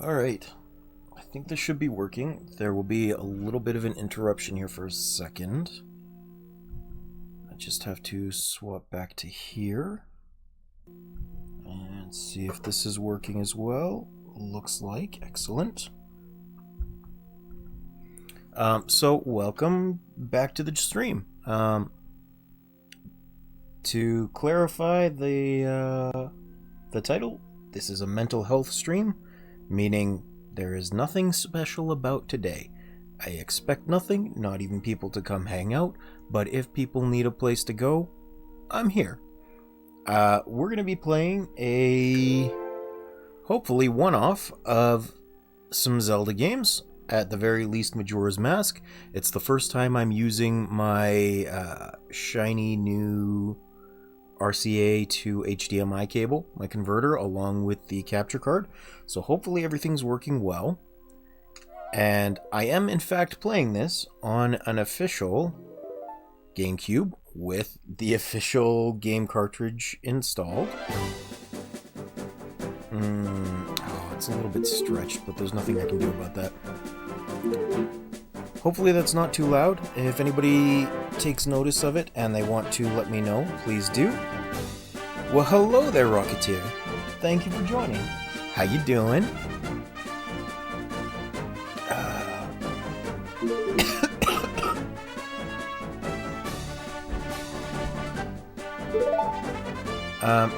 Alright, I think this should be working. There will be a little bit of an interruption here for a second. I just have to swap back to here and see if this is working as well. Looks like. Excellent. So welcome back to the stream. To clarify the title, this is a mental health stream, meaning there is nothing special about today. I expect nothing, not even people to come hang out, but if people need a place to go, I'm here. We're going to be playing a, hopefully, one-off of some Zelda games, at the very least Majora's Mask. It's the first time I'm using my shiny new RCA to HDMI cable, my converter, along with the capture card, so hopefully everything's working well. And I am in fact playing this on an official GameCube with the official game cartridge installed. Oh, it's a little bit stretched, but there's nothing I can do about that. Hopefully that's not too loud. If anybody takes notice of it and they want to let me know, please do. Well, hello there, Rocketeer. Thank you for joining. How you doing?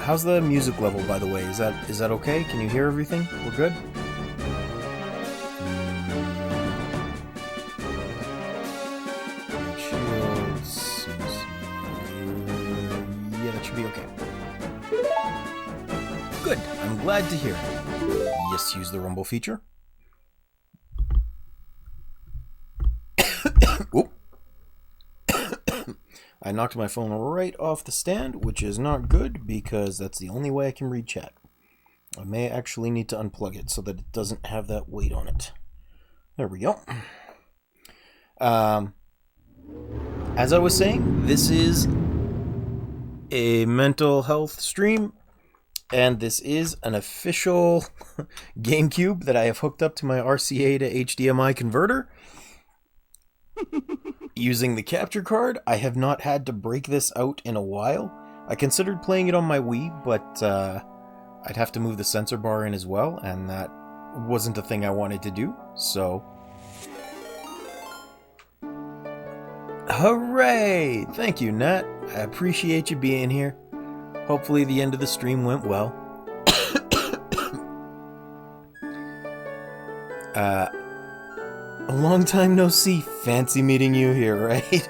How's the music level, by the way? Is that okay? Can you hear everything? We're good? Yeah, that should be okay. Good. I'm glad to hear it. Yes, use the rumble feature. Oop. I knocked my phone right off the stand, which is not good because that's the only way I can read chat. I may actually need to unplug it so that it doesn't have that weight on it. There we go. As I was saying, this is a mental health stream, and this is an official GameCube that I have hooked up to my RCA to HDMI converter. Using the capture card, I have not had to break this out in a while. I considered playing it on my Wii, but I'd have to move the sensor bar in as well, and that wasn't a thing I wanted to do, so... Hooray! Thank you, Nat. I appreciate you being here. Hopefully the end of the stream went well. A long time no see. Fancy meeting you here, right?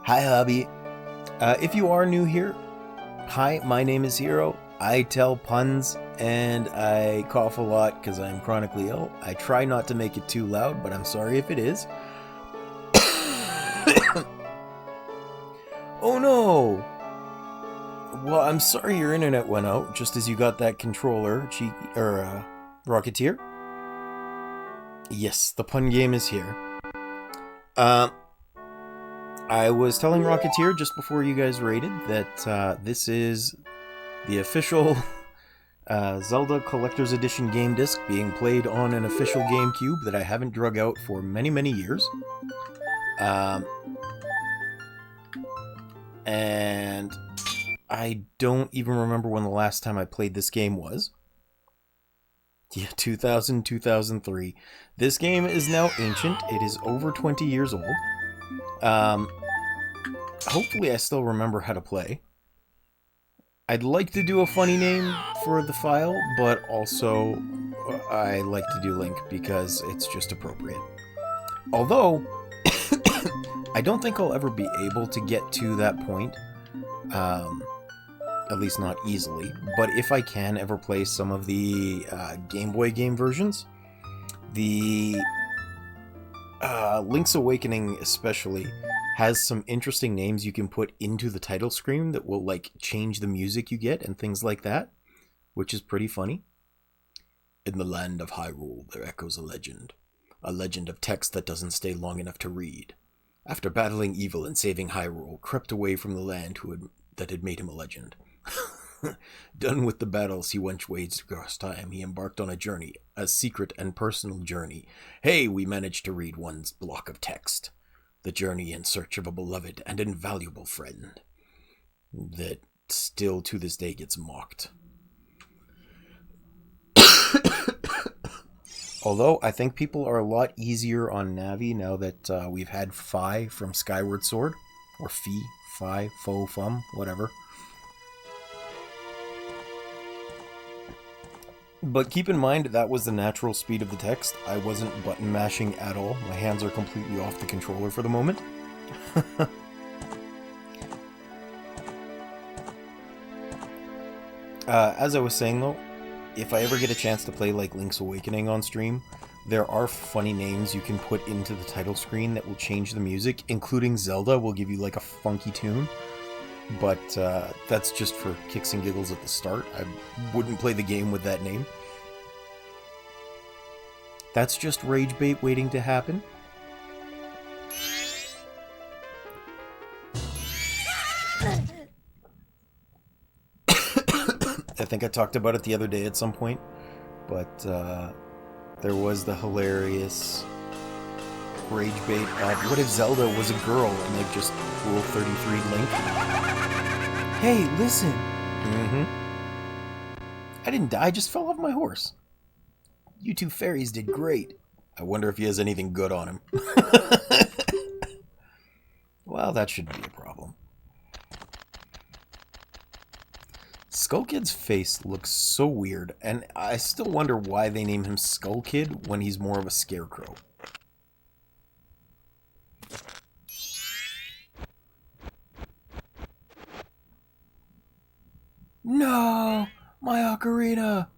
Hi, hubby. If you are new here, hi, my name is Hero. I tell puns, and I cough a lot because I'm chronically ill. I try not to make it too loud, but I'm sorry if it is. Oh no! Well, I'm sorry your internet went out just as you got that controller, Rocketeer. Yes, the pun game is here. I was telling Rocketeer just before you guys raided that this is the official Zelda Collector's Edition game disc being played on an official GameCube that I haven't drug out for many, many years. And I don't even remember when the last time I played this game was. Yeah, 2000, 2003. This game is now ancient. It is over 20 years old. Hopefully I still remember how to play. I'd like to do a funny name for the file, but also I like to do Link because it's just appropriate. Although, I don't think I'll ever be able to get to that point. At least not easily. But if I can ever play some of the Game Boy game versions, the Link's Awakening especially has some interesting names you can put into the title screen that will like change the music you get and things like that, which is pretty funny. In the land of Hyrule, there echoes a legend of text that doesn't stay long enough to read. After battling evil and saving Hyrule, crept away from the land that had made him a legend. Done with the battles he once waged across time, he embarked on a journey, a secret and personal journey. Hey, we managed to read one's block of text. The journey in search of a beloved and invaluable friend. That still to this day gets mocked. Although, I think people are a lot easier on Navi now that we've had Fi from Skyward Sword. Or Fi, Fo, Fum, whatever. But keep in mind, that was the natural speed of the text. I wasn't button mashing at all. My hands are completely off the controller for the moment. As I was saying though, if I ever get a chance to play like Link's Awakening on stream, there are funny names you can put into the title screen that will change the music, including Zelda will give you like a funky tune. But that's just for kicks and giggles at the start. I wouldn't play the game with that name. That's just rage bait waiting to happen. I think I talked about it the other day at some point, but there was the hilarious rage bait of what if Zelda was a girl and like just Rule 33 Link? Hey, listen! I didn't die, I just fell off my horse. You two fairies did great. I wonder if he has anything good on him. Well, that shouldn't be a problem. Skull Kid's face looks so weird, and I still wonder why they name him Skull Kid when he's more of a scarecrow. No! My ocarina!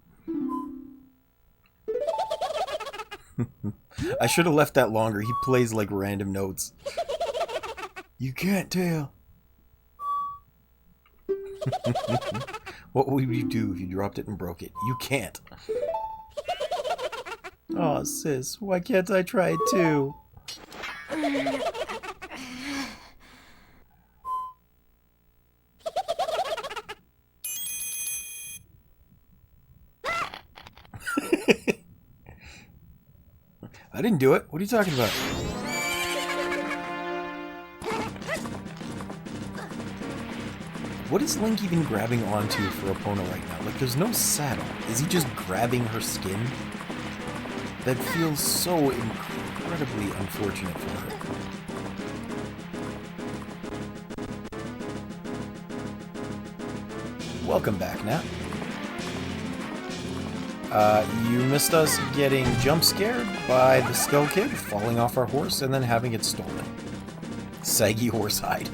I should have left that longer. He plays like random notes. You can't tell. What would you do if you dropped it and broke it? You can't. Aw, sis, why can't I try it too? I didn't do it. What are you talking about? What is Link even grabbing onto for Epona right now? Like, there's no saddle. Is he just grabbing her skin? That feels so incredibly unfortunate for her. Welcome back, Nat. You missed us getting jump scared by the Skull Kid falling off our horse and then having it stolen. Saggy horse hide.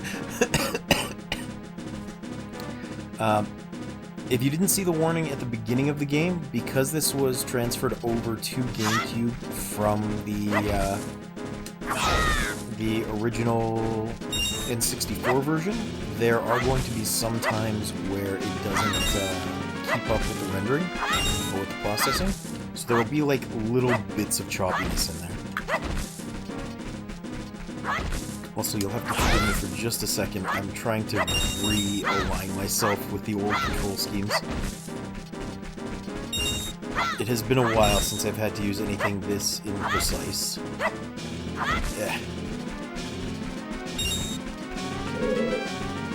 If you didn't see the warning at the beginning of the game, because this was transferred over to GameCube from the original N64 version, there are going to be some times where it doesn't keep up with the rendering or with the processing. So there will be like little bits of choppiness in there. Also, you'll have to forgive me for just a second. I'm trying to realign myself with the old control schemes. It has been a while since I've had to use anything this imprecise.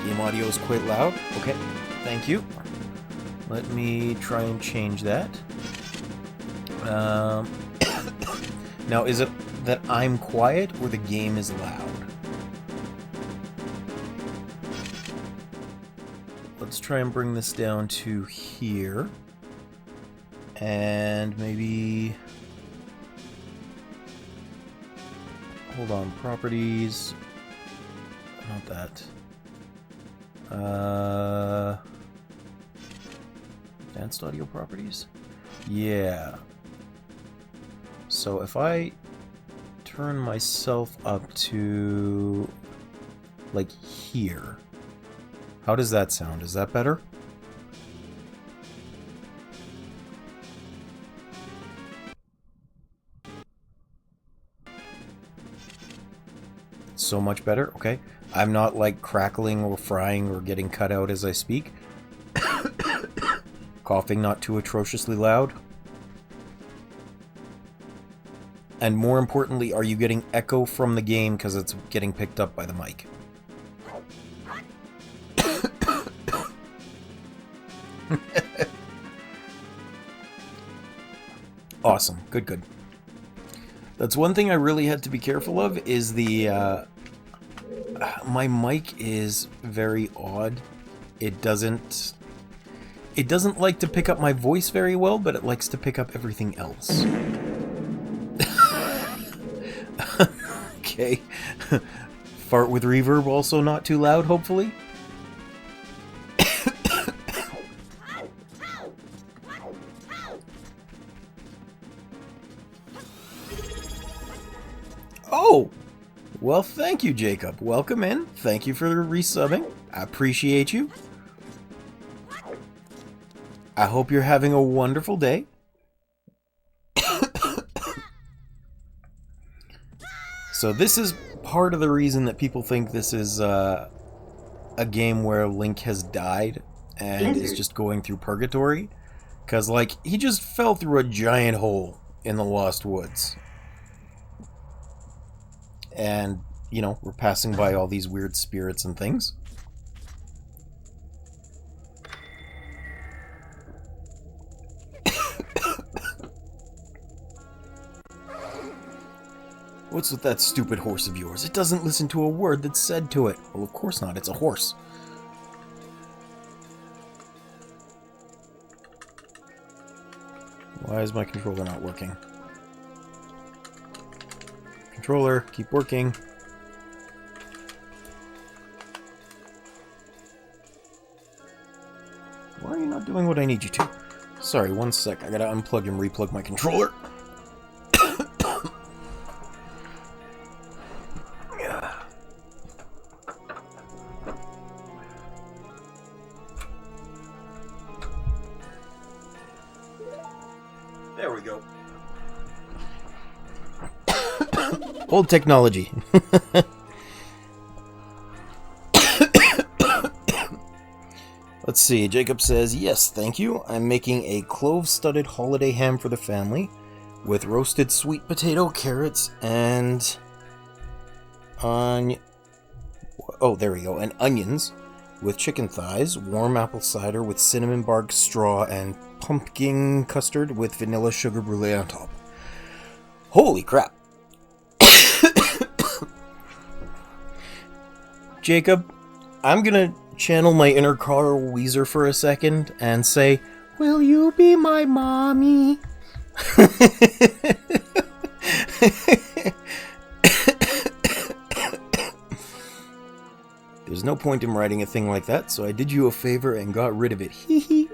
Game audio is quite loud. Okay, thank you. Let me try and change that. Now, is it that I'm quiet or the game is loud? Let's try and bring this down to here. And maybe... Hold on, properties... Not that. Advanced audio properties? Yeah. So if I turn myself up to... like here... How does that sound? Is that better? So much better? Okay. I'm not like crackling or frying or getting cut out as I speak. Coughing not too atrociously loud? And more importantly, are you getting echo from the game because it's getting picked up by the mic? Awesome. Good, good. That's one thing I really had to be careful of, is the, my mic is very odd. It doesn't like to pick up my voice very well, but it likes to pick up everything else. Okay. Fart with reverb, also not too loud, hopefully. Oh! Well, thank you, Jacob. Welcome in. Thank you for resubbing. I appreciate you. I hope you're having a wonderful day. So this is part of the reason that people think this is a game where Link has died and is just going through purgatory. Because, like, he just fell through a giant hole in the Lost Woods. And, you know, we're passing by all these weird spirits and things. What's with that stupid horse of yours? It doesn't listen to a word that's said to it. Well, of course not. It's a horse. Why is my controller not working? Controller, keep working. Why are you not doing what I need you to? Sorry, one sec. I gotta unplug and replug my controller. There we go. Old technology. Let's see, Jacob says, yes, thank you. I'm making a clove-studded holiday ham for the family with roasted sweet potato, carrots, and there we go, and onions with chicken thighs, warm apple cider with cinnamon bark straw, and pumpkin custard with vanilla sugar brulee on top. Holy crap. Jacob, I'm gonna channel my inner Carl Weezer for a second and say, will you be my mommy? There's no point in writing a thing like that, so I did you a favor and got rid of it. Hee hee.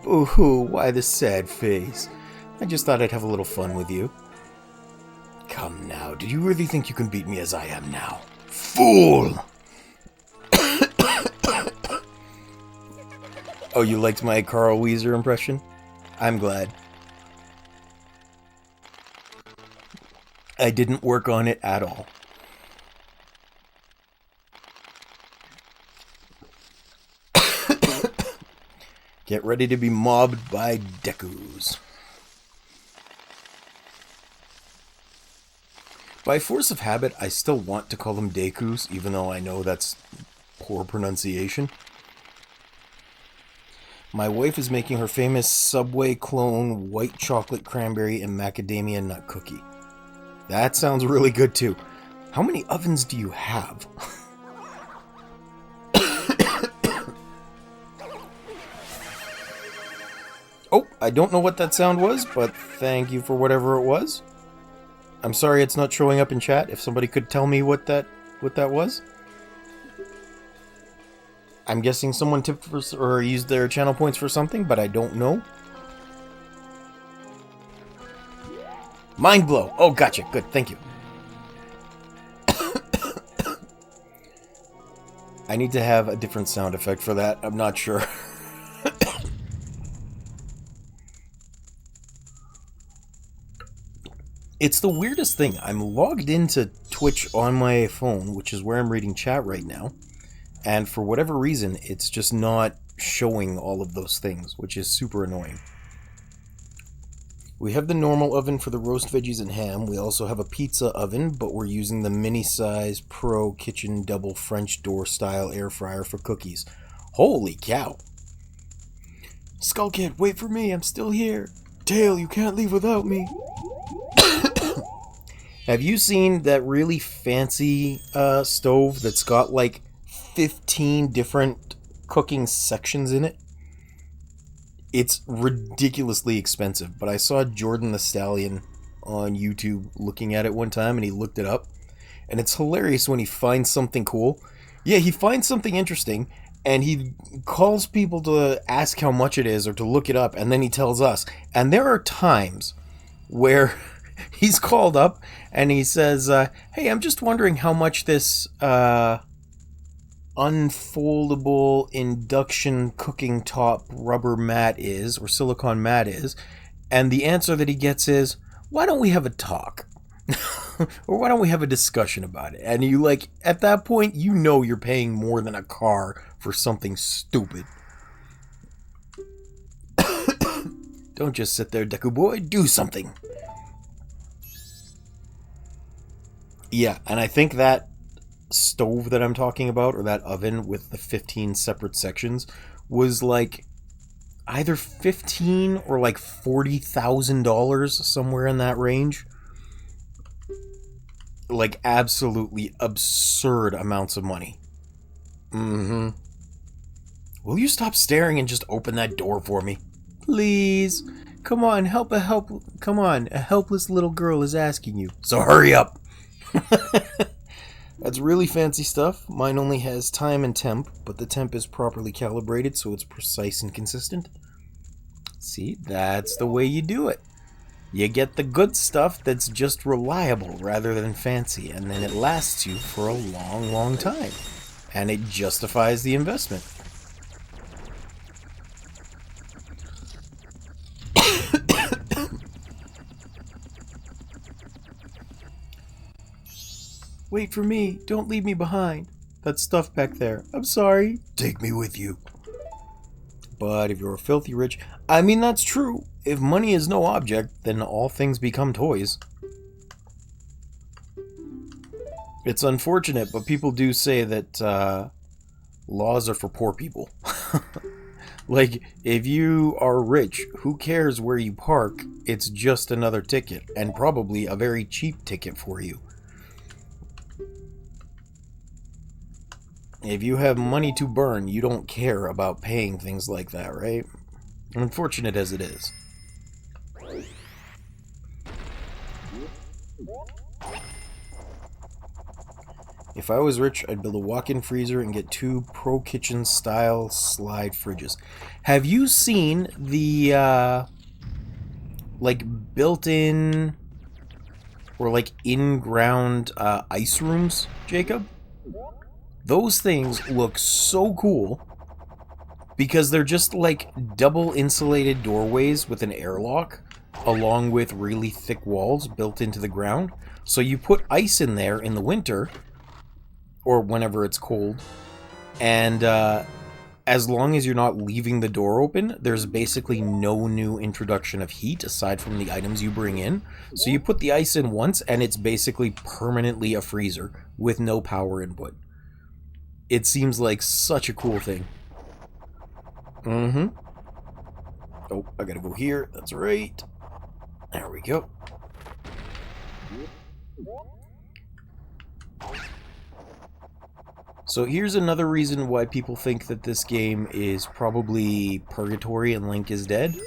Boo-hoo, why the sad face? I just thought I'd have a little fun with you. Come now, did you really think you can beat me as I am now? Fool! Oh, you liked my Carl Weezer impression? I'm glad. I didn't work on it at all. Get ready to be mobbed by Dekus. By force of habit, I still want to call them Dekus, even though I know that's poor pronunciation. My wife is making her famous Subway clone white chocolate cranberry and macadamia nut cookie. That sounds really good too. How many ovens do you have? Oh, I don't know what that sound was, but thank you for whatever it was. I'm sorry it's not showing up in chat. If somebody could tell me what that was. I'm guessing someone tipped for, or used their channel points for something, but I don't know. Mind blow. Oh, gotcha. Good. Thank you. I need to have a different sound effect for that. I'm not sure. It's the weirdest thing. I'm logged into Twitch on my phone, which is where I'm reading chat right now. And for whatever reason, it's just not showing all of those things, which is super annoying. We have the normal oven for the roast veggies and ham. We also have a pizza oven, but we're using the mini-size Pro Kitchen double French door style air fryer for cookies. Holy cow! Skull Kid, wait for me, I'm still here. Tail, you can't leave without me. Have you seen that really fancy stove that's got like 15 different cooking sections in it? It's ridiculously expensive, but I saw Jordan the Stallion on YouTube looking at it one time, and he looked it up, and it's hilarious when he finds something cool. Yeah, he finds something interesting, and he calls people to ask how much it is or to look it up, and then he tells us. And there are times where he's called up, and he says, hey, I'm just wondering how much this unfoldable induction cooking top rubber mat is, or silicone mat is, and the answer that he gets is, why don't we have a talk? Or why don't we have a discussion about it? And you like, at that point, you know you're paying more than a car for something stupid. Don't just sit there, Deku boy, do something. Yeah, and I think that stove that I'm talking about, or that oven with the 15 separate sections, was like either $15,000 or like $40,000, somewhere in that range. Like absolutely absurd amounts of money. Will you stop staring and just open that door for me? Please. Come on, come on, a helpless little girl is asking you. So hurry up. That's really fancy stuff. Mine only has time and temp, but the temp is properly calibrated so it's precise and consistent. See, that's the way you do it. You get the good stuff that's just reliable rather than fancy, and then it lasts you for a long, long time. And it justifies the investment. Wait for me. Don't leave me behind. That stuff back there. I'm sorry. Take me with you. But if you're filthy rich... I mean, that's true. If money is no object, then all things become toys. It's unfortunate, but people do say that laws are for poor people. Like, if you are rich, who cares where you park? It's just another ticket, and probably a very cheap ticket for you. If you have money to burn, you don't care about paying things like that, right? Unfortunate as it is. If I was rich, I'd build a walk-in freezer and get 2 Pro Kitchen style slide fridges. Have you seen the like built-in or like in-ground ice rooms, Jacob? Those things look so cool because they're just like double insulated doorways with an airlock along with really thick walls built into the ground. So you put ice in there in the winter or whenever it's cold, and as long as you're not leaving the door open, there's basically no new introduction of heat aside from the items you bring in. So you put the ice in once and it's basically permanently a freezer with no power input. It seems like such a cool thing. Oh, I gotta go here. That's right. There we go. So here's another reason why people think that this game is probably purgatory and Link is dead.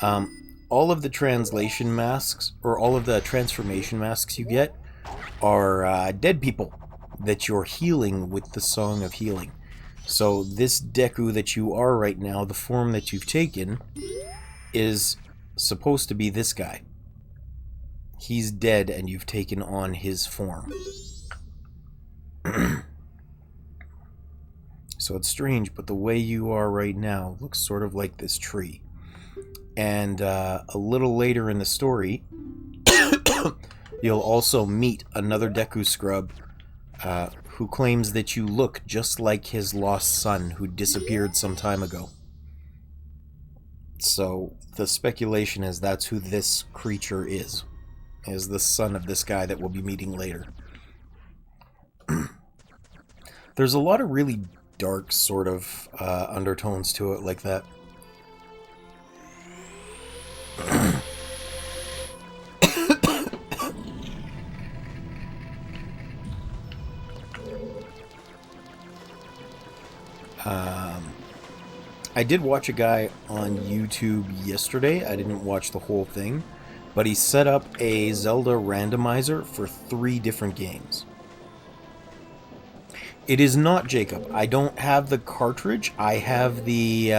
All of the translation masks, or all of the transformation masks you get, are dead people that you're healing with the Song of Healing. So this Deku that you are right now, the form that you've taken, is supposed to be this guy. He's dead and you've taken on his form. So it's strange, but the way you are right now looks sort of like this tree. And a little later in the story, you'll also meet another Deku scrub who claims that you look just like his lost son who disappeared some time ago. So the speculation is that's who this creature is the son of this guy that we'll be meeting later. There's a lot of really dark sort of undertones to it like that. I did watch a guy on YouTube yesterday. I didn't watch the whole thing, but he set up a Zelda randomizer for 3 different games. It is not Jacob. I don't have the cartridge. I have the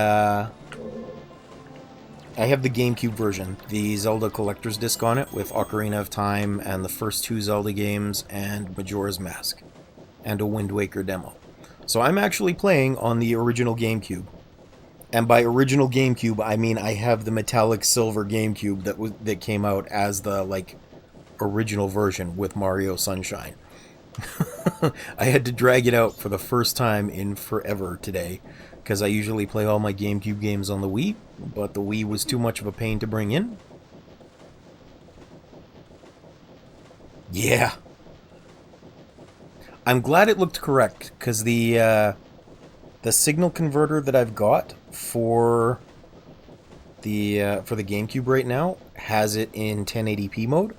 GameCube version, the Zelda Collector's Disc on it with Ocarina of Time and the first 2 Zelda games and Majora's Mask and a Wind Waker demo. So I'm actually playing on the original GameCube. And by original GameCube, I mean I have the metallic silver GameCube that came out as the original version with Mario Sunshine. I had to drag it out for the first time in forever today, because I usually play all my GameCube games on the Wii, but the Wii was too much of a pain to bring in. Yeah. I'm glad it looked correct, because the signal converter that I've got for the GameCube right now has it in 1080p mode,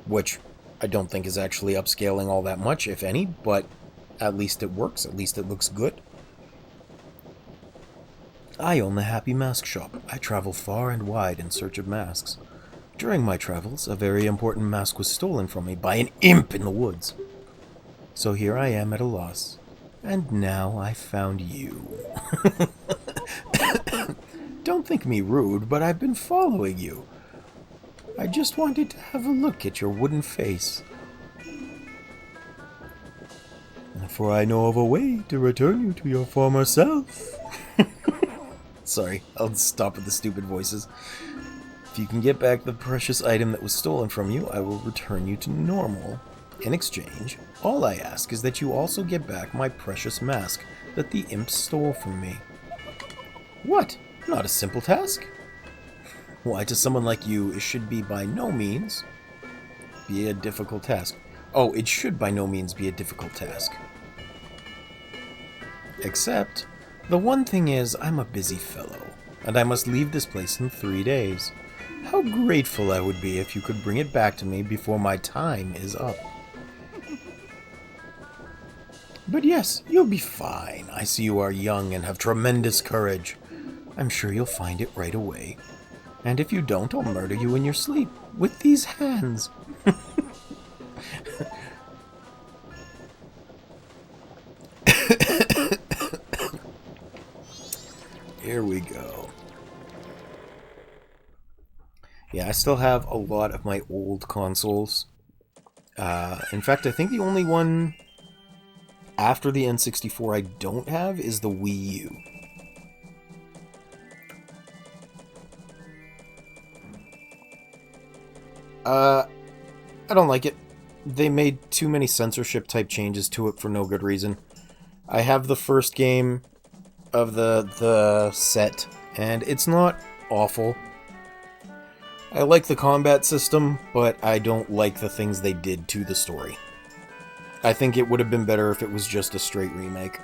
which I don't think is actually upscaling all that much, if any, but at least it works, at least it looks good. I own the Happy Mask Shop. I travel far and wide in search of masks. During my travels, a very important mask was stolen from me by an imp in the woods. So here I am at a loss. And now I found you. Don't think me rude, but I've been following you. I just wanted to have a look at your wooden face. For I know of a way to return you to your former self. Sorry, I'll stop with the stupid voices. If you can get back the precious item that was stolen from you, I will return you to normal. In exchange, all I ask is that you also get back my precious mask that the imp stole from me. What? Not a simple task? Why, to someone like you, it should be by no means be a difficult task. Oh, it should by no means be a difficult task. Except, the one thing is, I'm a busy fellow, and I must leave this place in 3 days. How grateful I would be if you could bring it back to me before my time is up. But yes, you'll be fine. I see you are young and have tremendous courage. I'm sure you'll find it right away. And if you don't, I'll murder you in your sleep with these hands. Here we go. Yeah, I still have a lot of my old consoles. In fact, I think the only one after the N64 I don't have is the Wii U. I don't like it. They made too many censorship type changes to it for no good reason. I have the first game of the set, and it's not awful. I like the combat system, but I don't like the things they did to the story. I think it would have been better if it was just a straight remake.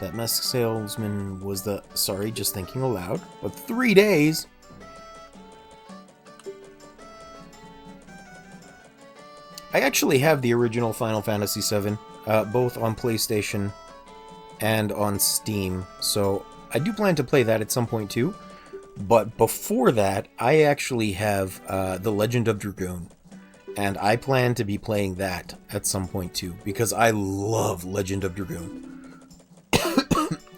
That mask salesman was the... Sorry, just thinking aloud. But 3 days? I actually have the original Final Fantasy VII, both on PlayStation and on Steam, so I do plan to play that at some point too. But before that, I actually have The Legend of Dragoon, and I plan to be playing that at some point too, because I love Legend of Dragoon.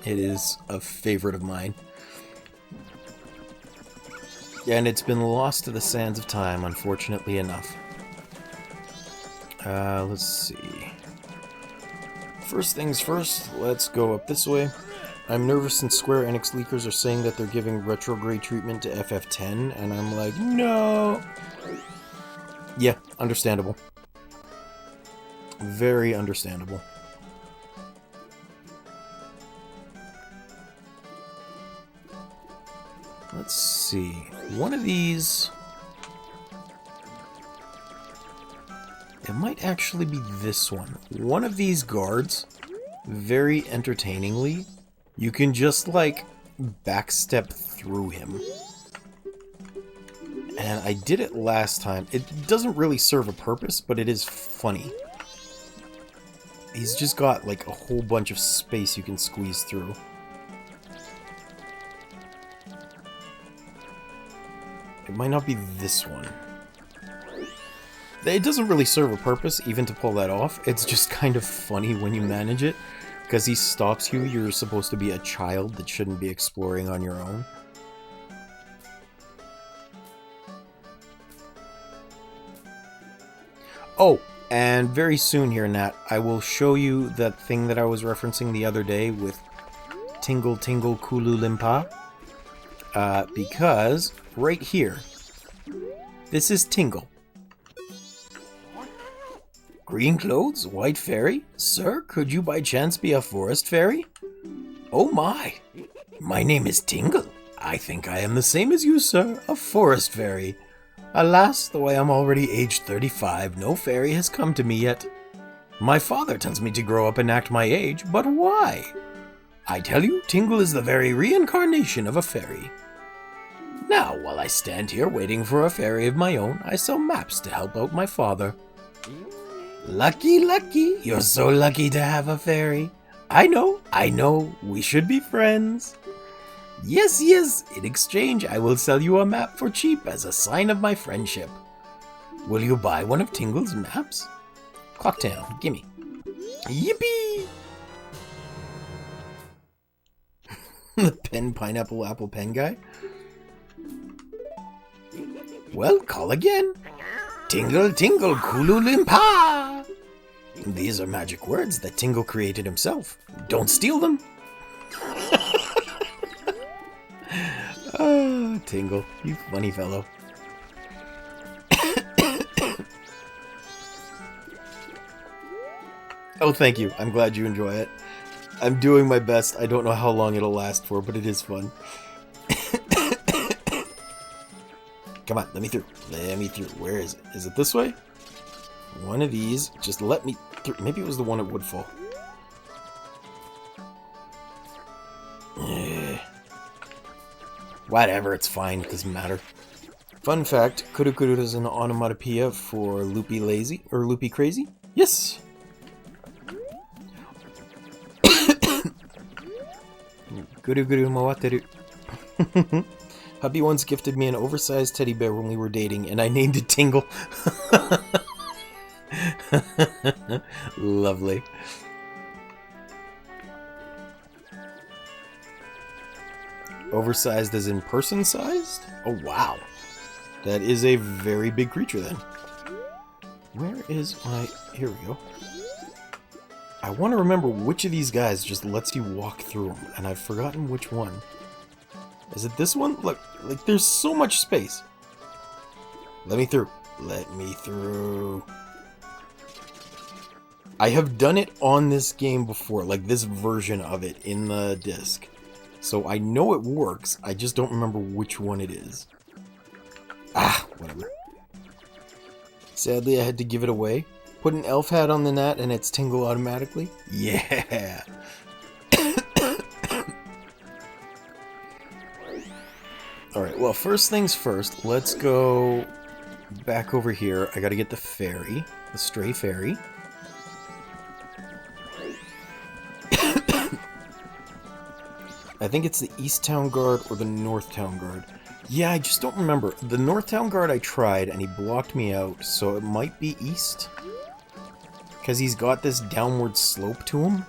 It is a favorite of mine. And it's been lost to the sands of time, unfortunately enough. Let's see. First things first, let's go up this way. I'm nervous since Square Enix leakers are saying that they're giving retrograde treatment to FF10, and I'm like, no! Yeah, understandable. Very understandable. Let's see. One of these... It might actually be this one. One of these guards, very entertainingly, you can just, like, backstep through him. And I did it last time. It doesn't really serve a purpose, but it is funny. He's just got, like, a whole bunch of space you can squeeze through. It might not be this one. It doesn't really serve a purpose, even to pull that off. It's just kind of funny when you manage it, because he stops you. You're supposed to be a child that shouldn't be exploring on your own. Oh, and very soon here, Nat, I will show you that thing that I was referencing the other day with Tingle Tingle Kulu Limpa. Because right here, this is Tingle. Green clothes, white fairy? Sir, could you by chance be a forest fairy? Oh my name is Tingle. I think I am the same as you, sir, a forest fairy. Alas, though I am already aged 35, no fairy has come to me yet. My father tells me to grow up and act my age, but why? I tell you, Tingle is the very reincarnation of a fairy. Now, while I stand here waiting for a fairy of my own, I sell maps to help out my father. Lucky, lucky, you're so lucky to have a fairy. I know, we should be friends. Yes, in exchange I will sell you a map for cheap as a sign of my friendship. Will you buy one of Tingle's maps? Clocktown, gimme. Yippee! The pen, pineapple, apple pen guy? Well, call again. Tingle, tingle, Kulu Limpa! These are magic words that Tingle created himself. Don't steal them! Oh, Tingle, you funny fellow. Oh, thank you. I'm glad you enjoy it. I'm doing my best. I don't know how long it'll last for, but it is fun. Come on, let me through. Let me through. Where is it? Is it this way? One of these. Just let me through. Maybe it was the one at Woodfall. Whatever, it's fine. It doesn't matter. Fun fact, Kuru Kuru is an onomatopoeia for loopy lazy, or loopy crazy. Yes! Guru Guru Mawateru. Hubby once gifted me an oversized teddy bear when we were dating, and I named it Tingle. Lovely. Oversized as in person-sized? Oh, wow. That is a very big creature, then. Where is my... Here we go. I want to remember which of these guys just lets you walk through them, and I've forgotten which one. Is it this one? Look, like, there's so much space. Let me through. Let me through. I have done it on this game before, like this version of it in the disc. So I know it works, I just don't remember which one it is. Ah, whatever. Sadly, I had to give it away. Put an elf hat on the Nat and it's Tingle automatically. Yeah! Alright, well, first things first, let's go back over here. I gotta get the fairy, the stray fairy. I think it's the East Town Guard or the North Town Guard. Yeah, I just don't remember. The North Town Guard I tried and he blocked me out, so it might be East. Because he's got this downward slope to him.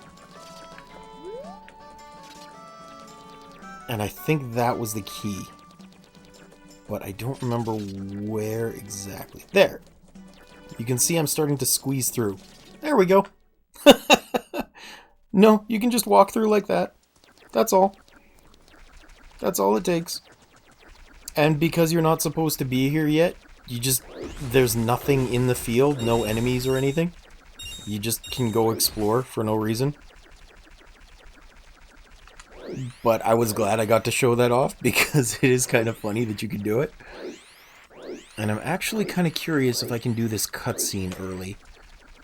And I think that was the key. But I don't remember where exactly. There! You can see I'm starting to squeeze through. There we go! No, you can just walk through like that. That's all. That's all it takes. And because you're not supposed to be here yet, you just... There's nothing in the field, no enemies or anything. You just can go explore for no reason. But I was glad I got to show that off because it is kind of funny that you can do it. And I'm actually kind of curious if I can do this cutscene early.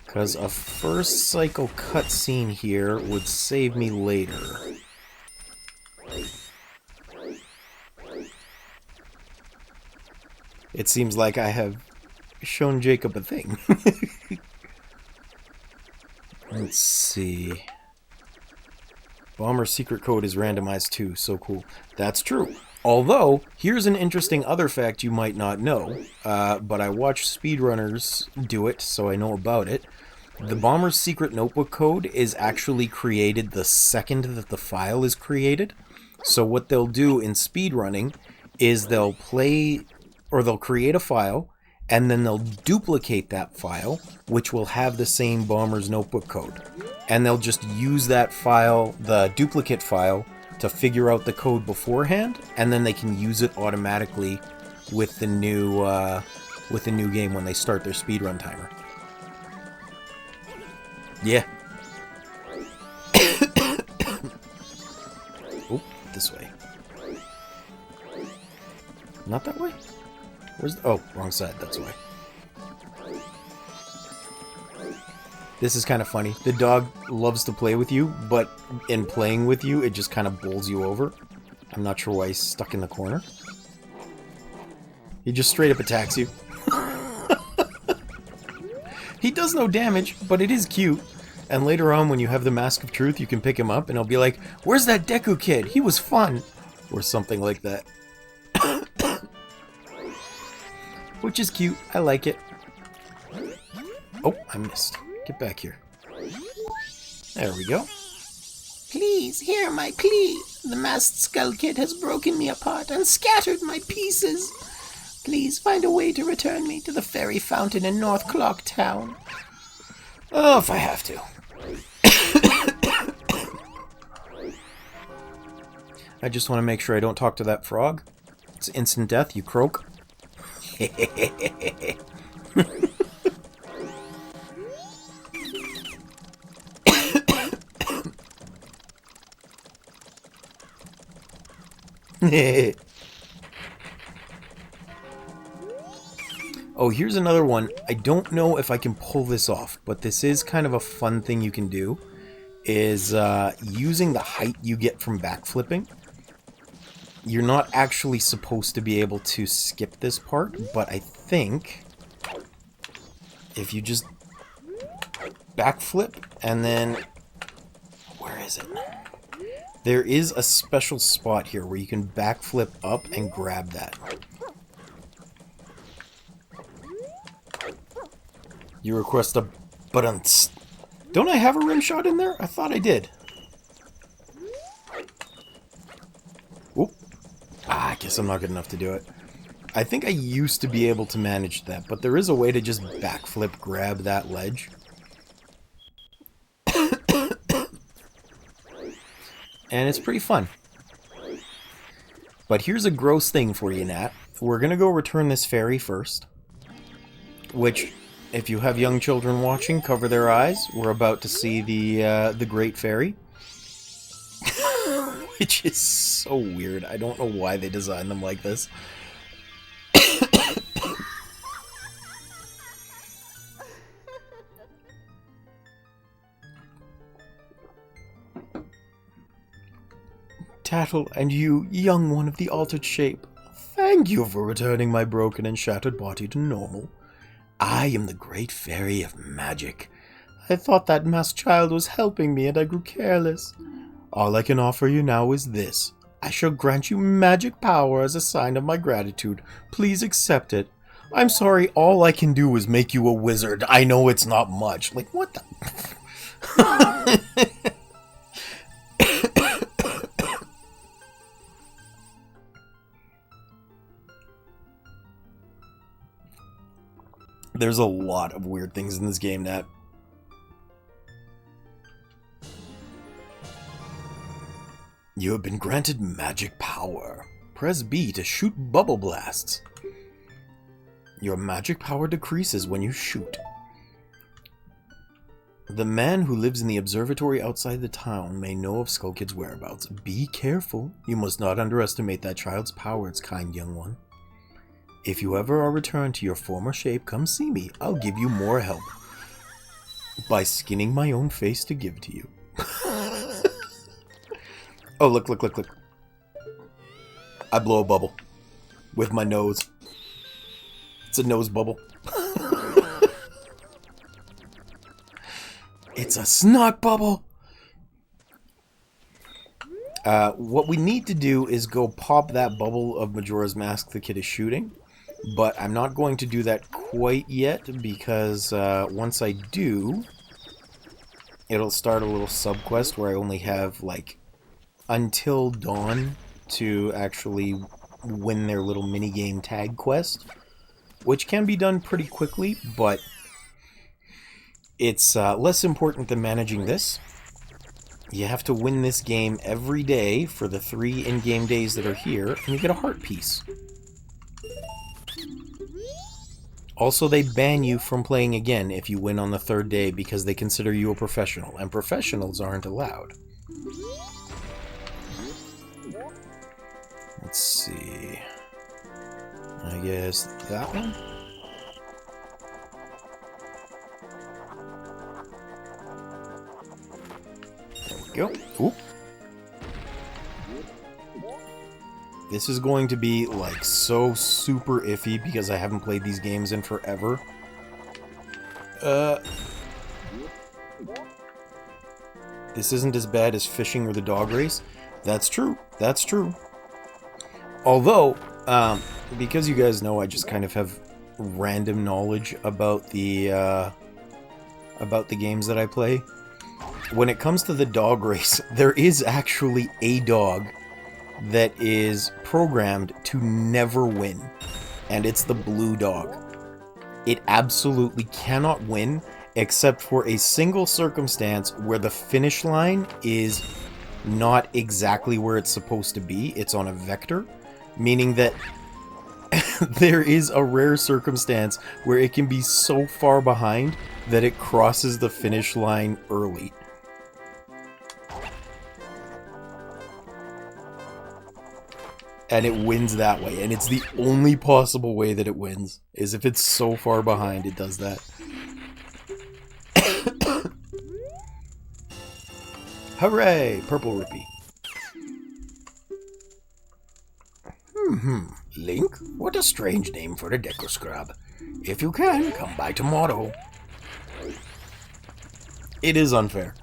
Because a first cycle cutscene here would save me later. It seems like I have shown Jacob a thing. Let's see. Bomber's secret code is randomized too, so cool. That's true. Although, here's an interesting other fact you might not know, but I watch speedrunners do it, so I know about it. The Bomber's secret notebook code is actually created the second that the file is created. So what they'll do in speedrunning is they'll create a file, and then they'll duplicate that file, which will have the same Bomber's notebook code. And they'll just use that file, the duplicate file, to figure out the code beforehand, and then they can use it automatically with the new game when they start their speedrun timer. Yeah. Oh, this way. Not that way? Where's the... Oh, wrong side, that's why. This is kind of funny. The dog loves to play with you, but in playing with you, it just kind of bowls you over. I'm not sure why he's stuck in the corner. He just straight up attacks you. He does no damage, but it is cute. And later on, when you have the Mask of Truth, you can pick him up, and he'll be like, "Where's that Deku kid? He was fun." Or something like that. Which is cute. I like it. Oh, I missed. Get back here. There we go. Please, hear my plea. The masked skull kid has broken me apart and scattered my pieces. Please find a way to return me to the fairy fountain in North Clock Town. Oh, if I have to. I just want to make sure I don't talk to that frog. It's instant death, you croak. Oh, here's another one. I don't know if I can pull this off, but this is kind of a fun thing you can do, is using the height you get from backflipping. You're not actually supposed to be able to skip this part, but I think if you just backflip and then... Where is it? There is a special spot here where you can backflip up and grab that. You request a button. Don't I have a rim shot in there? I thought I did. Oop. Ah, I guess I'm not good enough to do it. I think I used to be able to manage that, but there is a way to just backflip grab that ledge. And it's pretty fun. But here's a gross thing for you, Nat. We're gonna go return this fairy first. Which, if you have young children watching, cover their eyes. We're about to see the Great Fairy. Which is so weird. I don't know why they designed them like this. Tattle, and you, young one of the altered shape, thank you for returning my broken and shattered body to normal. I am the Great Fairy of Magic. I thought that masked child was helping me and I grew careless. All I can offer you now is this. I shall grant you magic power as a sign of my gratitude. Please accept it. I'm sorry, all I can do is make you a wizard. I know it's not much. Like, what the... There's a lot of weird things in this game, Nat. You have been granted magic power. Press B to shoot bubble blasts. Your magic power decreases when you shoot. The man who lives in the observatory outside the town may know of Skull Kid's whereabouts. Be careful. You must not underestimate that child's powers, kind young one. If you ever are returned to your former shape, come see me. I'll give you more help. By skinning my own face to give to you. Oh, look, look, look, look. I blow a bubble. With my nose. It's a nose bubble. It's a snot bubble! What we need to do is go pop that bubble of Majora's Mask the kid is shooting. But I'm not going to do that quite yet, because once I do, it'll start a little sub-quest where I only have, like, until dawn to actually win their little minigame tag quest. Which can be done pretty quickly, but it's less important than managing this. You have to win this game every day for the 3 in-game days that are here, and you get a heart piece. Also, they ban you from playing again if you win on the 3rd day because they consider you a professional, and professionals aren't allowed. Let's see. I guess that one? There we go. Oop. This is going to be, like, so super iffy because I haven't played these games in forever. This isn't as bad as fishing or the dog race. That's true. That's true. Although, because you guys know I just kind of have random knowledge about the games that I play, when it comes to the dog race, there is actually a dog that is programmed to never win, and it's the blue dog. It absolutely cannot win, except for a single circumstance where the finish line is not exactly where it's supposed to be. It's on a vector, meaning that there is a rare circumstance where it can be so far behind that it crosses the finish line early. And it wins that way, and it's the only possible way that it wins, is if it's so far behind it does that. Hooray! Purple Rupee. Link? What a strange name for a Deku scrub. If you can, come by tomorrow. It is unfair.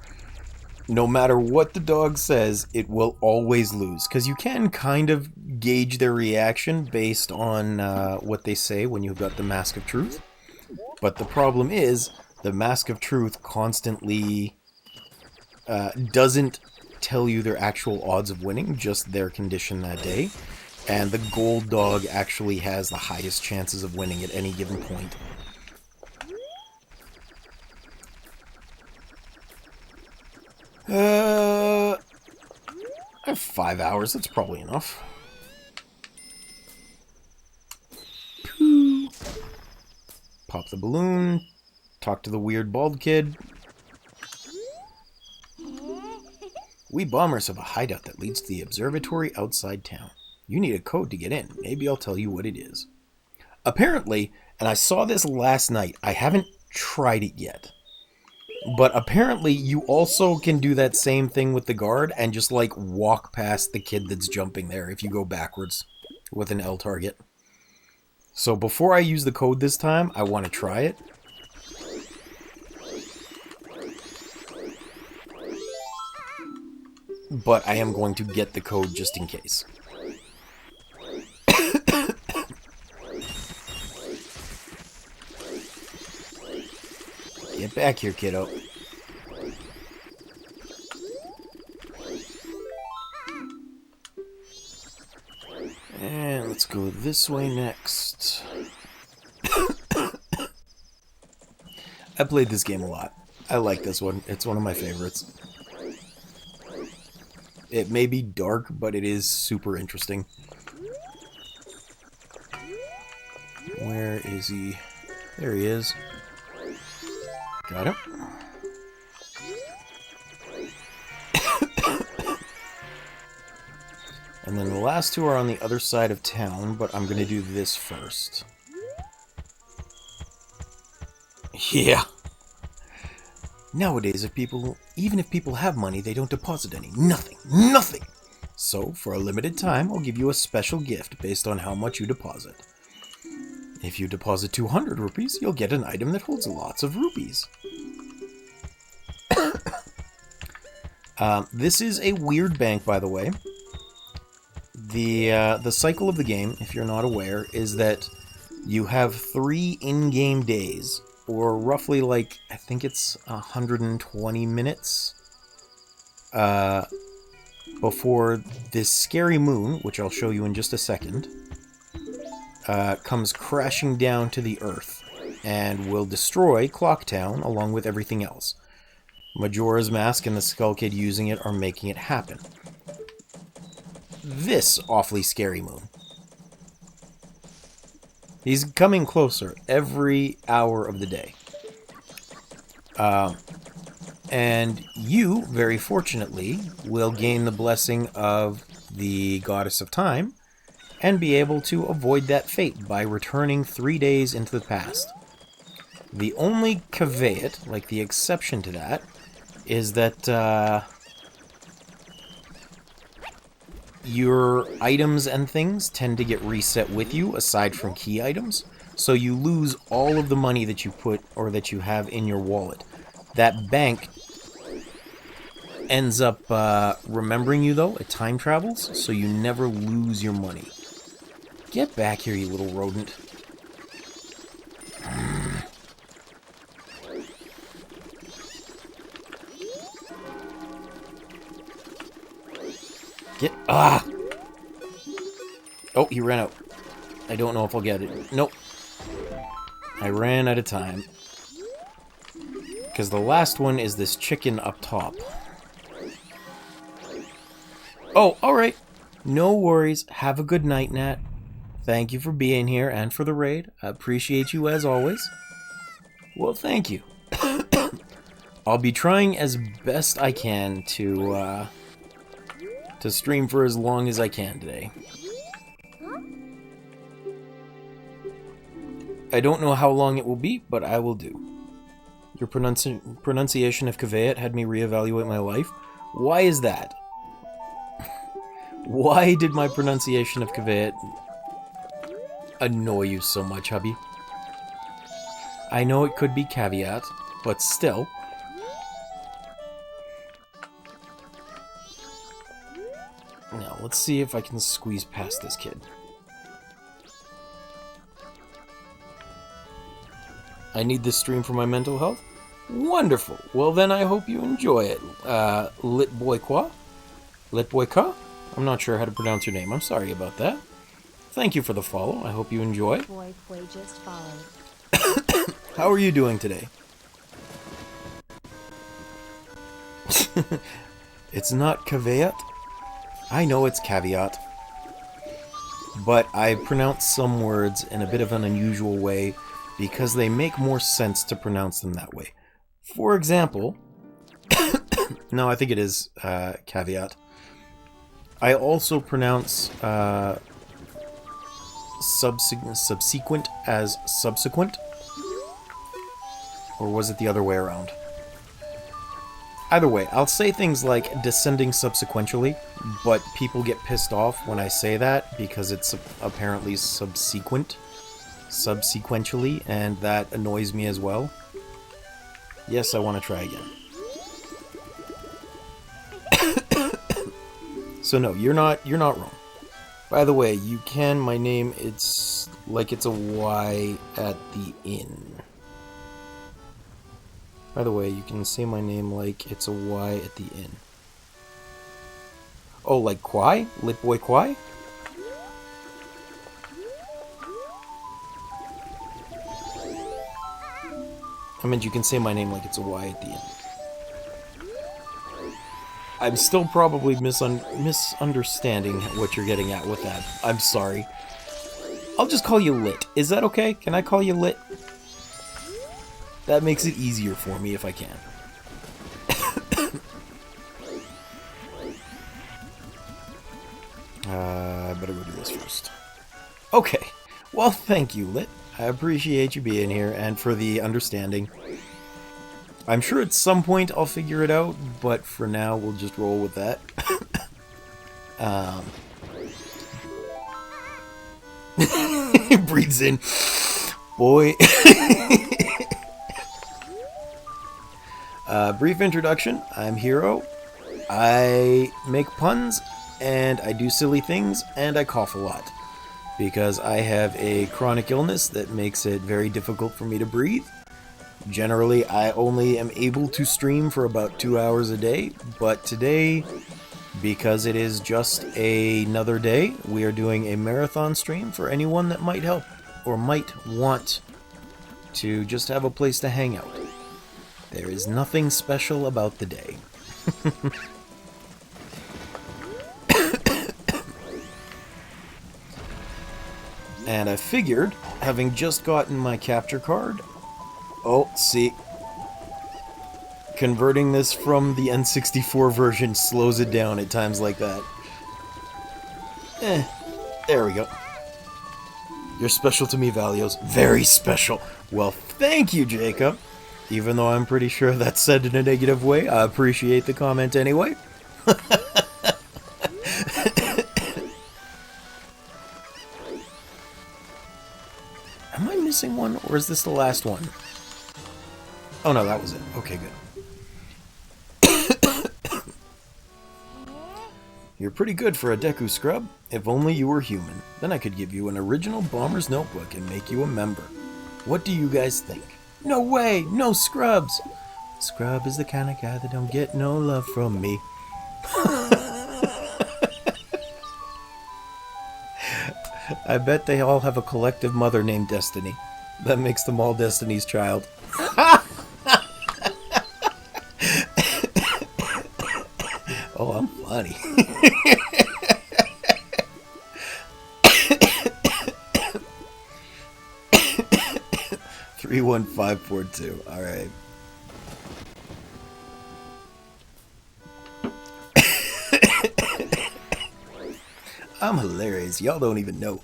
No matter what the dog says, it will always lose. Because you can kind of gauge their reaction based on what they say when you've got the Mask of Truth. But the problem is, the Mask of Truth constantly doesn't tell you their actual odds of winning, just their condition that day. And the gold dog actually has the highest chances of winning at any given point. I have 5 hours, that's probably enough. Pop the balloon, talk to the weird bald kid. We bombers have a hideout that leads to the observatory outside town. You need a code to get in. Maybe I'll tell you what it is. Apparently, and I saw this last night, I haven't tried it yet. But apparently you also can do that same thing with the guard and just like walk past the kid that's jumping there if you go backwards with an L target. So before I use the code this time, I want to try it. But I am going to get the code just in case. Get back here, kiddo. And let's go this way next. I played this game a lot. I like this one. It's one of my favorites. It may be dark, but it is super interesting. Where is he? There he is. Got him. And then the last two are on the other side of town, but I'm gonna do this first. Yeah. Nowadays, even if people have money, they don't deposit any. Nothing. Nothing! So, for a limited time, I'll give you a special gift based on how much you deposit. If you deposit 200 rupees, you'll get an item that holds lots of rupees. This is a weird bank, by the way. The cycle of the game, if you're not aware, is that you have 3 in-game days, or roughly like, I think it's 120 minutes, before this scary moon, which I'll show you in just a second, comes crashing down to the earth, and will destroy Clocktown along with everything else. Majora's Mask and the Skull Kid using it are making it happen. This awfully scary moon. He's coming closer every hour of the day. And you, very fortunately, will gain the blessing of the Goddess of Time and be able to avoid that fate by returning 3 days into the past. The only caveat, like the exception to that, is that your items and things tend to get reset with you, aside from key items, so you lose all of the money that you put or that you have in your wallet. That bank ends up remembering you, though. It time travels, so you never lose your money. Get back here, you little rodent. Get... Ah! Oh, he ran out. I don't know if I'll get it. Nope. I ran out of time. Because the last one is this chicken up top. Oh, alright. No worries. Have a good night, Nat. Thank you for being here and for the raid. I appreciate you as always. Well, thank you. I'll be trying as best I can to stream for as long as I can today. I don't know how long it will be, but I will do. Your pronunciation of caveat had me reevaluate my life. Why is that? Why did my pronunciation of caveat annoy you so much, hubby? I know it could be caveat, but still. Now, let's see if I can squeeze past this kid. I need this stream for my mental health? Wonderful. Well, then I hope you enjoy it. Litboyqua? Litboyka? I'm not sure how to pronounce your name. I'm sorry about that. Thank you for the follow. I hope you enjoy. Boy just followed. How are you doing today? It's not caveat. I know it's caveat. But I pronounce some words in a bit of an unusual way because they make more sense to pronounce them that way. For example... no, I think it is caveat. I also pronounce subsequent as subsequent. Or was it the other way around? Either way, I'll say things like descending subsequentially, but people get pissed off when I say that because it's apparently subsequentially, and that annoys me as well. Yes, I want to try again. So no, you're not wrong. By the way, you can, my name, it's like it's a Y at the inn. By the way, you can say my name like it's a Y at the inn. Oh, like Kwai? Litboy Kwai? I meant you can say my name like it's a Y at the end. I'm still probably misunderstanding what you're getting at with that. I'm sorry. I'll just call you Lit. Is that okay? Can I call you Lit? That makes it easier for me if I can. I better go do this first. Okay. Well, thank you, Lit. I appreciate you being here and for the understanding. I'm sure at some point I'll figure it out, but for now we'll just roll with that. Breathes in. Boy. Brief introduction. I'm Hero. I make puns, and I do silly things, and I cough a lot. Because I have a chronic illness that makes it very difficult for me to breathe. Generally, I only am able to stream for about 2 hours a day, but today, because it is just another day, we are doing a marathon stream for anyone that might help, or might want to just have a place to hang out. There is nothing special about the day. And I figured, having just gotten my capture card... Oh, see. Converting this from the N64 version slows it down at times like that. There we go. You're special to me, Valios. Very special. Well, thank you, Jacob. Even though I'm pretty sure that's said in a negative way, I appreciate the comment anyway. Am I missing one, or is this the last one? Oh no, that was it. Okay, good. You're pretty good for a Deku scrub. If only you were human. Then I could give you an original Bomber's Notebook and make you a member. What do you guys think? No way! No scrubs! Scrub is the kind of guy that don't get no love from me. I bet they all have a collective mother named Destiny. That makes them all Destiny's child. Oh, I'm funny. 31542. All right. I'm hilarious. Y'all don't even know.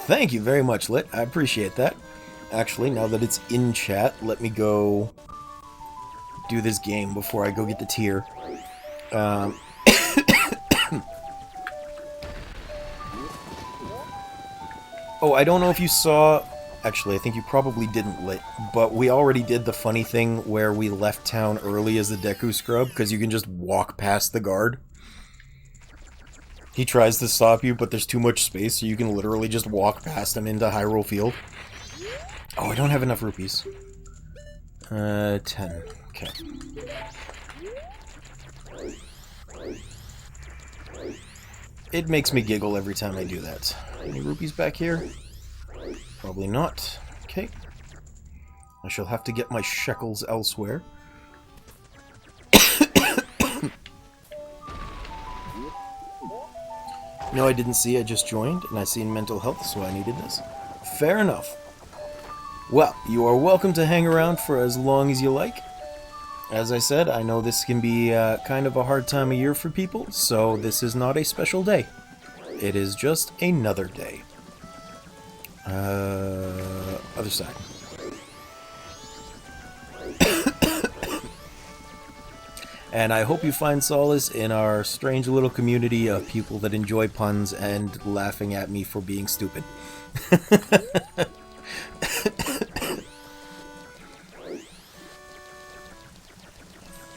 Thank you very much, Lit. I appreciate that. Actually, now that it's in chat, let me go do this game before I go get the tier. Oh, I don't know if you saw... Actually, I think you probably didn't, Lit, but we already did the funny thing where we left town early as the Deku scrub, because you can just walk past the guard. He tries to stop you, but there's too much space, so you can literally just walk past him into Hyrule Field. Oh, I don't have enough rupees. 10. Okay. It makes me giggle every time I do that. Any rupees back here? Probably not. Okay. I shall have to get my shekels elsewhere. No, I didn't see. I just joined, and I seen mental health, so I needed this. Fair enough. Well, you are welcome to hang around for as long as you like. As I said, I know this can be kind of a hard time of year for people, so this is not a special day. It is just another day. Other side. And I hope you find solace in our strange little community of people that enjoy puns and laughing at me for being stupid.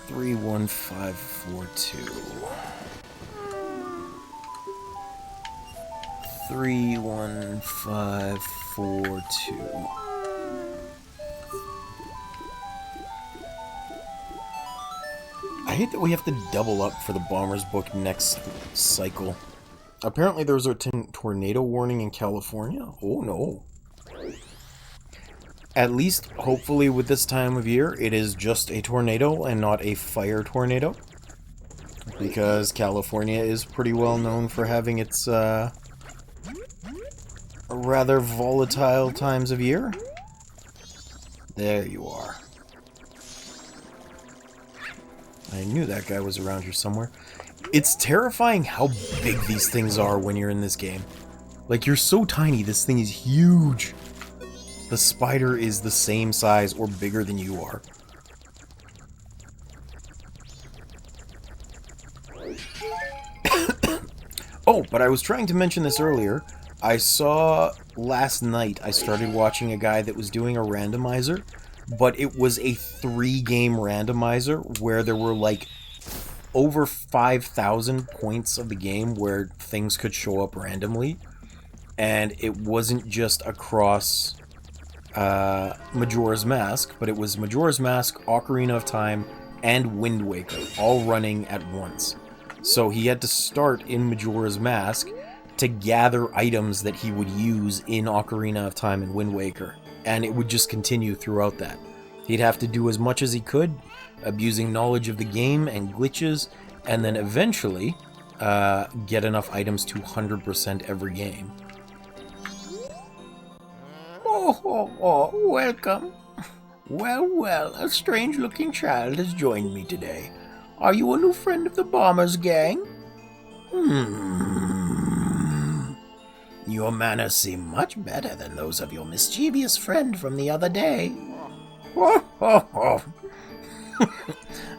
31542. 31542. I hate that we have to double up for the Bomber's Book next cycle. Apparently there's a tornado warning in California. Oh no. At least, hopefully with this time of year, it is just a tornado and not a fire tornado. Because California is pretty well known for having its rather volatile times of year. There you are. I knew that guy was around here somewhere. It's terrifying how big these things are when you're in this game. Like, you're so tiny, this thing is huge. The spider is the same size or bigger than you are. Oh, but I was trying to mention this earlier. I saw last night, I started watching a guy that was doing a randomizer, but it was a 3-game randomizer where there were like over 5,000 points of the game where things could show up randomly, and it wasn't just across Majora's Mask, but it was Majora's Mask, Ocarina of Time, and Wind Waker, all running at once. So he had to start in Majora's Mask to gather items that he would use in Ocarina of Time and Wind Waker, and it would just continue throughout that. He'd have to do as much as he could, abusing knowledge of the game and glitches, and then eventually get enough items to 100% every game. Oh, welcome. Well, a strange-looking child has joined me today. Are you a new friend of the Bomber's gang? Your manners seem much better than those of your mischievous friend from the other day.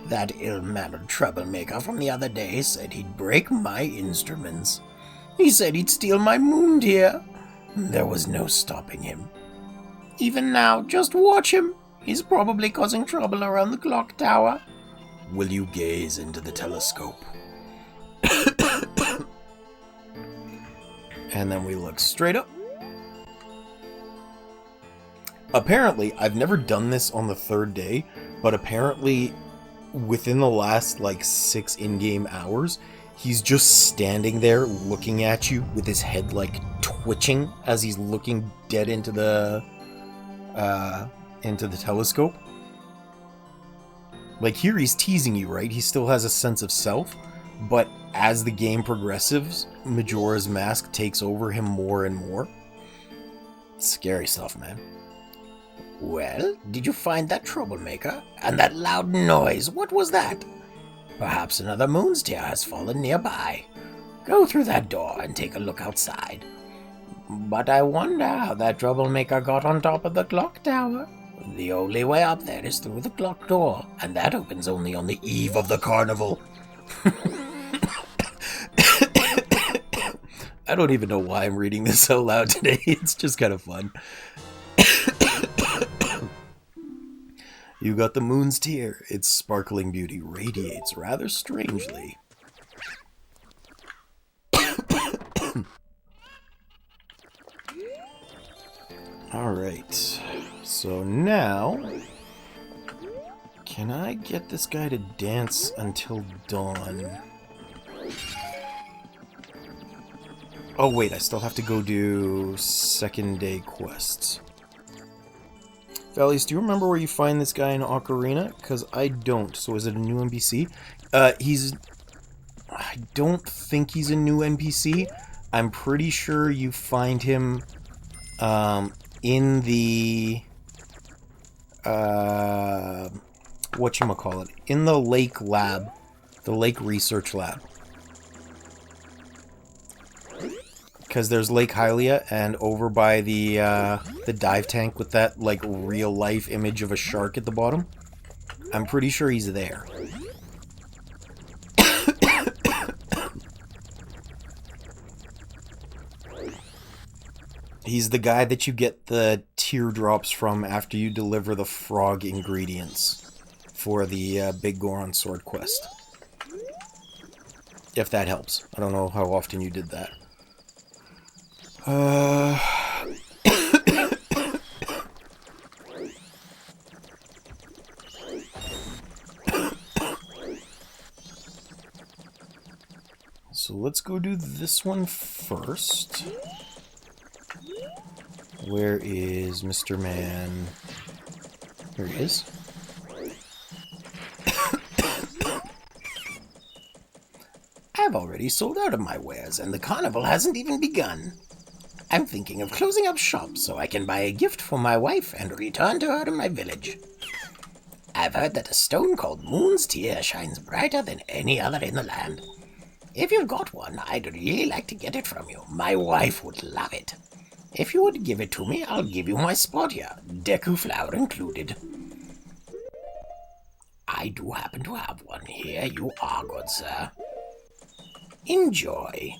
That ill-mannered troublemaker from the other day said he'd break my instruments. He said he'd steal my moon deer. There was no stopping him. Even now, just watch him. He's probably causing trouble around the clock tower. Will you gaze into the telescope? And then we look straight up. Apparently, I've never done this on the 3rd day, but apparently within the last like 6 in-game hours, he's just standing there looking at you with his head like twitching as he's looking dead into the telescope. Like, here he's teasing you, right? He still has a sense of self, but as the game progresses, Majora's Mask takes over him more and more. Scary stuff, man. Well, did you find that troublemaker? And that loud noise, what was that? Perhaps another moon's tear has fallen nearby. Go through that door and take a look outside. But I wonder how that troublemaker got on top of the clock tower. The only way up there is through the clock door, and that opens only on the eve of the carnival. I don't even know why I'm reading this so loud today. It's just kind of fun. You got the moon's tear. Its sparkling beauty radiates rather strangely. Alright. So now, can I get this guy to dance until dawn? Oh wait, I still have to go do 2nd day quests. Valleys, do you remember where you find this guy in Ocarina? Because I don't. So is it a new NPC? I don't think he's a new NPC. I'm pretty sure you find him in the whatchamacallit, in the lake lab, the lake research lab. Because there's Lake Hylia, and over by the dive tank with that like real life image of a shark at the bottom, I'm pretty sure he's there. He's the guy that you get the teardrops from after you deliver the frog ingredients for the Big Goron sword quest. If that helps. I don't know how often you did that. So let's go do this one first. Where is Mr. Man? Here he is. I've already sold out of my wares, and the carnival hasn't even begun. I'm thinking of closing up shop so I can buy a gift for my wife and return to her in my village. I've heard that a stone called Moon's Tear shines brighter than any other in the land. If you've got one, I'd really like to get it from you. My wife would love it. If you would give it to me, I'll give you my spot here, Deku flower included. I do happen to have one. Here you are, good sir. Enjoy.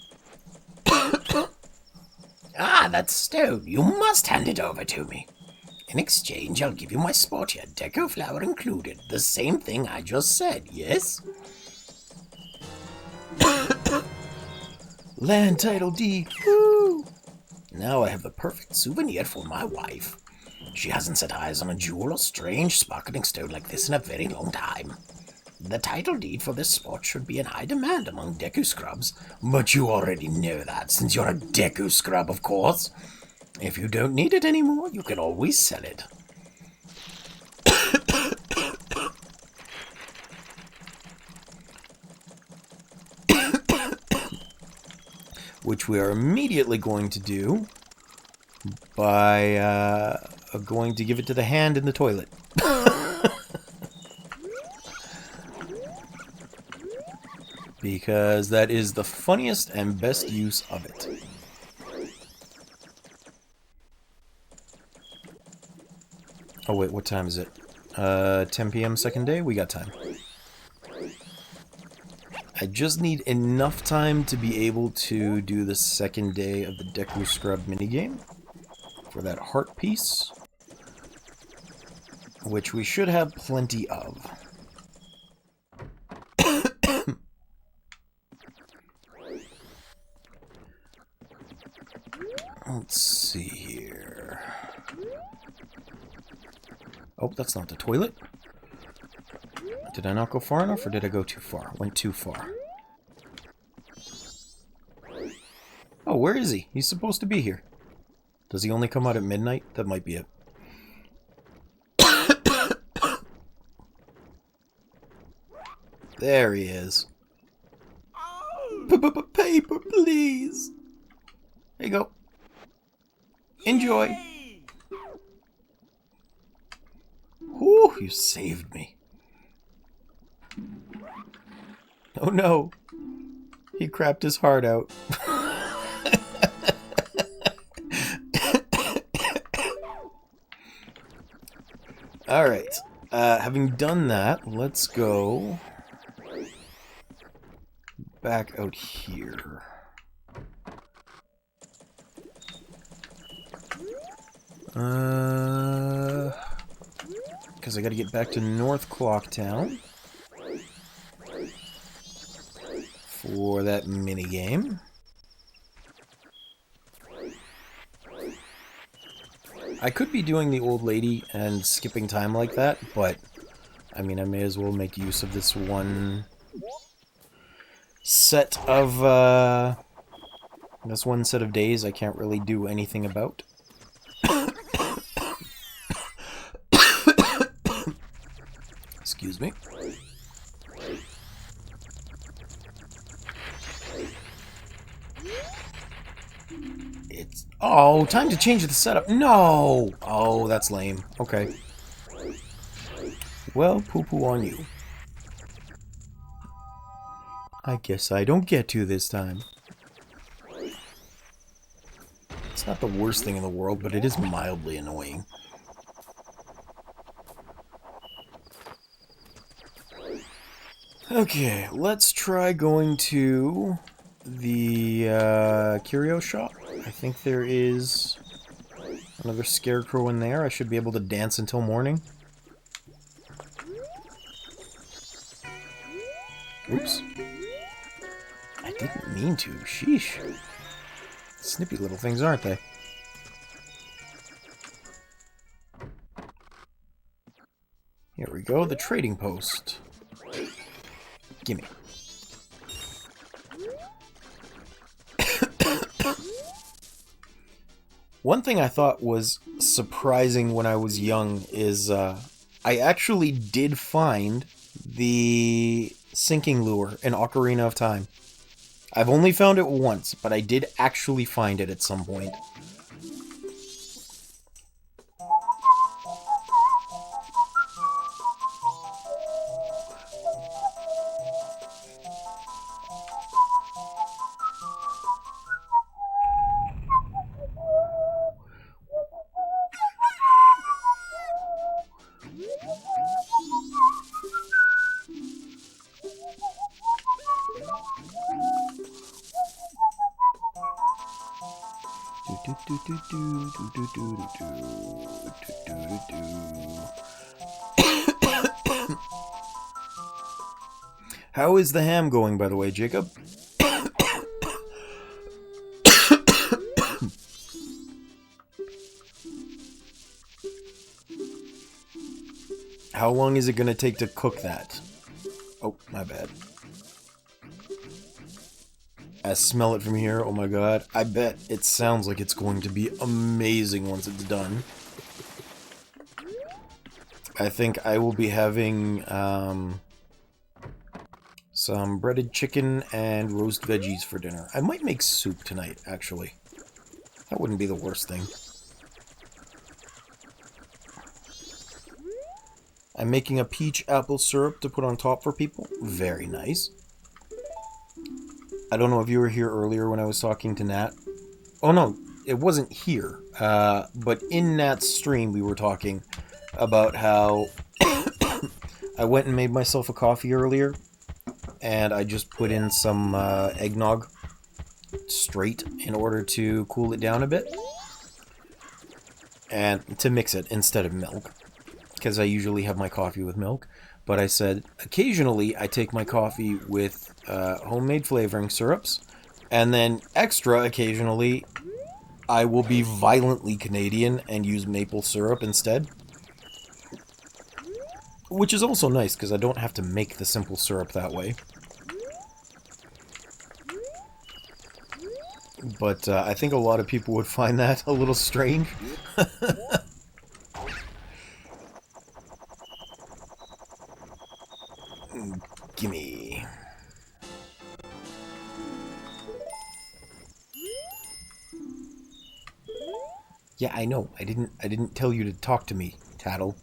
Ah, that stone. You must hand it over to me. In exchange, I'll give you my spot here, Deku flower included. The same thing I just said, yes? Land title deed. Woo! Now I have the perfect souvenir for my wife. She hasn't set eyes on a jewel or strange sparkling stone like this in a very long time. The title deed for this spot should be in high demand among Deku scrubs, but you already know that since you're a Deku scrub, of course. If you don't need it anymore, you can always sell it. Which we are immediately going to do by going to give it to the hand in the toilet. Because that is the funniest and best use of it. Oh wait, what time is it? 10 p.m. second day? We got time. I just need enough time to be able to do the second day of the Deku Scrub minigame for that heart piece, which we should have plenty of. Let's see here. Oh, that's not the toilet. Did I not go far enough, or did I go too far? Went too far. Oh, where is he? He's supposed to be here. Does he only come out at midnight? That might be it. There he is. Paper, please. There you go. Enjoy. Whew, you saved me. Oh no. He crapped his heart out. Alright. Having done that, let's go back out here. Because I gotta get back to North Clocktown for that minigame. I could be doing the old lady and skipping time like that, but I mean, I may as well make use of this one set of days I can't really do anything about. Excuse me. It's... Oh, time to change the setup. No! Oh, that's lame. Okay. Well, poo-poo on you. I guess I don't get to this time. It's not the worst thing in the world, but it is mildly annoying. Okay, let's try going to the curio shop. I think there is another scarecrow in there. I should be able to dance until morning. Oops. I didn't mean to. Sheesh. Snippy little things, aren't they? Here we go, the trading post. Gimme. One thing I thought was surprising when I was young is I actually did find the sinking lure in Ocarina of Time. I've only found it once, but I did actually find it at some point. How is the ham going, by the way, Jacob? How long is it going to take to cook that? Oh, my bad. I smell it from here. Oh my god. I bet it sounds like it's going to be amazing once it's done. I think I will be having some breaded chicken and roast veggies for dinner. I might make soup tonight, actually. That wouldn't be the worst thing. I'm making a peach apple syrup to put on top for people. Very nice. I don't know if you were here earlier when I was talking to Nat. Oh no, it wasn't here. But in Nat's stream we were talking about how I went and made myself a coffee earlier. And I just put in some eggnog straight in order to cool it down a bit. And to mix it instead of milk. Because I usually have my coffee with milk. But I said, occasionally I take my coffee with homemade flavoring syrups, and then extra occasionally I will be violently Canadian and use maple syrup instead. Which is also nice, because I don't have to make the simple syrup that way. But I think a lot of people would find that a little strange. Gimme. Yeah, I know. I didn't tell you to talk to me, Tattle.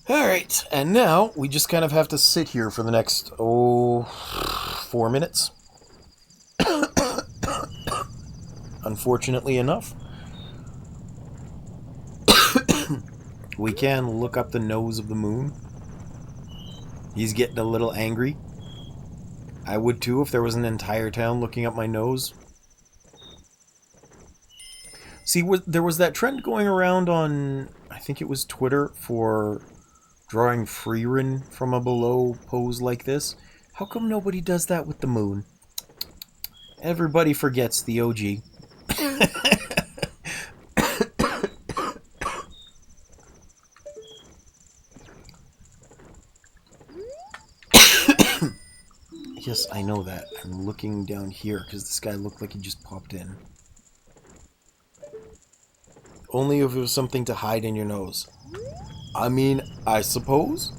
Alright, and now we just kind of have to sit here for the next, 4 minutes. Unfortunately enough. We can look up the nose of the moon. He's getting a little angry. I would too if there was an entire town looking up my nose. See, there was that trend going around on, I think it was Twitter, for drawing Freerin from a below pose like this. How come nobody does that with the moon? Everybody forgets the OG. Yes, I know that. I'm looking down here because this guy looked like he just popped in. Only if it was something to hide in your nose. I mean, I suppose.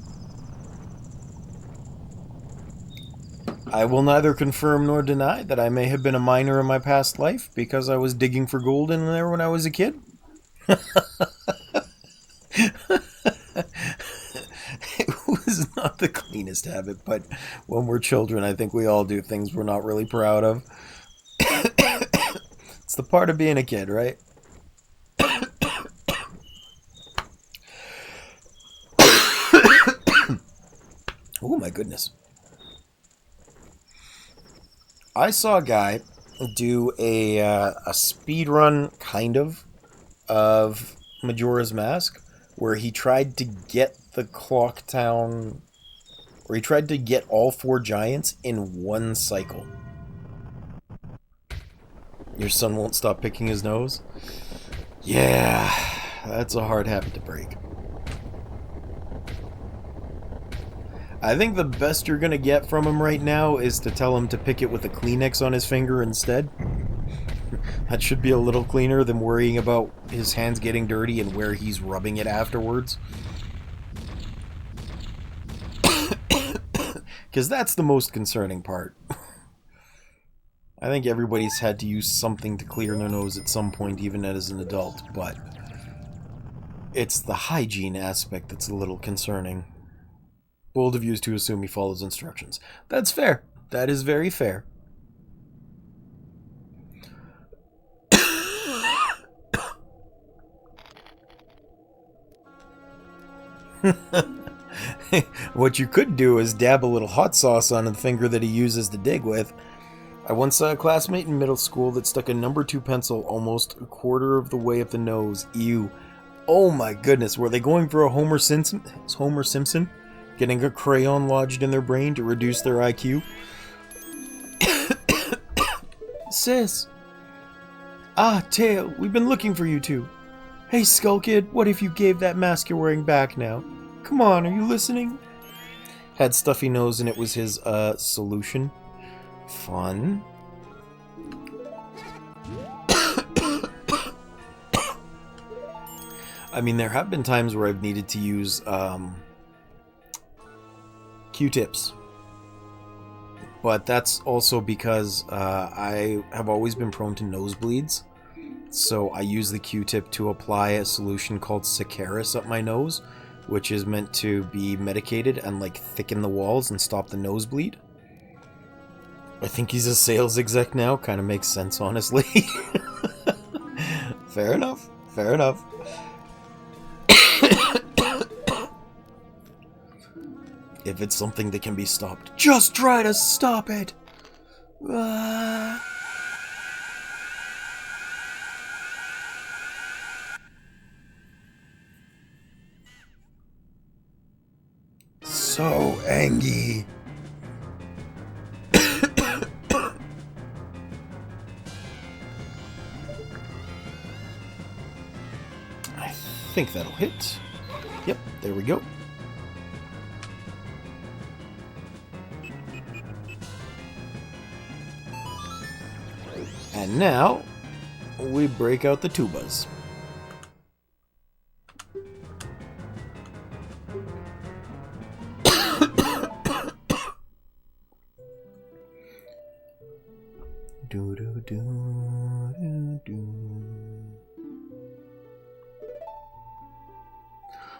I will neither confirm nor deny that I may have been a miner in my past life because I was digging for gold in there when I was a kid. It was not the cleanest habit, but when we're children, I think we all do things we're not really proud of. It's the part of being a kid, right? Oh my goodness. I saw a guy do a speed run, kind of Majora's Mask, where he tried to get the Clock Town, where he tried to get all 4 giants in one cycle. Your son won't stop picking his nose? Yeah, that's a hard habit to break. I think the best you're gonna get from him right now is to tell him to pick it with a Kleenex on his finger instead. That should be a little cleaner than worrying about his hands getting dirty and where he's rubbing it afterwards. Because that's the most concerning part. I think everybody's had to use something to clear their nose at some point, even as an adult, but it's the hygiene aspect that's a little concerning. Bold of you is to assume he follows instructions. That's fair. That is very fair. What you could do is dab a little hot sauce on the finger that he uses to dig with, I once saw a classmate in middle school that stuck a number 2 pencil almost a quarter of the way up the nose. Ew. Oh my goodness, were they going for a Homer Simpson? Getting a crayon lodged in their brain to reduce their IQ? Sis! Ah, Tail, we've been looking for you two. Hey, Skull Kid, what if you gave that mask you're wearing back now? Come on, are you listening? Had stuffy nose and it was his, solution. Fun. I mean, there have been times where I've needed to use, Q-tips. But that's also because, I have always been prone to nosebleeds. So I use the Q-tip to apply a solution called Sakaris up my nose, which is meant to be medicated and, like, thicken the walls and stop the nosebleed. I think he's a sales exec now. Kind of makes sense, honestly. Fair enough. Fair enough. If it's something that can be stopped, just try to stop it! So angry. I think that'll hit. Yep, there we go. And now, we break out the tubas. Do, do, do, do, do.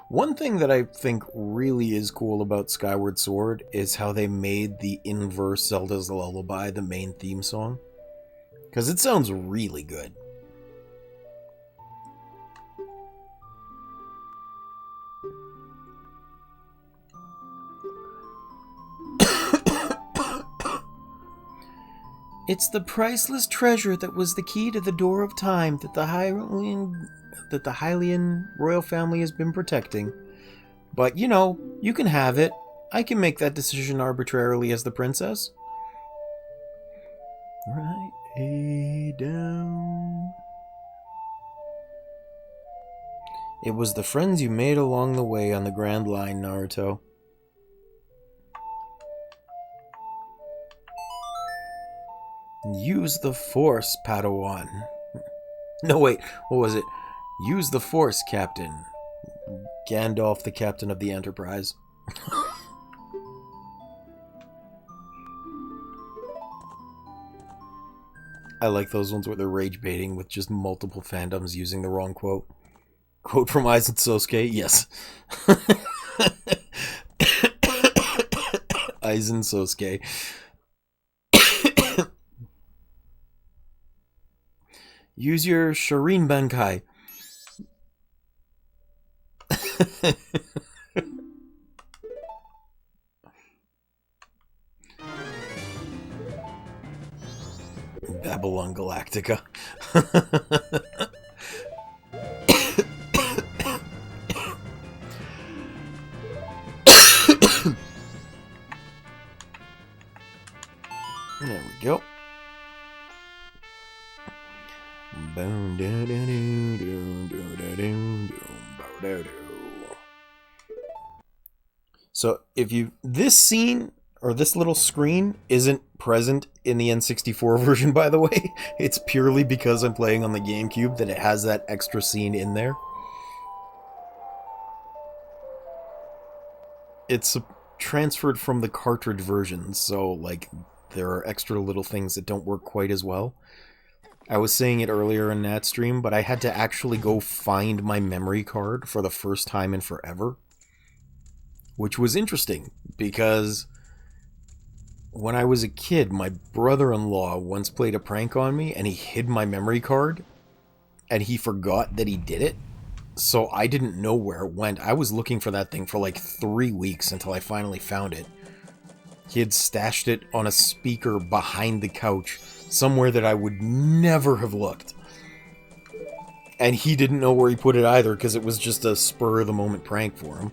One thing that I think really is cool about Skyward Sword is how they made the inverse Zelda's Lullaby the main theme song. Because it sounds really good. It's the priceless treasure that was the key to the door of time that the Hylian royal family has been protecting. But, you know, you can have it. I can make that decision arbitrarily as the princess. Right. Down. It was the friends you made along the way on the Grand Line, Naruto. Use the Force, Pt.1. No, wait, what was it? Use the Force, Captain. Gandalf, the captain of the Enterprise. I like those ones where they're rage baiting with just multiple fandoms using the wrong quote. Quote from Aizen Sosuke? Yes. Aizen Sosuke. Use your Shireen Bankai. Babylon Galactica. There we go. So if you this scene or this little screen isn't present in the N64 version, by the way, it's purely because I'm playing on the GameCube that it has that extra scene in there. It's transferred from the cartridge version, so like there are extra little things that don't work quite as well. I was saying it earlier in that stream, but I had to actually go find my memory card for the first time in forever. Which was interesting, because when I was a kid, my brother-in-law once played a prank on me, and he hid my memory card, and he forgot that he did it, so I didn't know where it went. I was looking for that thing for like 3 weeks until I finally found it. He had stashed it on a speaker behind the couch, somewhere that I would never have looked. And he didn't know where he put it either, because it was just a spur-of-the-moment prank for him.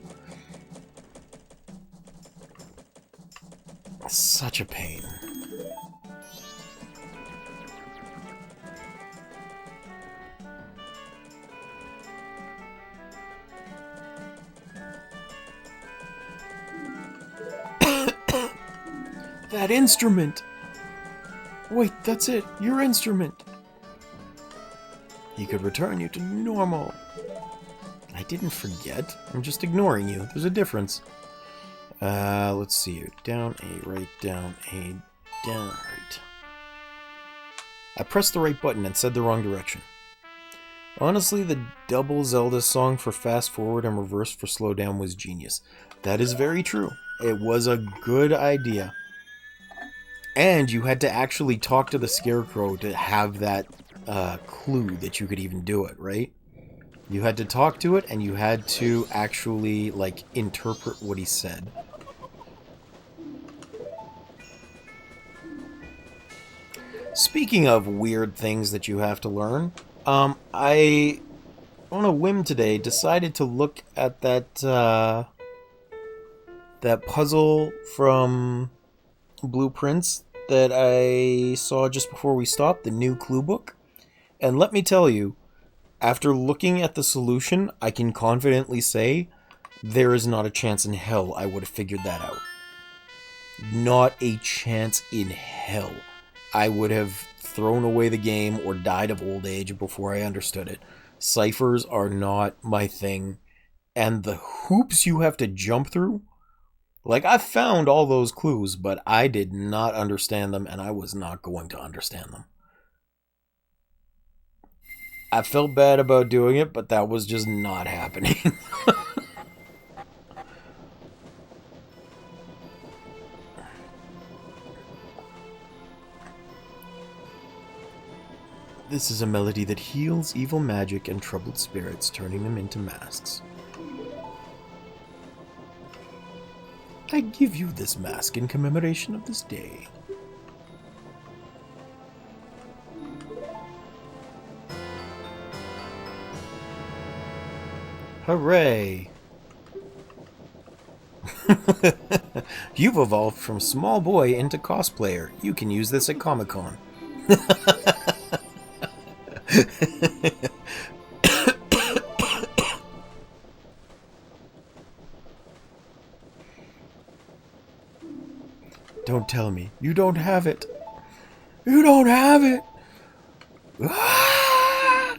Such a pain. That instrument! Wait, that's it. Your instrument. He could return you to normal. I didn't forget. I'm just ignoring you. There's a difference. Let's see here. Down A, right, down A, down, right. I pressed the right button and said the wrong direction. Honestly, the double Zelda song for fast forward and reverse for slow down was genius. That is very true. It was a good idea. And you had to actually talk to the Scarecrow to have that clue that you could even do it, right? You had to talk to it, and you had to actually, like, interpret what he said. Speaking of weird things that you have to learn, I, on a whim today, decided to look at that, that puzzle from Blueprints that I saw just before we stopped, the new clue book. And let me tell you, after looking at the solution, I can confidently say there is not a chance in hell I would have figured that out. Not a chance in hell. I would have thrown away the game or died of old age before I understood it. Ciphers are not my thing. And the hoops you have to jump through, like, I found all those clues, but I did not understand them, and I was not going to understand them. I felt bad about doing it, but that was just not happening. This is a melody that heals evil magic and troubled spirits, turning them into masks. I give you this mask in commemoration of this day. Hooray! You've evolved from small boy into cosplayer. You can use this at Comic-Con. Don't tell me. You don't have it. You don't have it. Ah!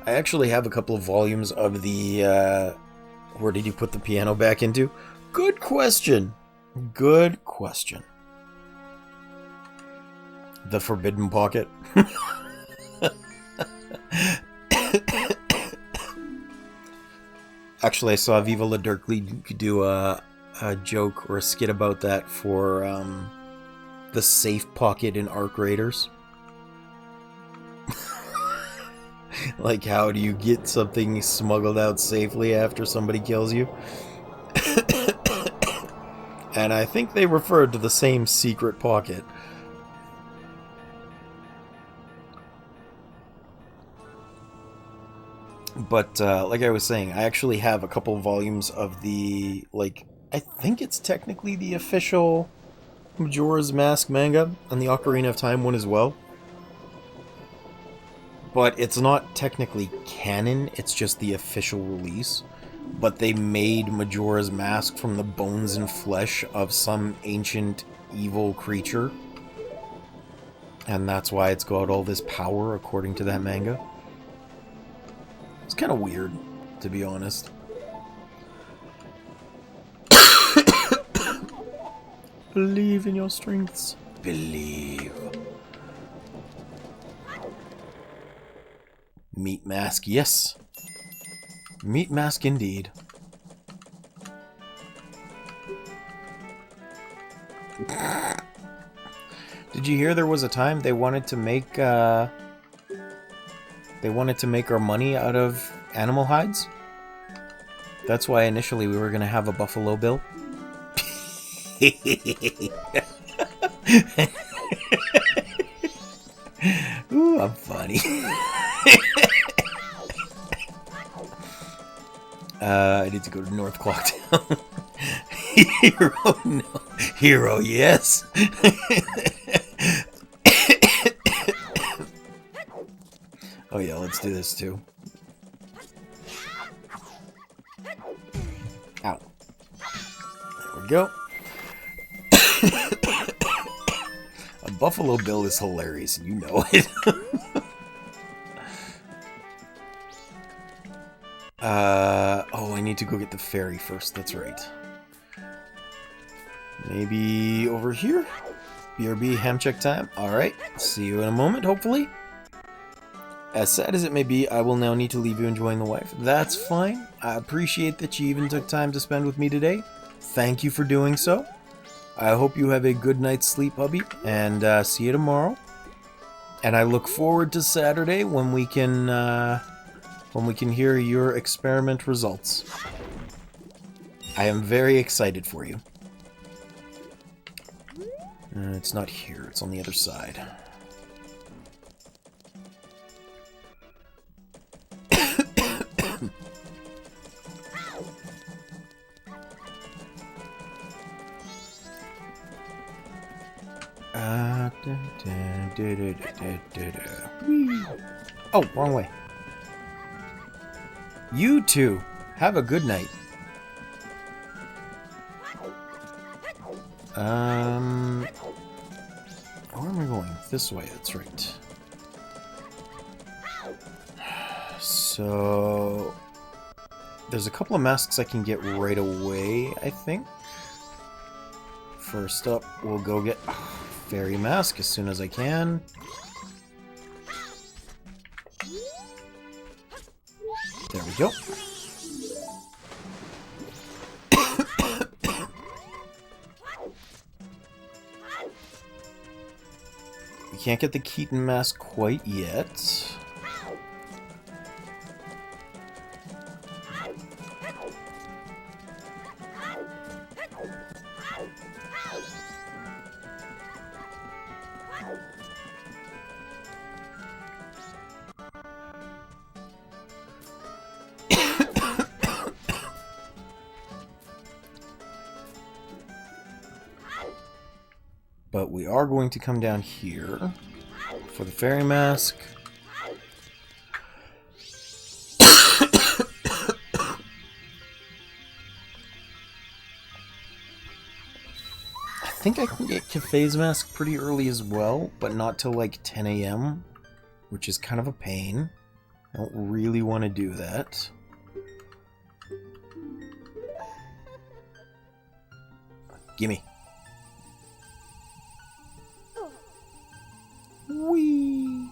I actually have a couple of volumes of the, where did you put the piano back into? Good question. Good question. The Forbidden Pocket. Actually, I saw Viva La Dirkly do a joke or a skit about that for the safe pocket in Arc Raiders. Like, how do you get something smuggled out safely after somebody kills you? And I think they referred to the same secret pocket. But, like I was saying, I actually have a couple volumes of the, like, I think it's technically the official Majora's Mask manga, and the Ocarina of Time one as well. But it's not technically canon, it's just the official release. But they made Majora's Mask from the bones and flesh of some ancient evil creature. And that's why it's got all this power, according to that manga. It's kind of weird, to be honest. Believe in your strengths. Believe. Meat mask, yes. Meat mask indeed. Did you hear there was a time they wanted to make our money out of animal hides? That's why initially we were gonna have a Buffalo Bill. Ooh, I'm funny. I need to go to North Clocktown. Hero, no. Hero, yes. Oh yeah, let's do this too. Ow. There we go. A Buffalo Bill is hilarious, and you know it. Oh, I need to go get the ferry first, that's right. Maybe over here? BRB ham check time. Alright, see you in a moment, hopefully. As sad as it may be, I will now need to leave you enjoying the wife. That's fine. I appreciate that you even took time to spend with me today. Thank you for doing so. I hope you have a good night's sleep, hubby, and see you tomorrow. And I look forward to Saturday when we can hear your experiment results. I am very excited for you. It's not here, it's on the other side. Oh, wrong way. You two, have a good night. Where am I going? This way, that's right. So, there's a couple of masks I can get right away, I think. First up, we'll go get fairy mask as soon as I can. There we go. We can't get the Keaton mask quite yet. But we are going to come down here for the fairy mask. I think I can get Cathay's mask pretty early as well, but not till like 10 AM, which is kind of a pain. I don't really want to do that. Gimme. Whee!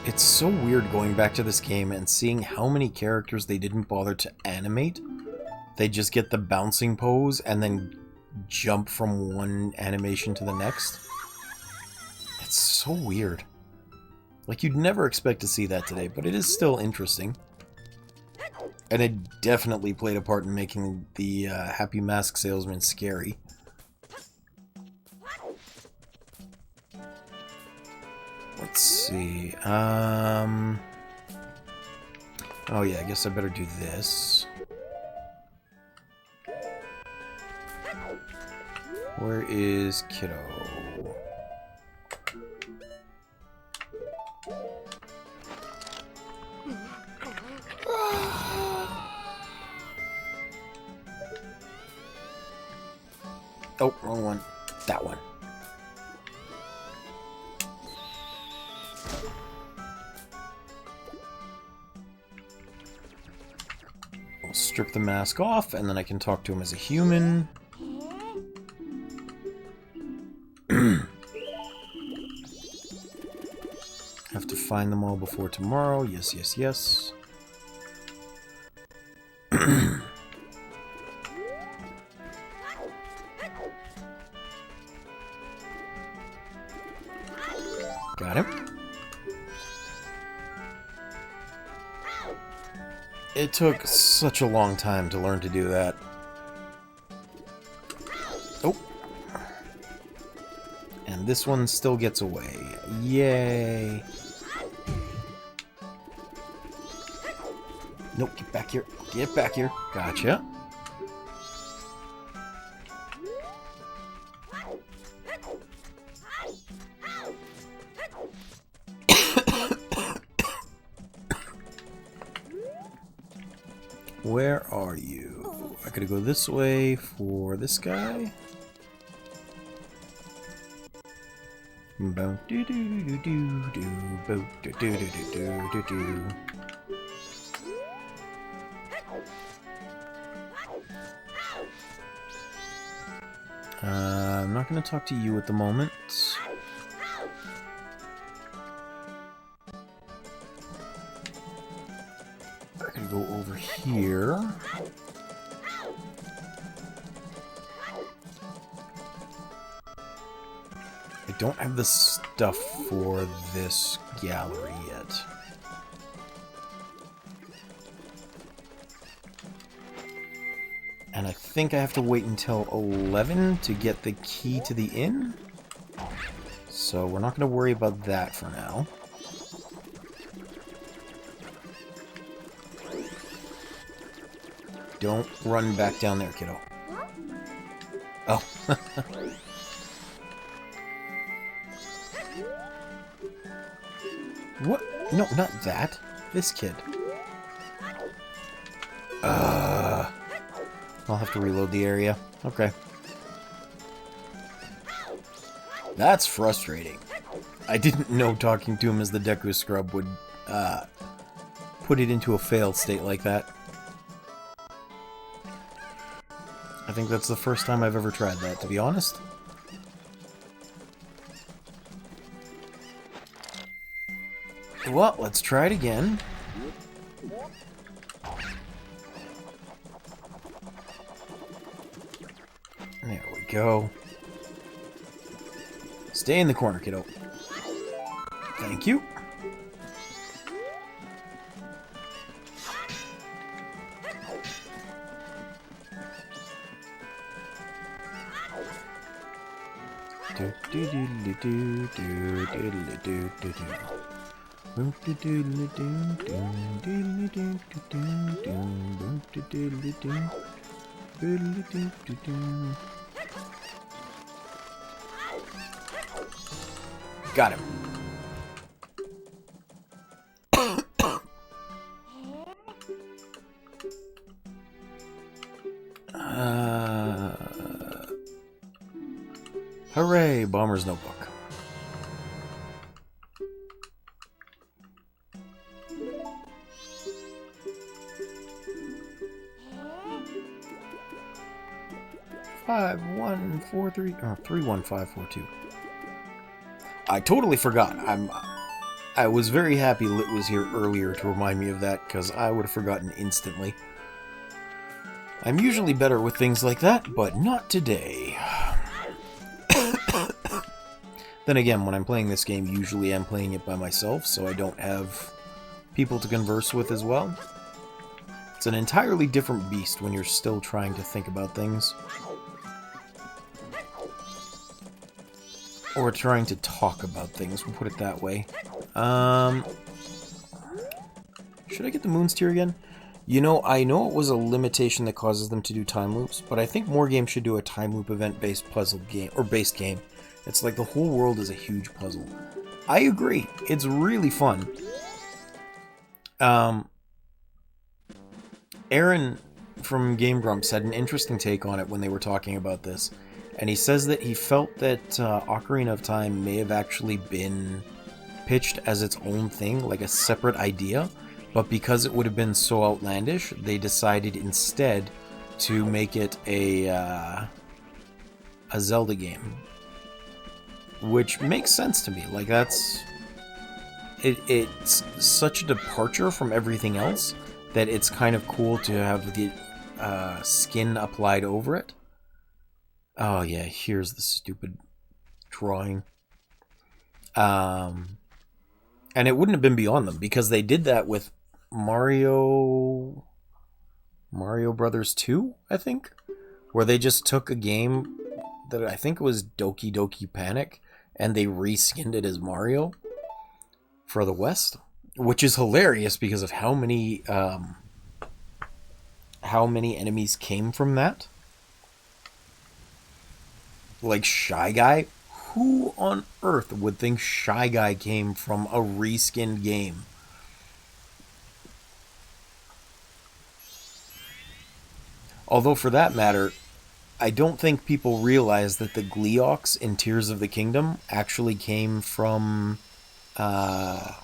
It's so weird going back to this game and seeing how many characters they didn't bother to animate. They just get the bouncing pose and then jump from one animation to the next. It's so weird. Like, you'd never expect to see that today, but it is still interesting. And it definitely played a part in making the Happy Mask Salesman scary. Let's see. Oh yeah, I guess I better do this. Where is Kiddo? Oh, wrong one. That one. We'll strip the mask off, and then I can talk to him as a human. Have to find them all before tomorrow. Yes, yes, yes. Got him. It took such a long time to learn to do that. Oh. And this one still gets away. Yay. Nope, get back here. Get back here. Gotcha. Where are you? I gotta go this way for this guy. I'm not gonna talk to you at the moment. I can go over here. I don't have the stuff for this gallery yet. And I think I have to wait until 11 to get the key to the inn. So we're not going to worry about that for now. Don't run back down there, kiddo. Oh. What? No, not that. This kid. I'll have to reload the area. Okay. That's frustrating. I didn't know talking to him as the Deku scrub would put it into a failed state like that. I think that's the first time I've ever tried that, to be honest. Well, let's try it again. There we go. Stay in the corner, kiddo. Thank you. Got him. Hooray, Bomber's Notebook. Five, 1, 4, 3, 3, 1, 5, 4, 2. I totally forgot. I was very happy Lit was here earlier to remind me of that, because I would have forgotten instantly. I'm usually better with things like that, but not today. Then again, when I'm playing this game, usually I'm playing it by myself, so I don't have people to converse with as well. It's an entirely different beast when you're still trying to think about things. Or trying to talk about things, we'll put it that way. Should I get the Moon's Tear again? You know, I know it was a limitation that causes them to do time loops, but I think more games should do a time loop event-based puzzle game, or based game. It's like the whole world is a huge puzzle. I agree, it's really fun. Aaron from Game Grumps had an interesting take on it when they were talking about this. And he says that he felt that Ocarina of Time may have actually been pitched as its own thing, like a separate idea, but because it would have been so outlandish, they decided instead to make it a Zelda game. Which makes sense to me. Like, that's... it's such a departure from everything else that it's kind of cool to have the skin applied over it. Oh yeah, here's the stupid drawing. And it wouldn't have been beyond them because they did that with Mario Brothers 2, I think, where they just took a game that I think was Doki Doki Panic and they reskinned it as Mario for the West, which is hilarious because of how many enemies came from that. Like Shy Guy. Who on earth would think Shy Guy came from a reskinned game? Although, for that matter, I don't think people realize that the Gleeoks in Tears of the Kingdom actually came from the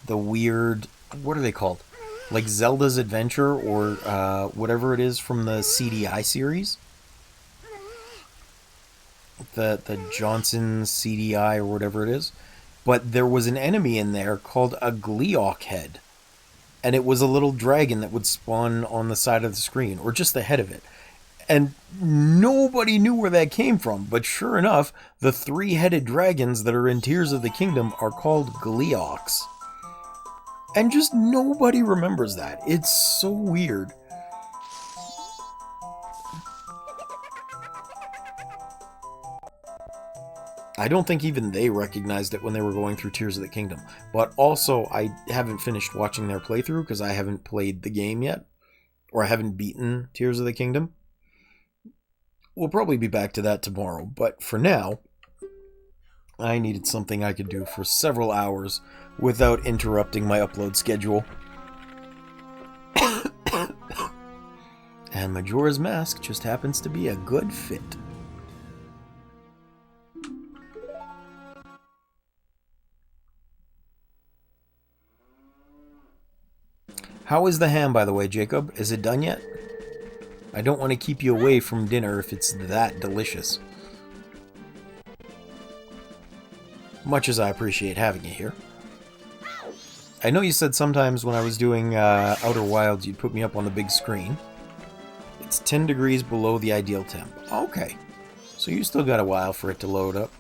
weird... What are they called? Like Zelda's Adventure or whatever it is from the CDI series? The Johnson CDI or whatever it is. But there was an enemy in there called a Gleeok head. And it was a little dragon that would spawn on the side of the screen, or just the head of it. And nobody knew where that came from, but sure enough, the three-headed dragons that are in Tears of the Kingdom are called Gleeoks. And just nobody remembers that. It's so weird. I don't think even they recognized it when they were going through Tears of the Kingdom. But also, I haven't finished watching their playthrough because I haven't played the game yet. Or I haven't beaten Tears of the Kingdom. We'll probably be back to that tomorrow. But for now, I needed something I could do for several hours without interrupting my upload schedule. And Majora's Mask just happens to be a good fit. How is the ham, by the way, Jacob? Is it done yet? I don't want to keep you away from dinner if it's that delicious. Much as I appreciate having you here. I know you said sometimes when I was doing Outer Wilds you'd put me up on the big screen. It's 10 degrees below the ideal temp. Okay. So you still got a while for it to load up.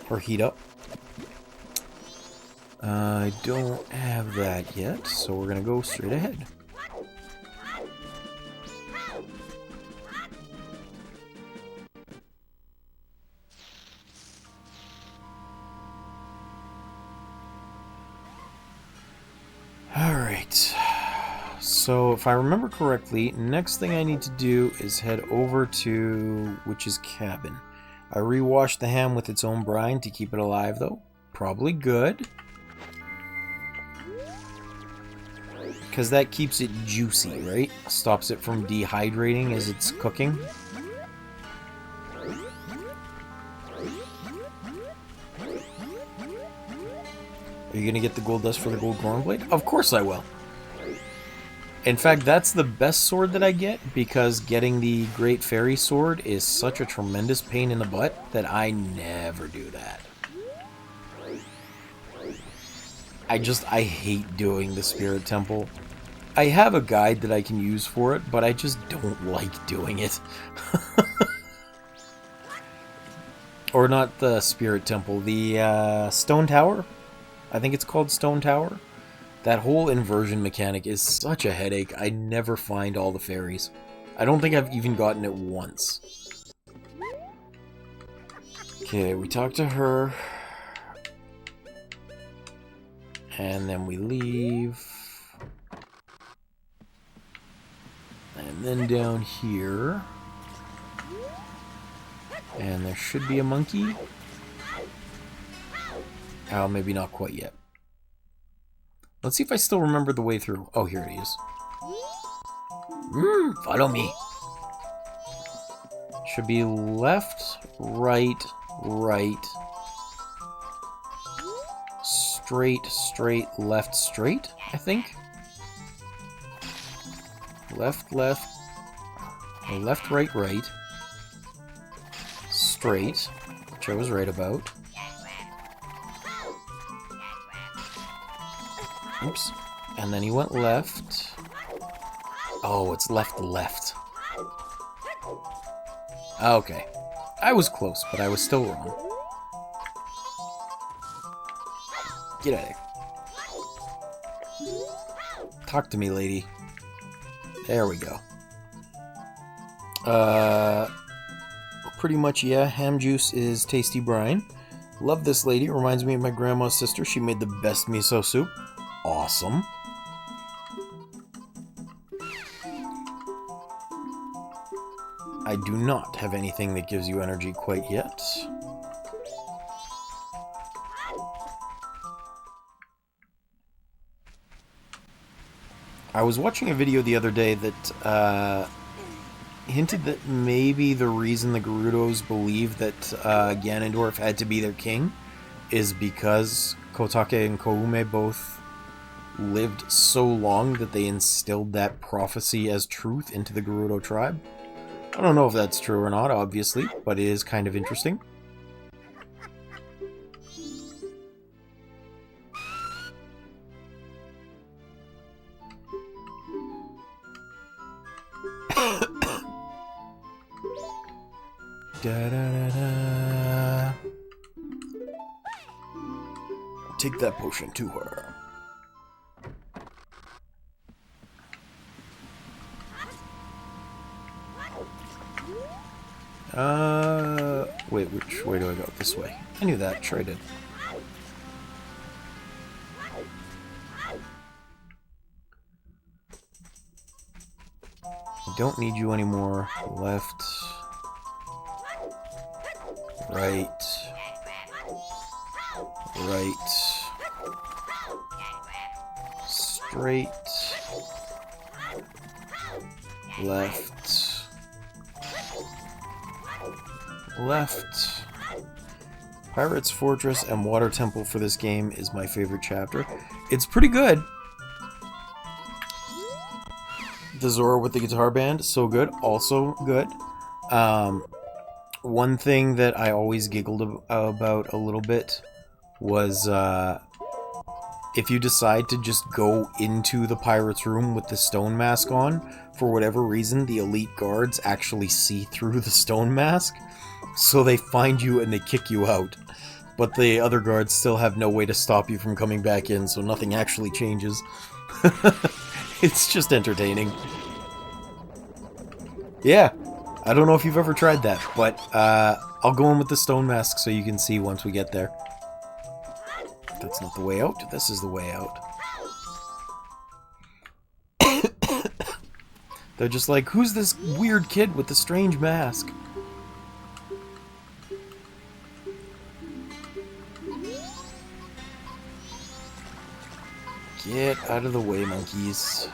Or heat up. I don't have that yet, so we're going to go straight ahead. Alright, so if I remember correctly, next thing I need to do is head over to Witch's Cabin. I rewashed the ham with its own brine to keep it alive though. Probably good. Because that keeps it juicy, right? Stops it from dehydrating as it's cooking. Are you going to get the gold dust for the gold Goron blade? Of course I will. In fact, that's the best sword that I get, because getting the Great Fairy Sword is such a tremendous pain in the butt that I never do that. I hate doing the Spirit Temple. I have a guide that I can use for it, but I just don't like doing it. Or not the Spirit Temple, the Stone Tower? I think it's called Stone Tower. That whole inversion mechanic is such a headache. I never find all the fairies. I don't think I've even gotten it once. Okay, we talk to her. And then we leave. And then down here. And there should be a monkey. Oh, maybe not quite yet. Let's see if I still remember the way through. Oh, here it is. Follow me. Should be left, right, right. Straight, straight, left, straight, I think. Left, left. Left, right, right. Straight, which I was right about. Oops. And then he went left. Oh, it's left. Okay. I was close, but I was still wrong. Get out of here. Talk to me, lady. There we go. Pretty much, yeah, ham juice is tasty brine. Love this lady. Reminds me of my grandma's sister. She made the best miso soup. Awesome. I do not have anything that gives you energy quite yet. I was watching a video the other day that hinted that maybe the reason the Gerudos believe that Ganondorf had to be their king is because Kotake and Koume both lived so long that they instilled that prophecy as truth into the Gerudo tribe. I don't know if that's true or not, obviously, but it is kind of interesting. Da-da-da-da. Take that potion to her. Wait, which way do I go? This way. I knew that, sure I did. I don't need you anymore. Left. Right. Right. Straight. Left. Left. Pirate's Fortress and Water Temple for this game is my favorite chapter. It's pretty good. The Zora with the guitar band, so good. Also good. One thing that I always giggled about a little bit was if you decide to just go into the pirate's room with the stone mask on, for whatever reason, the elite guards actually see through the stone mask. So they find you and they kick you out. But the other guards still have no way to stop you from coming back in, so nothing actually changes. It's just entertaining. Yeah, I don't know if you've ever tried that, but I'll go in with the stone mask so you can see once we get there. That's not the way out. This is the way out. They're just like, who's this weird kid with the strange mask? Get out of the way, monkeys.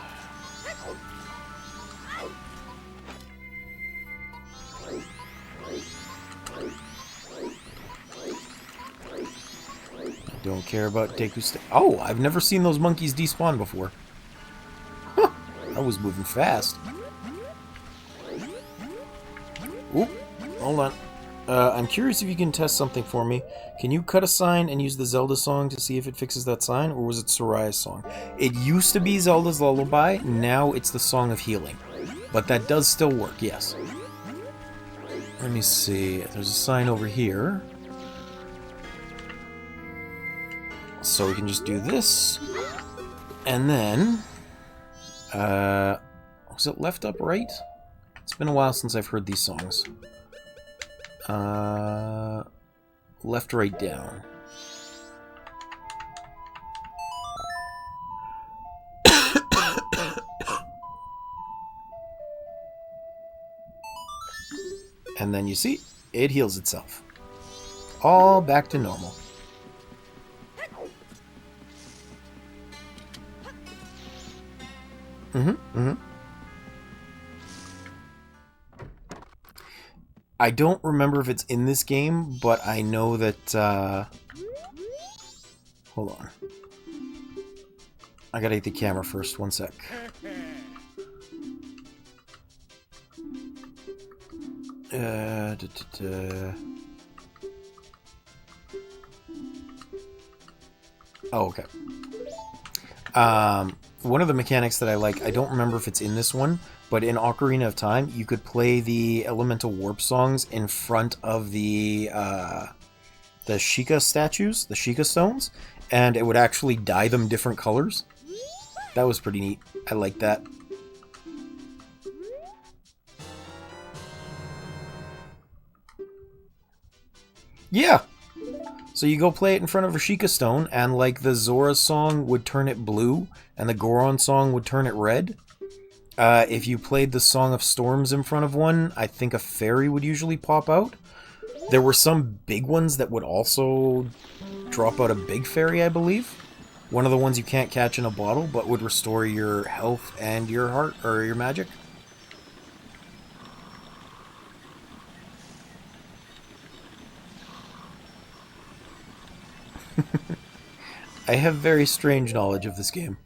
I don't care about Deku. Oh, I've never seen those monkeys despawn before. Huh, I was moving fast. Oop, hold on. I'm curious if you can test something for me. Can you cut a sign and use the Zelda song to see if it fixes that sign, or was it Soraya's song? It used to be Zelda's Lullaby, now it's the Song of Healing. But that does still work, yes. Let me see, there's a sign over here. So we can just do this. And then... was it left, up, right? It's been a while since I've heard these songs. Left, right, down. And then you see, it heals itself. All back to normal. I don't remember if it's in this game, but I know that, hold on. I gotta hit the camera first, one sec. Oh, okay. One of the mechanics that I like, I don't remember if it's in this one, but in Ocarina of Time, you could play the elemental warp songs in front of the Sheikah statues, the Sheikah stones, and it would actually dye them different colors. That was pretty neat. I like that. Yeah! So you go play it in front of a Sheikah stone, and like the Zora song would turn it blue, and the Goron song would turn it red. If you played the Song of Storms in front of one, I think a fairy would usually pop out. There were some big ones that would also drop out a big fairy, I believe. One of the ones you can't catch in a bottle, but would restore your health and your heart, or your magic. I have very strange knowledge of this game.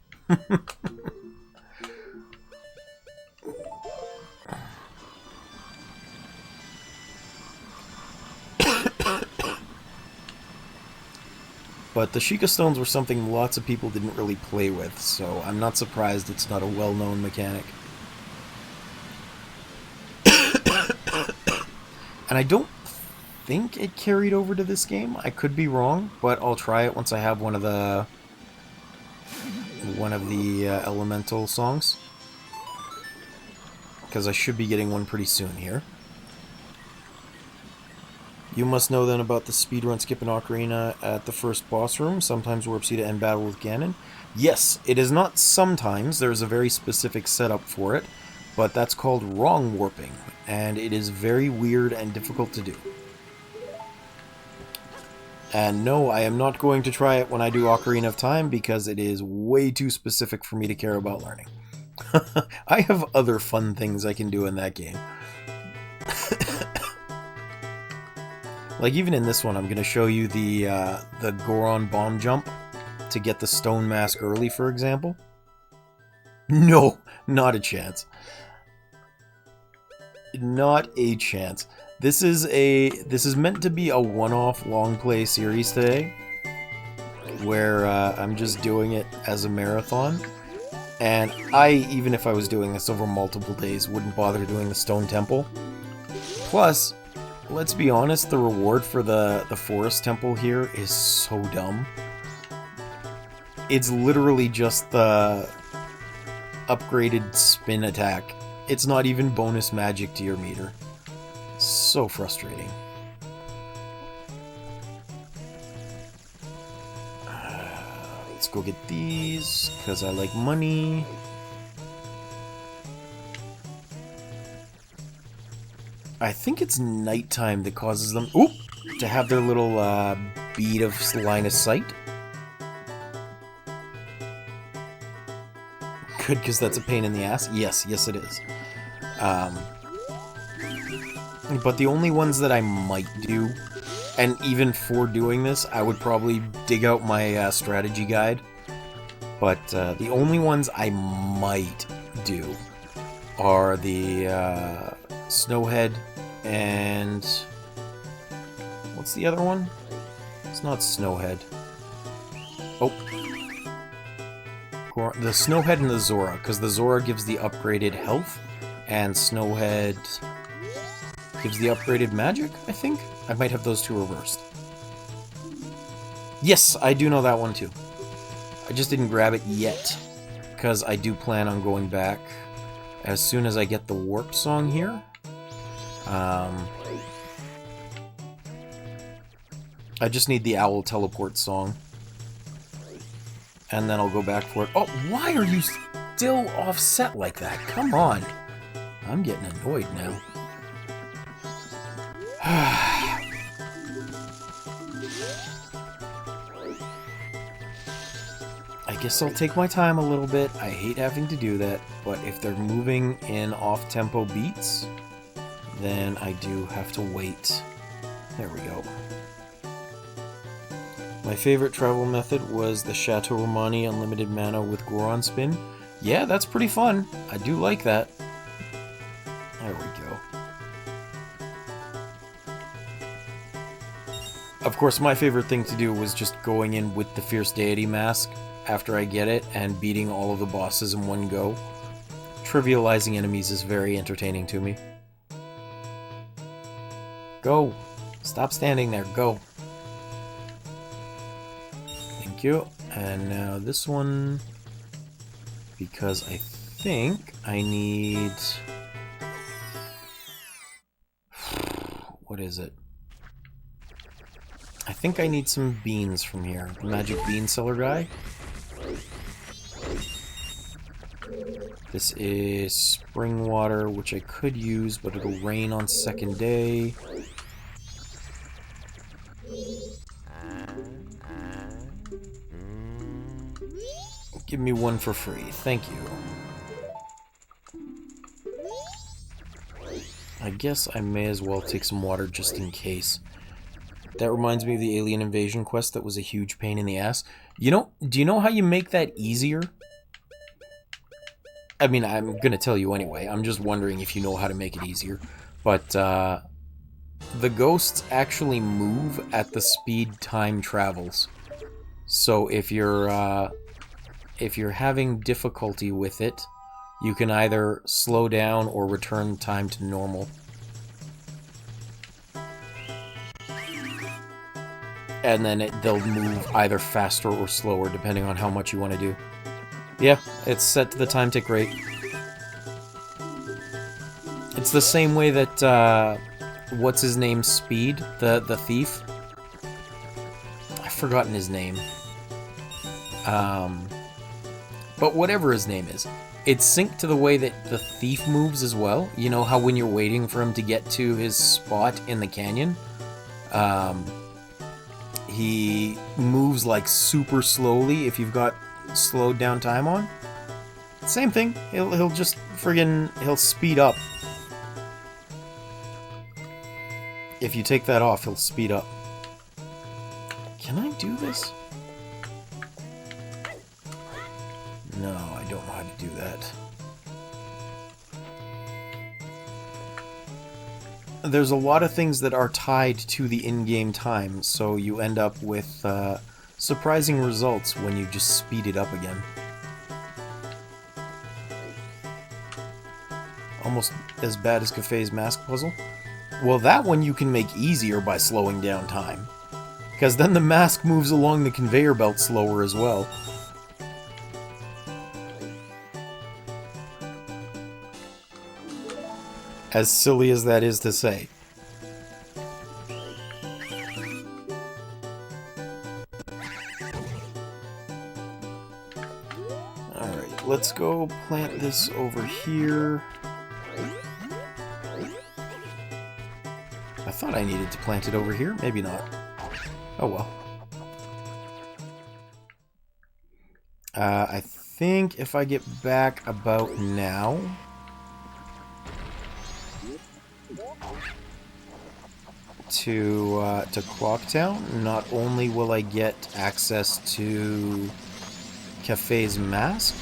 But the Sheikah stones were something lots of people didn't really play with, so I'm not surprised it's not a well-known mechanic. And I don't think it carried over to this game. I could be wrong, but I'll try it once I have one of the elemental songs, because I should be getting one pretty soon here. You must know then about the speedrun skip in Ocarina at the first boss room. Sometimes warps you to end battle with Ganon. Yes, it is not sometimes. There's a very specific setup for it, but that's called wrong warping, and it is very weird and difficult to do. And no, I am not going to try it when I do Ocarina of Time, because it is way too specific for me to care about learning. I have other fun things I can do in that game. Like, even in this one, I'm going to show you the Goron bomb jump to get the stone mask early, for example. No, not a chance. Not a chance. This is meant to be a one-off long play series today, where I'm just doing it as a marathon. And even if I was doing this over multiple days, wouldn't bother doing the stone temple. Plus, let's be honest, the reward for the forest temple here is so dumb. It's literally just the upgraded spin attack. It's not even bonus magic to your meter. So frustrating. Let's go get these, because I like money. I think it's nighttime that causes them to have their little bead of line of sight. Good, because that's a pain in the ass. Yes, it is. But the only ones that I might do, and even for doing this, I would probably dig out my strategy guide. But the only ones I might do are the Snowhead and... what's the other one? It's not Snowhead. Oh. The Snowhead and the Zora, because the Zora gives the upgraded health, and Snowhead gives the upgraded magic, I think? I might have those two reversed. Yes, I do know that one too. I just didn't grab it yet, because I do plan on going back as soon as I get the warp song here. I just need the owl teleport song. And then I'll go back for it. Oh, why are you still offset like that? Come on. I'm getting annoyed now. I guess I'll take my time a little bit. I hate having to do that, but if they're moving in off-tempo beats, then I do have to wait. There we go. My favorite travel method was the Chateau Romani Unlimited Mana with Goron Spin. Yeah, that's pretty fun. I do like that. There we go. Of course, my favorite thing to do was just going in with the Fierce Deity mask after I get it and beating all of the bosses in one go. Trivializing enemies is very entertaining to me. Go! Stop standing there, go! Thank you. And now this one, because I think I need... What is it? I think I need some beans from here. Magic bean seller guy. This is spring water, which I could use, but it'll rain on second day. Give me one for free. Thank you. I guess I may as well take some water just in case. That reminds me of the alien invasion quest that was a huge pain in the ass. You know, do you know how you make that easier? I mean, I'm gonna tell you anyway. I'm just wondering if you know how to make it easier. But, the ghosts actually move at the speed time travels. So if you're having difficulty with it, you can either slow down or return time to normal. And then they'll move either faster or slower, depending on how much you want to do. Yeah, it's set to the time tick rate. It's the same way that, what's his name, Speed, the thief? I've forgotten his name. But whatever his name is, it's synced to the way that the thief moves as well. You know how when you're waiting for him to get to his spot in the canyon, he moves like super slowly if you've got slowed down time on. Same thing. He'll just he'll speed up. If you take that off, he'll speed up. Can I do this? No, I don't know how to do that. There's a lot of things that are tied to the in-game time, so you end up with surprising results when you just speed it up again. Almost as bad as Cafe's mask puzzle. Well, that one you can make easier by slowing down time. Because then the mask moves along the conveyor belt slower as well. As silly as that is to say. Alright, let's go plant this over here. I thought I needed to plant it over here. Maybe not. Oh well. I think if I get back about now... to Clocktown, not only will I get access to Cafe's mask,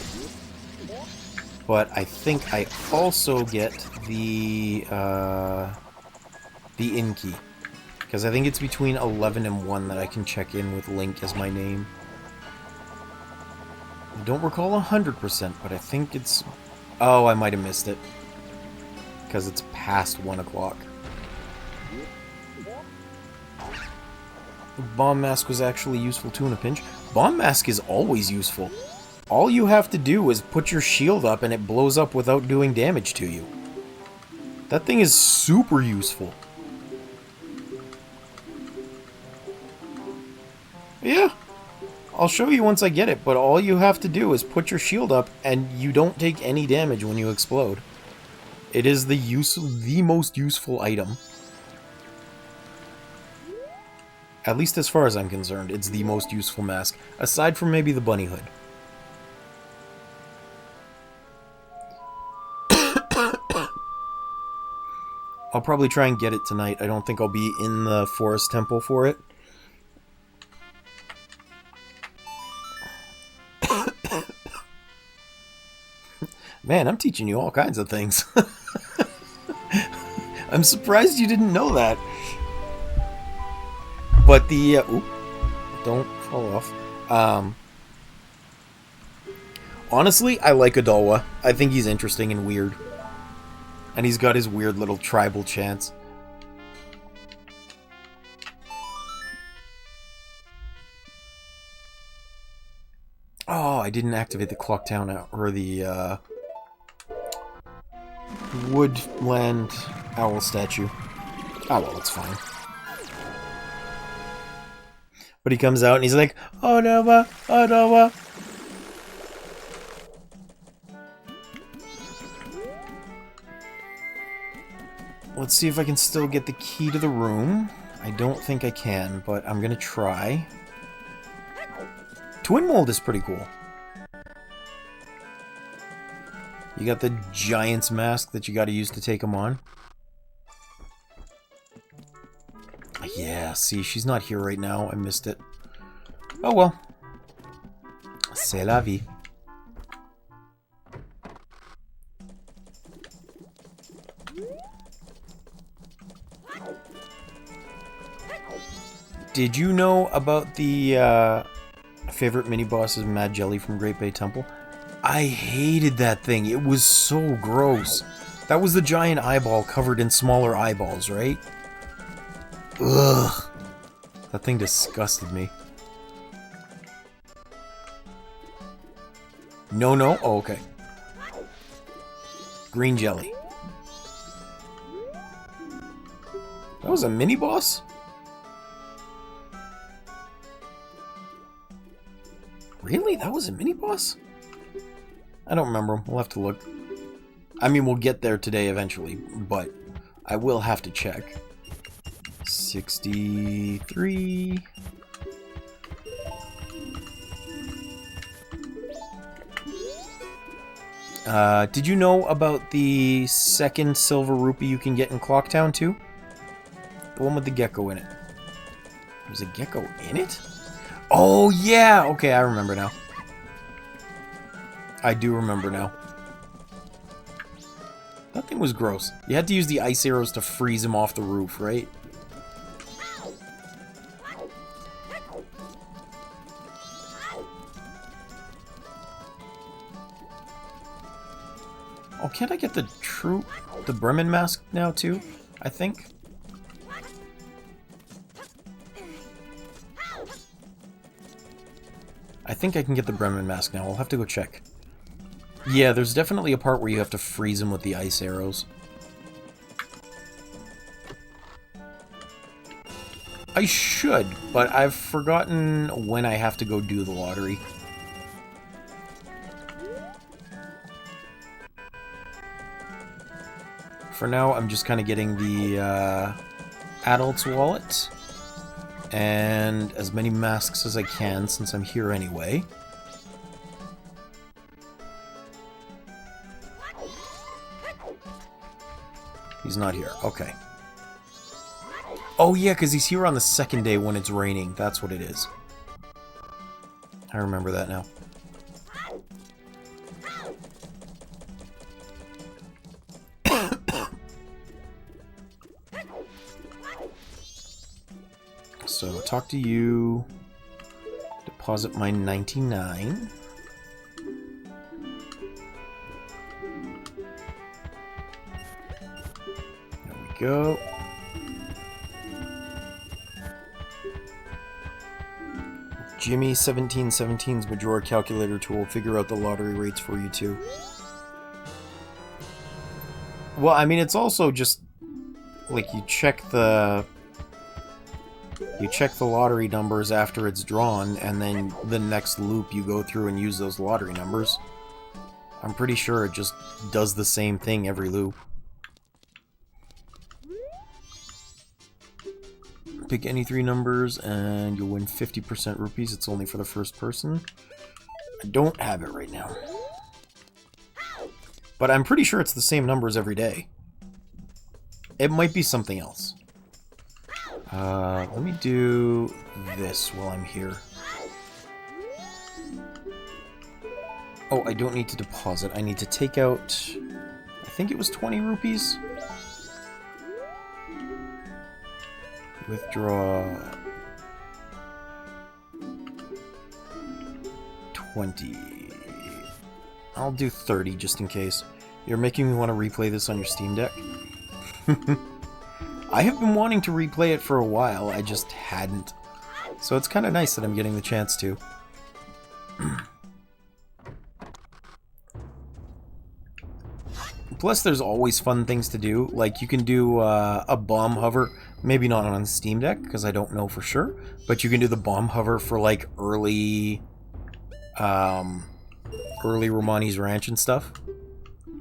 but I think I also get the inn key. Because I think it's between 11 and 1 that I can check in with Link as my name. I don't recall 100%, but I think it's... Oh, I might have missed it. Because it's past 1 o'clock. Bomb Mask was actually useful too in a pinch. Bomb Mask is always useful. All you have to do is put your shield up and it blows up without doing damage to you. That thing is super useful. Yeah, I'll show you once I get it, but all you have to do is put your shield up and you don't take any damage when you explode. It is the most useful item. At least as far as I'm concerned, it's the most useful mask, aside from maybe the bunny hood. I'll probably try and get it tonight. I don't think I'll be in the forest temple for it. Man, I'm teaching you all kinds of things. I'm surprised you didn't know that. But the... oop, don't fall off. Honestly, I like Adalwa. I think he's interesting and weird. And he's got his weird little tribal chants. Oh, I didn't activate the clock town or the woodland owl statue. Oh well, it's fine. But he comes out and he's like, Odawa, Odawa. Let's see if I can still get the key to the room. I don't think I can, but I'm gonna try. Twin mold is pretty cool. You got the giant's mask that you gotta use to take him on. Yeah, see, she's not here right now. I missed it. Oh well. C'est la vie. Did you know about the favorite mini-boss's Mad Jelly from Great Bay Temple? I hated that thing. It was so gross. That was the giant eyeball covered in smaller eyeballs, right? Ugh. That thing disgusted me. No, no? Oh, okay. Green jelly. That was a mini-boss? Really? That was a mini-boss? I don't remember him. We'll have to look. I mean, we'll get there today eventually, but I will have to check. 63... did you know about the second silver rupee you can get in Clocktown too? The one with the gecko in it. There's a gecko in it? Oh yeah! Okay, I remember now. I do remember now. That thing was gross. You had to use the ice arrows to freeze him off the roof, right? Oh, can't I get the Bremen mask now too? I think. I think I can get the Bremen mask now. I'll have to go check. Yeah, there's definitely a part where you have to freeze him with the ice arrows. I should, but I've forgotten when I have to go do the lottery. For now, I'm just kind of getting the adult's wallet. And as many masks as I can, since I'm here anyway. He's not here. Okay. Oh yeah, because he's here on the second day when it's raining. That's what it is. I remember that now. So, talk to you. Deposit my 99. There we go. Jimmy 1717's Majora calculator tool will figure out the lottery rates for you too. Well, I mean, it's also just like you check the lottery numbers after it's drawn, and then the next loop you go through and use those lottery numbers. I'm pretty sure it just does the same thing every loop. Pick any 3 numbers and you'll win 50% rupees. It's only for the first person. I don't have it right now. But I'm pretty sure it's the same numbers every day. It might be something else. Let me do this while I'm here. Oh, I don't need to deposit. I need to take out... I think it was 20 rupees? Withdraw 20. I'll do 30 just in case. You're making me want to replay this on your Steam Deck. I have been wanting to replay it for a while, I just hadn't. So it's kind of nice that I'm getting the chance to. Plus, there's always fun things to do. Like, you can do a bomb hover. Maybe not on Steam Deck, because I don't know for sure. But you can do the bomb hover for, like, early Romani's Ranch and stuff.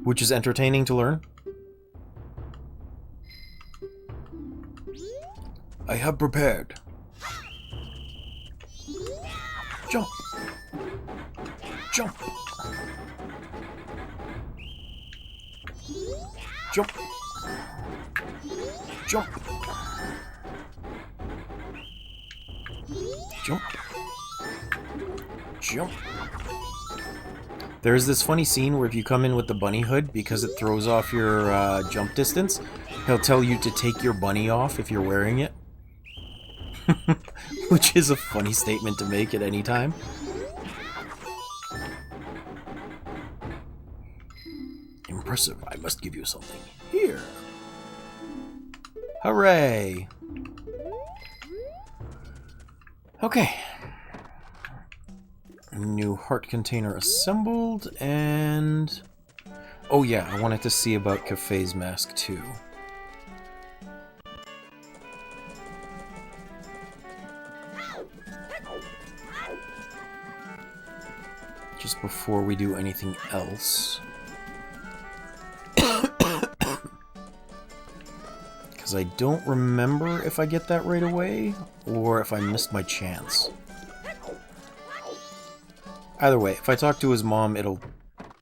Which is entertaining to learn. I have prepared. Jump. Jump. Jump. Jump. Jump. Jump. There's this funny scene where if you come in with the bunny hood, because it throws off your jump distance, he'll tell you to take your bunny off if you're wearing it. Which is a funny statement to make at any time. Impressive, I must give you something. Here. Hooray! Okay. New heart container assembled, and... oh yeah, I wanted to see about Cafe's mask too. Just before we do anything else. Because I don't remember if I get that right away, or if I missed my chance. Either way, if I talk to his mom, it'll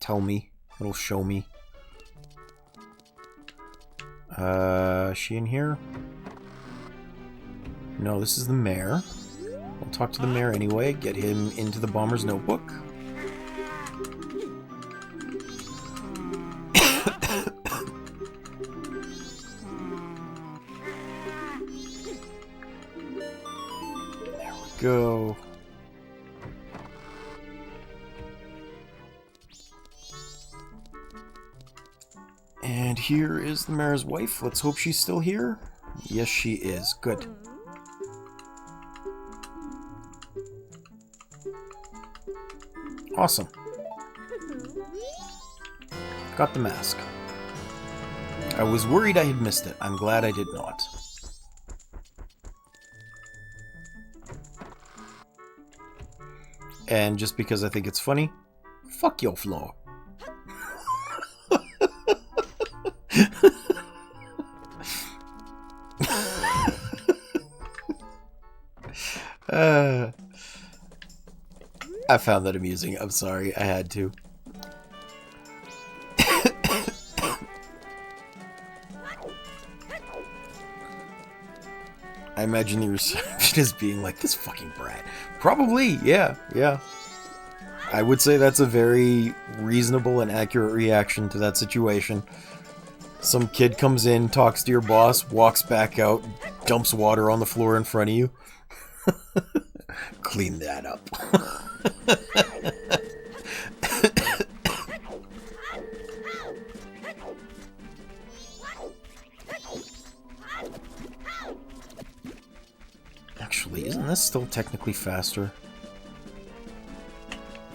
tell me. It'll show me. Is she in here? No, this is the mayor. I'll talk to the mayor anyway, get him into the bomber's notebook. There we go. And here is the mayor's wife. Let's hope she's still here. Yes, she is. Good. Awesome. Got the mask. I was worried I had missed it. I'm glad I did not. And just because I think it's funny, fuck your floor. I found that amusing. I'm sorry, I had to. I imagine the reception is being like, this fucking brat. Probably, yeah. I would say that's a very reasonable and accurate reaction to that situation. Some kid comes in, talks to your boss, walks back out, dumps water on the floor in front of you. Clean that up. Actually, isn't this still technically faster?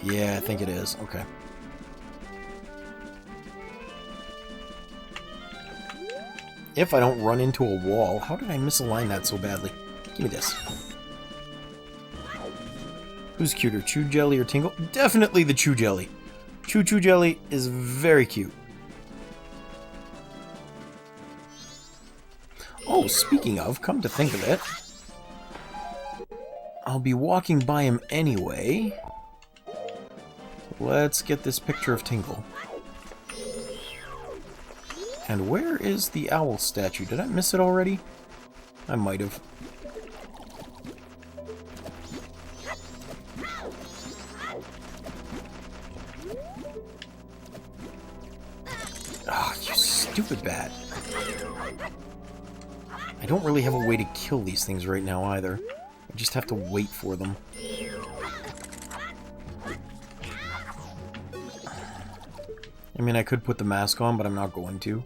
Yeah, I think it is. Okay. If I don't run into a wall, how did I misalign that so badly? Give me this. Who's cuter, Chew Jelly or Tingle? Definitely the Chew Jelly. Chew Jelly is very cute. Oh, speaking of, come to think of it, I'll be walking by him anyway. Let's get this picture of Tingle. And where is the owl statue? Did I miss it already? I might have. Oh, you stupid bat. I don't really have a way to kill these things right now either. I just have to wait for them. I mean, I could put the mask on, but I'm not going to.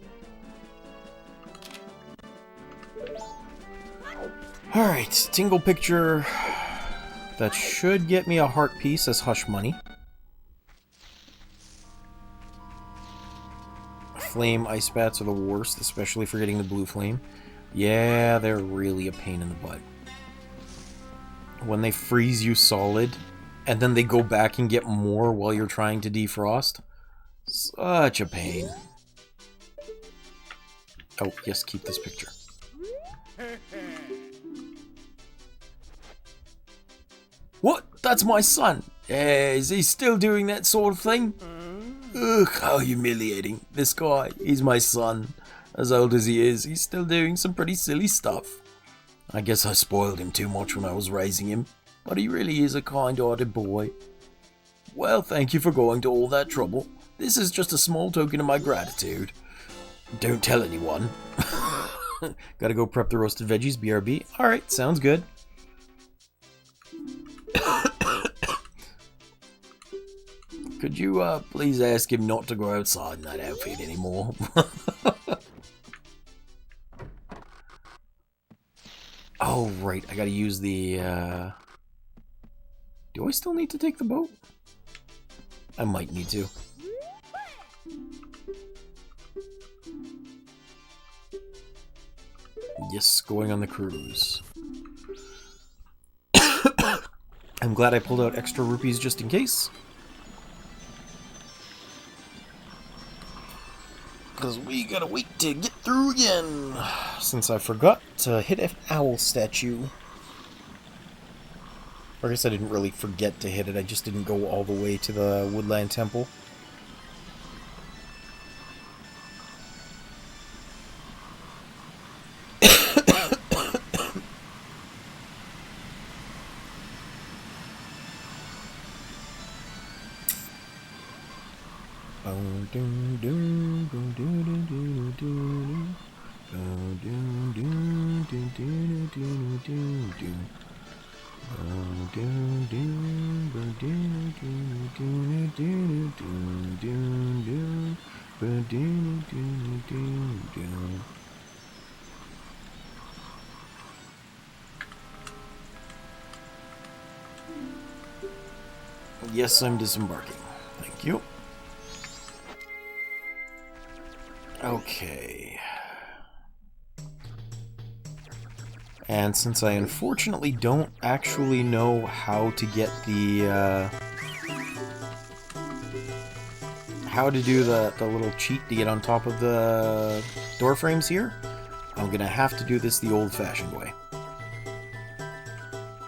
Alright, tingle picture. That should get me a heart piece as hush money. Flame ice bats are the worst, especially for getting the blue flame. Yeah, they're really a pain in the butt. When they freeze you solid, and then they go back and get more while you're trying to defrost. Such a pain. Oh, yes, keep this picture. What? That's my son. Is he still doing that sort of thing? Ugh, how humiliating. This guy, he's my son. As old as he is, he's still doing some pretty silly stuff. I guess I spoiled him too much when I was raising him, but he really is a kind-hearted boy. Well, thank you for going to all that trouble. This is just a small token of my gratitude. Don't tell anyone. Gotta go prep the roasted veggies, BRB. Alright, sounds good. Could you, please ask him not to go outside in that outfit anymore? Oh, right, I gotta use the, Do I still need to take the boat? I might need to. Yes, going on the cruise. I'm glad I pulled out extra rupees just in case. Because we gotta wait to get through again. Since I forgot to hit an owl statue. Or I guess I didn't really forget to hit it, I just didn't go all the way to the Woodland Temple. Yes, I'm disembarking. Thank you. Okay. And since I unfortunately don't actually know how to get the, how to do the little cheat to get on top of the door frames here, I'm gonna have to do this the old-fashioned way.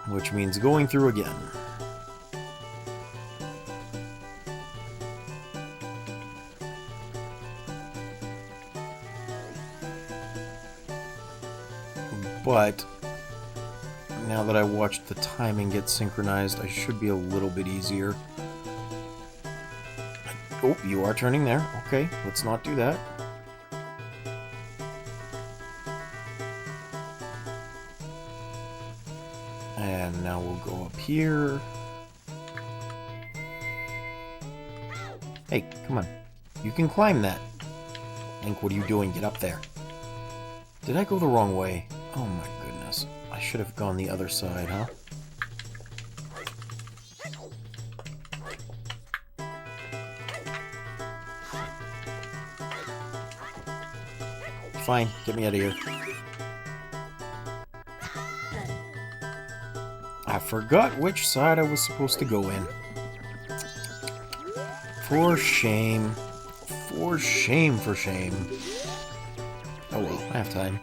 Which means going through again. But now that I watched the timing get synchronized, I should be a little bit easier. Oh, you are turning there. Okay, let's not do that. And now we'll go up here. Hey, come on. You can climb that. Link, what are you doing? Get up there. Did I go the wrong way? Oh my goodness. I should have gone the other side, huh? Fine, get me out of here. I forgot which side I was supposed to go in. For shame. For shame, for shame. Oh well, I have time.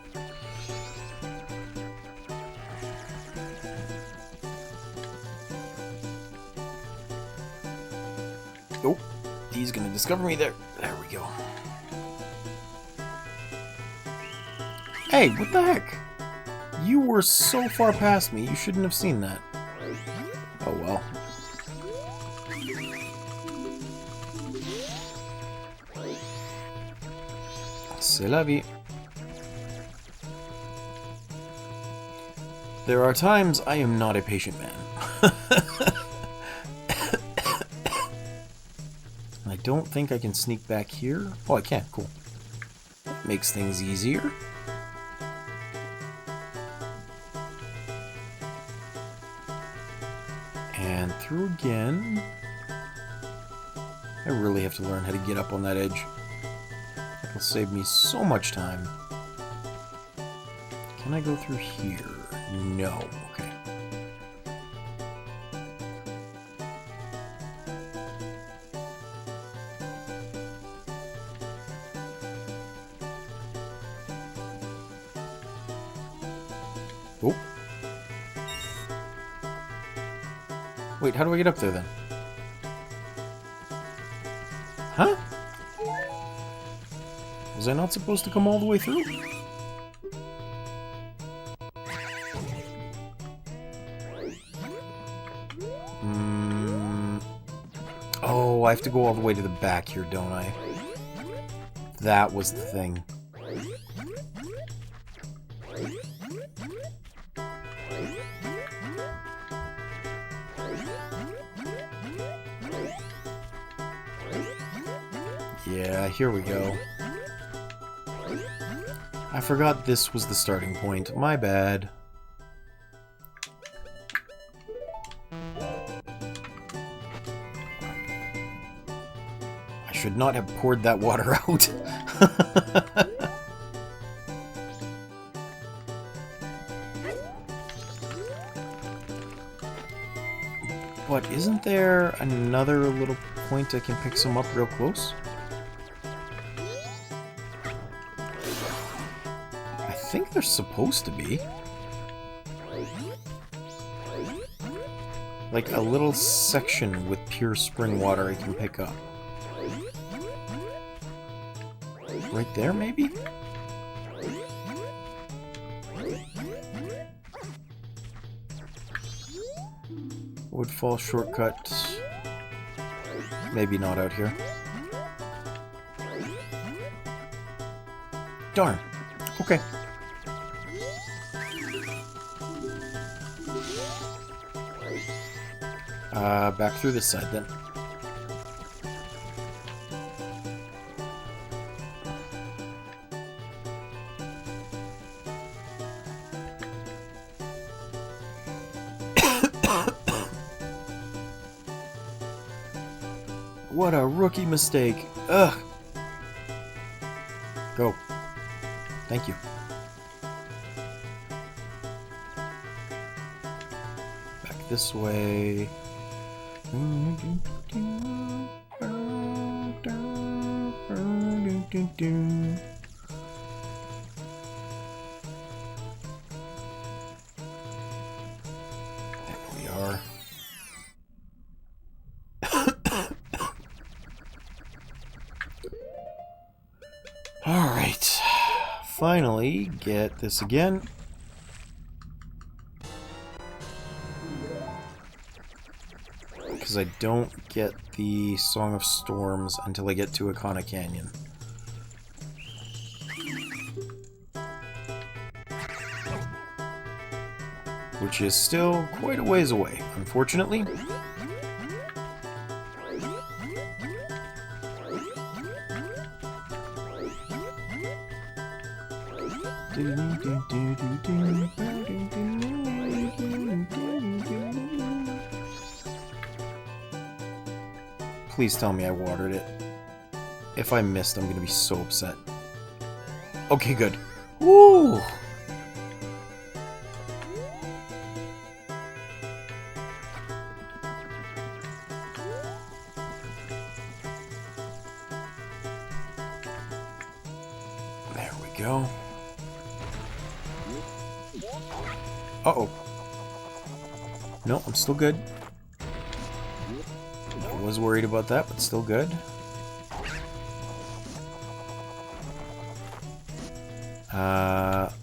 Oh, he's gonna discover me there. There we go. Hey, what the heck? You were so far past me, you shouldn't have seen that. Oh well. C'est la vie. There are times I am not a patient man. I don't think I can sneak back here. Oh, I can. Cool. Makes things easier. And through again. I really have to learn how to get up on that edge. It'll save me so much time. Can I go through here? No. Okay. Oh. Wait, how do I get up there then? Huh? Was I not supposed to come all the way through? Oh, I have to go all the way to the back here, don't I? That was the thing. Yeah, here we go. I forgot this was the starting point. My bad. I should not have poured that water out. But isn't there another little point I can pick some up real close? I think there's supposed to be. Like a little section with pure spring water I can pick up. Right there, maybe? Woodfall shortcut. Maybe not out here. Darn. Okay. Back through this side then. What a rookie mistake. Ugh. Go. Thank you. Back this way. There we are. Alright. Finally, get this again. Because I don't get the Song of Storms until I get to Akana Canyon. Which is still quite a ways away, unfortunately. Please tell me I watered it. If I missed, I'm gonna be so upset. Okay, good. Woo! There we go. Uh-oh. No, I'm still good. I was worried about that, but still good.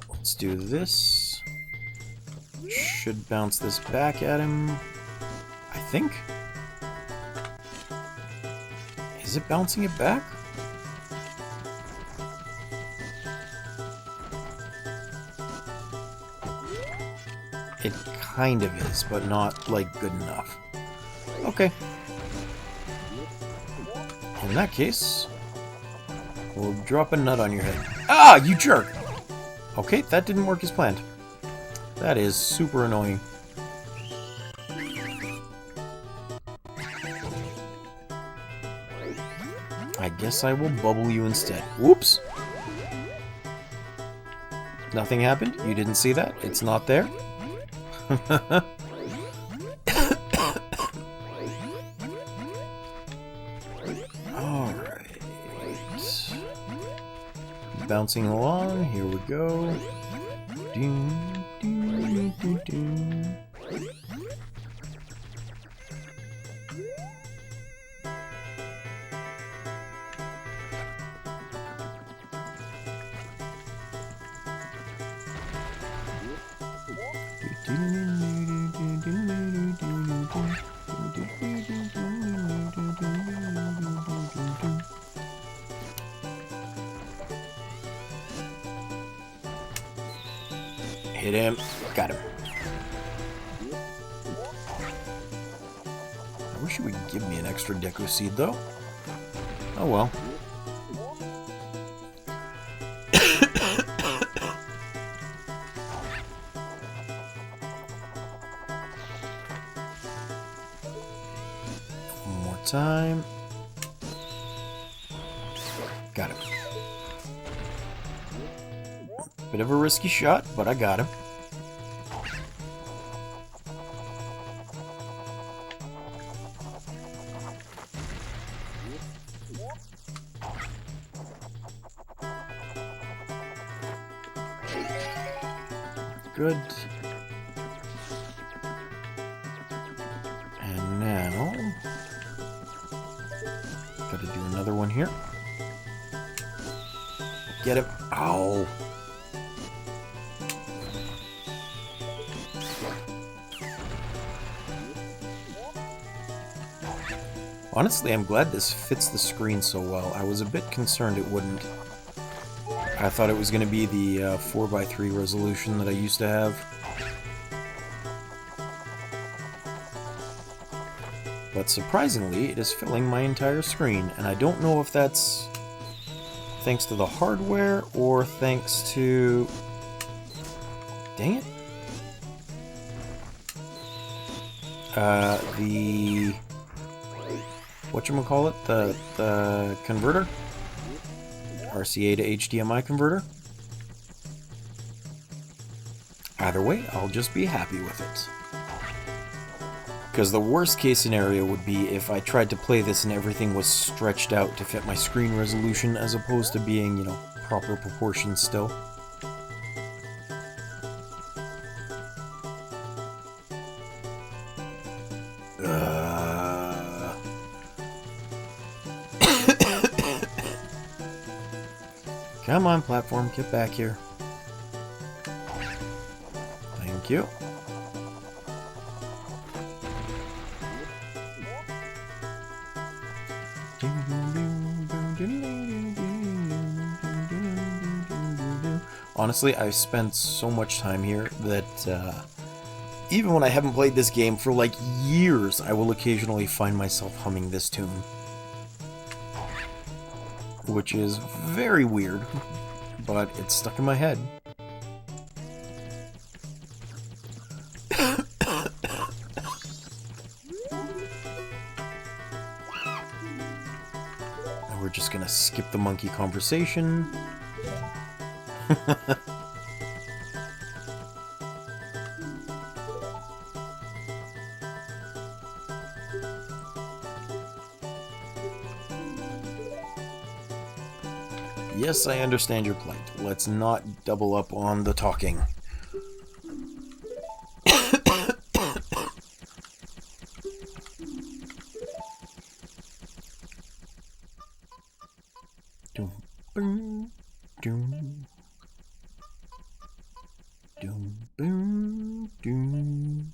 Let's do this. Should bounce this back at him. I think. Is it bouncing it back? It kind of is, but not, like, good enough. Okay. In that case, we'll drop a nut on your head. Ah, you jerk! Okay, that didn't work as planned. That is super annoying. I guess I will bubble you instead. Whoops! Nothing happened? You didn't see that? It's not there? Alright. Bouncing along, here we go. Doom, doom, doom, doom. Hit him. Got him. I wish you would give me an extra Deku seed, though. Oh well. One more time. Got him. Bit of a risky shot, but I got him. Good. And now, gotta do another one here. Get him. Ow. Honestly, I'm glad this fits the screen so well. I was a bit concerned it wouldn't. I thought it was going to be the 4:3 resolution that I used to have. But surprisingly, it is filling my entire screen, and I don't know if that's thanks to the hardware or thanks to... Dang it. The... Whatchamacallit? The converter? RCA to HDMI converter? Either way, I'll just be happy with it. Because the worst case scenario would be if I tried to play this and everything was stretched out to fit my screen resolution as opposed to being, you know, proper proportions still. Come on, platform, get back here. Thank you. Honestly, I've spent so much time here that even when I haven't played this game for like years, I will occasionally find myself humming this tune. Which is very weird, but it's stuck in my head. And we're just gonna skip the monkey conversation. Yes, I understand your plight. Let's not double up on the talking. Doom, boom, doom. Doom, boom, doom.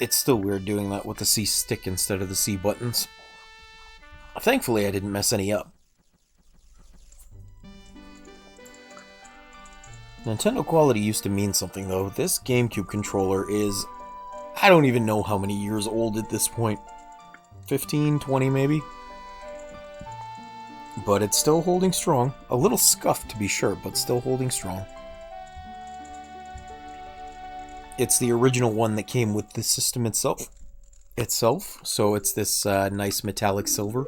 It's still weird doing that with the C stick instead of the C buttons. Thankfully, I didn't mess any up. Nintendo quality used to mean something, though. This GameCube controller is I don't even know how many years old at this point. 15, 20 maybe? But it's still holding strong. A little scuffed to be sure, but still holding strong. It's the original one that came with the system itself. So it's this nice metallic silver.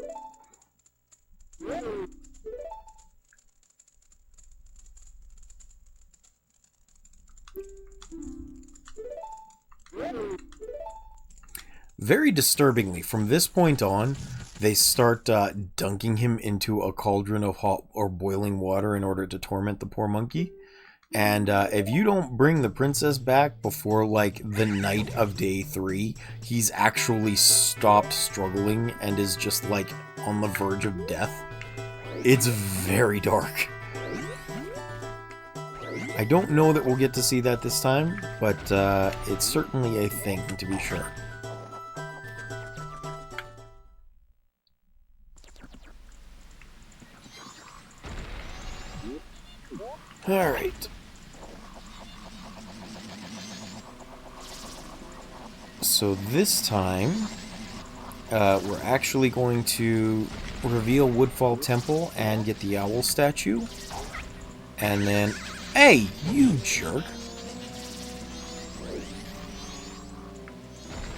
Very disturbingly, from this point on, they start dunking him into a cauldron of hot or boiling water in order to torment the poor monkey. And if you don't bring the princess back before, like, the night of day 3, he's actually stopped struggling and is just, like, on the verge of death. It's very dark. I don't know that we'll get to see that this time, but it's certainly a thing, to be sure. Alright. So this time, we're actually going to reveal Woodfall Temple and get the owl statue. And then... Hey, you jerk!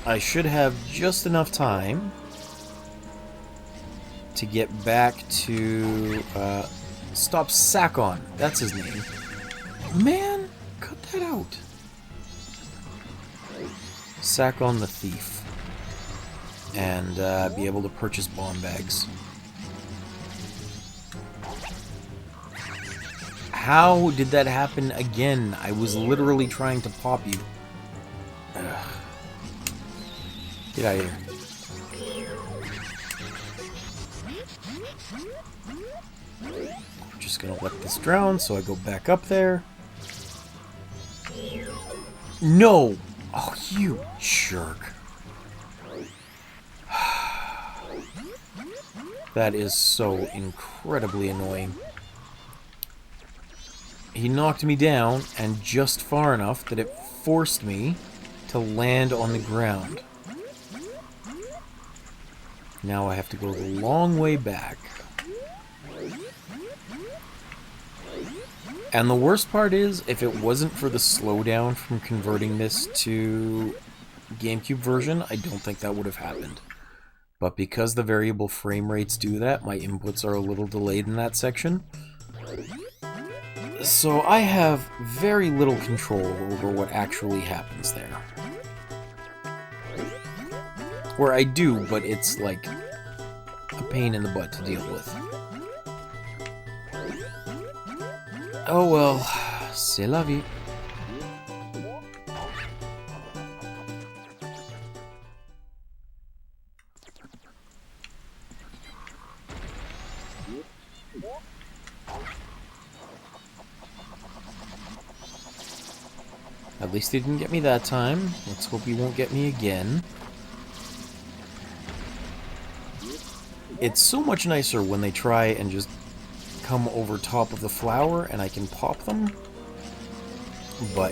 I should have just enough time to get back to... Stop Sakon. That's his name. Man, cut that out. Sakon the Thief. And be able to purchase bomb bags. How did that happen again? I was literally trying to pop you. Ugh. Get out of here. Just gonna let this drown so I go back up there. No! Oh, you jerk. That is so incredibly annoying. He knocked me down, and just far enough that it forced me to land on the ground. Now I have to go the long way back. And the worst part is, if it wasn't for the slowdown from converting this to GameCube version, I don't think that would have happened. But because the variable frame rates do that, my inputs are a little delayed in that section. So I have very little control over what actually happens there. Or I do, but it's like a pain in the butt to deal with. Oh well, c'est la vie. At least he didn't get me that time. Let's hope he won't get me again. It's so much nicer when they try and just come over top of the flower and I can pop them. But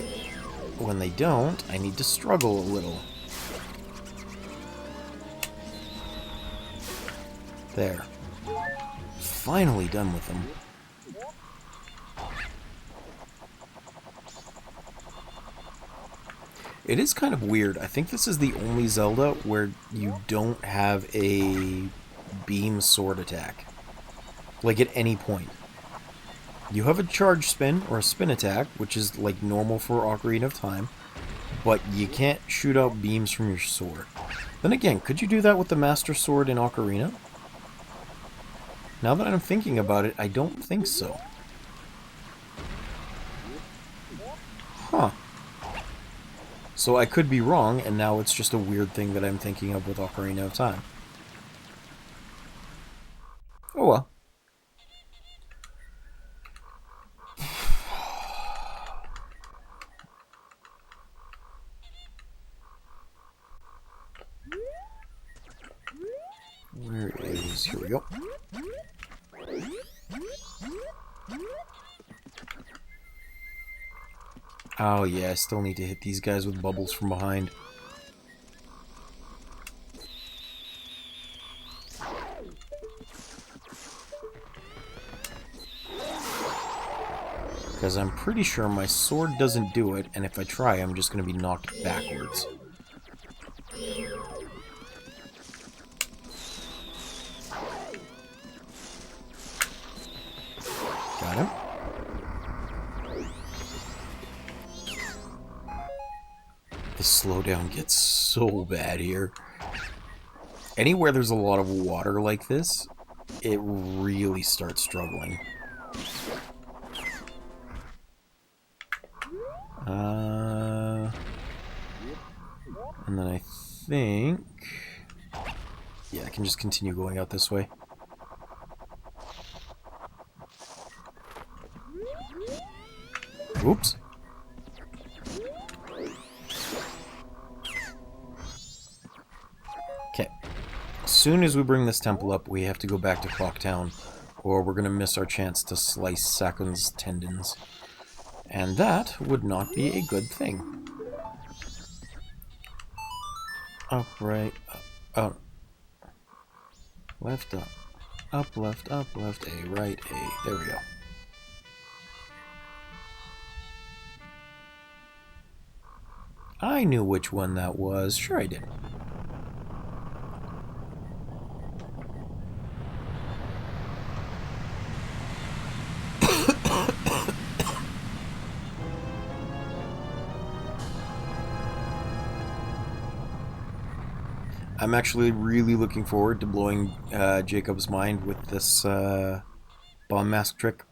when they don't, I need to struggle a little. There. Finally done with them. It is kind of weird. I think this is the only Zelda where you don't have a beam sword attack. Like at any point. You have a charge spin or a spin attack, which is like normal for Ocarina of Time, but you can't shoot out beams from your sword. Then again, could you do that with the Master Sword in Ocarina? Now that I'm thinking about it, I don't think so. Huh. So I could be wrong, and now it's just a weird thing that I'm thinking of with Ocarina of Time. Oh well. Where is... Here we go. Oh yeah, I still need to hit these guys with bubbles from behind. Because I'm pretty sure my sword doesn't do it, and if I try, I'm just going to be knocked backwards. Got him. The slowdown gets so bad here. Anywhere there's a lot of water like this, it really starts struggling. And then I think... yeah, I can just continue going out this way. Oops. Okay. As soon as we bring this temple up, we have to go back to Clock Town, or we're going to miss our chance to slice Sakun's tendons. And that would not be a good thing. Up, right, up. Left, up. Up, left, A, right, A. There we go. I knew which one that was. Sure I did. I'm actually really looking forward to blowing Jacob's mind with this bomb mask trick.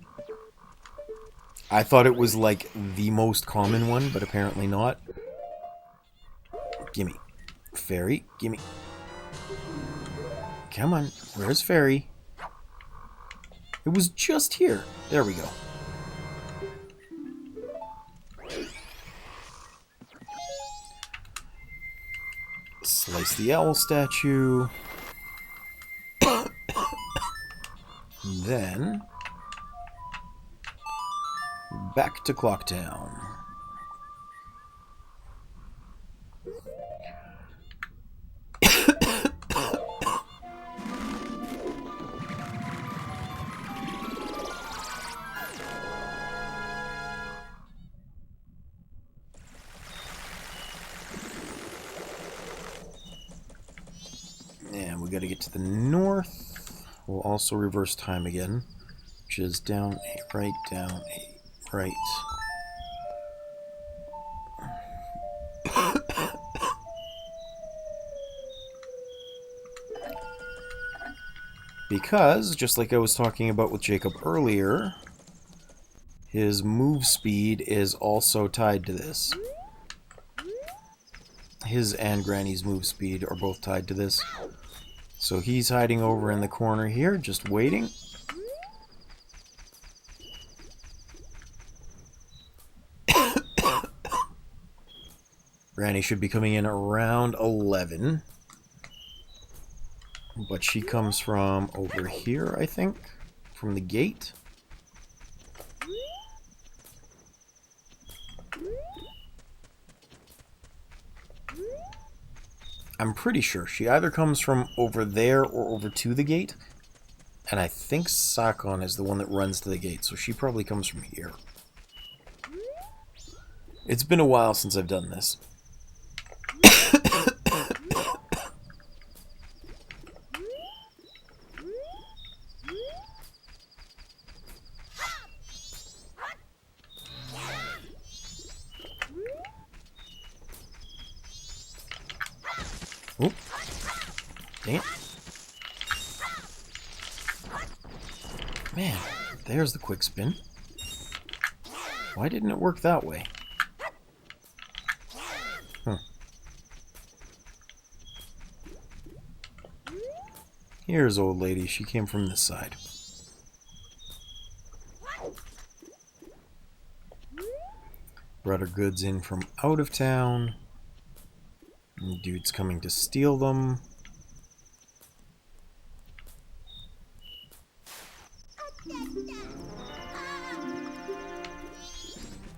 I thought it was like the most common one, but apparently not. Gimme. Fairy, gimme. Come on, where's Fairy? It was just here. There we go. Slice the owl statue. Then back to Clock Town. And we got to get to the north. We'll also reverse time again, which is down, 8, right, down, 8, right. Because, just like I was talking about with Jacob earlier, his move speed is also tied to this. His and Granny's move speed are both tied to this. So he's hiding over in the corner here, just waiting. Granny should be coming in around 11. But she comes from over here, I think. From the gate. I'm pretty sure she either comes from over there or over to the gate. And I think Sakon is the one that runs to the gate, so she probably comes from here. It's been a while since I've done this. Oop. Dang it. Man, there's the quick spin. Why didn't it work that way? Here's old lady. She came from this side. Brought her goods in from out of town. And dude's coming to steal them.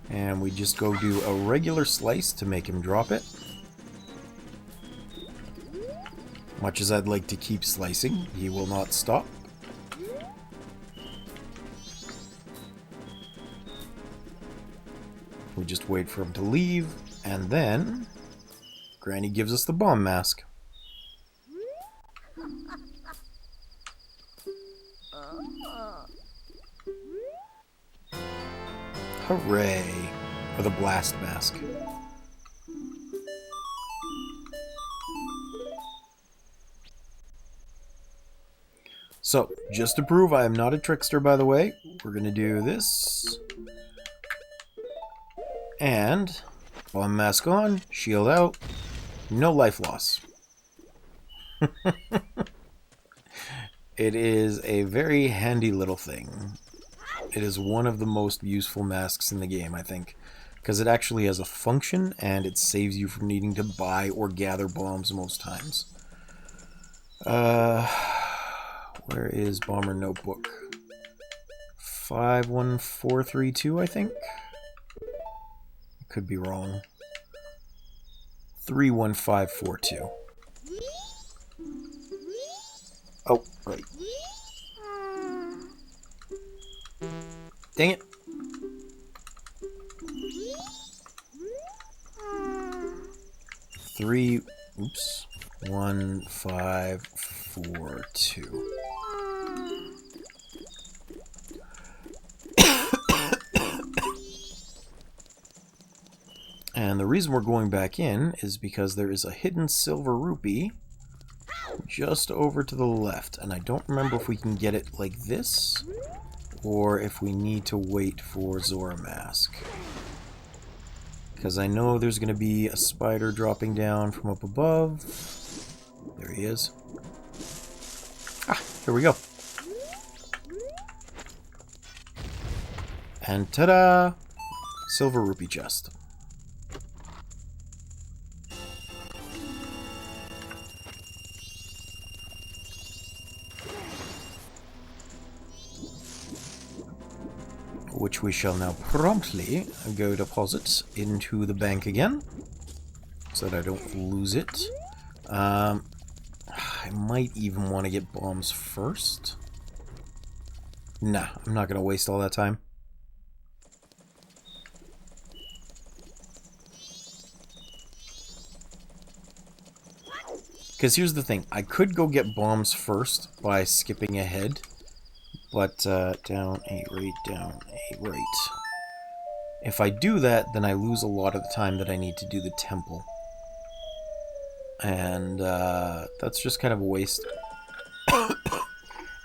And we just go do a regular slice to make him drop it. Much as I'd like to keep slicing, he will not stop. We just wait for him to leave, and then Granny gives us the bomb mask. Hooray! For the blast mask. So, just to prove I am not a trickster, by the way, we're going to do this. And bomb mask on, shield out, no life loss. It is a very handy little thing. It is one of the most useful masks in the game, I think, because it actually has a function and it saves you from needing to buy or gather bombs most times. Where is Bomber Notebook? 51432, I think? Could be wrong. 31542. Oh, right. Dang it. Oops. 1542. And the reason we're going back in is because there is a hidden silver rupee just over to the left. And I don't remember if we can get it like this or if we need to wait for Zora mask. Because I know there's going to be a spider dropping down from up above. There he is. Ah, here we go. And ta-da! Silver rupee chest. Which we shall now promptly go deposit into the bank again, so that I don't lose it. I might even want to get bombs first. Nah, I'm not going to waste all that time. Because here's the thing, I could go get bombs first by skipping ahead. But, down 8, right, down 8, right. If I do that, then I lose a lot of the time that I need to do the temple. And, that's just kind of a waste.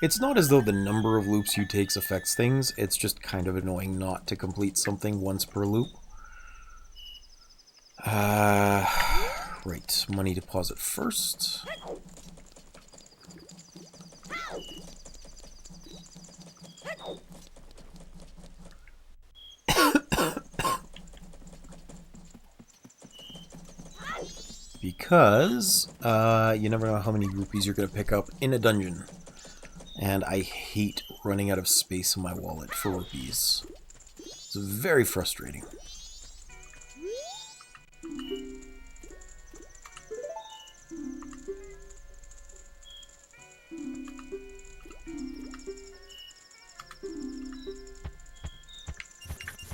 It's not as though the number of loops you take affects things, it's just kind of annoying not to complete something once per loop. Right, money deposit first. Because you never know how many rupees you're going to pick up in a dungeon. And I hate running out of space in my wallet for rupees. It's very frustrating.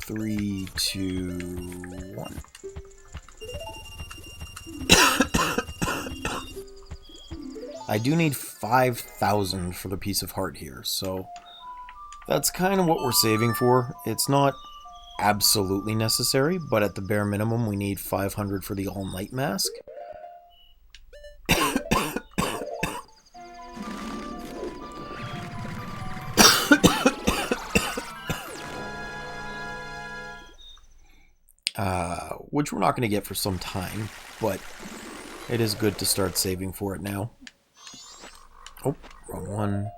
Three, two, one. I do need 5,000 for the piece of heart here, so that's kind of what we're saving for. It's not absolutely necessary, but at the bare minimum we need 500 for the all-night mask. Which we're not going to get for some time, but it is good to start saving for it now. Oh, wrong one.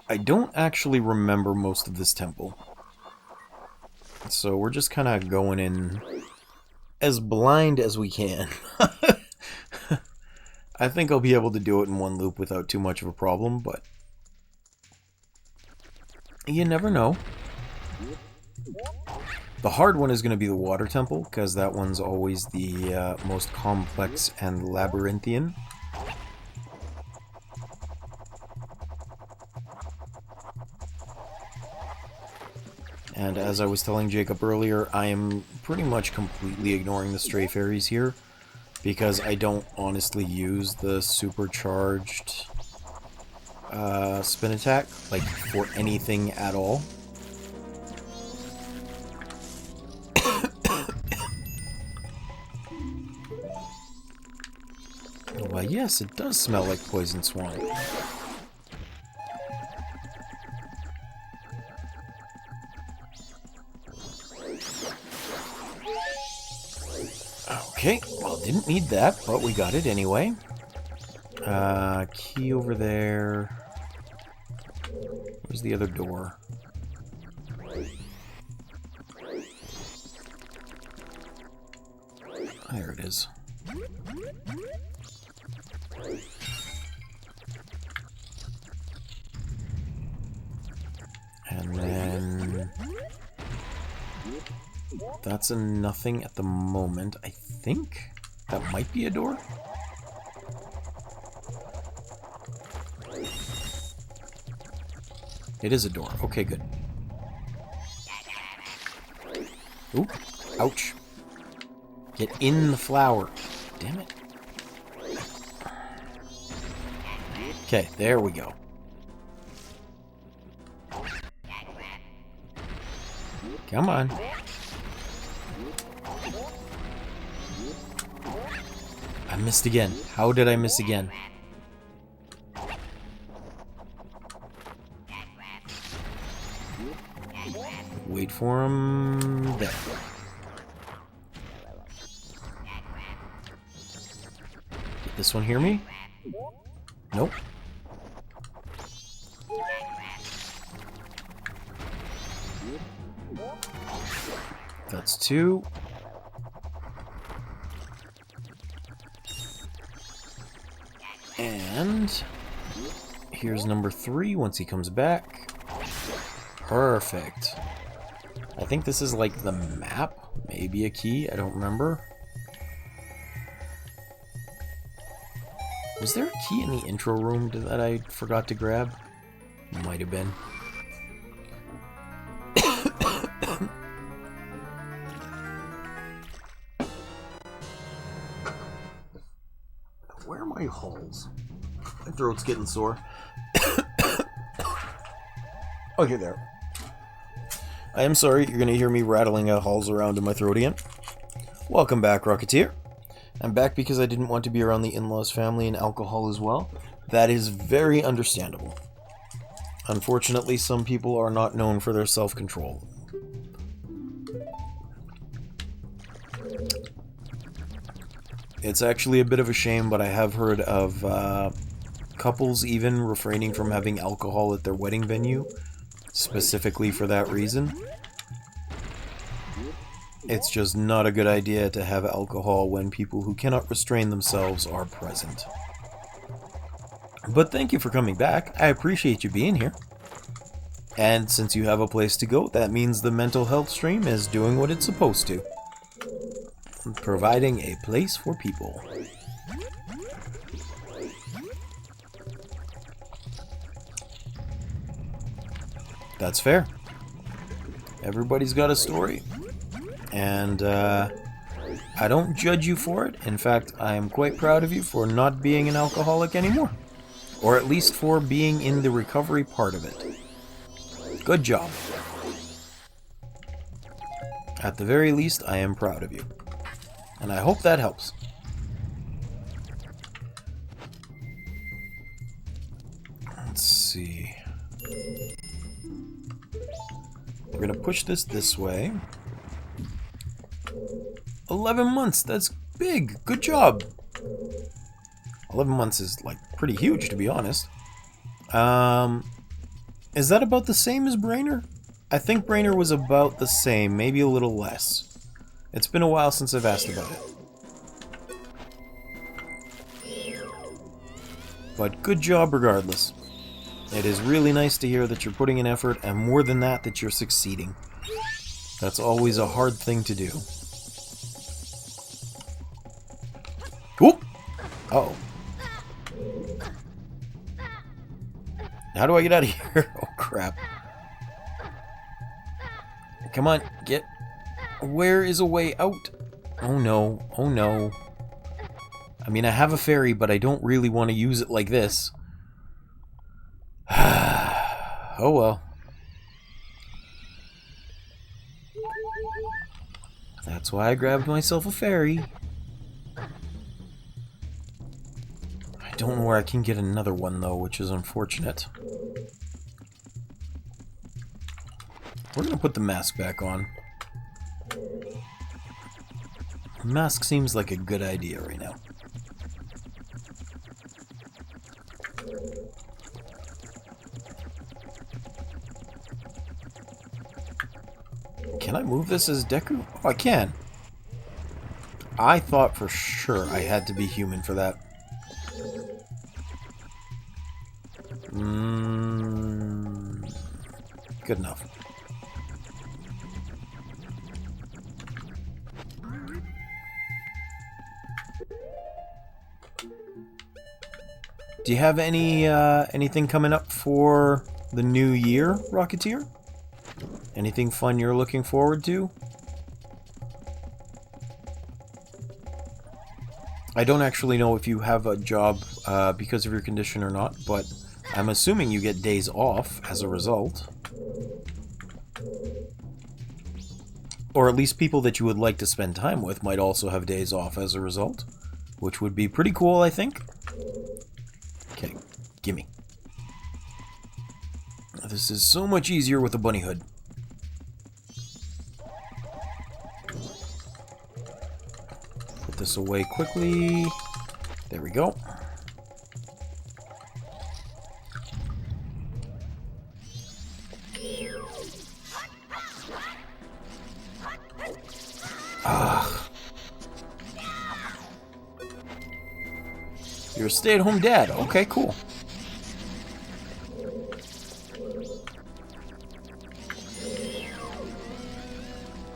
I don't actually remember most of this temple. So we're just kind of going in as blind as we can. I think I'll be able to do it in one loop without too much of a problem, but you never know. The hard one is going to be the water temple, because that one's always the most complex and labyrinthian. And as I was telling Jacob earlier, I am pretty much completely ignoring the stray fairies here, because I don't honestly use the supercharged spin attack, like, for anything at all. Well, yes, it does smell like poison swamp. Okay, well, didn't need that, but we got it anyway. Key over there. Where's the other door? There it is. And then... that's a nothing at the moment. I think that might be a door. It is a door. Okay, good. Ooh, ouch. Get in the flower. Damn it. Okay, there we go. Come on. I missed again. How did I miss again? Wait for him. There. Did this one hear me? Nope. That's 2. And here's number 3 once he comes back. Perfect. I think this is like the map. Maybe a key. I don't remember. Was there a key in the intro room that I forgot to grab? Might have been. Where are my holes? My throat's getting sore. Okay, there. I am sorry, you're going to hear me rattling halls around in my throat again. Welcome back, Rocketeer. I'm back because I didn't want to be around the in-laws family and alcohol as well. That is very understandable. Unfortunately, some people are not known for their self-control. It's actually a bit of a shame, but I have heard of couples even refraining from having alcohol at their wedding venue, specifically for that reason. It's just not a good idea to have alcohol when people who cannot restrain themselves are present. But thank you for coming back. I appreciate you being here. And since you have a place to go, that means the mental health stream is doing what it's supposed to. Providing a place for people. That's fair. Everybody's got a story. And I don't judge you for it. In fact, I am quite proud of you for not being an alcoholic anymore. Or at least for being in the recovery part of it. Good job. At the very least, I am proud of you. And I hope that helps. Let's see. We're going to push this way. 11 months, that's big. Good job. 11 months is, like, pretty huge, to be honest. Is that about the same as Brainer? I think Brainer was about the same, maybe a little less. It's been a while since I've asked about it. But good job regardless. It is really nice to hear that you're putting in effort, and more than that, that you're succeeding. That's always a hard thing to do. Whoop! Uh-oh. How do I get out of here? Oh, crap. Come on, get... Where is a way out? Oh, no. Oh, no. I mean, I have a fairy, but I don't really want to use it like this. Oh, well. That's why I grabbed myself a fairy. I don't know where I can get another one, though, which is unfortunate. We're going to put the mask back on. The mask seems like a good idea right now. Can I move this as Deku? Oh, I can. I thought for sure I had to be human for that. Good enough. Do you have anything coming up for the new year, Rocketeer? Anything fun you're looking forward to? I don't actually know if you have a job because of your condition or not, but I'm assuming you get days off as a result. Or at least people that you would like to spend time with might also have days off as a result, which would be pretty cool, I think. Okay, gimme. This is so much easier with a bunny hood. Put this away quickly. There we go. You're a stay-at-home dad. Okay, cool.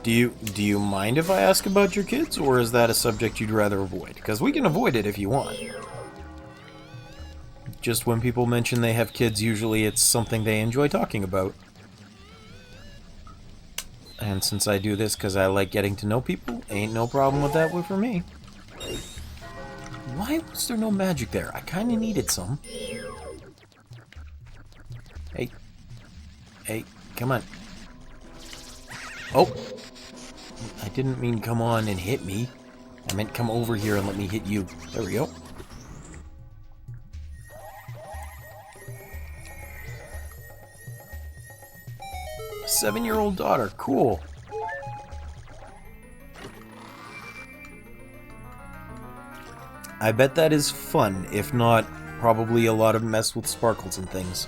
Do you mind if I ask about your kids, or is that a subject you'd rather avoid? Because we can avoid it if you want. Just when people mention they have kids, usually it's something they enjoy talking about. And since I do this because I like getting to know people, ain't no problem with that for me. Why was there no magic there? I kind of needed some. Hey. Hey, come on. Oh! I didn't mean come on and hit me. I meant come over here and let me hit you. There we go. A 7-year-old daughter. Cool. I bet that is fun, if not probably a lot of mess with sparkles and things.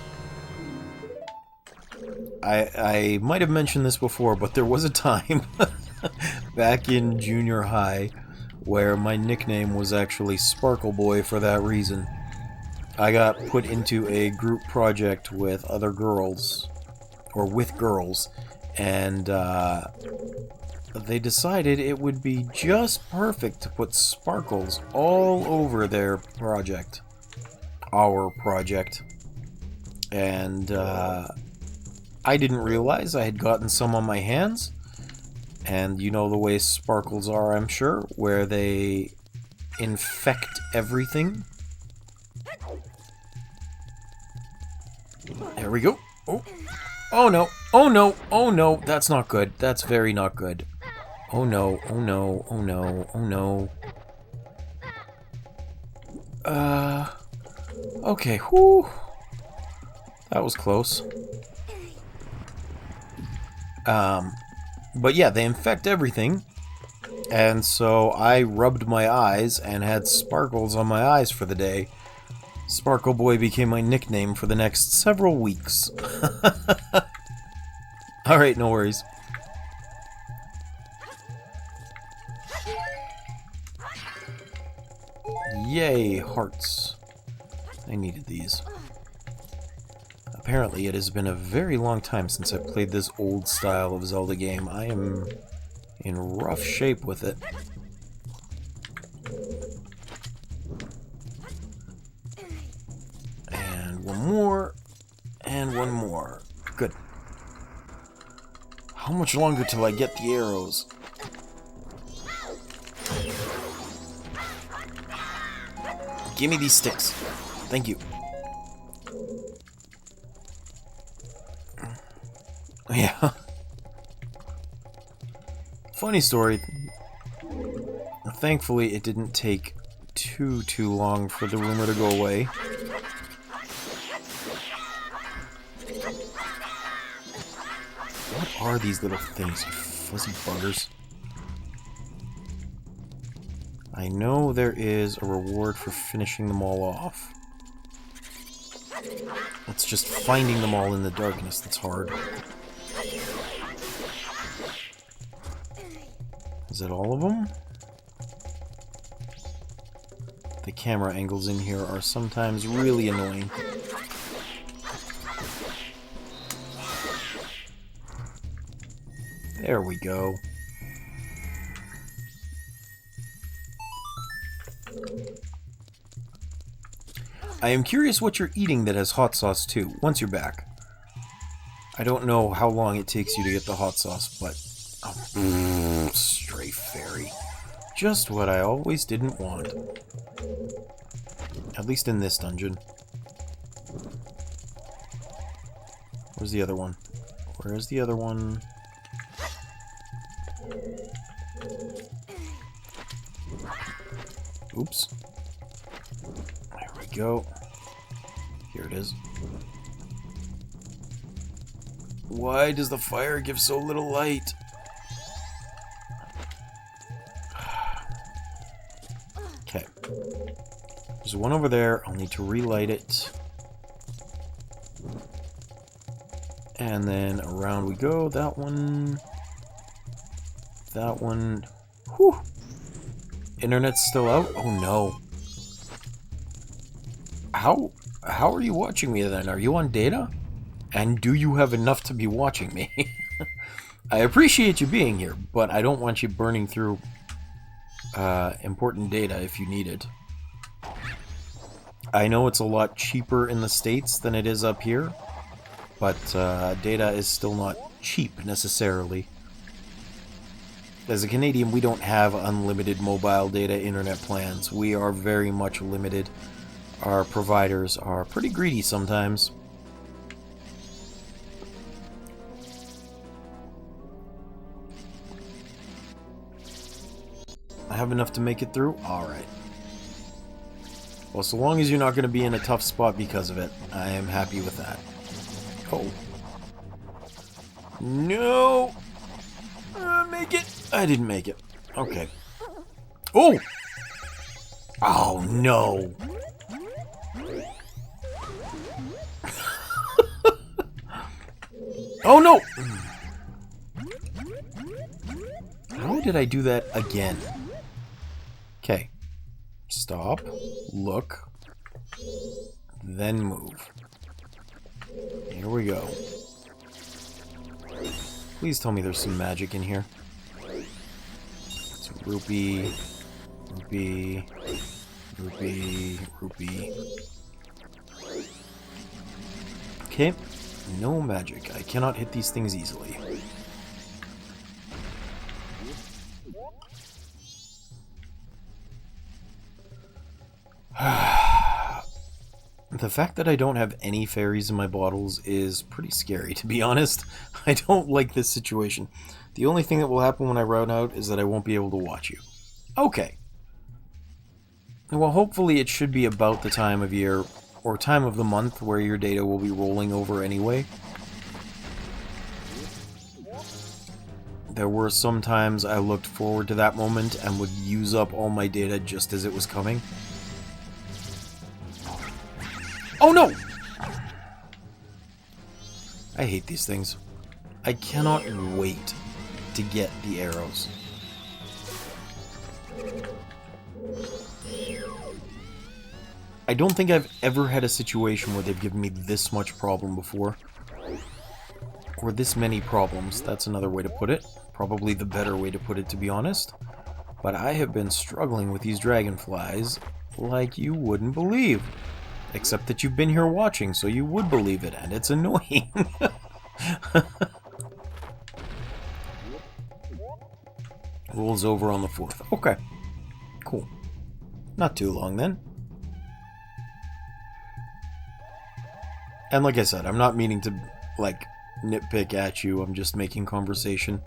I might have mentioned this before, but there was a time back in junior high where my nickname was actually Sparkle Boy for that reason. I got put into a group project with other girls, or with girls, and they decided it would be just perfect to put sparkles all over their project. Our project. And I didn't realize I had gotten some on my hands. And you know the way sparkles are, I'm sure, where they infect everything. There we go. Oh. Oh no. Oh no. Oh no. That's not good. That's very not good. Oh no. Oh no. Oh no. Oh no. Okay. Whew. That was close. But yeah, they infect everything. And so I rubbed my eyes and had sparkles on my eyes for the day. Sparkle Boy became my nickname for the next several weeks. Alright, no worries. Yay, hearts. I needed these. Apparently, it has been a very long time since I played this old style of Zelda game. I am in rough shape with it. And one more. And one more. Good. How much longer till I get the arrows? Give me these sticks. Thank you. Yeah. Funny story. Thankfully, it didn't take too long for the rumor to go away. What are these little things, you fuzzy buggers? I know there is a reward for finishing them all off. It's just finding them all in the darkness that's hard. Is it all of them? The camera angles in here are sometimes really annoying. There we go. I am curious what you're eating that has hot sauce too, once you're back. I don't know how long it takes you to get the hot sauce, but... Oh, stray fairy. Just what I always didn't want. At least in this dungeon. Where's the other one? Where's the other one? Oops. There we go. Here it is. Why does the fire give so little light? Okay. There's one over there. I'll need to relight it. And then around we go. That one. That one. Whew. Internet's still out? Oh no. How are you watching me then? Are you on data? And do you have enough to be watching me? I appreciate you being here, but I don't want you burning through important data if you need it. I know it's a lot cheaper in the States than it is up here, but data is still not cheap necessarily. As a Canadian, we don't have unlimited mobile data internet plans. We are very much limited. Our providers are pretty greedy sometimes. I have enough to make it through? Alright. Well, so long as you're not going to be in a tough spot because of it, I am happy with that. Oh. No! Make it! I didn't make it. Okay. Oh! Oh, no! Oh, no! How did I do that again? Okay. Stop. Look. Then move. Here we go. Please tell me there's some magic in here. It's rupee, rupee, rupee, rupee. Okay. No magic. I cannot hit these things easily. The fact that I don't have any fairies in my bottles is pretty scary, to be honest. I don't like this situation. The only thing that will happen when I run out is that I won't be able to watch you. Okay. Well, hopefully it should be about the time of year, or time of the month, where your data will be rolling over anyway. There were some times I looked forward to that moment and would use up all my data just as it was coming. Oh no! I hate these things. I cannot wait to get the arrows. I don't think I've ever had a situation where they've given me this much problem before. Or this many problems. That's another way to put it. Probably the better way to put it, to be honest. But I have been struggling with these dragonflies like you wouldn't believe. Except that you've been here watching, so you would believe it, and it's annoying. Rolls over on the 4th. Okay. Cool. Not too long, then. And like I said, I'm not meaning to, like, nitpick at you. I'm just making conversation.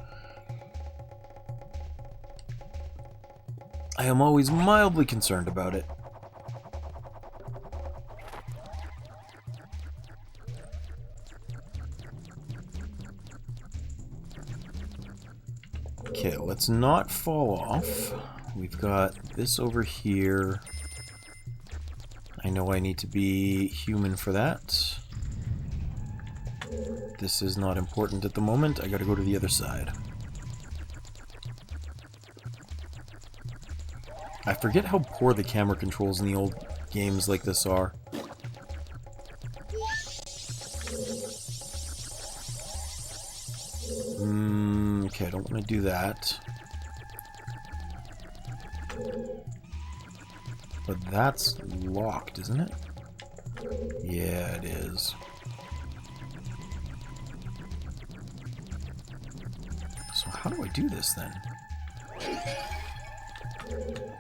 I am always mildly concerned about it. Okay, let's not fall off. We've got this over here. I know I need to be human for that. This is not important at the moment. I gotta go to the other side. I forget how poor the camera controls in the old games like this are. Okay, I don't want to do that. But that's locked, isn't it? Yeah, it is. So how do I do this then?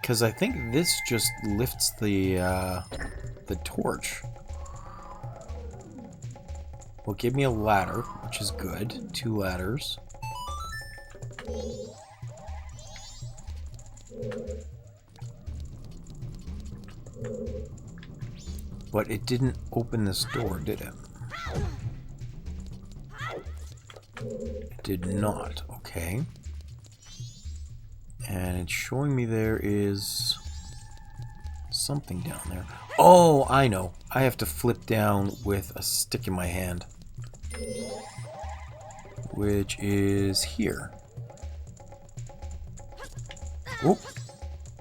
Because I think this just lifts the torch. Well, give me a ladder, which is good. 2 ladders. But it didn't open this door, did it? It did not. Okay. And it's showing me there is something down there. Oh, I know. I have to flip down with a stick in my hand. Which is here. Oh,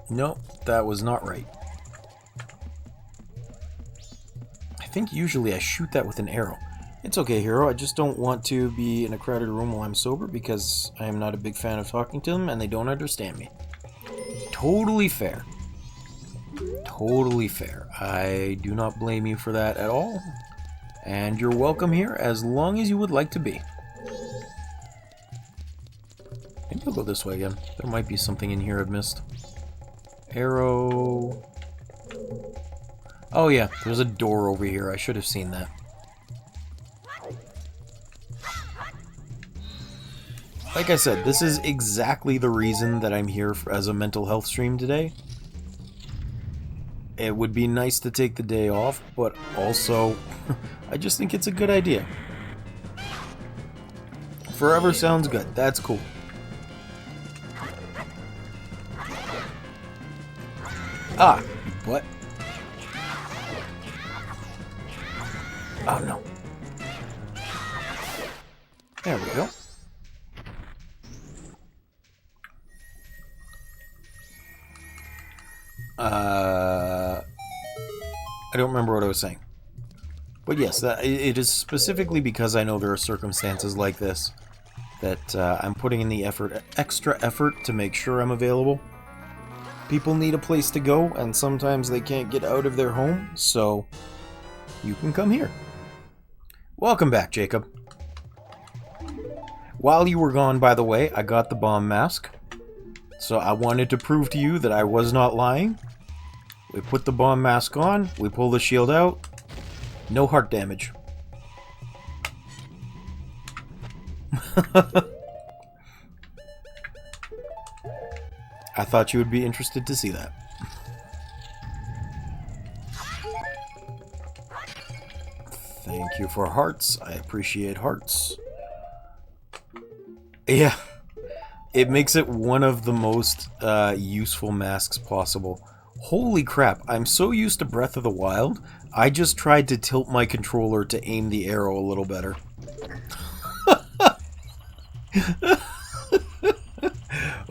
no, that was not right. I think usually I shoot that with an arrow. It's okay, hero. I just don't want to be in a crowded room while I'm sober because I am not a big fan of talking to them and they don't understand me. Totally fair. Totally fair. I do not blame you for that at all. And you're welcome here as long as you would like to be. Maybe I'll go this way again. There might be something in here I've missed. Arrow. Oh yeah, there's a door over here. I should have seen that. Like I said, this is exactly the reason that I'm here as a mental health stream today. It would be nice to take the day off, but also, I just think it's a good idea. Forever sounds good. That's cool. Ah, what? Oh no. There we go. I don't remember what I was saying. But yes, it is specifically because I know there are circumstances like this that I'm putting in the extra effort to make sure I'm available. People need a place to go, and sometimes they can't get out of their home, so you can come here. Welcome back, Jacob. While you were gone, by the way, I got the bomb mask. So I wanted to prove to you that I was not lying. We put the bomb mask on, we pull the shield out, no heart damage. I thought you would be interested to see that. Thank you for hearts. I appreciate hearts. Yeah. It makes it one of the most useful masks possible. Holy crap, I'm so used to Breath of the Wild, I just tried to tilt my controller to aim the arrow a little better.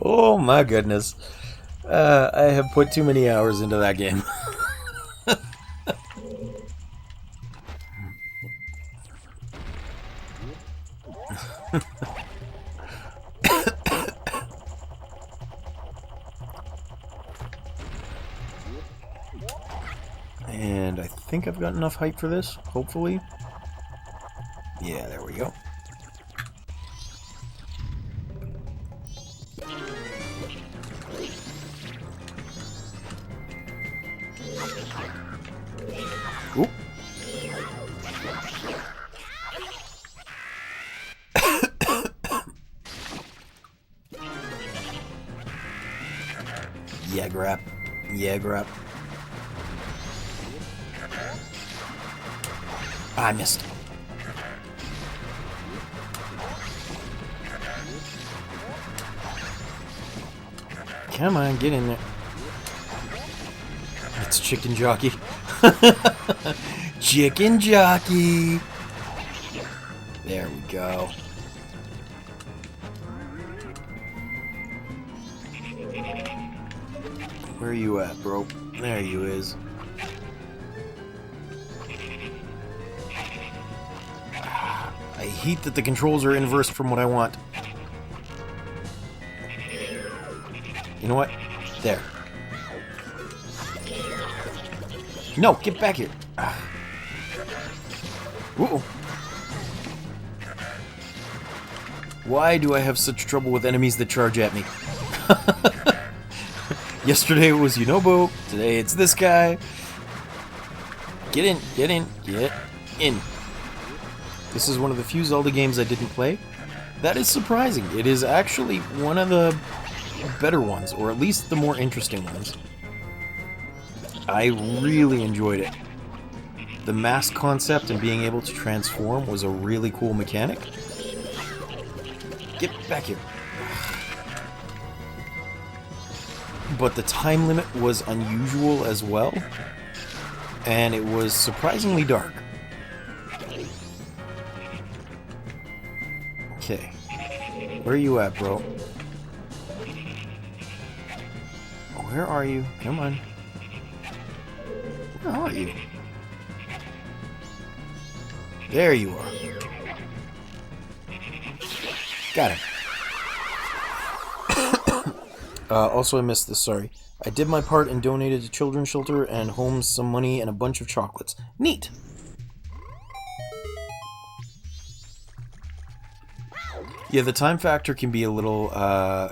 Oh my goodness. I have put too many hours into that game. And I think I've got enough height for this, hopefully. Yeah, there we go. Oop. Yeah, grab. Yeah, grab. I missed. Come on, get in there. It's chicken jockey. Chicken jockey. There we go. Where are you at, bro? There you is. I hate that the controls are inverse from what I want. You know what? There. No, get back here. Uh-oh. Why do I have such trouble with enemies that charge at me? Yesterday it was Yunobo, today it's this guy. Get in, get in, get in. This is one of the few Zelda games I didn't play. That is surprising. It is actually one of the better ones, or at least the more interesting ones. I really enjoyed it. The mask concept and being able to transform was a really cool mechanic. Get back here. But the time limit was unusual as well, and it was surprisingly dark. Okay. Where are you at, bro? Where are you? Come on. Where are you? There you are. Got it. Also, I missed this, sorry. I did my part and donated to children's shelter and homes some money and a bunch of chocolates. Neat! Yeah, the time factor can be a little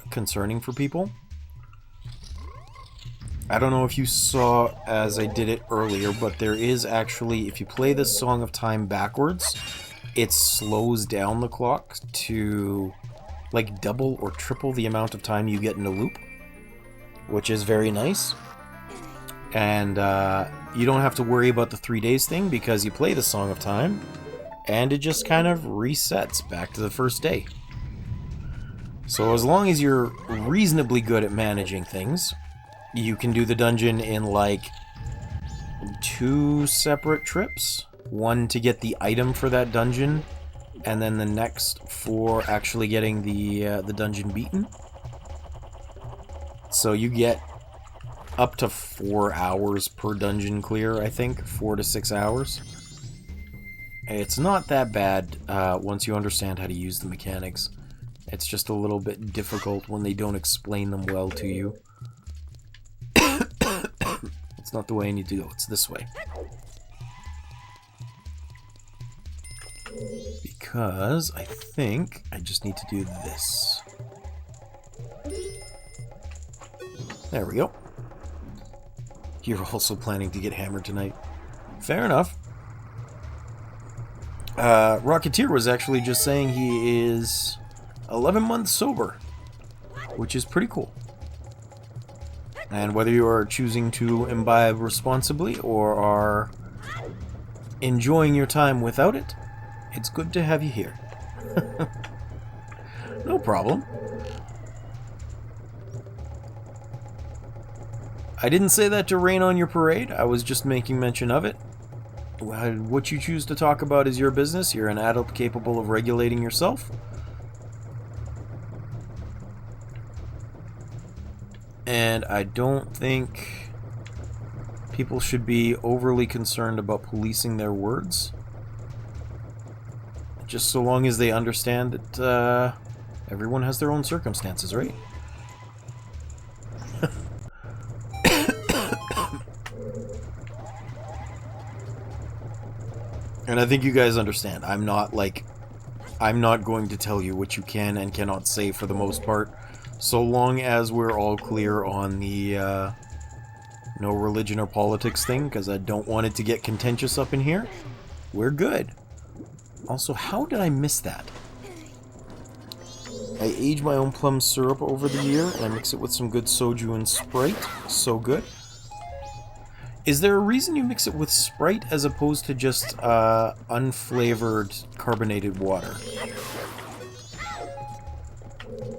concerning for people. I don't know if you saw as I did it earlier, but there is actually, if you play the Song of Time backwards, it slows down the clock to like double or triple the amount of time you get in a loop, which is very nice. And you don't have to worry about the 3 days thing because you play the Song of Time and it just kind of resets back to the first day. So as long as you're reasonably good at managing things, you can do the dungeon in like 2 separate trips. One to get the item for that dungeon, and then the next for actually getting the dungeon beaten. So you get up to 4 hours per dungeon clear, I think. 4 to 6 hours. It's not that bad once you understand how to use the mechanics. It's just a little bit difficult when they don't explain them well to you. It's not the way I need to go, it's this way. Because I think I just need to do this. There we go. You're also planning to get hammered tonight. Fair enough. Rocketeer was actually just saying he is 11 months sober, which is pretty cool. And whether you are choosing to imbibe responsibly or are enjoying your time without it, it's good to have you here. No problem. I didn't say that to rain on your parade, I was just making mention of it. What you choose to talk about is your business. You're an adult capable of regulating yourself. And I don't think people should be overly concerned about policing their words. Just so long as they understand that everyone has their own circumstances, right? And I think you guys understand. I'm not going to tell you what you can and cannot say for the most part. So long as we're all clear on the no religion or politics thing, because I don't want it to get contentious up in here, we're good. Also, how did I miss that? I age my own plum syrup over the year, and I mix it with some good soju and Sprite. So good. Is there a reason you mix it with Sprite as opposed to just unflavored carbonated water?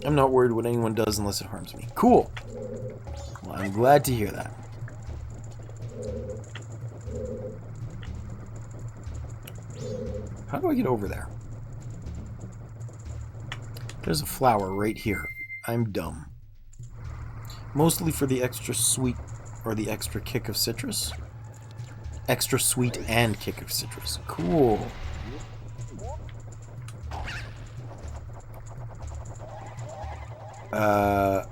I'm not worried what anyone does unless it harms me. Cool. Well, I'm glad to hear that. How do I get over there? There's a flower right here. I'm dumb. Mostly for the extra sweet, or the extra kick of citrus. Extra sweet and kick of citrus. Cool. There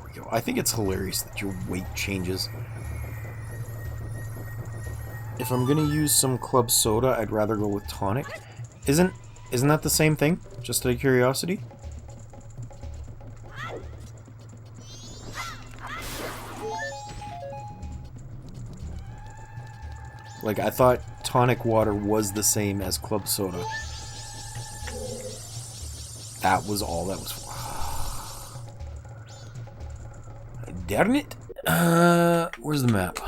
we go. I think it's hilarious that your weight changes. If I'm gonna use some club soda, I'd rather go with tonic. Isn't that the same thing? Just out of curiosity? Like, I thought tonic water was the same as club soda. That was all that was for. Darn it! Where's the map?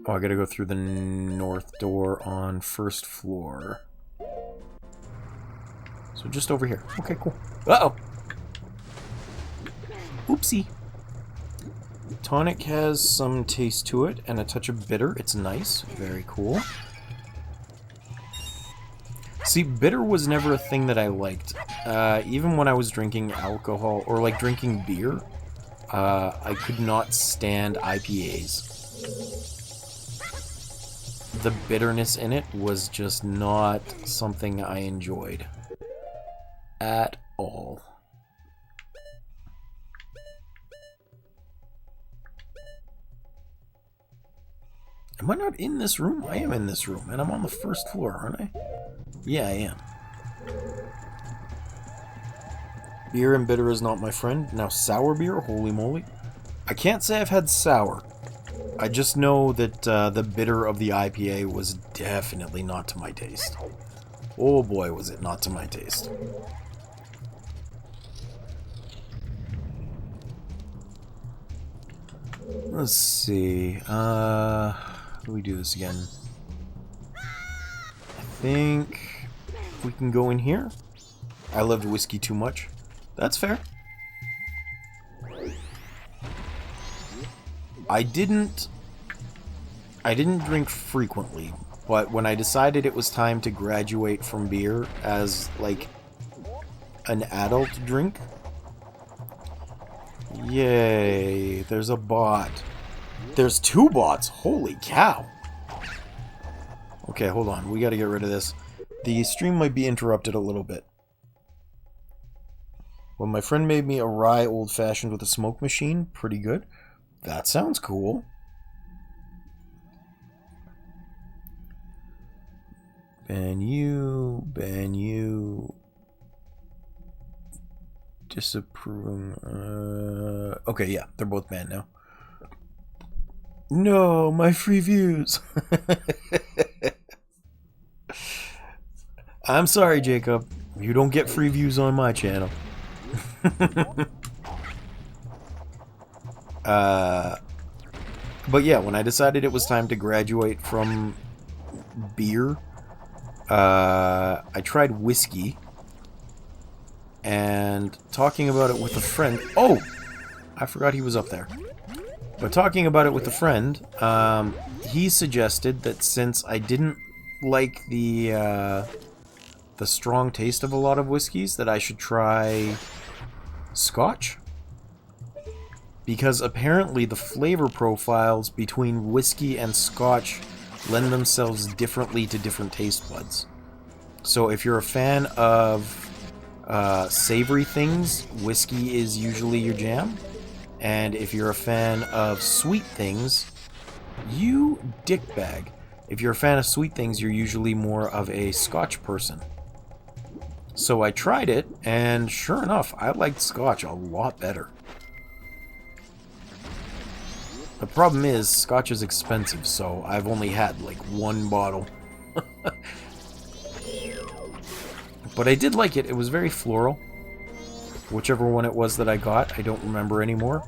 Oh, I gotta go through the north door on first floor. So just over here. Okay, cool. Uh-oh! Oopsie. Tonic has some taste to it and a touch of bitter. It's nice. Very cool. See, bitter was never a thing that I liked. Even when I was drinking alcohol, or like drinking beer, I could not stand IPAs. The bitterness in it was just not something I enjoyed at all. Am I not in this room? I am in this room, and I'm on the first floor, aren't I? Yeah, I am. Beer and bitter is not my friend. Now sour beer? Holy moly. I can't say I've had sour. I just know that the bitter of the IPA was definitely not to my taste. Oh boy, was it not to my taste. Let's see. How do we do this again? I think we can go in here. I loved whiskey too much. That's fair. I didn't drink frequently, but when I decided it was time to graduate from beer as, like, an adult drink... Yay, there's a bot. There's 2 bots, holy cow! Okay, hold on, we gotta get rid of this. The stream might be interrupted a little bit. Well, my friend made me a rye old-fashioned with a smoke machine, pretty good. That sounds cool. Ban you. Disapproving. Okay, yeah, they're both banned now. No, my free views. I'm sorry, Jacob. You don't get free views on my channel. But yeah, when I decided it was time to graduate from beer, I tried whiskey, and talking about it with a friend... Oh! I forgot he was up there. But talking about it with a friend, he suggested that since I didn't like the strong taste of a lot of whiskeys, that I should try Scotch. Because apparently the flavor profiles between whiskey and Scotch lend themselves differently to different taste buds. So if you're a fan of savory things, whiskey is usually your jam. And if you're a fan of sweet things, you dickbag. If you're a fan of sweet things, you're usually more of a Scotch person. So I tried it, and sure enough, I liked Scotch a lot better. The problem is, Scotch is expensive, so I've only had like one bottle. But I did like it. It was very floral. Whichever one it was that I got, I don't remember anymore.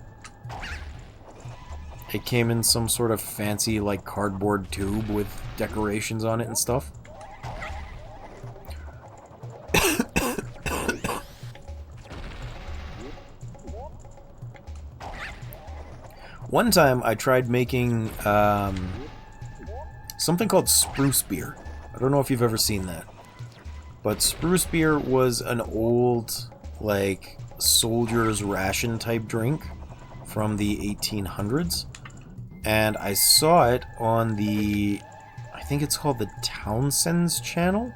It came in some sort of fancy, like, cardboard tube with decorations on it and stuff. One time I tried making something called spruce beer. I don't know if you've ever seen that. But spruce beer was an old, like, soldier's ration type drink from the 1800s. And I saw it on the, I think it's called the Townsend's channel.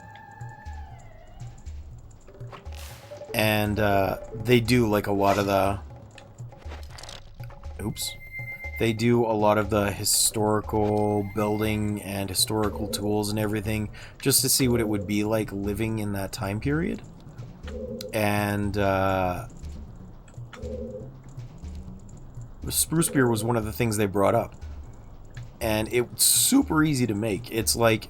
And they do like a lot of the, they do a lot of the historical building and historical tools and everything just to see what it would be like living in that time period. And spruce beer was one of the things they brought up. And it's super easy to make. It's like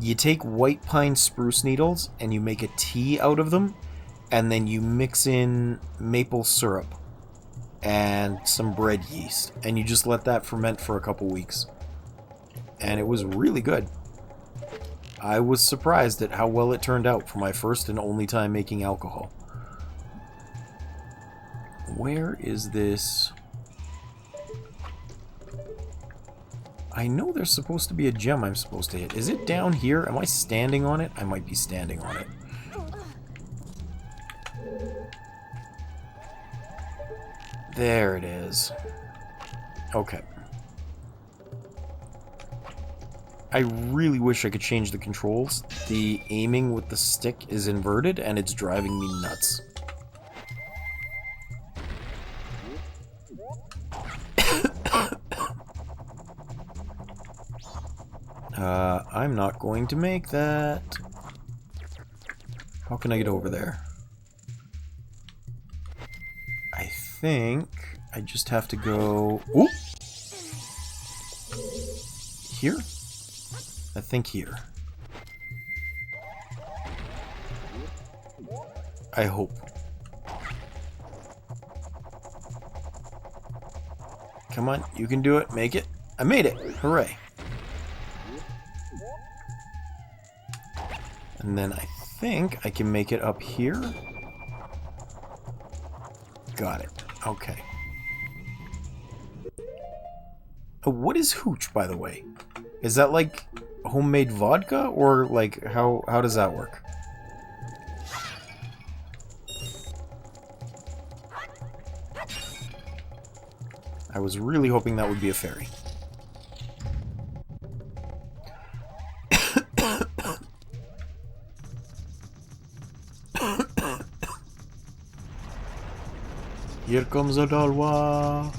you take white pine spruce needles and you make a tea out of them, and then you mix in maple syrup and some bread yeast, and you just let that ferment for a couple weeks. And it was really good. I was surprised at how well it turned out for my first and only time making alcohol. Where is this? I know there's supposed to be a gem I'm supposed to hit. Is it down here? Am I standing on it? I might be standing on it. There it is. Okay. I really wish I could change the controls. The aiming with the stick is inverted and it's driving me nuts. I'm not going to make that. How can I get over there? I think I just have to go... Ooh! Here? I think here. I hope. Come on, you can do it. Make it. I made it. Hooray. And then I think I can make it up here. Got it. Okay. Oh, what is hooch, by the way? Is that like homemade vodka, or like how does that work? I was really hoping that would be a fairy. Here comes a Dalwa.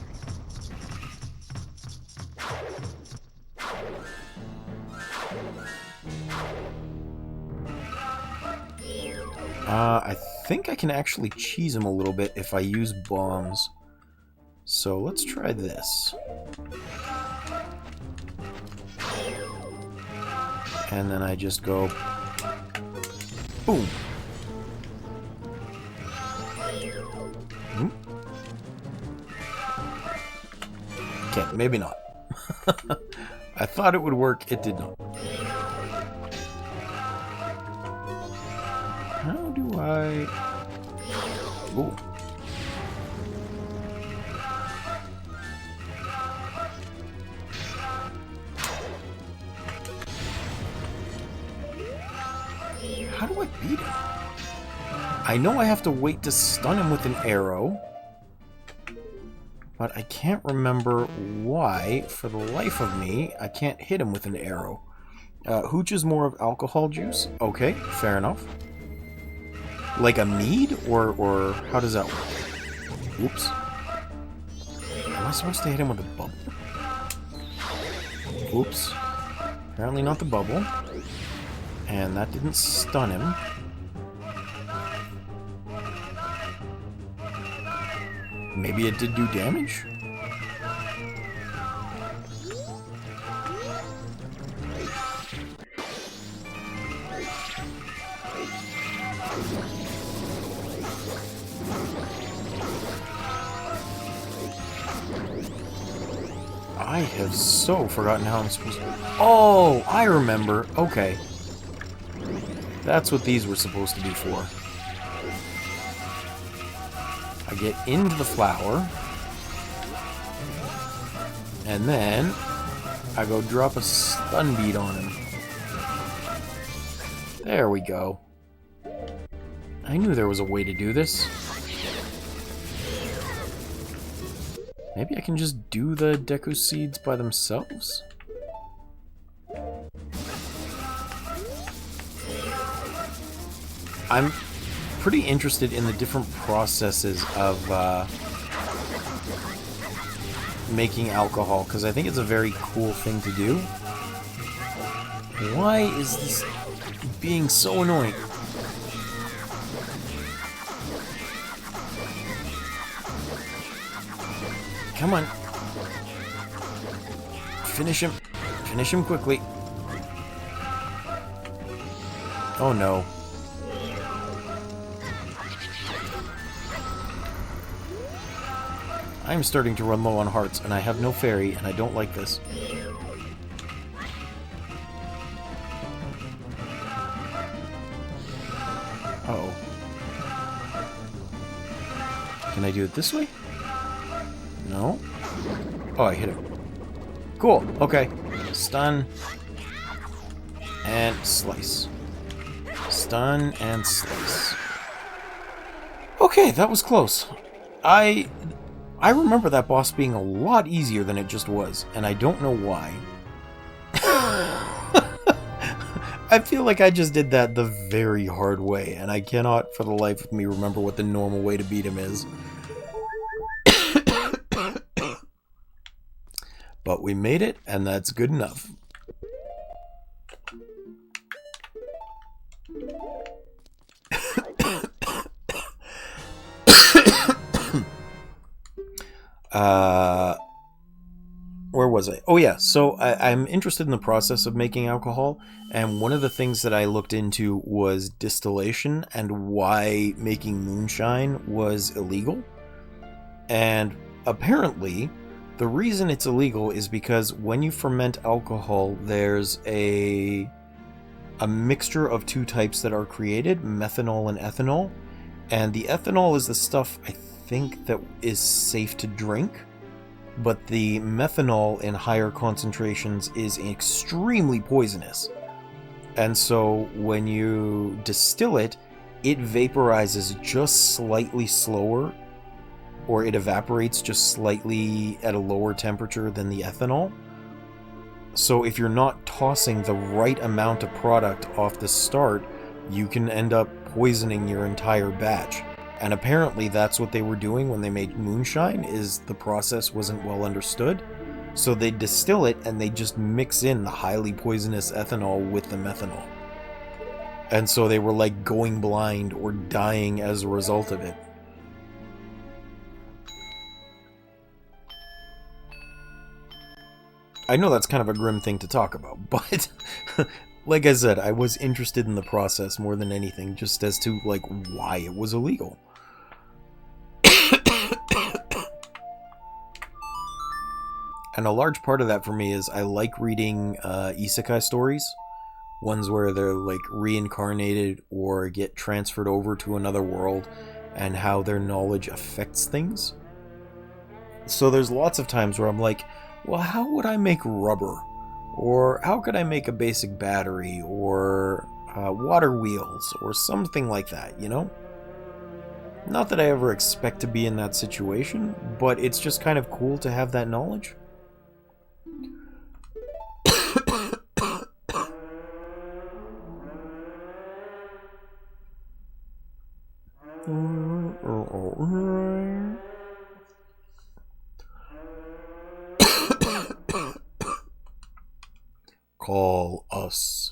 I think I can actually cheese him a little bit if I use bombs. So let's try this. And then I just go... boom! Okay, maybe not. I thought it would work, it did not. How do I... Ooh. How do I beat him? I know I have to wait to stun him with an arrow, but I can't remember why, for the life of me, I can't hit him with an arrow. Hooch is more of alcohol juice. Okay, fair enough. Like a mead, or how does that work? Oops. supposed to hit him with a bubble? Oops. Apparently not the bubble. And that didn't stun him. Maybe it did do damage? I have so forgotten how I'm supposed to... Oh, I remember. Okay. That's what these were supposed to be for. I get into the flower. And then I go drop a stun bead on him. There we go. I knew there was a way to do this. Maybe I can just do the Deku seeds by themselves? I'm pretty interested in the different processes of making alcohol, because I think it's a very cool thing to do. Why is this being so annoying? Come on. Finish him. Finish him quickly. Oh no. I'm starting to run low on hearts, and I have no fairy, and I don't like this. Uh-oh. Can I do it this way? No? Oh, I hit him. Cool. Okay. Stun. And slice. Stun and slice. Okay, that was close. I remember that boss being a lot easier than it just was, and I don't know why. I feel like I just did that the very hard way, and I cannot for the life of me remember what the normal way to beat him is. But we made it, and that's good enough. Where was I? Oh yeah, so I'm interested in the process of making alcohol, and one of the things that I looked into was distillation and why making moonshine was illegal. And apparently, the reason it's illegal is because when you ferment alcohol, there's a mixture of two types that are created, methanol and ethanol. And the ethanol is the stuff, I think, that is safe to drink. But the methanol in higher concentrations is extremely poisonous. And so when you distill it, it vaporizes just slightly slower, or it evaporates just slightly at a lower temperature than the ethanol. So if you're not tossing the right amount of product off the start, you can end up poisoning your entire batch. And apparently that's what they were doing when they made moonshine, is the process wasn't well understood. So they distill it and they just mix in the highly poisonous ethanol with the methanol. And so they were like going blind or dying as a result of it. I know that's kind of a grim thing to talk about, but like I said, I was interested in the process more than anything, just as to like why it was illegal. And a large part of that for me is I like reading isekai stories, ones where they're like reincarnated or get transferred over to another world, and how their knowledge affects things. So there's lots of times where I'm like, well, how would I make rubber? Or how could I make a basic battery? Or water wheels? Or something like that, you know? Not that I ever expect to be in that situation, but it's just kind of cool to have that knowledge. call us.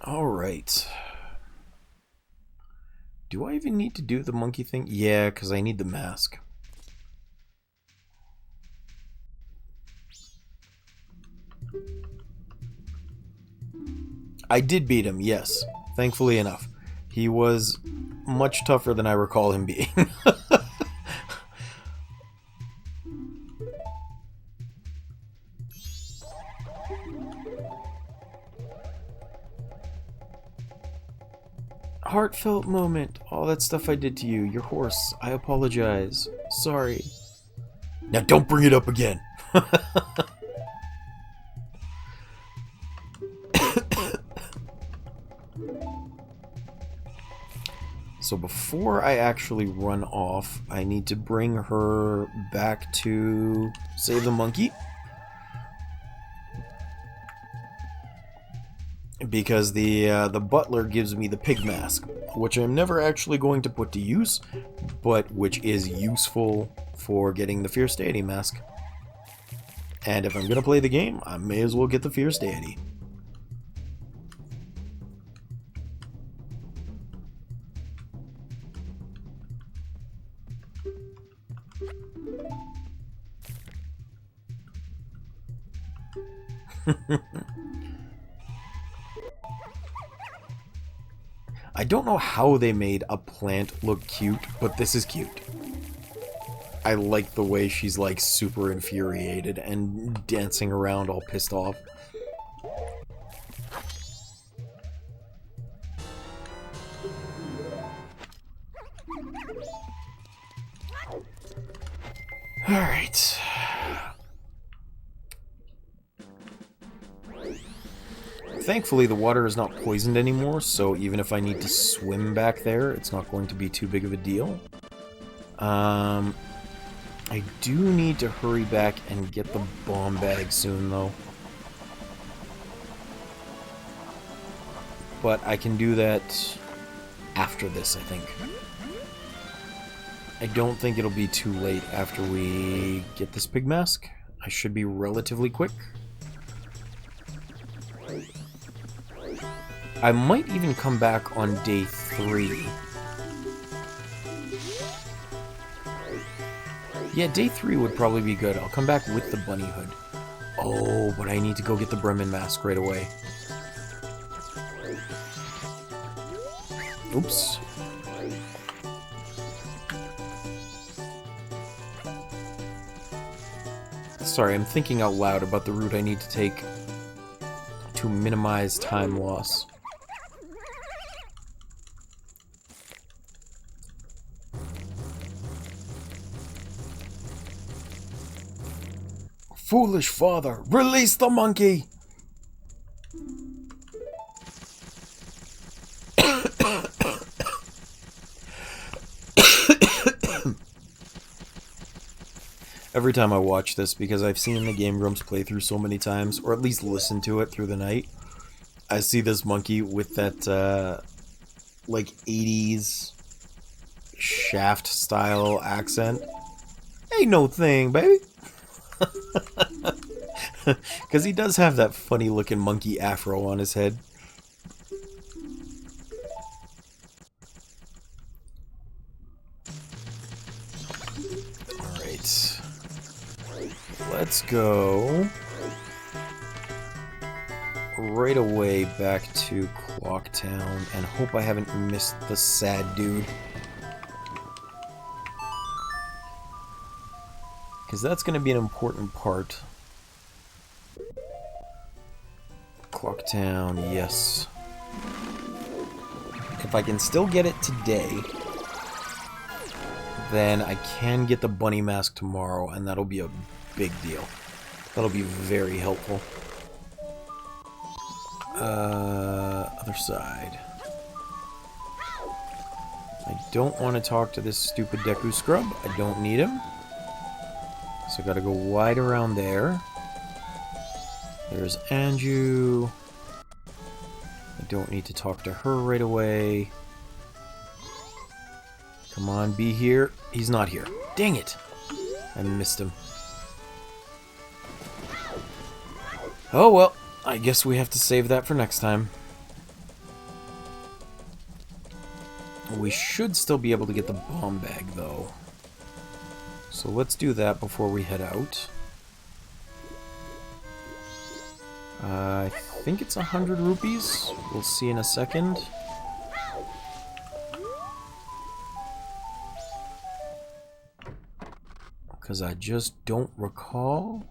Alright. Do I even need to do the monkey thing? Yeah, because I need the mask. I did beat him, yes. Thankfully enough. He was much tougher than I recall him being. Heartfelt moment. All that stuff I did to you. Your horse. I apologize. Sorry. Now don't bring it up again. So before I actually run off, I need to bring her back to save the monkey. Because the butler gives me the pig mask, which I'm never actually going to put to use, but which is useful for getting the Fierce Deity mask. And if I'm going to play the game, I may as well get the Fierce Deity. I don't know how they made a plant look cute, but this is cute. I like the way she's like super infuriated and dancing around all pissed off. Alright. Thankfully, the water is not poisoned anymore, so even if I need to swim back there, it's not going to be too big of a deal. I do need to hurry back and get the bomb bag soon, though. But I can do that after this, I think. I don't think it'll be too late after we get this pig mask. I should be relatively quick. I might even come back on day 3. Yeah, day 3 would probably be good. I'll come back with the bunny hood. Oh, but I need to go get the Bremen mask right away. Oops. Sorry, I'm thinking out loud about the route I need to take to minimize time loss. Foolish father, release the monkey! Every time I watch this, because I've seen the Game Grumps playthrough so many times, or at least listen to it through the night, I see this monkey with that, like, 80s Shaft-style accent. Ain't no thing, baby! Because he does have that funny-looking monkey afro on his head. Alright. Let's go right away back to Clocktown and hope I haven't missed the sad dude. Because that's going to be an important part. Clocktown, yes. If I can still get it today, then I can get the bunny mask tomorrow, and that'll be a big deal. That'll be very helpful. Other side. I don't want to talk to this stupid Deku scrub. I don't need him. So I gotta go wide around there. There's Anju. I don't need to talk to her right away. Come on, be here. He's not here. Dang it! I missed him. Oh well, I guess we have to save that for next time. We should still be able to get the bomb bag, though. So let's do that before we head out. I think it's 100 rupees. We'll see in a second. Because I just don't recall.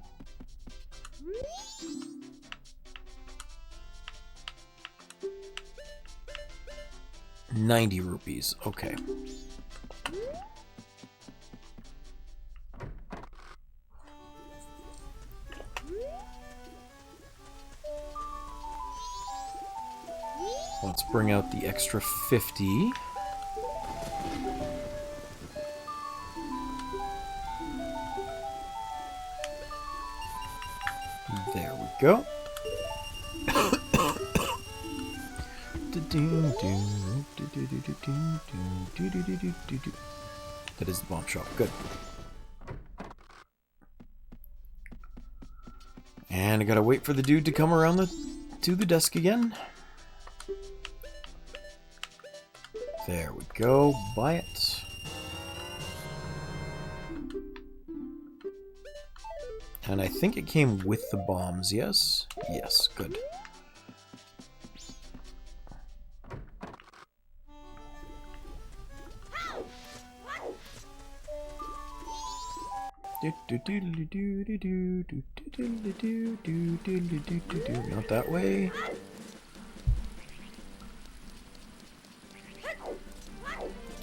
₹90. Okay. Let's bring out the extra 50. There we go. That is the bomb shop. Good. And I gotta wait for the dude to come around to the desk again. There we go. Buy it. And I think it came with the bombs, yes? Yes, good. Not that way.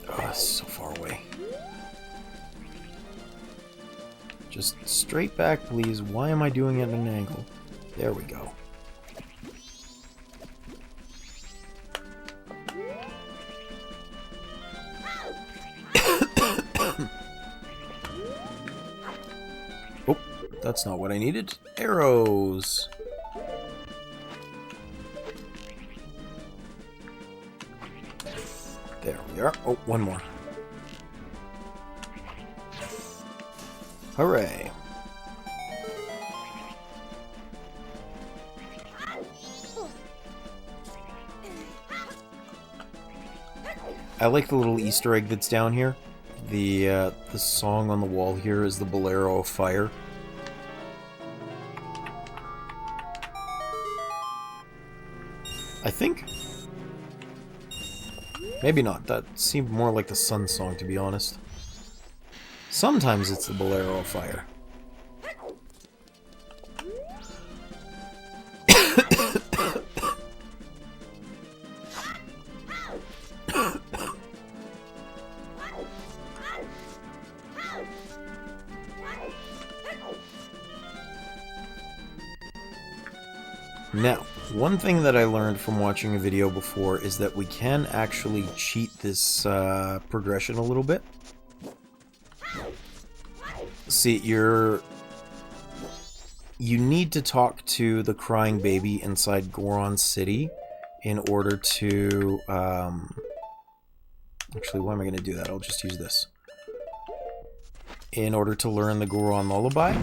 Oh, it's so far away. Just straight back, please. Why am I doing it at an angle? There we go. Oh, that's not what I needed. Arrows. There we are. Oh, one more. Hooray. I like the little Easter egg that's down here. The song on the wall here is the Bolero of Fire. I think. Maybe not. That seemed more like the Sun song, to be honest. Sometimes it's the Bolero of Fire. Now, one thing that I learned from watching a video before is that we can actually cheat this progression a little bit. See, you need to talk to the crying baby inside Goron City in order to, actually, why am I going to do that? I'll just use this. In order to learn the Goron Lullaby.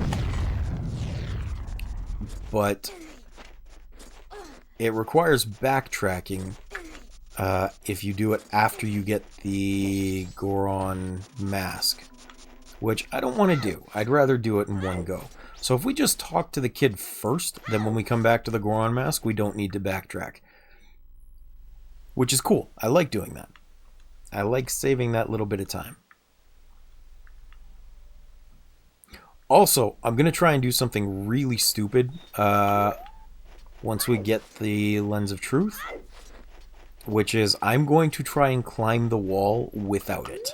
But it requires backtracking if you do it after you get the Goron mask. Which I don't want to do. I'd rather do it in one go. So if we just talk to the kid first, then when we come back to the Goron mask, we don't need to backtrack. Which is cool. I like doing that. I like saving that little bit of time. Also, I'm going to try and do something really stupid once we get the Lens of Truth. Which is, I'm going to try and climb the wall without it.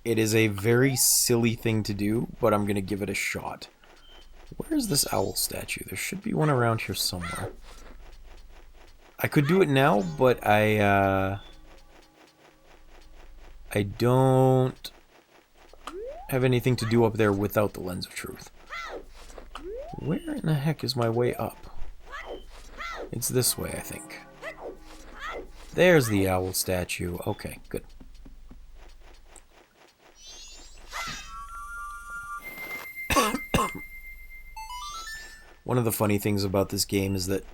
It is a very silly thing to do, but I'm going to give it a shot. Where's this owl statue? There should be one around here somewhere. I could do it now, but I don't have anything to do up there without the Lens of Truth. Where in the heck is my way up? It's this way, I think. There's the owl statue. Okay, good. One of the funny things about this game is that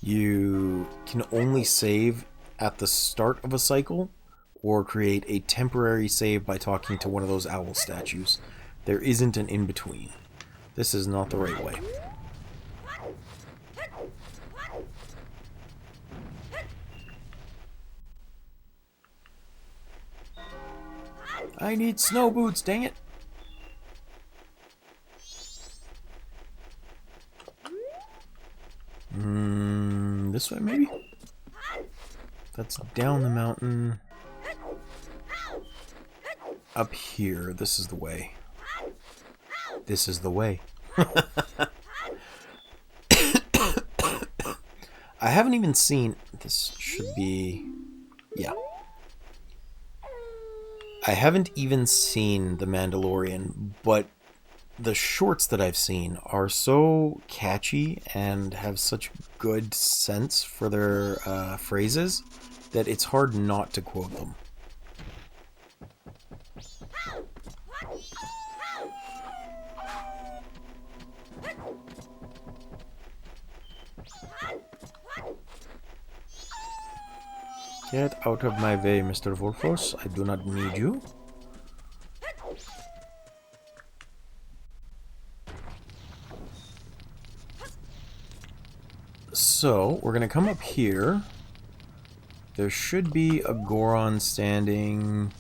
you can only save at the start of a cycle or create a temporary save by talking to one of those owl statues. There isn't an in-between. This is not the right way. I need snow boots, dang it! This way, maybe? That's down the mountain. Up here, this is the way. This is the way. I haven't even seen... This should be... Yeah. I haven't even seen The Mandalorian, but the shorts that I've seen are so catchy and have such good sense for their phrases that it's hard not to quote them. Get out of my way, Mr. Wolfos. I do not need you. So, we're going to come up here. There should be a Goron standing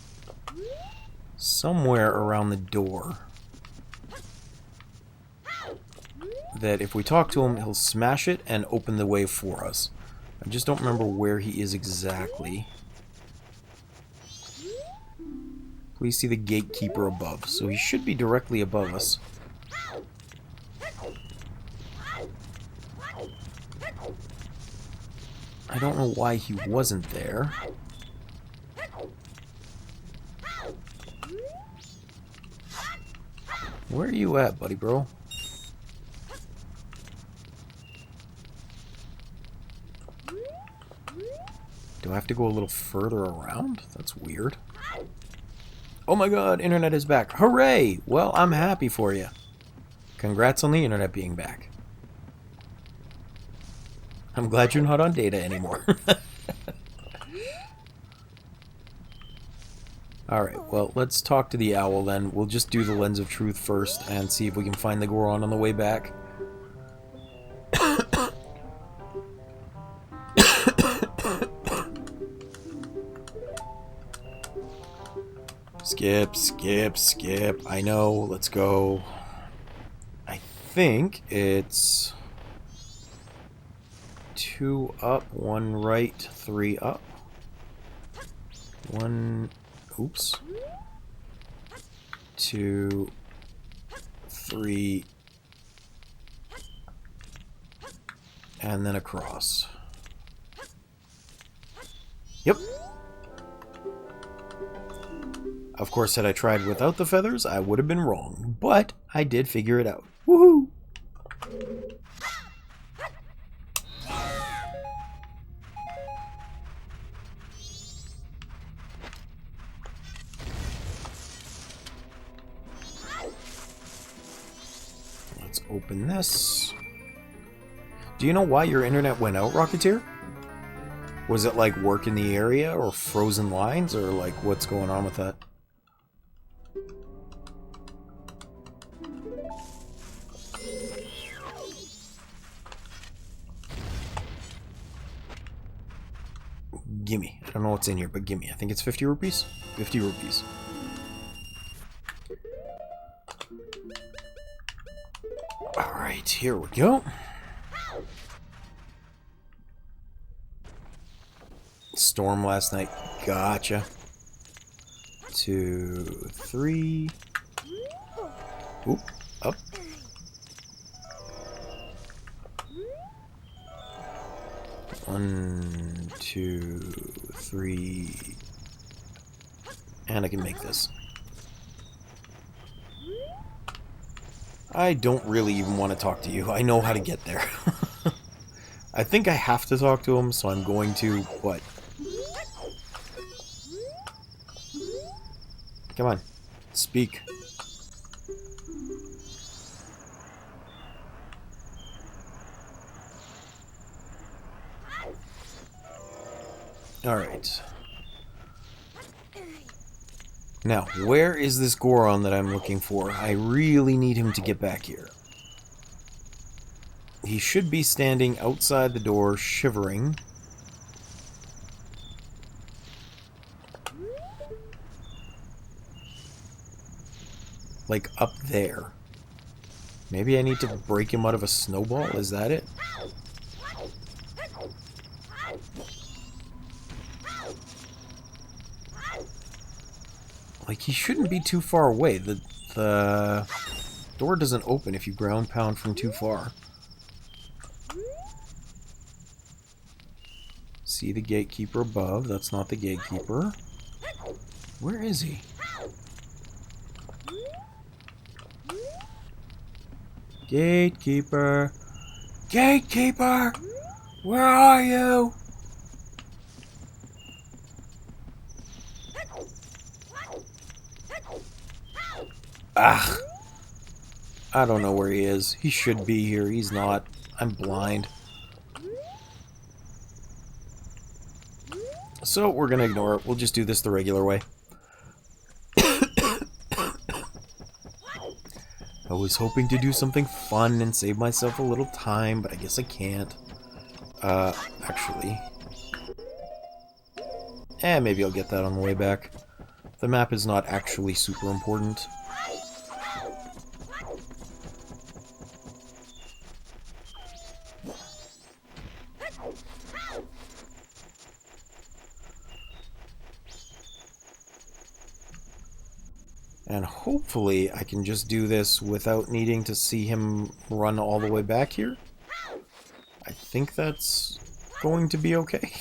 somewhere around the door. That if we talk to him, he'll smash it and open the way for us. I just don't remember where he is exactly. Please see the gatekeeper above. So he should be directly above us. I don't know why he wasn't there. Where are you at, buddy bro? Do I have to go a little further around? That's weird. Oh my god, internet is back. Hooray! Well, I'm happy for you. Congrats on the internet being back. I'm glad you're not on data anymore. Alright, well, let's talk to the owl then. We'll just do the Lens of Truth first and see if we can find the Goron on the way back. Skip, skip, skip. I know, let's go. I think it's 2 up, 1 right, 3 up. 1, oops. 2, 3, and then across. Yep. Of course, had I tried without the feathers, I would have been wrong, but I did figure it out. Woohoo! Let's open this. Do you know why your internet went out, Rocketeer? Was it like work in the area or frozen lines or like what's going on with that? Gimme. I don't know what's in here, but gimme. I think it's 50 rupees? 50 rupees. Alright, here we go. Storm last night. Gotcha. 2, 3. Oop, up. One, two, three. And I can make this. I don't really even want to talk to you. I know how to get there. I think I have to talk to him, so I'm going to, but... Come on. Speak. Alright. Now, where is this Goron that I'm looking for? I really need him to get back here. He should be standing outside the door, shivering. Like, up there. Maybe I need to break him out of a snowball? Is that it? Like, he shouldn't be too far away. The door doesn't open if you ground pound from too far. See the gatekeeper above. That's not the gatekeeper. Where is he? Gatekeeper! Gatekeeper! Where are you? Ah! I don't know where he is. He should be here. He's not. I'm blind. So we're gonna ignore it. We'll just do this the regular way. I was hoping to do something fun and save myself a little time, but I guess I can't. Actually... maybe I'll get that on the way back. The map is not actually super important. And hopefully I can just do this without needing to see him run all the way back here. I think that's going to be okay.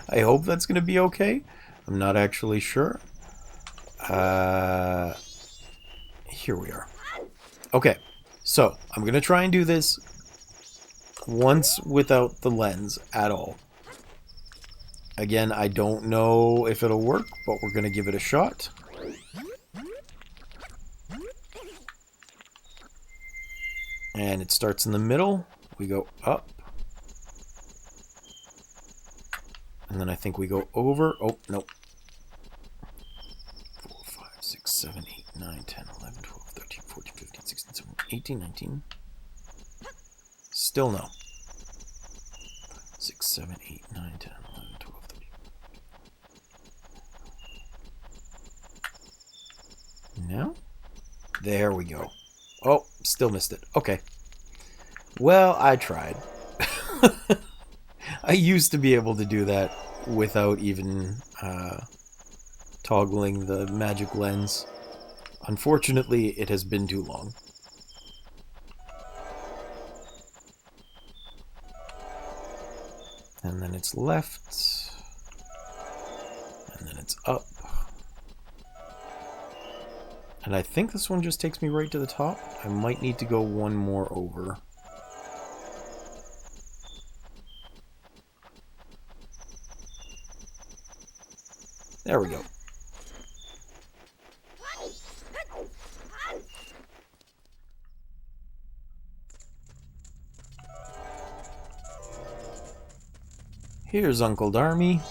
I hope that's going to be okay. I'm not actually sure. Here we are. Okay, so I'm going to try and do this once without the lens at all. Again, I don't know if it'll work, but we're going to give it a shot. And it starts in the middle. We go up. And then I think we go over. Oh, nope. 4, 5, 6, 7, 8, 9, 10, 11, 12, 13, 14, 15, 16, 17, 18, 19. Still no. 6, 7, 8, 9, 10, 11, 12, 13. Now? There we go. Oh, still missed it. Okay. Well, I tried. I used to be able to do that without even toggling the magic lens. Unfortunately, it has been too long. And then it's left. And then it's up. And I think this one just takes me right to the top. I might need to go one more over. There we go. Here's Uncle Darmy.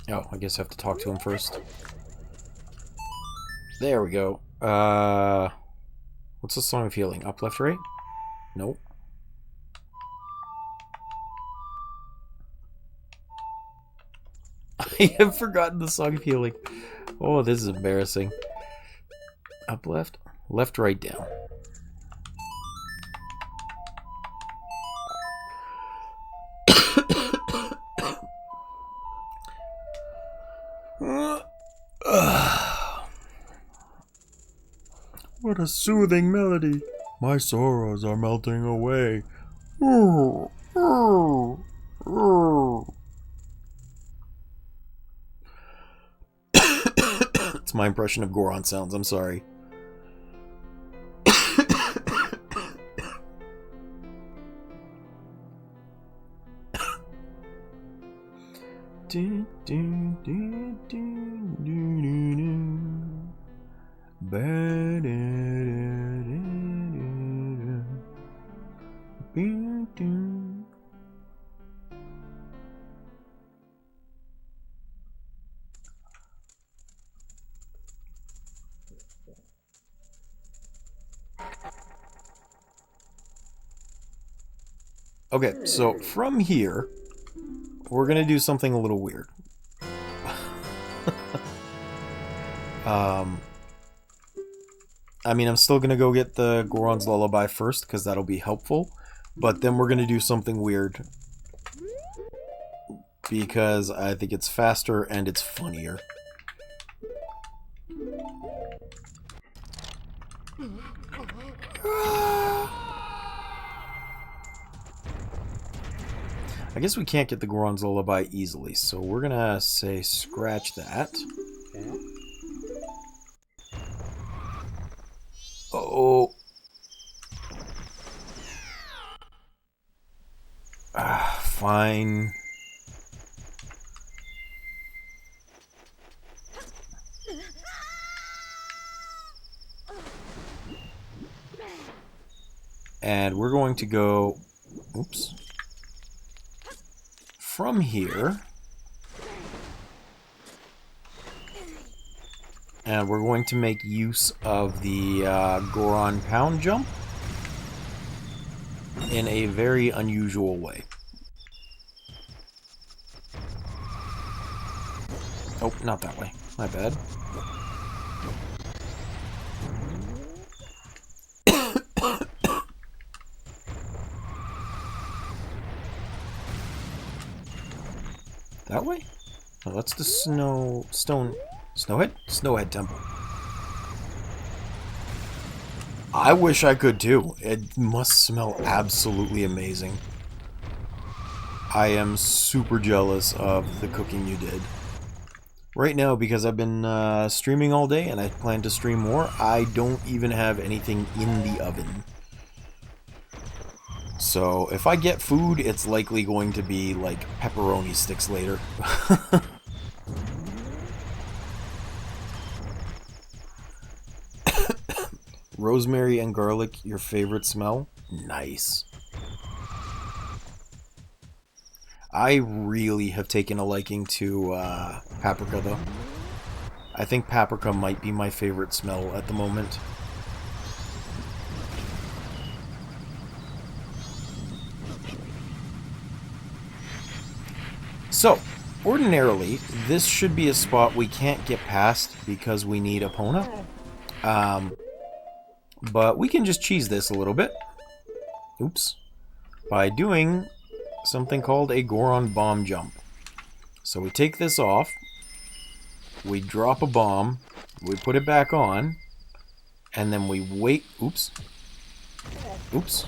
Oh, I guess I have to talk to him first. There we go. What's the Song of Healing? Up, left, right? Nope. I have forgotten the Song of Healing. Oh, this is embarrassing. Up, left? Left, right, down. What a soothing melody. My sorrows are melting away. Ooh, ooh, ooh. It's my impression of Goron sounds, I'm sorry. Okay, so from here, we're gonna do something a little weird. I mean, I'm still gonna go get the Goron's Lullaby first, because that'll be helpful. But then we're gonna do something weird. Because I think it's faster and it's funnier. I guess we can't get the Goron's Lullaby easily, so we're gonna say scratch that. Oh. Fine. And we're going to go... Oops. From here... And we're going to make use of the Goron pound jump in a very unusual way. Oh, not that way. My bad. That way? No, that's the Snowhead? Snowhead Temple. I wish I could too. It must smell absolutely amazing. I am super jealous of the cooking you did. Right now, because I've been streaming all day and I plan to stream more, I don't even have anything in the oven. So, if I get food, it's likely going to be like pepperoni sticks later. Rosemary and garlic, your favorite smell? Nice. I really have taken a liking to paprika, though. I think paprika might be my favorite smell at the moment. So, ordinarily, this should be a spot we can't get past because we need Epona. But we can just cheese this a little bit. Oops. By doing something called a Goron bomb jump. So we take this off, we drop a bomb, we put it back on, and then we wait. Oops. Oops.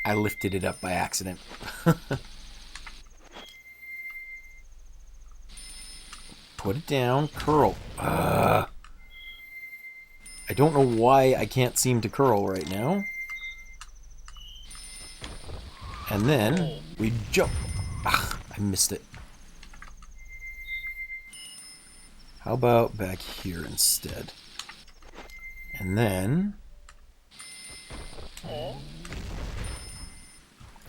I lifted it up by accident. Put it down, curl. I don't know why I can't seem to curl right now. And then we jump. Ah, I missed it. How about back here instead? And then...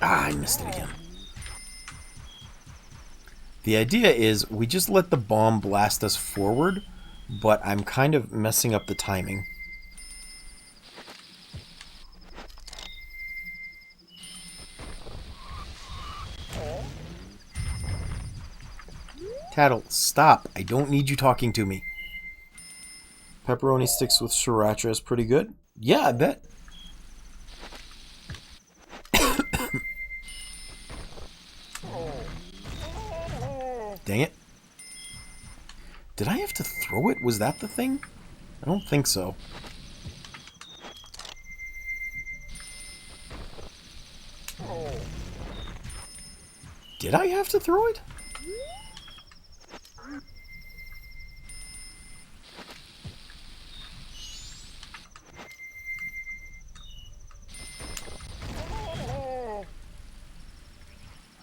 Ah, I missed it again. The idea is we just let the bomb blast us forward, but I'm kind of messing up the timing. Tattle, stop. I don't need you talking to me. Pepperoni sticks with sriracha is pretty good. Yeah, I bet. Dang it. Did I have to throw it? Was that the thing? I don't think so. Did I have to throw it?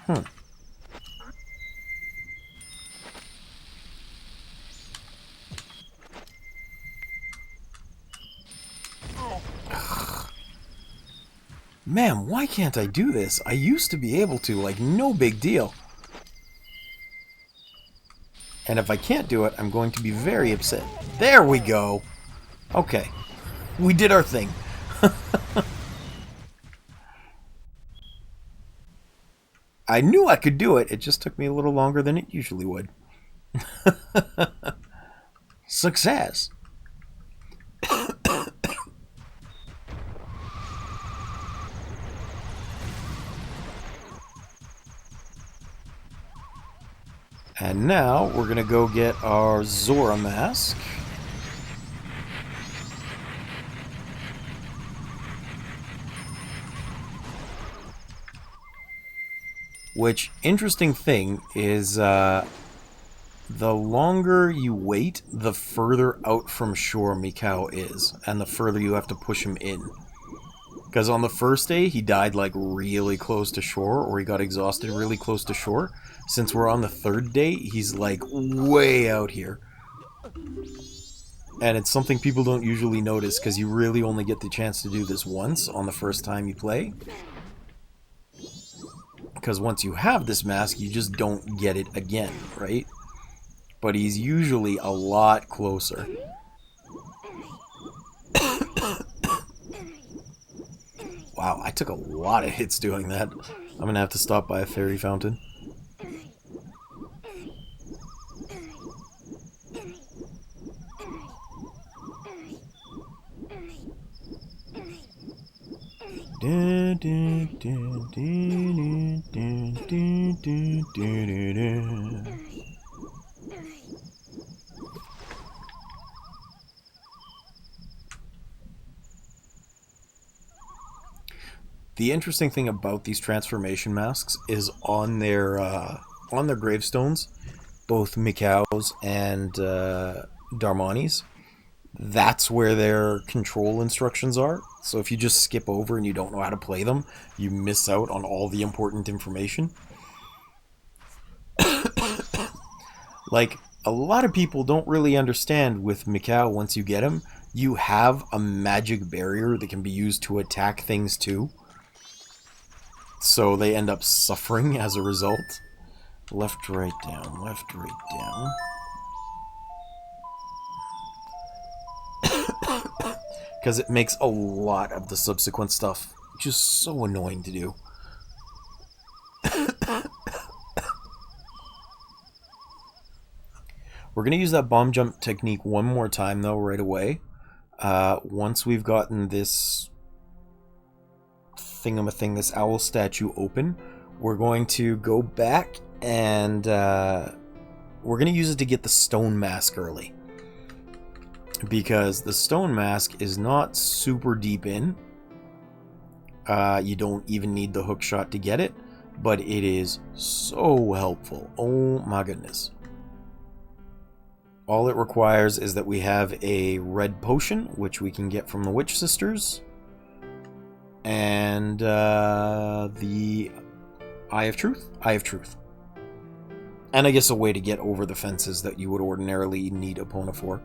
Hmm. Man, why can't I do this? I used to be able to, like, no big deal. And if I can't do it, I'm going to be very upset. There we go! Okay. We did our thing. I knew I could do it, it just took me a little longer than it usually would. Success! And now we're gonna go get our Zora mask. Which, interesting thing, is the longer you wait, the further out from shore Mikau is, and the further you have to push him in. Because on the first day, he died like really close to shore, or he got exhausted really close to shore. Since we're on the third day, he's like way out here. And it's something people don't usually notice, because you really only get the chance to do this once on the first time you play. Because once you have this mask, you just don't get it again, right? But he's usually a lot closer. Wow, I took a lot of hits doing that. I'm gonna have to stop by a fairy fountain. The interesting thing about these transformation masks is on their gravestones, both Mikau's and Darmani's, that's where their control instructions are. So if you just skip over and you don't know how to play them, you miss out on all the important information. Like, a lot of people don't really understand with Mikau, once you get him, you have a magic barrier that can be used to attack things too. So they end up suffering as a result. Left, right, down, left, right, down. Because it makes a lot of the subsequent stuff just so annoying to do. We're going to use that bomb jump technique one more time, though, right away. Once we've gotten this thingamathing, this owl statue open, we're going to go back and we're going to use it to get the stone mask early. Because the stone mask is not super deep in. You don't even need the hook shot to get it, but it is so helpful. Oh my goodness. All it requires is that we have a red potion, which we can get from the Witch Sisters, and the Eye of Truth? Eye of Truth. And I guess a way to get over the fences that you would ordinarily need Epona for.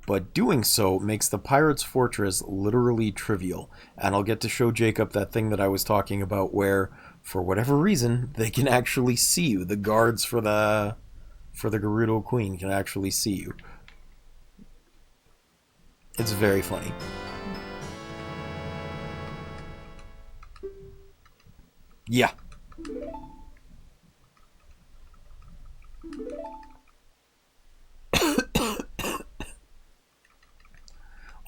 But doing so makes the Pirate's Fortress literally trivial. And I'll get to show Jacob that thing that I was talking about where, for whatever reason, they can actually see you. The guards for the Gerudo Queen can actually see you. It's very funny. Yeah.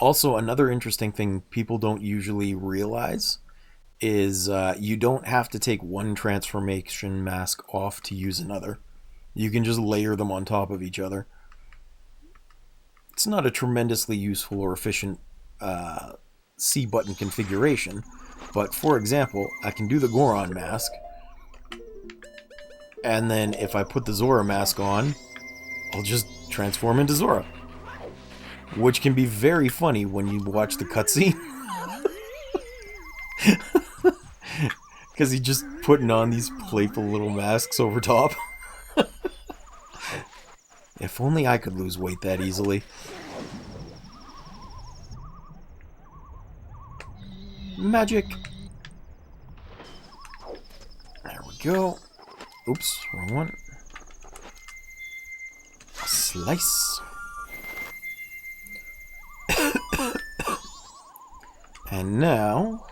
Also, another interesting thing people don't usually realize is you don't have to take one transformation mask off to use another. You can just layer them on top of each other. It's not a tremendously useful or efficient C button configuration, but for example, I can do the Goron mask, and then if I put the Zora mask on, I'll just transform into Zora. Which can be very funny when you watch the cutscene. Because he's just putting on these playful little masks over top. If only I could lose weight that easily. Magic! There we go. Oops, wrong one. Slice. And now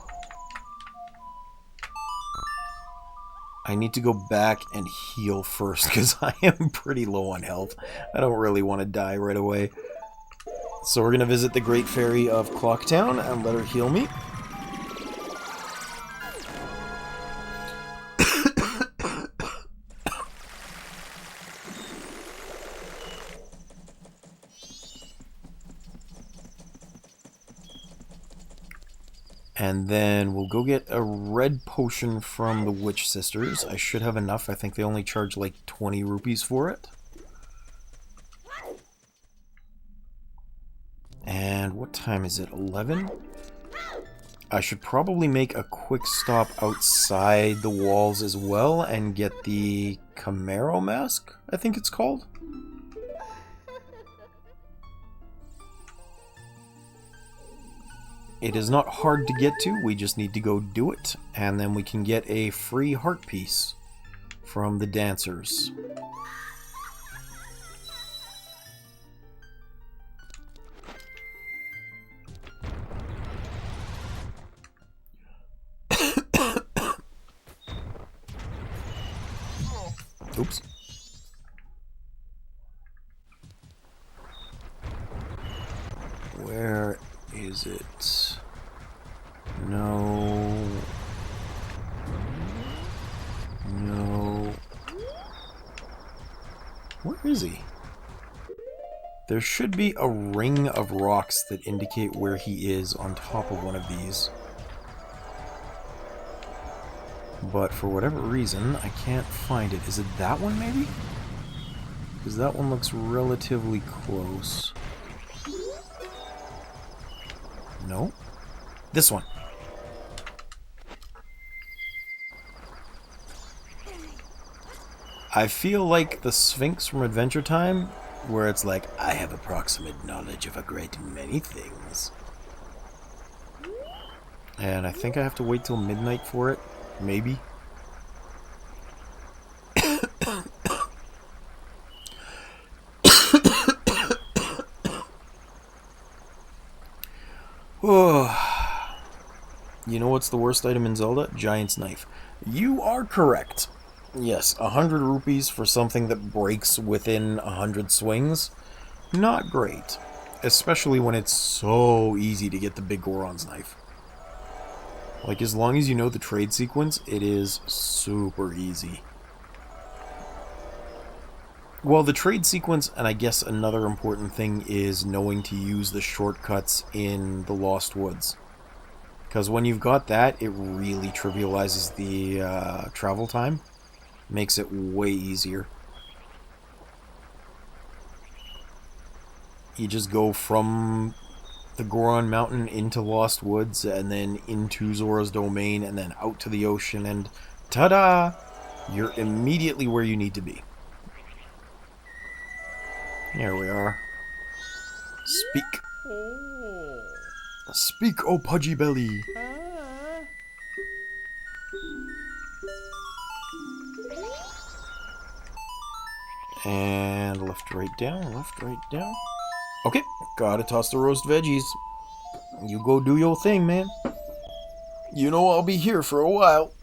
I need to go back and heal first because I am pretty low on health. I don't really want to die right away. So we're going to visit the Great Fairy of Clocktown and let her heal me. And then we'll go get a red potion from the Witch Sisters. I should have enough. I think they only charge like 20 rupees for it. And what time is it? 11? I should probably make a quick stop outside the walls as well and get the Camaro mask, I think it's called. It is not hard to get to, we just need to go do it, and then we can get a free heart piece from the dancers. Oops. Where is it? No. No. Where is he? There should be a ring of rocks that indicate where he is on top of one of these. But for whatever reason, I can't find it. Is it that one, maybe? Because that one looks relatively close. No? This one. I feel like the Sphinx from Adventure Time, where it's like, I have approximate knowledge of a great many things. And I think I have to wait till midnight for it. Maybe. You know what's the worst item in Zelda? Giant's Knife. You are correct. Yes, 100 rupees for something that breaks within 100 swings. Not great. Especially when it's so easy to get the big Goron's knife. Like, as long as you know the trade sequence, it is super easy. Well, the trade sequence, and I guess another important thing, is knowing to use the shortcuts in the Lost Woods. Because when you've got that, it really trivializes the travel time. Makes it way easier. You just go from the Goron Mountain into Lost Woods, and then into Zora's Domain, and then out to the ocean, and ta-da! You're immediately where you need to be. Here we are. Speak. Speak, oh pudgy belly. And left, right, down, left, right, down. Okay, gotta toss the roast veggies. You go do your thing, man. You know I'll be here for a while.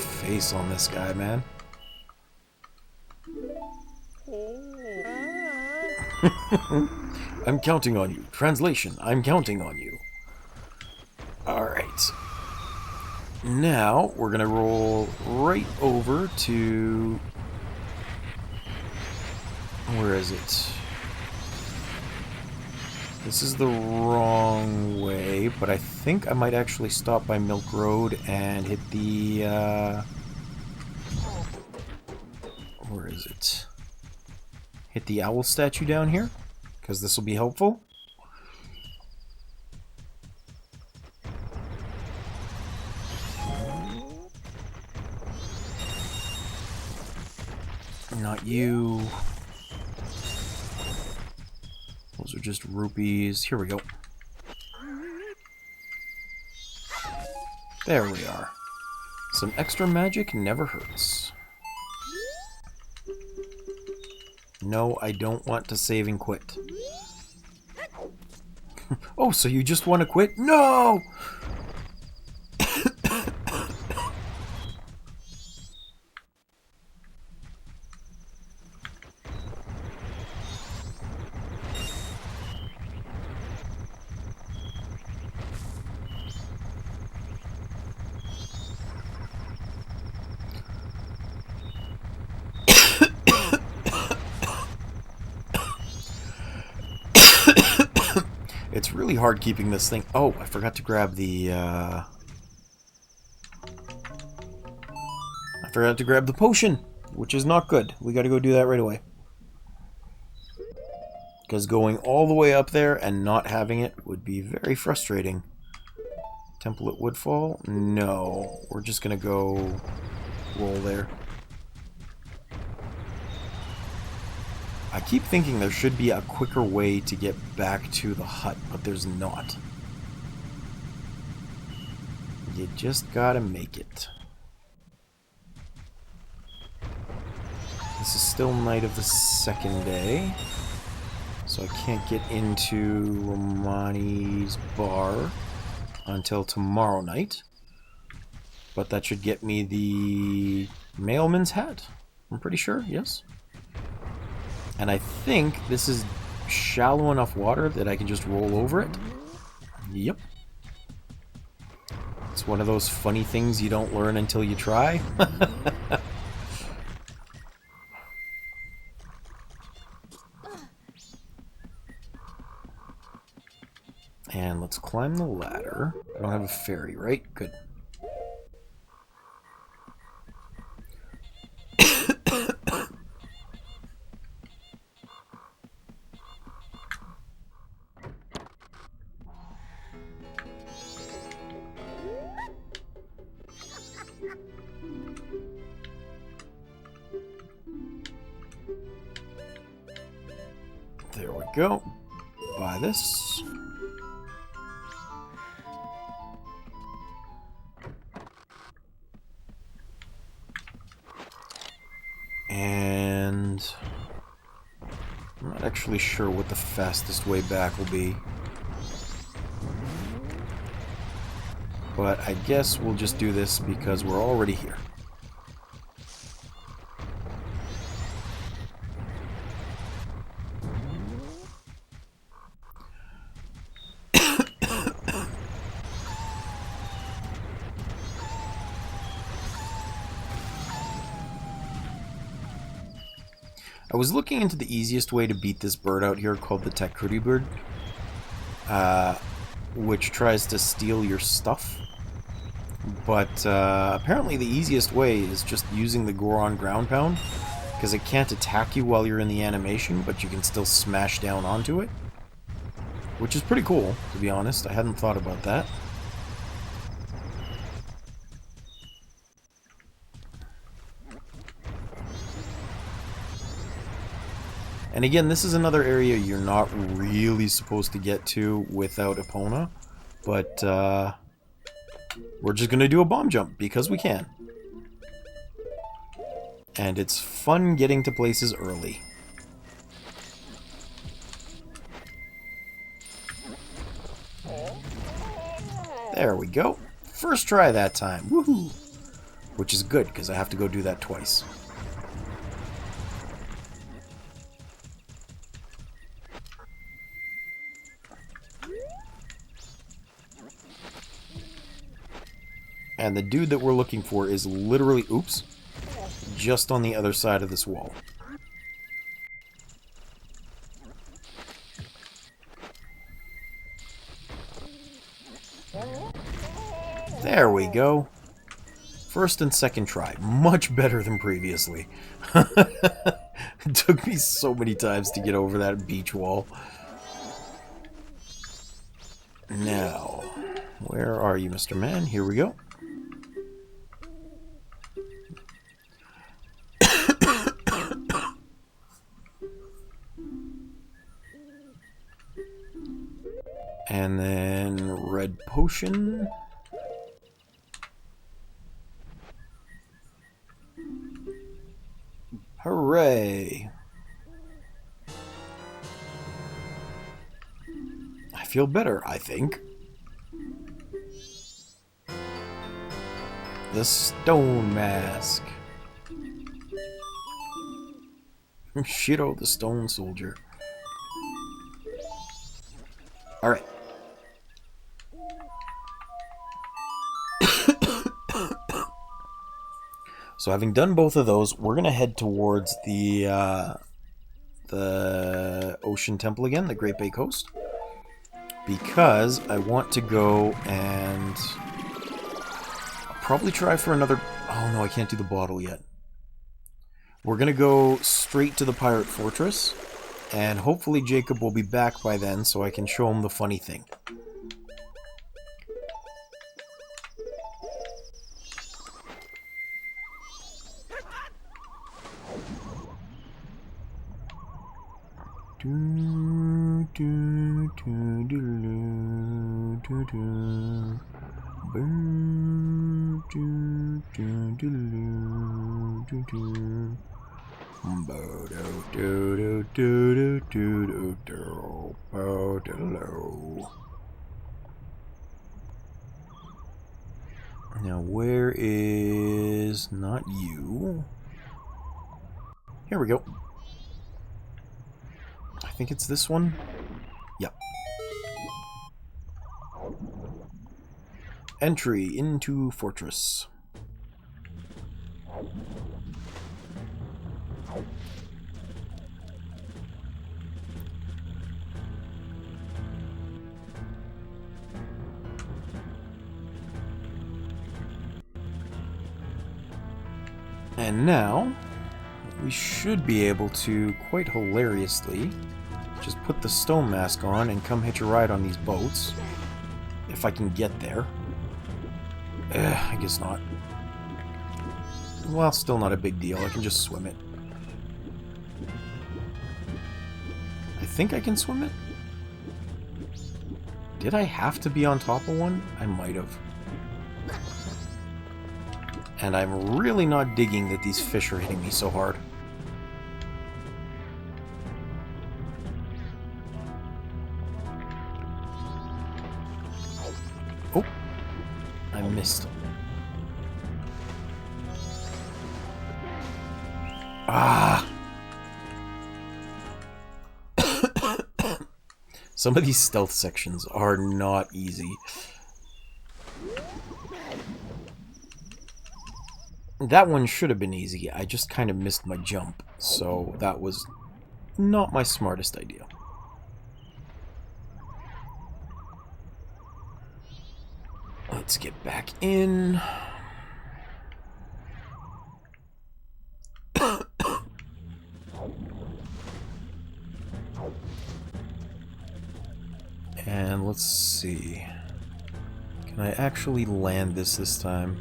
face on this guy, man. I'm counting on you. Translation, I'm counting on you. Alright. Now, we're gonna roll right over to... Where is it? This is the wrong way, but I think I might actually stop by Milk Road and hit the, where is it? Hit the owl statue down here, because this will be helpful. Not you. Those are just rupees. Here we go. There we are. Some extra magic never hurts. No, I don't want to save and quit. Oh, so you just want to quit? No! It's really hard keeping this thing... Oh, I forgot to grab the, I forgot to grab the potion, which is not good. We gotta go do that right away. Because going all the way up there and not having it would be very frustrating. Temple at Woodfall? No. We're just gonna go roll there. I keep thinking there should be a quicker way to get back to the hut, but there's not. You just gotta make it. This is still night of the second day, so I can't get into Romani's bar until tomorrow night. But that should get me the mailman's hat. I'm pretty sure, yes. And I think this is shallow enough water that I can just roll over it. Yep. It's one of those funny things you don't learn until you try. And let's climb the ladder. I don't have a ferry, right? Good. There we go. Buy this. And I'm not actually sure what the fastest way back will be. But I guess we'll just do this because we're already here. I was looking into the easiest way to beat this bird out here called the Takuri bird, which tries to steal your stuff. But apparently the easiest way is just using the Goron ground pound, because it can't attack you while you're in the animation, but you can still smash down onto it. Which is pretty cool, to be honest. I hadn't thought about that. And again, this is another area you're not really supposed to get to without Epona, but we're just going to do a bomb jump because we can. And it's fun getting to places early. There we go. First try that time. Woohoo! which is good, because I have to go do that twice. And the dude that we're looking for is literally, oops, just on the other side of this wall. There we go. First and second try. Much better than previously. It took me so many times to get over that beach wall. Now, where are you, Mr. Man? Here we go. And then red potion. Hooray! I feel better, I think. The stone mask. Shito, the stone soldier. Alright. So having done both of those, we're going to head towards the Ocean Temple again, the Great Bay Coast. Because I want to go and I'll probably try for another... Oh no, I can't do the bottle yet. We're going to go straight to the Pirate Fortress. And hopefully Jacob will be back by then so I can show him the funny thing. Now where is... not you. Here we go. I think it's this one. Yep. Entry into fortress. And now, we should be able to, quite hilariously, just put the stone mask on and come hitch a ride on these boats. If I can get there. I guess not. Well, still not a big deal. I can just swim it. I think I can swim it? Did I have to be on top of one? I might have. And I'm really not digging that these fish are hitting me so hard. Oh! I missed. Ah! Some of these stealth sections are not easy. That one should have been easy. I just kind of missed my jump, so that was not my smartest idea. Let's get back in. And let's see. Can I actually land this time?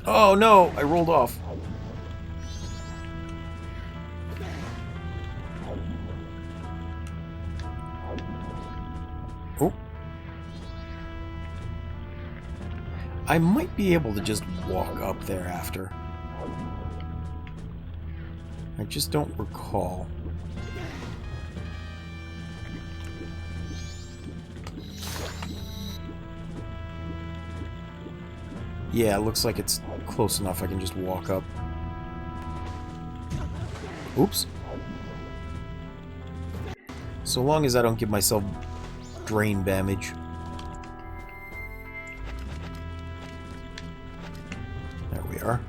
Oh no! I rolled off. Oh. I might be able to just walk up there after. I just don't recall. Yeah, it looks like it's close enough. I can just walk up. Oops. So long as I don't give myself drain damage. There we are.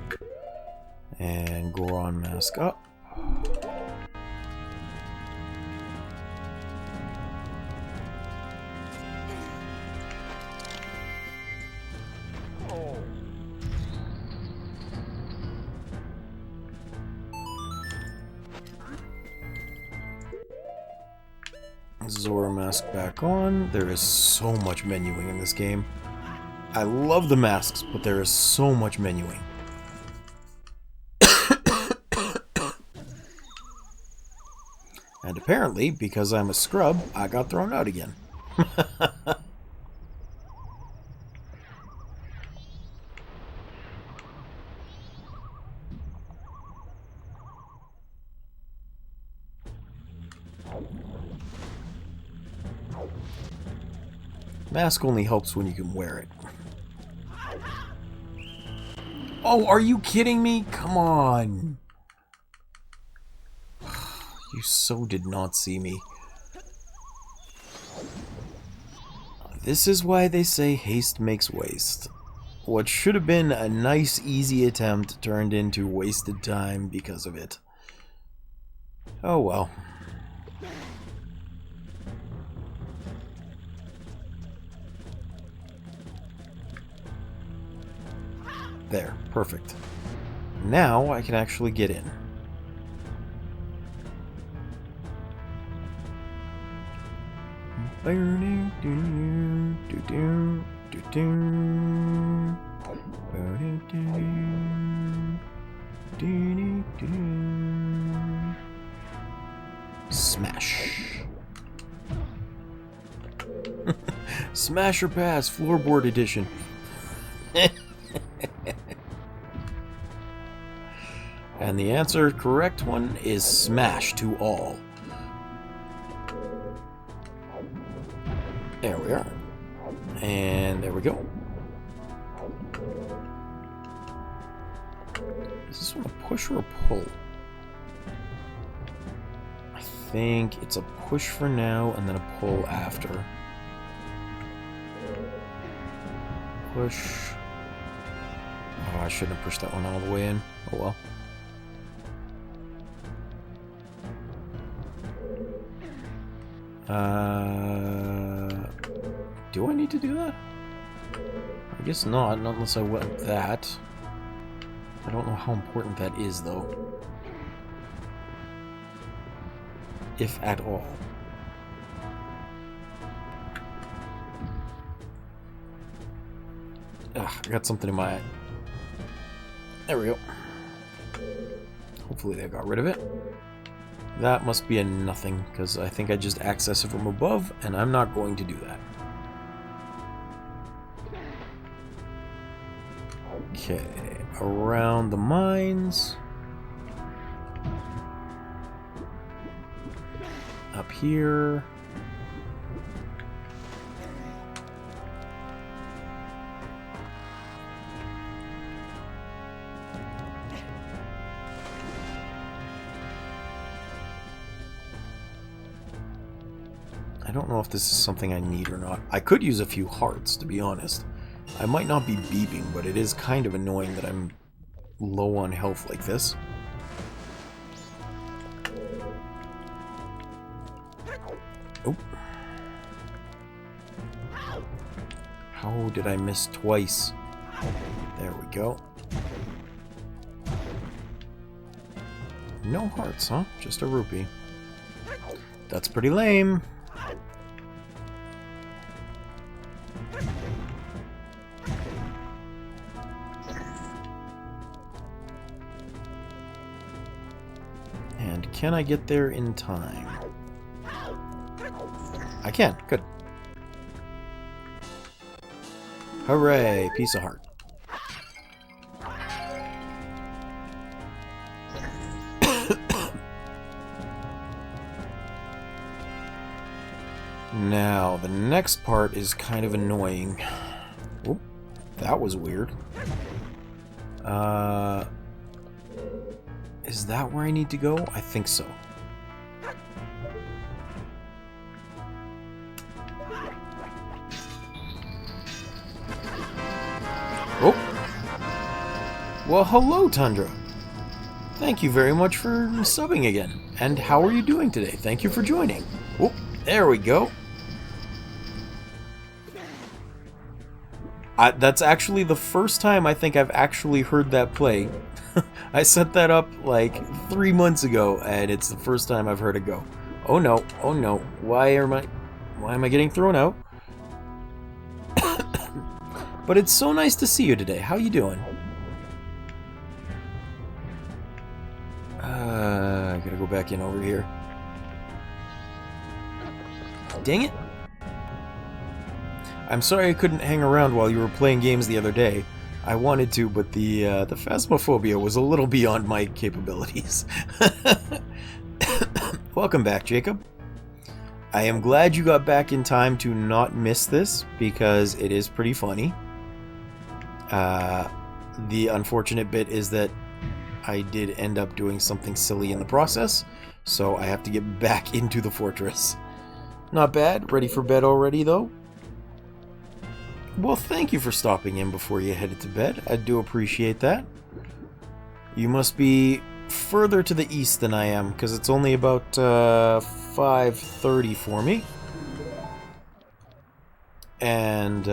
And Goron mask up. Zora mask back on. There is so much menuing in this game. I love the masks, but there is so much menuing. And apparently, because I'm a scrub, I got thrown out again. Mask only helps when you can wear it. Oh, are you kidding me? Come on. You so did not see me. This is why they say haste makes waste. What should have been a nice, easy attempt turned into wasted time because of it. Oh well. There, perfect. Now I can actually get in. Smash. Smash or pass, floorboard edition. And the answer, correct one, is smash to all. There we are. And there we go. Is this one a push or a pull? I think it's a push for now and then a pull after. Push. Oh, I shouldn't have pushed that one all the way in. Oh well. Do I need to do that? I guess not unless I went that. I don't know how important that is, though. If at all. Ugh, I got something in my eye. There we go. Hopefully they got rid of it. That must be a nothing, because I think I just access it from above, and I'm not going to do that. Okay, around the mines. Up here. I don't know if this is something I need or not. I could use a few hearts, to be honest. I might not be beeping, but it is kind of annoying that I'm low on health like this. Oh. How did I miss twice? There we go. No hearts, huh? Just a rupee. That's pretty lame. And can I get there in time? I can. Good. Hooray! Piece of heart. Now, the next part is kind of annoying. Oh, that was weird. Is that where I need to go? I think so. Oh! Well, hello, Tundra! Thank you very much for subbing again. And how are you doing today? Thank you for joining. Oh, there we go. That's actually the first time I think I've actually heard that play. I set that up like 3 months ago, and it's the first time I've heard it go. Oh no, oh no. Why am I getting thrown out? But it's so nice to see you today. How you doing? I gotta go back in over here. Dang it! I'm sorry I couldn't hang around while you were playing games the other day. I wanted to, but the phasmophobia was a little beyond my capabilities. Welcome back, Jacob. I am glad you got back in time to not miss this, because it is pretty funny. The unfortunate bit is that I did end up doing something silly in the process, so I have to get back into the fortress. Not bad. Ready for bed already, though? Well, thank you for stopping in before you headed to bed. I do appreciate that. You must be further to the east than I am, because it's only about 5:30 for me. And,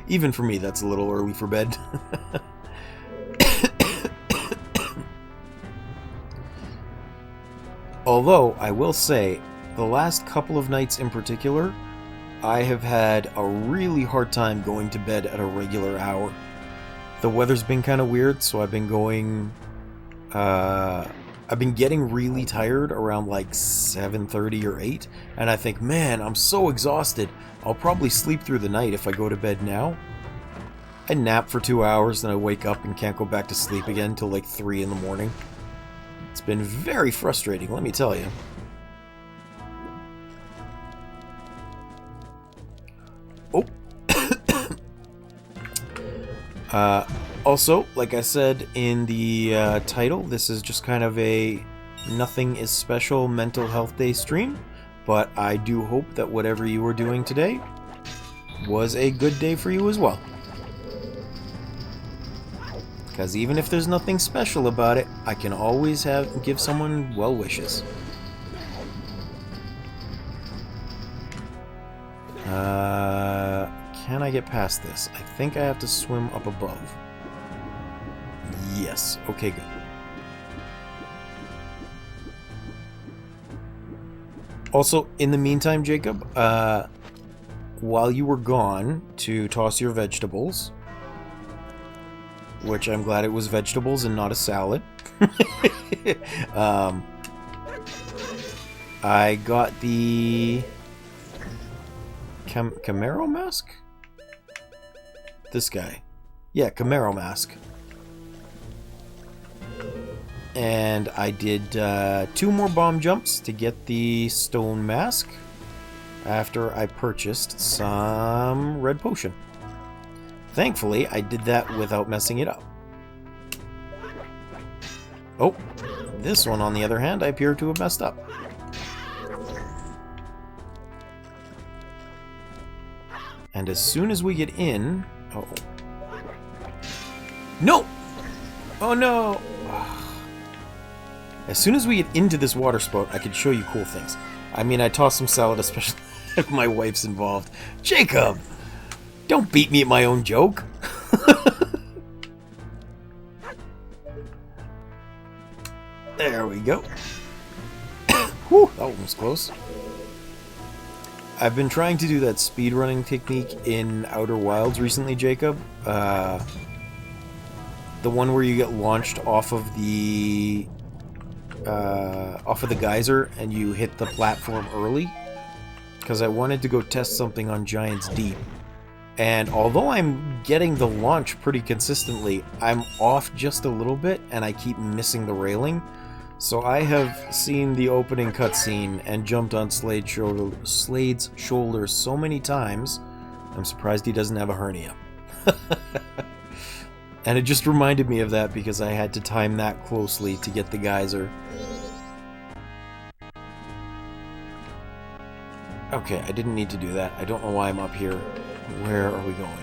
even for me, that's a little early for bed. Although, I will say, the last couple of nights in particular, I have had a really hard time going to bed at a regular hour. The weather's been kind of weird, so I've been going... I've been getting really tired around like 7:30 or 8, and I think, man, I'm so exhausted. I'll probably sleep through the night if I go to bed now. I nap for 2 hours, then I wake up and can't go back to sleep again till like 3 in the morning. It's been very frustrating, let me tell you. Oh. Also, like I said in the title, this is just kind of a nothing is special mental health day stream, but I do hope that whatever you were doing today was a good day for you as well. Because even if there's nothing special about it, I can always give someone well wishes. Can I get past this? I think I have to swim up above. Yes. Okay, good. Also, in the meantime, Jacob, while you were gone to toss your vegetables, which I'm glad it was vegetables and not a salad, I got the Camaro mask? This guy. Yeah, Camaro mask. And I did 2 more bomb jumps to get the stone mask after I purchased some red potion. Thankfully, I did that without messing it up. Oh, this one, on the other hand, I appear to have messed up. And as soon as we get in... Uh-oh. No! Oh no! As soon as we get into this water spout, I can show you cool things. I mean, I toss some salad, especially if my wife's involved. Jacob! Don't beat me at my own joke! There we go. Whew, that one was close. I've been trying to do that speedrunning technique in Outer Wilds recently, Jacob. The one where you get launched off of the geyser and you hit the platform early. Because I wanted to go test something on Giant's Deep. And although I'm getting the launch pretty consistently, I'm off just a little bit and I keep missing the railing. So I have seen the opening cutscene and jumped on Slade's shoulders so many times, I'm surprised he doesn't have a hernia. And it just reminded me of that because I had to time that closely to get the geyser. Okay, I didn't need to do that. I don't know why I'm up here. Where are we going?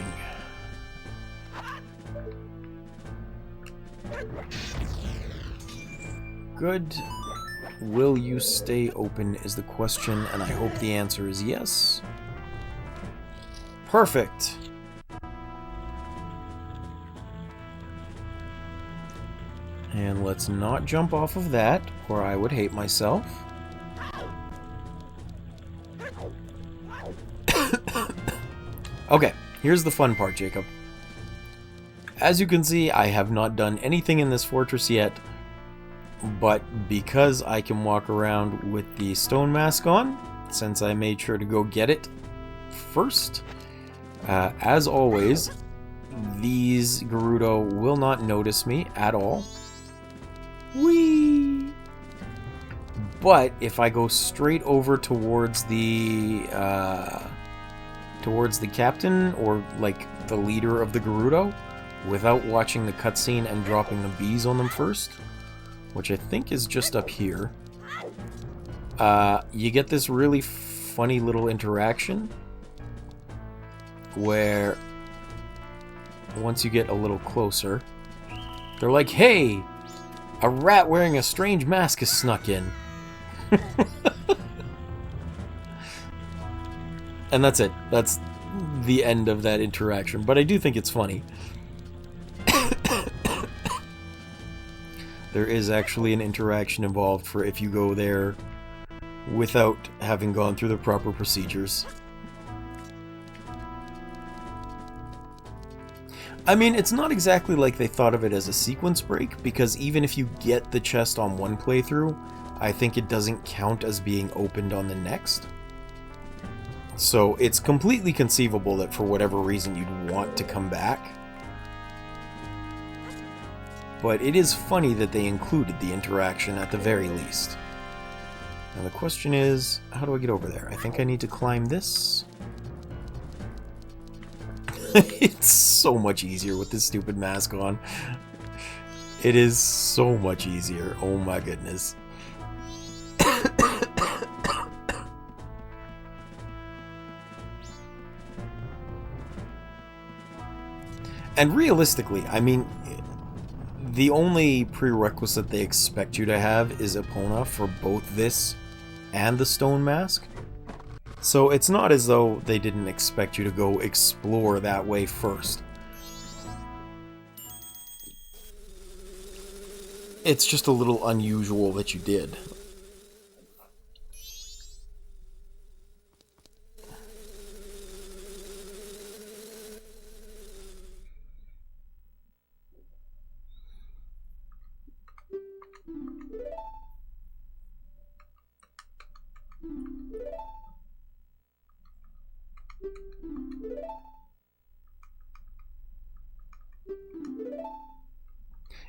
Good. Will you stay open is the question, and I hope the answer is yes. Perfect! And let's not jump off of that, or I would hate myself. Okay, here's the fun part, Jacob. As you can see, I have not done anything in this fortress yet, but because I can walk around with the stone mask on, since I made sure to go get it first, as always, these Gerudo will not notice me at all. Whee! But if I go straight over towards the captain, or like the leader of the Gerudo, without watching the cutscene and dropping the bees on them first, which I think is just up here, you get this really funny little interaction where once you get a little closer, they're like, "Hey, a rat wearing a strange mask has snuck in." And that's it. That's the end of that interaction. But I do think it's funny. There is actually an interaction involved for if you go there without having gone through the proper procedures. I mean, it's not exactly like they thought of it as a sequence break, because even if you get the chest on one playthrough, I think it doesn't count as being opened on the next. So it's completely conceivable that for whatever reason you'd want to come back. But it is funny that they included the interaction at the very least. Now the question is, how do I get over there? I think I need to climb this. It's so much easier with this stupid mask on. It is so much easier. Oh my goodness. And realistically, I mean, the only prerequisite they expect you to have is Epona for both this and the stone mask. So it's not as though they didn't expect you to go explore that way first. It's just a little unusual that you did.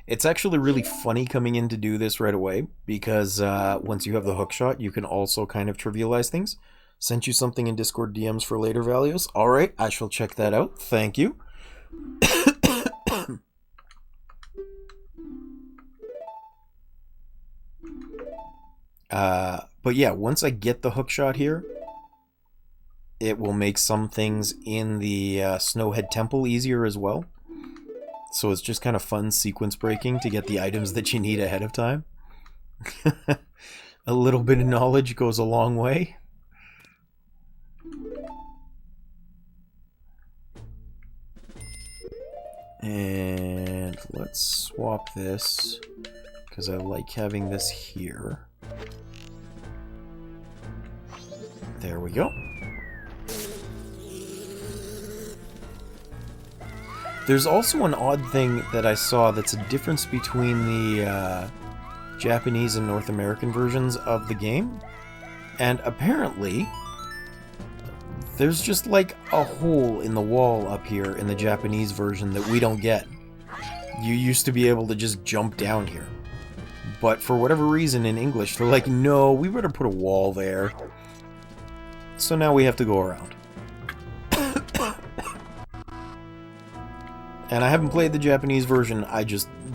It's actually really funny coming in to do this right away, because once you have the hookshot, you can also kind of trivialize things. Sent you something in Discord DMs for later values. Alright, I shall check that out. Thank you. But yeah, once I get the hookshot here, it will make some things in the Snowhead Temple easier as well. So it's just kind of fun sequence breaking to get the items that you need ahead of time. A little bit of knowledge goes a long way. And let's swap this, because I like having this here. There we go. There's also an odd thing that I saw that's a difference between the Japanese and North American versions of the game. And apparently, there's just like a hole in the wall up here in the Japanese version that we don't get. You used to be able to just jump down here. But for whatever reason in English, they're like, no, we better put a wall there. So now we have to go around. And I haven't played the Japanese version,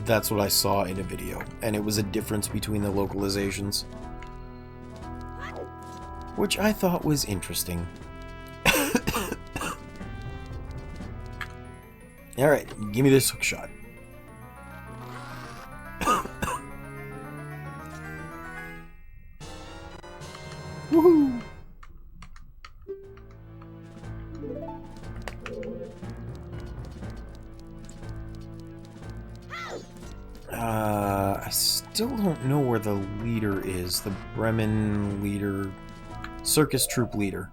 that's what I saw in a video. And it was a difference between the localizations. Which I thought was interesting. Alright, give me this hook shot. Woohoo! I still don't know where the leader is. The Bremen leader. Circus troop leader.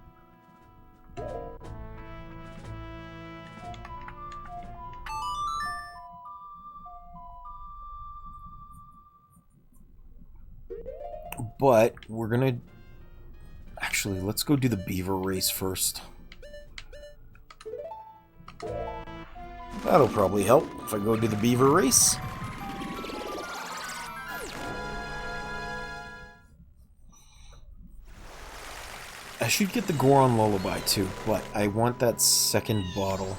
But we're gonna... Actually, let's go do the beaver race first. That'll probably help if I go do the beaver race. I should get the Goron lullaby too, but I want that second bottle.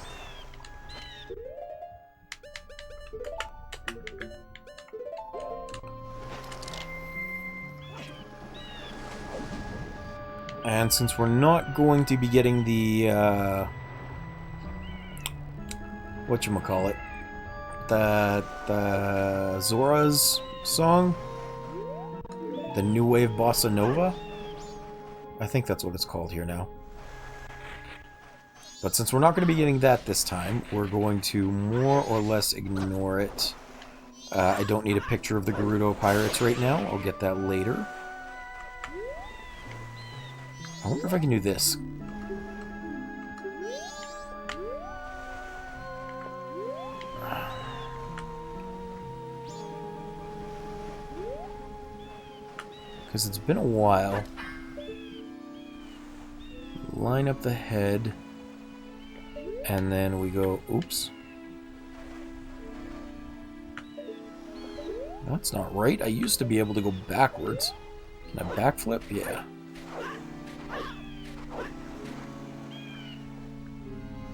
And since we're not going to be getting the, whatchamacallit, the Zora's song, the New Wave Bossa Nova, I think that's what it's called here now. But since we're not going to be getting that this time, we're going to more or less ignore it. I don't need a picture of the Gerudo Pirates right now. I'll get that later. I wonder if I can do this. Because it's been a while. Line up the head. And then we go, oops. That's not right. I used to be able to go backwards. Can I backflip? Yeah.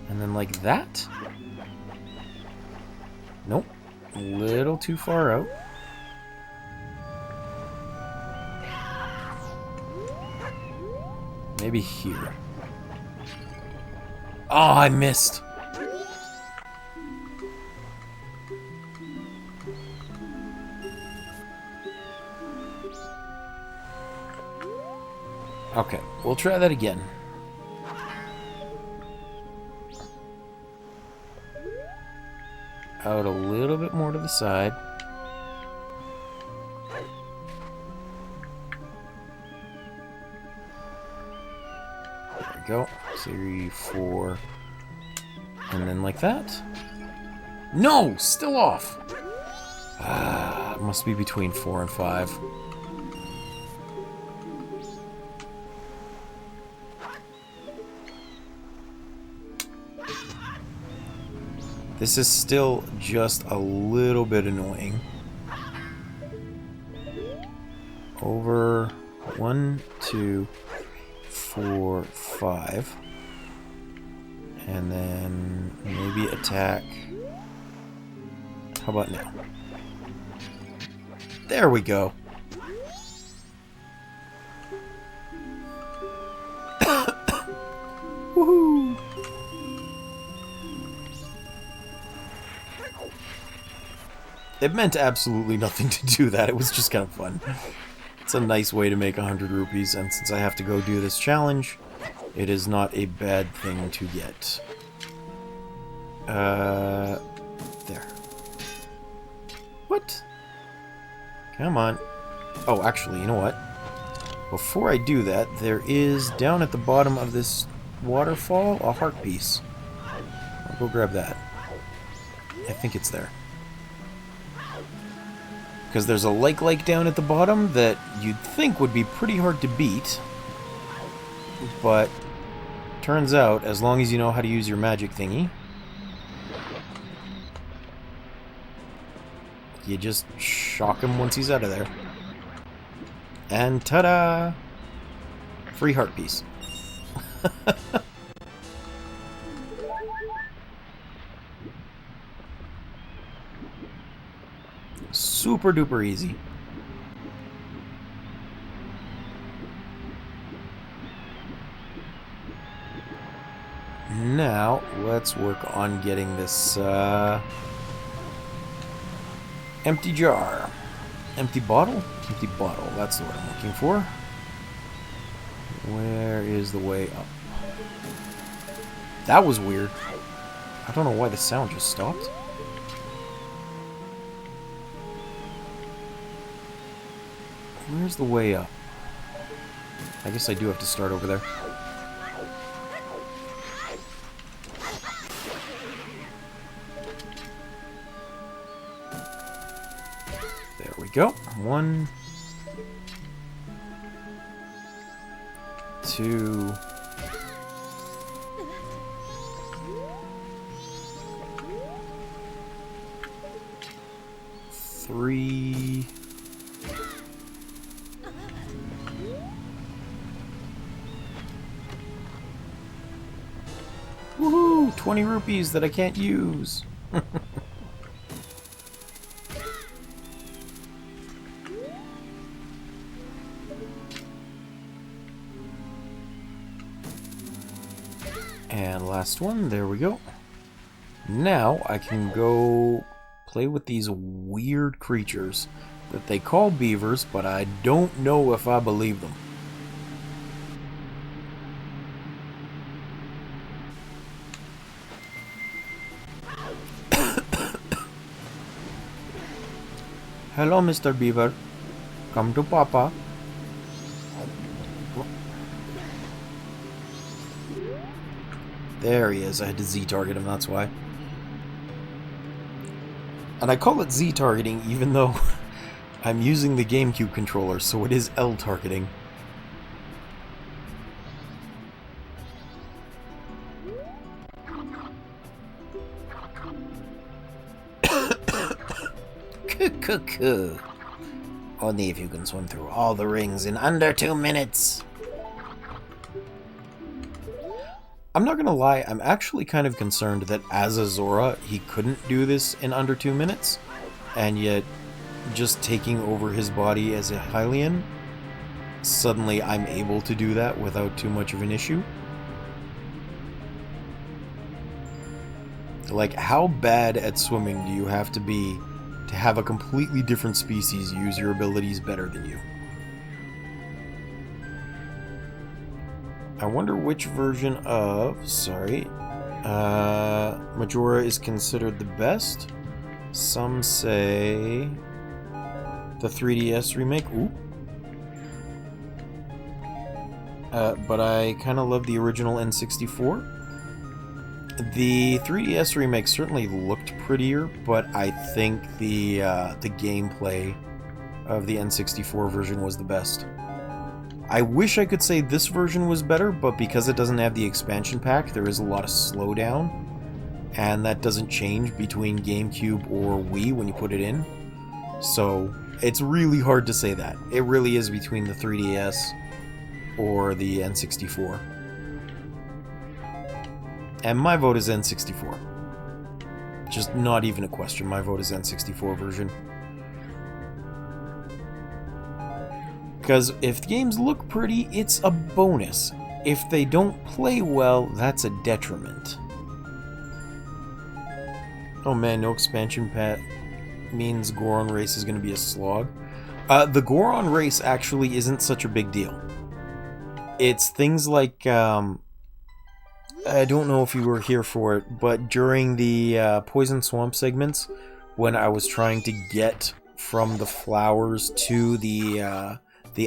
And then like that? Nope. A little too far out. Maybe here. Oh, I missed. Okay, we'll try that again. Out a little bit more to the side. There we go. 3, 4. And then like that. No! Still off! Ah, it must be between 4 and 5. This is still just a little bit annoying. Over 1, 2, 4, 5. And then maybe attack. How about now? There we go. Woohoo! It meant absolutely nothing to do that. It was just kind of fun. It's a nice way to make 100 rupees, and since I have to go do this challenge, it is not a bad thing to get. There. What? Come on. Oh, actually, you know what? Before I do that, there is, down at the bottom of this waterfall, a heart piece. I'll go grab that. I think it's there. Because there's a like down at the bottom that you'd think would be pretty hard to beat. But turns out, as long as you know how to use your magic thingy, you just shock him once he's out of there. And ta-da! Free heart piece. super duper easy. Now, let's work on getting this empty jar. Empty bottle? Empty bottle, that's the word I'm looking for. Where is the way up? That was weird. I don't know why the sound just stopped. Where's the way up? I guess I do have to start over there. There we go. 1, 2. 3. Woohoo! 20 rupees that I can't use. And last one, there we go. Now I can go play with these weird creatures that they call beavers, but I don't know if I believe them. Hello, Mr. Beaver. Come to Papa. There he is. I had to Z-target him, that's why. And I call it Z-targeting even though I'm using the GameCube controller, so it is L-targeting. Cuckoo. Only if you can swim through all the rings in under 2 minutes. I'm not gonna lie, I'm actually kind of concerned that as a Zora, he couldn't do this in under 2 minutes, and yet just taking over his body as a Hylian, suddenly I'm able to do that without too much of an issue. Like, how bad at swimming do you have to be to have a completely different species use your abilities better than you? I wonder which version of... Majora is considered the best. Some say... the 3DS remake. Ooh. But I kind of love the original N64. The 3DS remake certainly looked prettier, but I think the gameplay of the N64 version was the best. I wish I could say this version was better, but because it doesn't have the expansion pack, there is a lot of slowdown, and that doesn't change between GameCube or Wii when you put it in. So it's really hard to say that. It really is between the 3DS or the N64. And my vote is N64. Just not even a question, my vote is N64 version. Because if the games look pretty, it's a bonus. If they don't play well, that's a detriment. Oh man, no expansion pack means Goron race is going to be a slog. The Goron race actually isn't such a big deal. It's things like, I don't know if you were here for it, but during the Poison Swamp segments, when I was trying to get from the flowers to the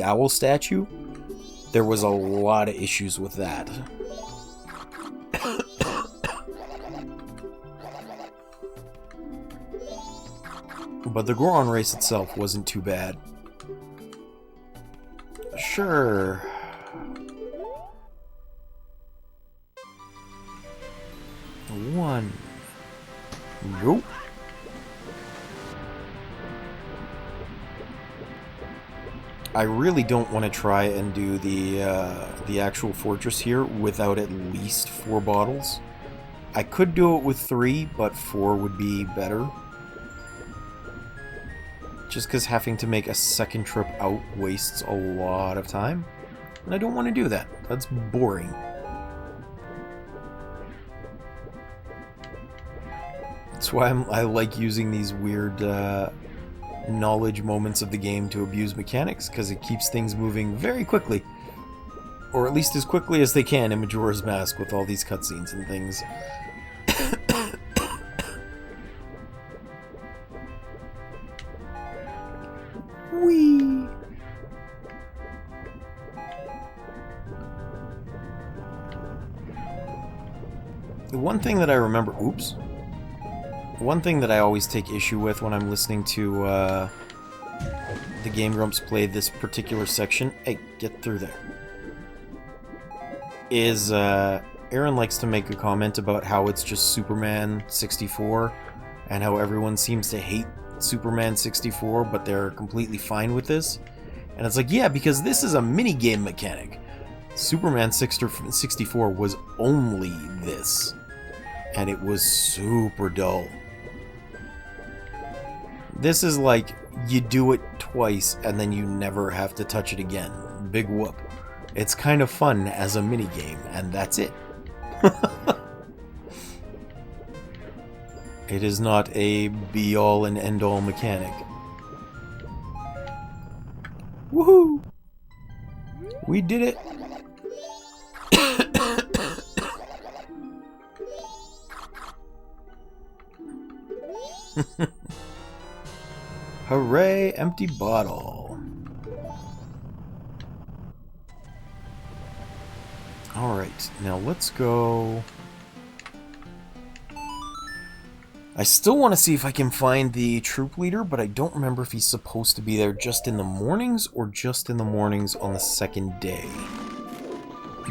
owl statue, there was a lot of issues with that. But the Goron race itself wasn't too bad. Sure. One. Nope. I really don't want to try and do the actual fortress here without at least 4 bottles. I could do it with 3, but 4 would be better. Just because having to make a second trip out wastes a lot of time. And I don't want to do that. That's boring. That's why I like using these weird knowledge moments of the game to abuse mechanics, because it keeps things moving very quickly. Or at least as quickly as they can in Majora's Mask with all these cutscenes and things. Whee! One thing that I remember... Oops. One thing that I always take issue with when I'm listening to the Game Grumps play this particular section... Hey, get through there. Is Aaron likes to make a comment about how it's just Superman 64 and how everyone seems to hate Superman 64, but they're completely fine with this. And it's like, yeah, because this is a minigame mechanic. Superman 64 was only this. And it was super dull. This is like, you do it twice and then you never have to touch it again. Big whoop. It's kind of fun as a minigame, and that's it. It is not a be-all and end-all mechanic. Woohoo! We did it! Hooray, empty bottle. Alright, now let's go... I still want to see if I can find the troop leader, but I don't remember if he's supposed to be there just in the mornings or just in the mornings on the second day.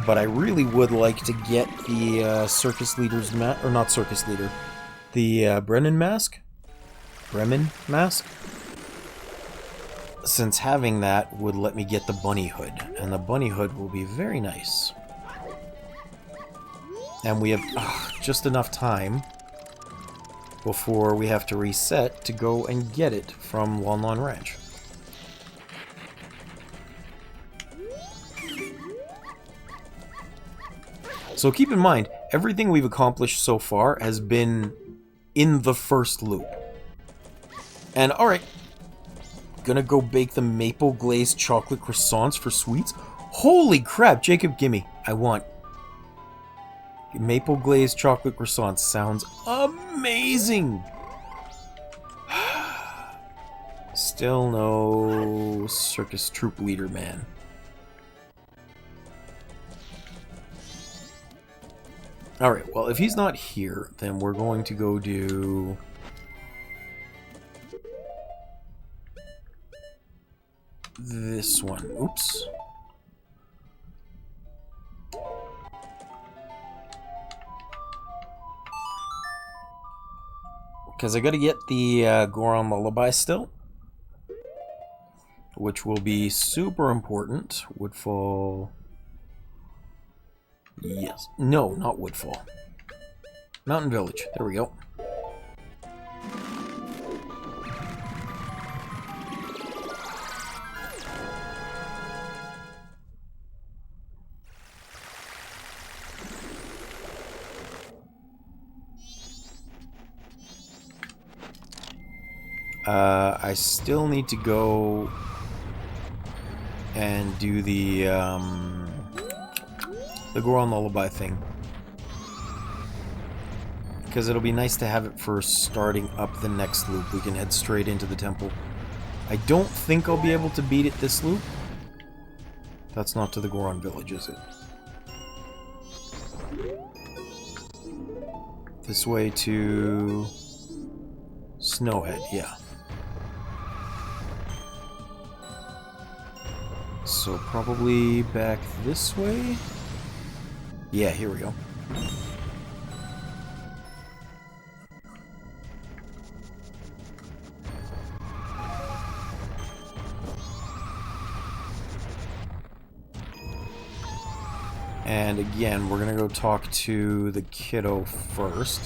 But I really would like to get the circus leader's mask, or not circus leader, the Bremen mask? Bremen mask? Since having that would let me get the bunny hood, and the bunny hood will be very nice. And we have just enough time before we have to reset to go and get it from Lon Lon Ranch. So keep in mind, everything we've accomplished so far has been in the first loop. And alright, gonna go bake the maple glazed chocolate croissants for sweets. Holy crap, Jacob, gimme. I want maple glazed chocolate croissants. Sounds amazing. Still no circus troop leader man. Alright, well, if he's not here, then we're going to go do... this one. Oops. Because I gotta get the Goron lullaby still. Which will be super important. Woodfall... Yes. No, not Woodfall. Mountain Village. There we go. I still need to go and do the Goron lullaby thing. Because it'll be nice to have it for starting up the next loop. We can head straight into the temple. I don't think I'll be able to beat it this loop. That's not to the Goron village, is it? This way to Snowhead, yeah. So probably back this way? Yeah, here we go. And again, we're gonna go talk to the kiddo first,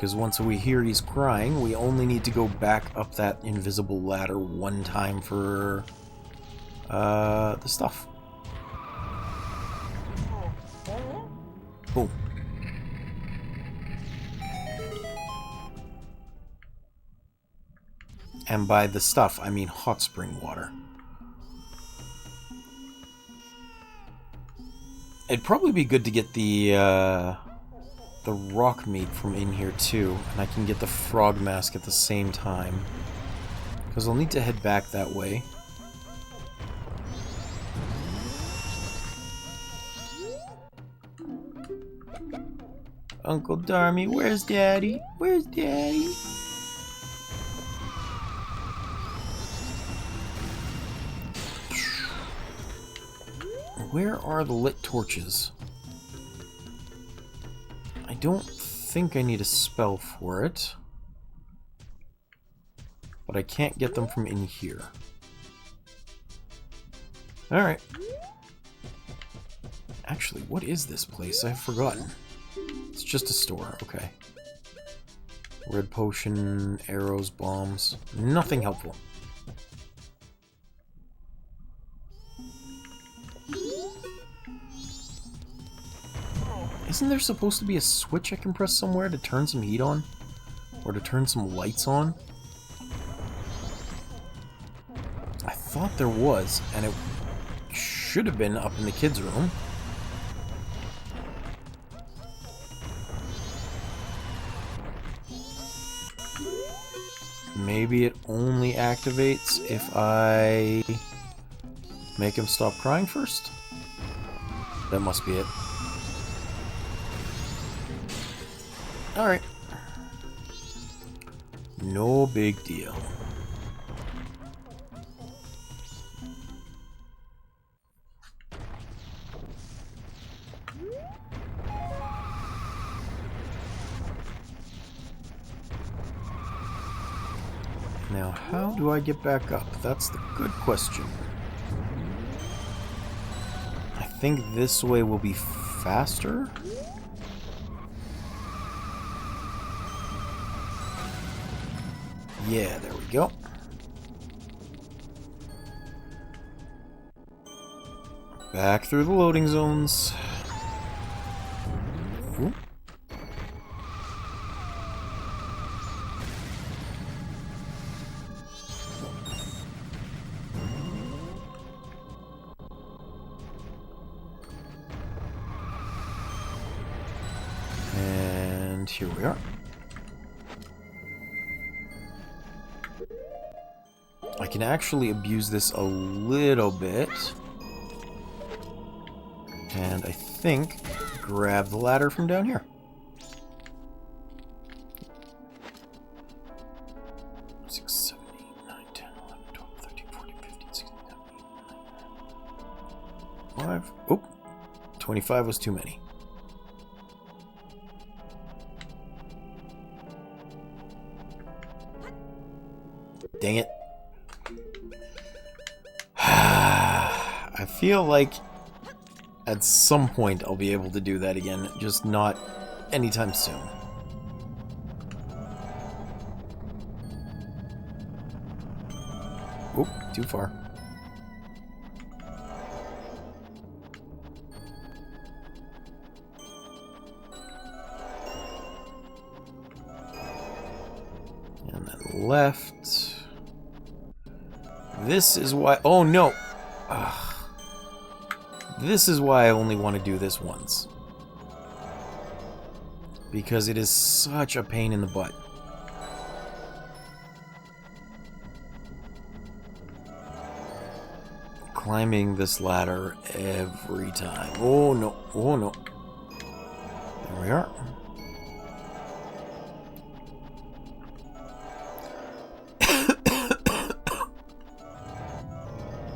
Because once we hear he's crying, we only need to go back up that invisible ladder one time for the stuff. Boom. And by the stuff, I mean hot spring water. It'd probably be good to get the rock meat from in here too, and I can get the frog mask at the same time. Because I'll need to head back that way. Uncle Darmy, where's Daddy? Where's Daddy? Where are the lit torches? I don't think I need a spell for it. But I can't get them from in here. Alright. Actually, what is this place? I've forgotten. It's just a store, okay. Red potion, arrows, bombs. Nothing helpful. Isn't there supposed to be a switch I can press somewhere to turn some heat on? Or to turn some lights on? I thought there was, and it should have been up in the kids' room. Maybe it only activates if I make him stop crying first? That must be it. Alright. No big deal. Now, how do I get back up? That's the good question. I think this way will be faster. Yeah, there we go. Back through the loading zones. Ooh. And here we are. I can actually abuse this a little bit. And I think grab the ladder from down here. Six, 7, 8, 9, 10, 11, 12, 13, 14, 15, 16, 17, 18, 19. 5. Oh, 25 was too many. Dang it. I feel like at some point I'll be able to do that again, just not anytime soon. Oop, too far. And then left. This is why... Oh, no! Ugh. This is why I only want to do this once. Because it is such a pain in the butt. Climbing this ladder every time. Oh, no. Oh, no. There we are.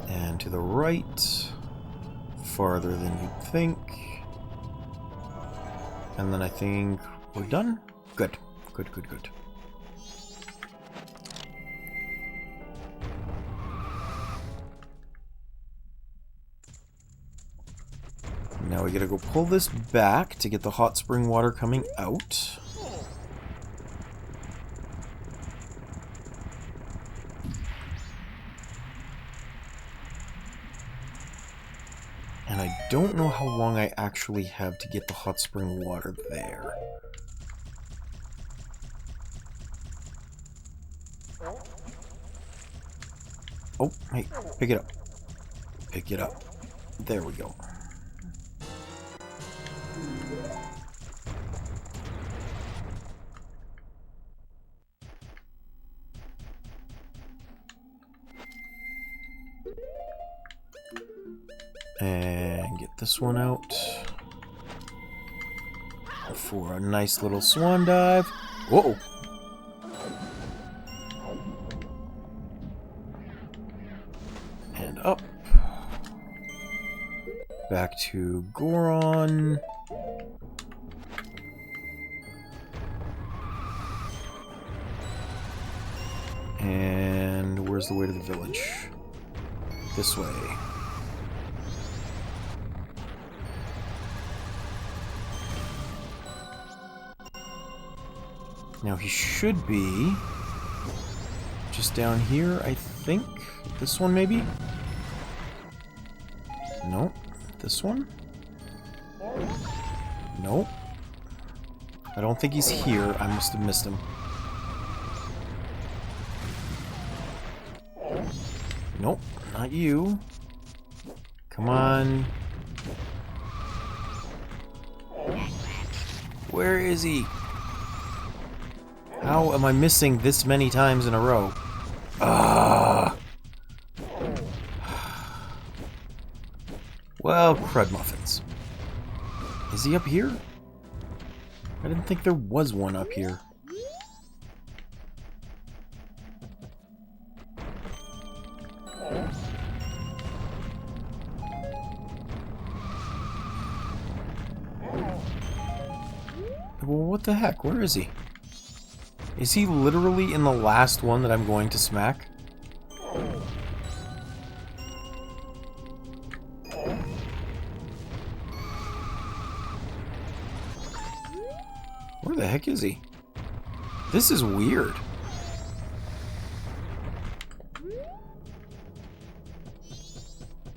And to the right... farther than you'd think. And then I think we're done? Good. Good, good, good. Now we gotta go pull this back to get the hot spring water coming out. don't know how long I actually have to get the hot spring water there. Oh, hey, pick it up. Pick it up. There we go. And get this one out for a nice little swan dive. Whoa! And up. Back to Goron. And where's the way to the village? This way. Now he should be just down here, I think. This one, maybe? Nope. This one? Nope. I don't think he's here. I must have missed him. Nope, not you. Come on. Where is he? How am I missing this many times in a row? Ah. Well, crud muffins. Is he up here? I didn't think there was one up here. Well, what the heck? Where is he? Is he literally in the last one that I'm going to smack? Where the heck is he? This is weird.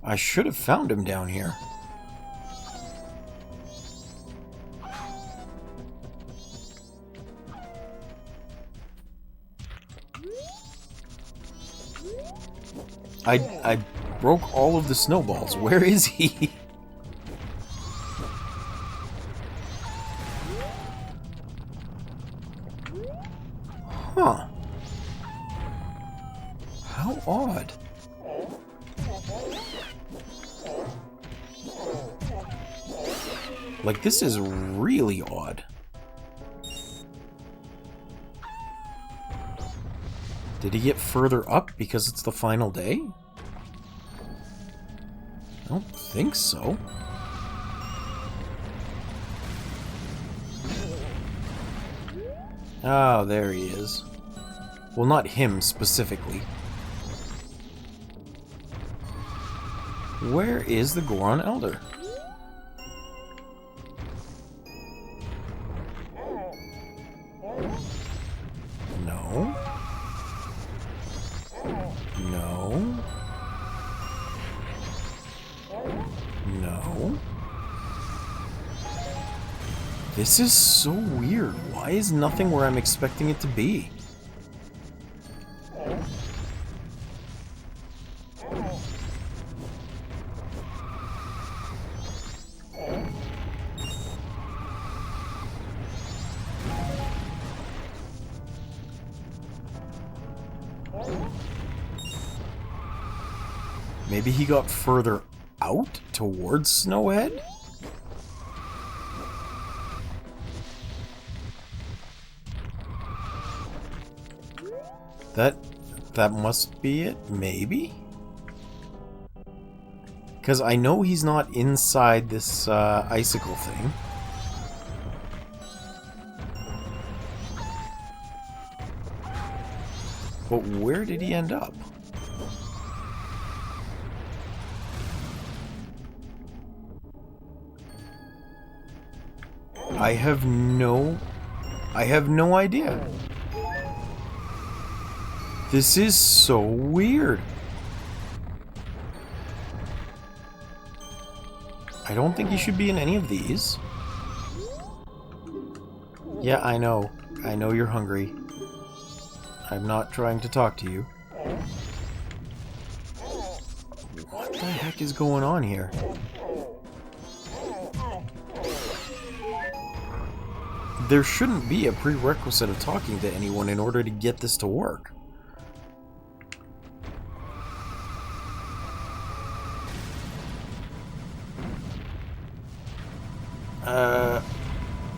I should have found him down here. I broke all of the snowballs. Where is he? Huh. How odd. Like, this is really odd. Did he get further up because it's the final day? I don't think so. Oh, there he is. Well, not him specifically. Where is the Goron Elder? No. No. No. This is so weird. Why is nothing where I'm expecting it to be? Maybe he got further out towards Snowhead? That must be it, maybe? Because I know he's not inside this icicle thing. But where did he end up? I have no idea. This is so weird. I don't think you should be in any of these. Yeah, I know. I know you're hungry. I'm not trying to talk to you. What the heck is going on here? There shouldn't be a prerequisite of talking to anyone in order to get this to work.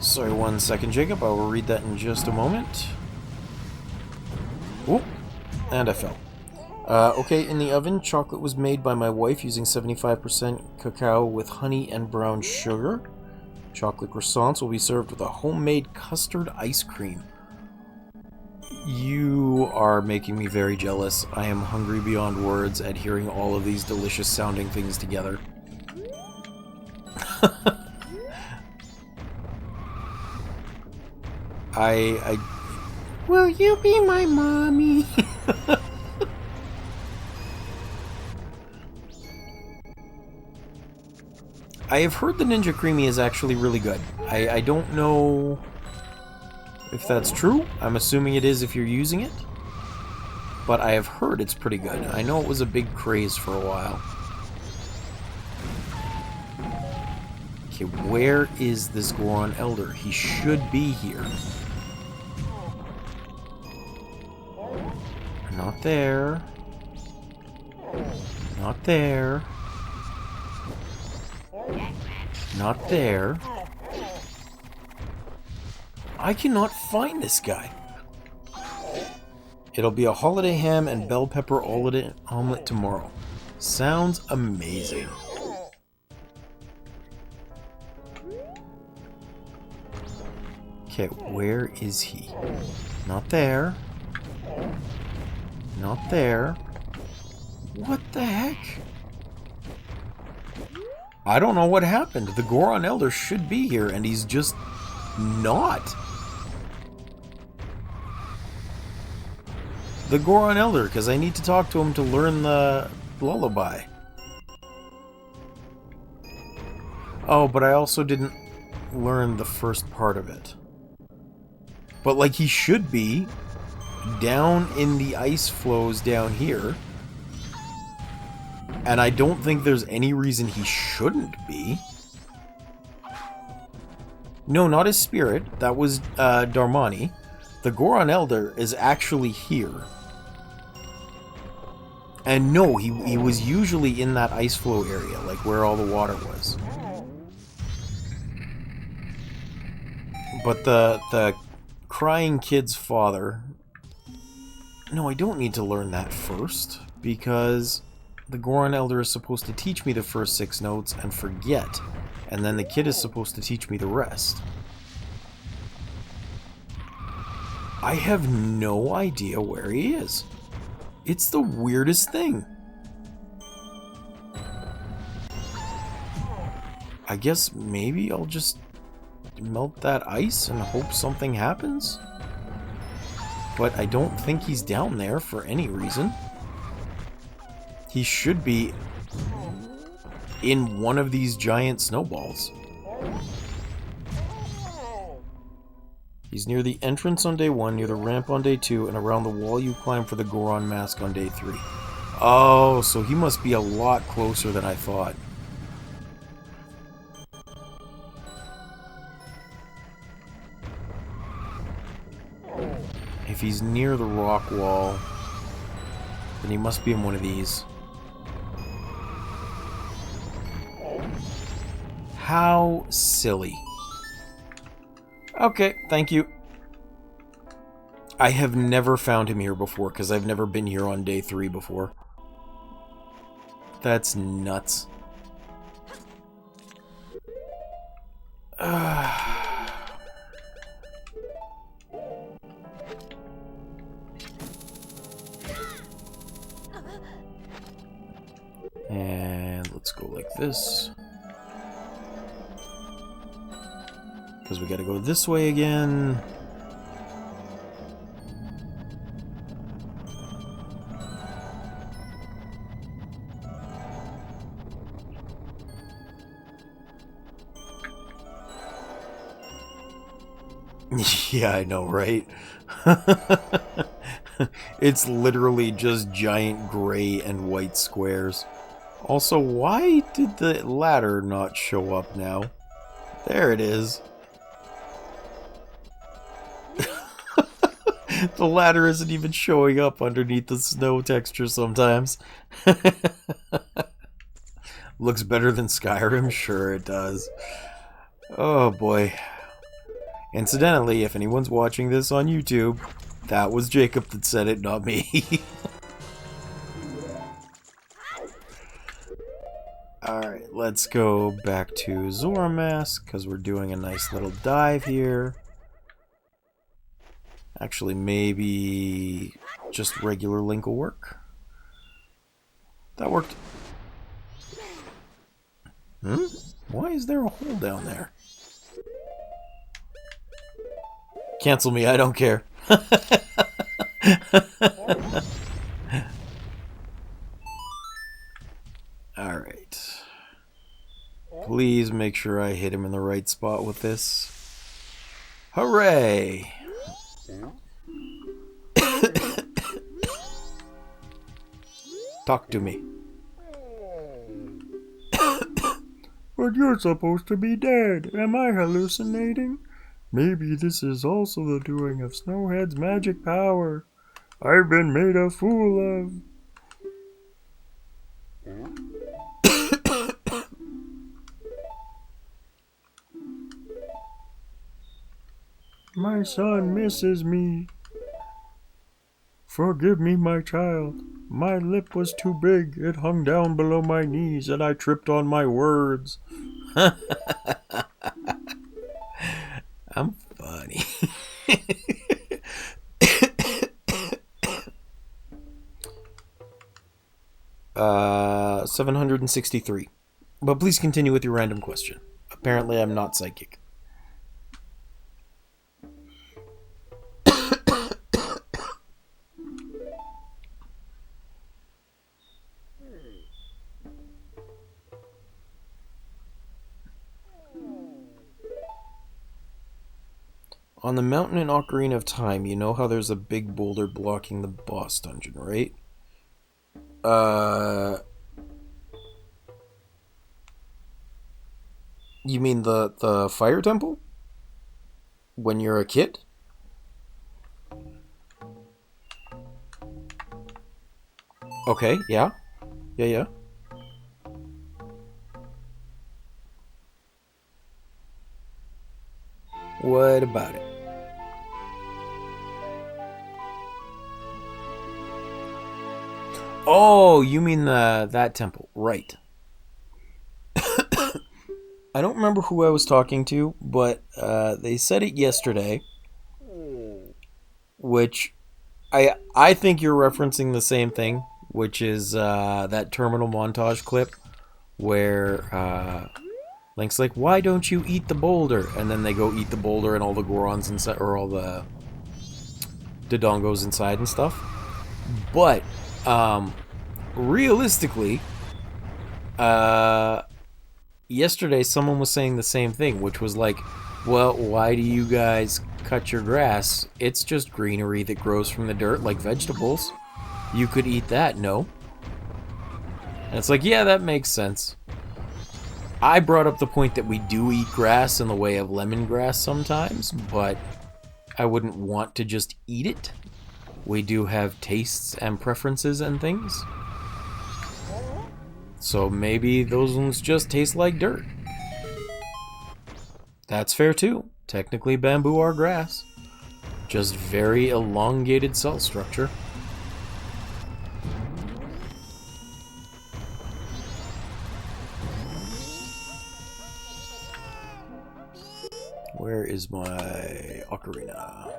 Sorry, 1 second, Jacob. I will read that in just a moment. Oop, and I fell. Okay, in the oven, chocolate was made by my wife using 75% cacao with honey and brown sugar. Chocolate croissants will be served with a homemade custard ice cream. You are making me very jealous. I am hungry beyond words at hearing all of these delicious sounding things together. Will you be my mommy? I have heard the Ninja Creamy is actually really good. I don't know if that's true. I'm assuming it is if you're using it. But I have heard it's pretty good. I know it was a big craze for a while. Okay, where is this Goron Elder? He should be here. Not there. Not there. Not there. I cannot find this guy. It'll be a holiday ham and bell pepper omelet tomorrow. Sounds amazing. Okay, where is he? Not there. Not there. What the heck? I don't know what happened. The Goron Elder should be here, and he's just not. The Goron Elder, because I need to talk to him to learn the lullaby. Oh, but I also didn't learn the first part of it. But, like, he should be down in the ice flows down here. And I don't think there's any reason he shouldn't be. No, not his spirit. That was Darmani. The Goron Elder is actually here. And no, he was usually in that ice flow area, like where all the water was. But the crying kid's father... No, I don't need to learn that first, because the Goron Elder is supposed to teach me the first 6 notes and forget, and then the kid is supposed to teach me the rest. I have no idea where he is. It's the weirdest thing. I guess maybe I'll just melt that ice and hope something happens? But I don't think he's down there for any reason. He should be in one of these giant snowballs. He's near the entrance on day 1, near the ramp on day 2, and around the wall you climb for the Goron mask on day 3. Oh, so he must be a lot closer than I thought. If he's near the rock wall, then he must be in one of these. How silly. Okay, thank you. I have never found him here before, because I've never been here on day 3 before. That's nuts. And let's go like this. Because we gotta go this way again. Yeah, I know, right? It's literally just giant gray and white squares. Also, why did the ladder not show up now? There it is. The ladder isn't even showing up underneath the snow texture sometimes. Looks better than Skyrim? Sure it does. Oh boy. Incidentally, if anyone's watching this on YouTube, that was Jacob that said it, not me. Alright, let's go back to Zora Mask, because we're doing a nice little dive here. Actually, maybe just regular Link will work. That worked. Why is there a hole down there? Cancel me, I don't care. Alright. Please make sure I hit him in the right spot with this. Hooray! Talk to me. But you're supposed to be dead. Am I hallucinating? Maybe this is also the doing of Snowhead's magic power. I've been made a fool of. My son misses me. Forgive me, my child. My lip was too big. It hung down below my knees, and I tripped on my words. I'm funny. 763. But please continue with your random question. Apparently I'm not psychic. On the mountain in Ocarina of Time, you know how there's a big boulder blocking the boss dungeon, right? You mean the fire temple? When you're a kid? Okay, yeah. Yeah. What about it? Oh, you mean that temple, right? I don't remember who I was talking to, but they said it yesterday, which I think you're referencing the same thing, which is that terminal montage clip where Link's like, "Why don't you eat the boulder?" And then they go eat the boulder, and all the Gorons inside, or all the Dodongos inside and stuff. But realistically, yesterday someone was saying the same thing, which was like, well, why do you guys cut your grass? It's just greenery that grows from the dirt like vegetables. You could eat that, no? And it's like, yeah, that makes sense. I brought up the point that we do eat grass in the way of lemongrass sometimes, but I wouldn't want to just eat it. We do have tastes and preferences and things. So maybe those ones just taste like dirt. That's fair too. Technically bamboo are grass. Just very elongated cell structure. Where is my ocarina?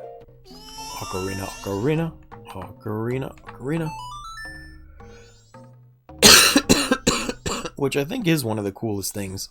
Ocarina. Which I think is one of the coolest things.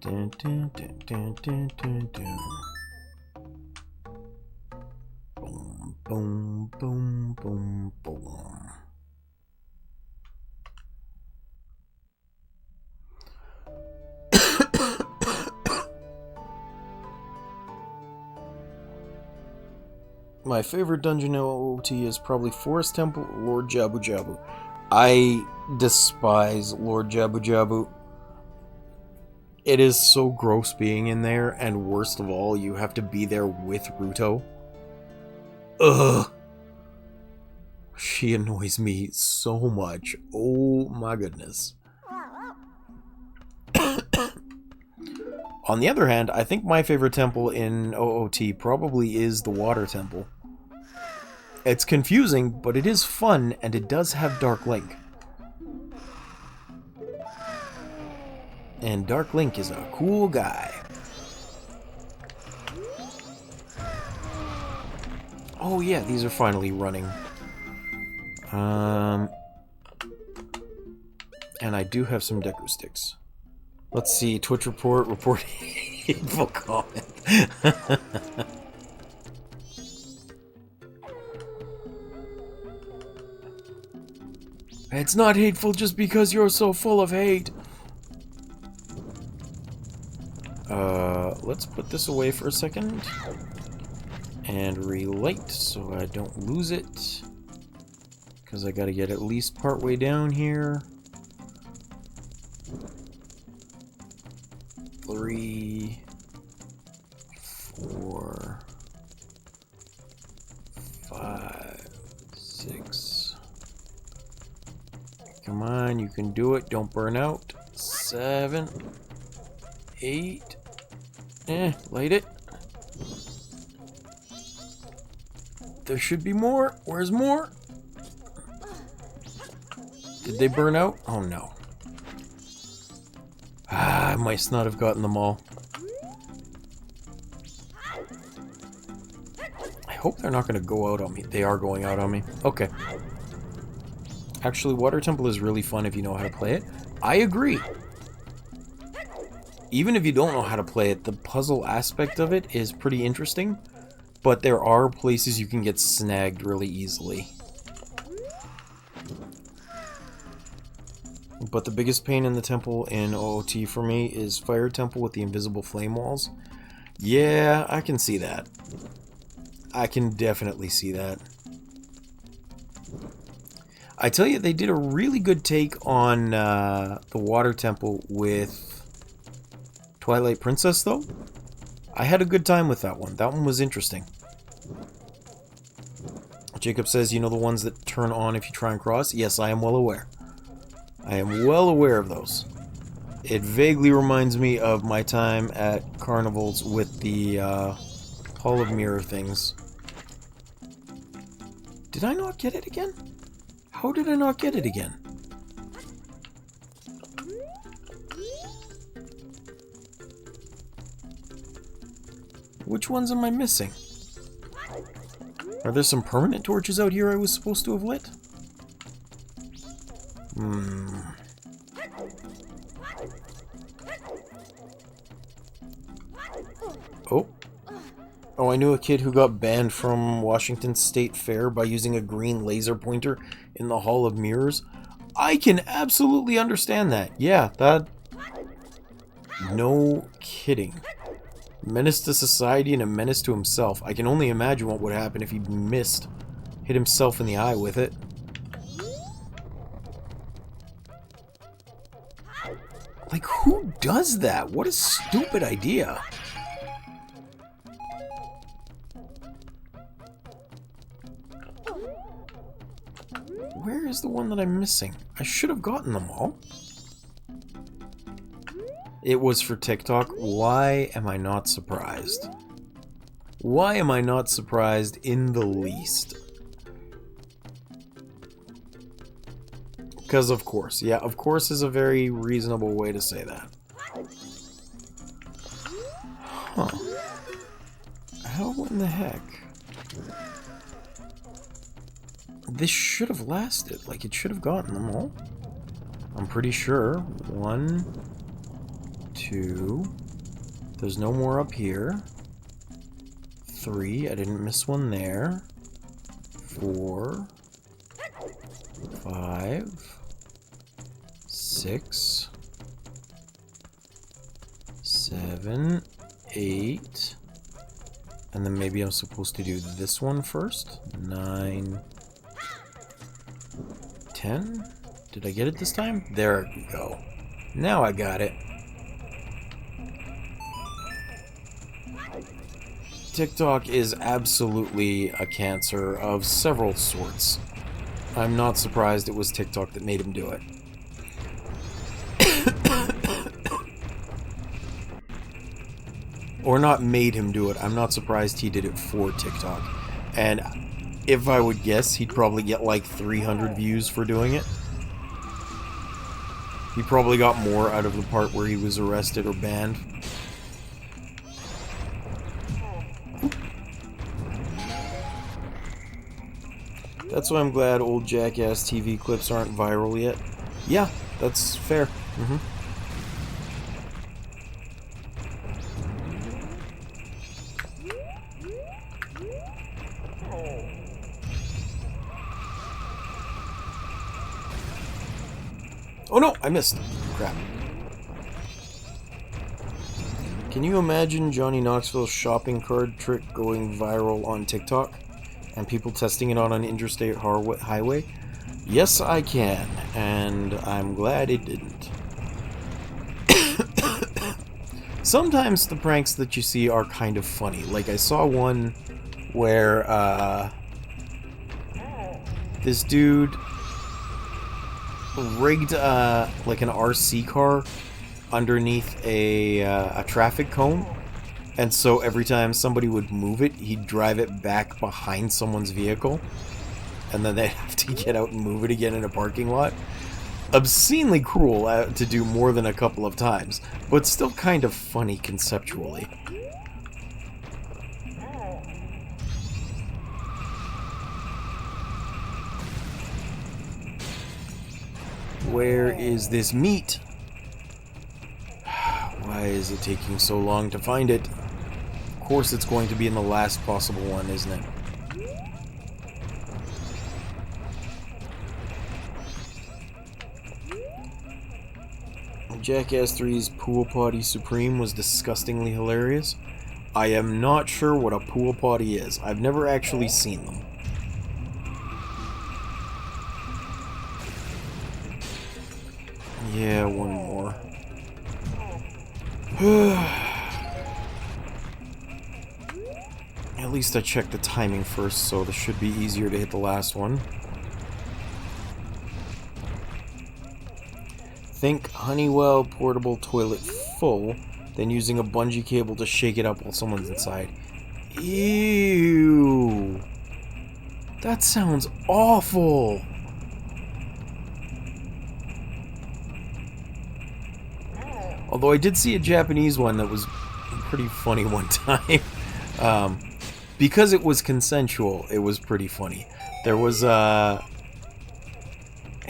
Dun, dun, dun, dun, dun, dun, dun. Boom, boom, boom, boom, boom. My favorite dungeon in OOT is probably Forest Temple or Lord Jabu Jabu. I despise Lord Jabu Jabu. It is so gross being in there, and worst of all, you have to be there with Ruto. Ugh. She annoys me so much. Oh my goodness. On the other hand, I think my favorite temple in OOT probably is the Water Temple. It's confusing, but it is fun, and it does have Dark Link. And Dark Link is a cool guy. Oh yeah, these are finally running. And I do have some Deku sticks. Let's see, Twitch report, hateful comment. It's not hateful just because you're so full of hate. Let's put this away for a second. And relight so I don't lose it. Because I gotta get at least partway down here. 3, 4, 5, 6. Come on, you can do it. Don't burn out. 7, 8. Light it. There should be more. Where's more? Did they burn out? Oh no. I might not have gotten them all. I hope they're not going to go out on me. They are going out on me. Okay. Actually, Water Temple is really fun if you know how to play it. I agree. Even if you don't know how to play it, the puzzle aspect of it is pretty interesting. But there are places you can get snagged really easily. But the biggest pain in the temple in OOT for me is Fire Temple with the invisible flame walls. Yeah, I can see that. I can definitely see that. I tell you, they did a really good take on the Water Temple with Twilight Princess, though. I had a good time with that one. That one was interesting. Jacob says, you know the ones that turn on if you try and cross? Yes, I am well aware. I am well aware of those. It vaguely reminds me of my time at carnivals with the Hall of Mirror things. Did I not get it again? How did I not get it again? Which ones am I missing? Are there some permanent torches out here I was supposed to have lit? Oh, I knew a kid who got banned from Washington State Fair by using a green laser pointer in the Hall of Mirrors. I can absolutely understand that. Yeah, that... No kidding. Menace to society and a menace to himself. I can only imagine what would happen if he missed. Hit himself in the eye with it. Like, who does that? What a stupid idea. Where is the one that I'm missing? I should have gotten them all. It was for TikTok. Why am I not surprised? Why am I not surprised in the least? Because of course. Yeah, of course is a very reasonable way to say that. Huh. How in the heck? This should have lasted. Like, it should have gotten them all. I'm pretty sure. 1, 2. There's no more up here. 3. I didn't miss one there. 4. 5. 6. 7. 8. And then maybe I'm supposed to do this one first. 9. 10. Did I get it this time? There we go. Now I got it. TikTok is absolutely a cancer of several sorts. I'm not surprised it was TikTok that made him do it. Or not made him do it. I'm not surprised he did it for TikTok. And if I would guess, he'd probably get like 300 views for doing it. He probably got more out of the part where he was arrested or banned. That's why I'm glad old Jackass TV clips aren't viral yet. Yeah, that's fair. Oh no, I missed. Crap. Can you imagine Johnny Knoxville's shopping cart trick going viral on TikTok? And people testing it on an interstate highway? Yes, I can. And I'm glad it didn't. Sometimes the pranks that you see are kind of funny. Like I saw one where this dude rigged like an RC car underneath a traffic cone, and so every time somebody would move it, he'd drive it back behind someone's vehicle, and then they'd have to get out and move it again in a parking lot. Obscenely cruel to do more than a couple of times, but still kind of funny conceptually. Where is this meat? Why is it taking so long to find it? Of course it's going to be in the last possible one, isn't it? Jackass 3's Pool Potty Supreme was disgustingly hilarious. I am not sure what a pool potty is. I've never actually seen them. Yeah, one more. At least I checked the timing first, so this should be easier to hit the last one. Think Honeywell portable toilet full, then using a bungee cable to shake it up while someone's inside. Ew! That sounds awful! Although I did see a Japanese one that was pretty funny one time. Because it was consensual, it was pretty funny. There was, it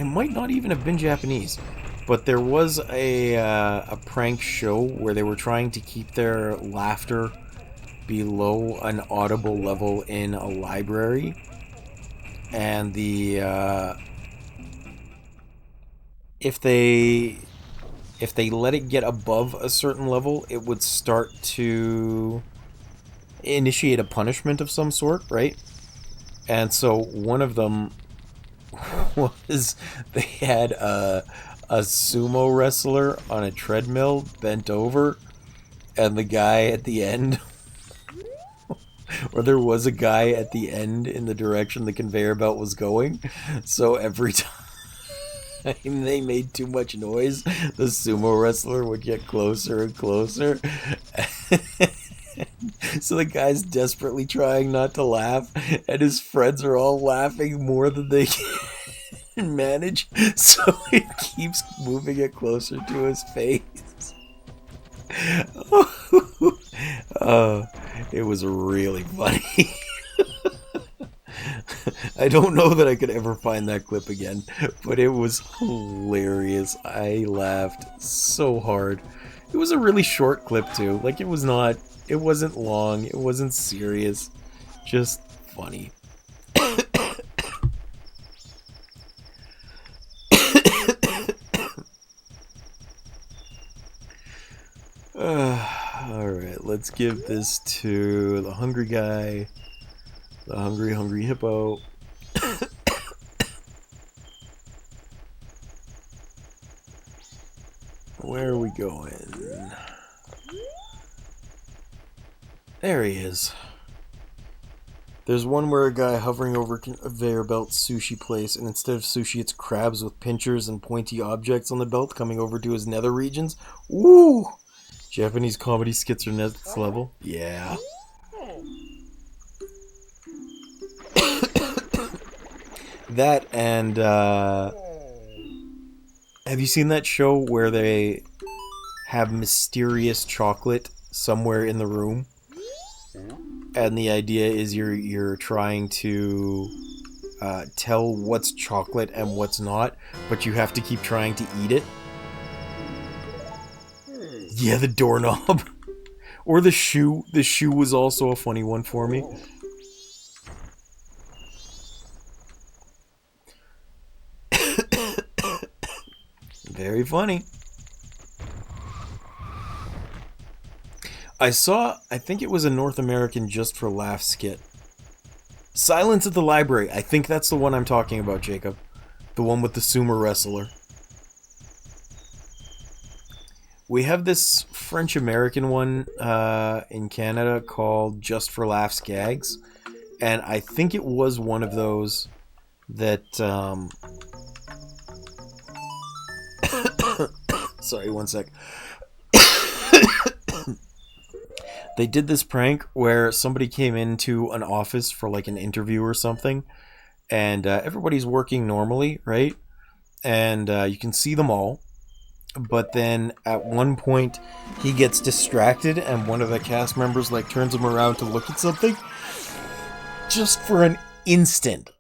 might not even have been Japanese, but there was a prank show where they were trying to keep their laughter below an audible level in a library. And if they let it get above a certain level, it would start to initiate a punishment of some sort, right? And so one of them was they had a sumo wrestler on a treadmill bent over, and the guy at the end, or there was a guy at the end in the direction the conveyor belt was going, so every time they made too much noise, the sumo wrestler would get closer and closer. So the guy's desperately trying not to laugh, and his friends are all laughing more than they can manage, so it keeps moving it closer to his face. It was really funny. I don't know that I could ever find that clip again, but it was hilarious. I laughed so hard. It was a really short clip too. Like, it wasn't long, it wasn't serious. Just funny. Alright, let's give this to the hungry guy. The hungry hippo. Where are we going? There he is. There's one where a guy hovering over a conveyor belt sushi place, and instead of sushi, it's crabs with pinchers and pointy objects on the belt coming over to his nether regions. Woo! Japanese comedy skits are next level. Yeah. That and, have you seen that show where they have mysterious chocolate somewhere in the room? And the idea is you're trying to tell what's chocolate and what's not, but you have to keep trying to eat it. Yeah, the doorknob. Or the shoe. The shoe was also a funny one for me. Very funny. I think it was a North American Just for Laughs skit. Silence at the Library. I think that's the one I'm talking about, Jacob. The one with the sumo wrestler. We have this French-American one in Canada called Just for Laughs Gags. And I think it was one of those that... Sorry, one sec. They did this prank where somebody came into an office for like an interview or something. And everybody's working normally, right? And you can see them all. But then at one point he gets distracted and one of the cast members like turns him around to look at something just for an instant.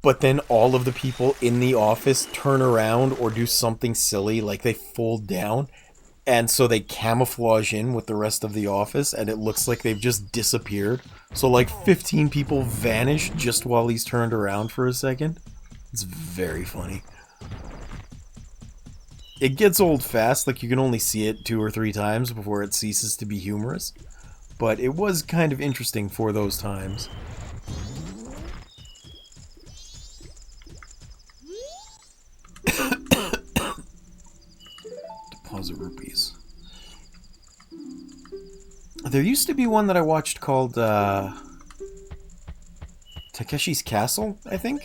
But then all of the people in the office turn around or do something silly, like they fold down, and so they camouflage in with the rest of the office and it looks like they've just disappeared. So like 15 people vanish just while he's turned around for a second. It's very funny. It gets old fast, like you can only see it 2 or 3 times before it ceases to be humorous. But it was kind of interesting for those times. Deposit rupees. There used to be one that I watched called Takeshi's Castle, I think?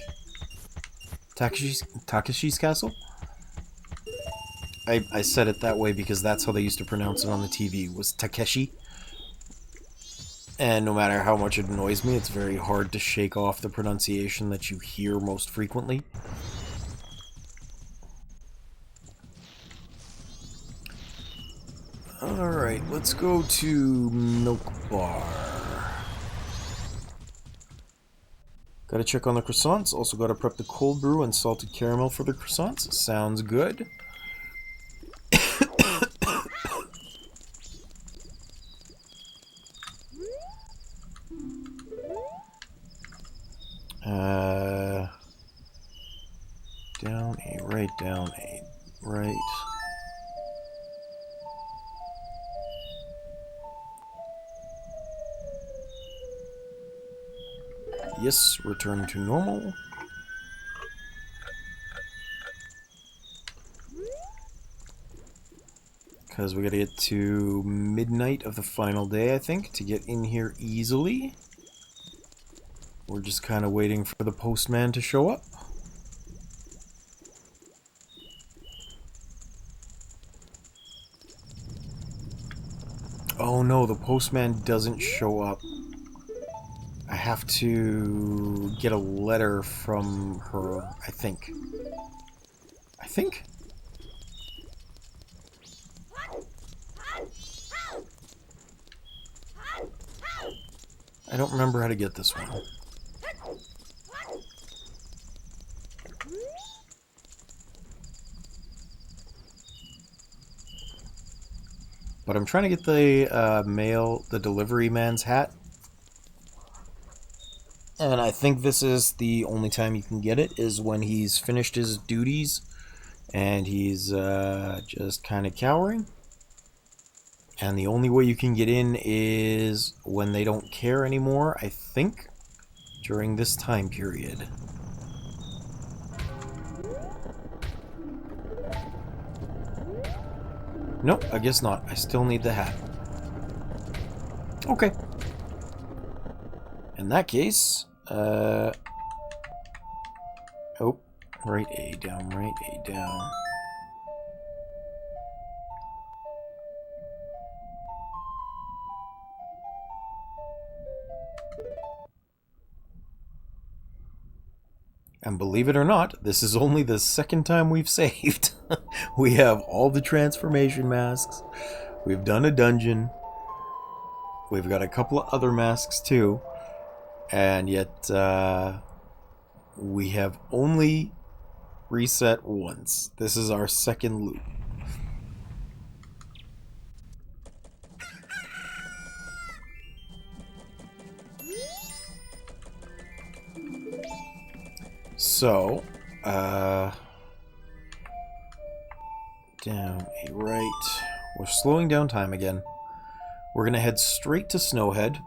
Takeshi's Castle? I said it that way because that's how they used to pronounce it on the TV, was Takeshi. And no matter how much it annoys me, it's very hard to shake off the pronunciation that you hear most frequently. Alright, let's go to Milk Bar. Gotta check on the croissants, also gotta prep the cold brew and salted caramel for the croissants. Sounds good. Down a right, down a right. Yes, return to normal. Because we gotta get to midnight of the final day, I think, to get in here easily. We're just kind of waiting for the postman to show up. Oh no, the postman doesn't show up. I have to get a letter from her, I think. I don't remember how to get this one. But I'm trying to get the delivery man's hat. And I think this is the only time you can get it, is when he's finished his duties and he's just kind of cowering. And the only way you can get in is when they don't care anymore, I think, during this time period. Nope, I guess not. I still need the hat. Okay. In that case, oh, right A down, right A down. And believe it or not, this is only the second time we've saved. We have all the transformation masks. We've done a dungeon. We've got a couple of other masks too. And yet, we have only reset once. This is our second loop. So, down a right. We're slowing down time again. We're gonna head straight to Snowhead,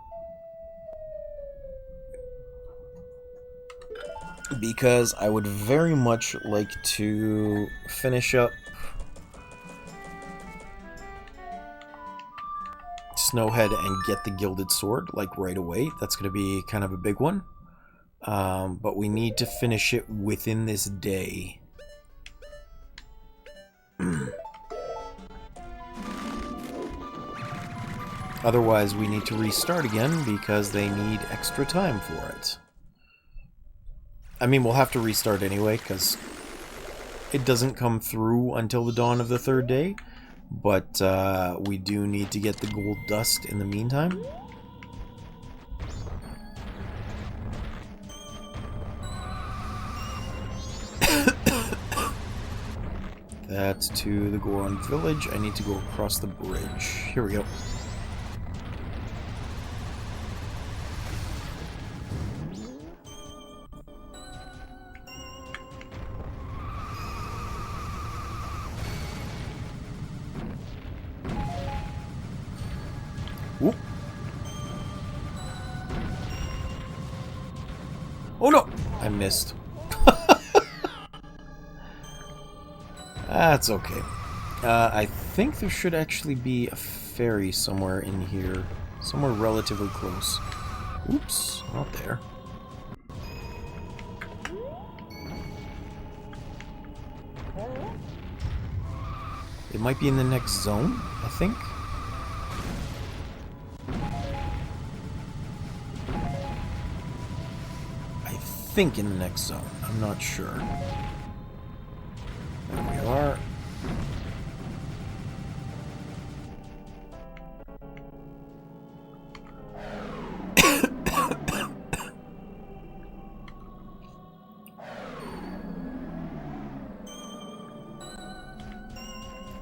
because I would very much like to finish up Snowhead and get the gilded sword, like, right away. That's gonna be kind of a big one. But we need to finish it within this day. Otherwise, we need to restart again because they need extra time for it. I mean, we'll have to restart anyway because it doesn't come through until the dawn of the third day. But we do need to get the gold dust in the meantime. That's to the Goron village. I need to go across the bridge. Here we go. Whoop. Oh no! I missed. That's okay. I think there should actually be a ferry somewhere in here. Somewhere relatively close. Oops, not there. It might be in the next zone, I think. I think in the next zone. I'm not sure. There we are.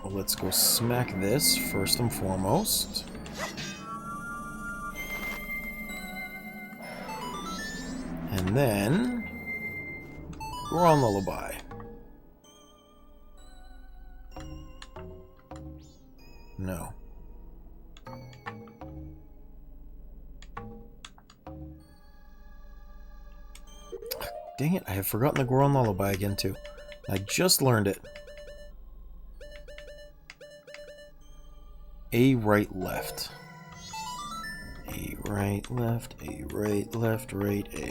Well, let's go smack this first and foremost. And then Goron Lullaby. No. Dang it, I have forgotten the Goron Lullaby again too. I just learned it. A right left. A right left, A right left, right A.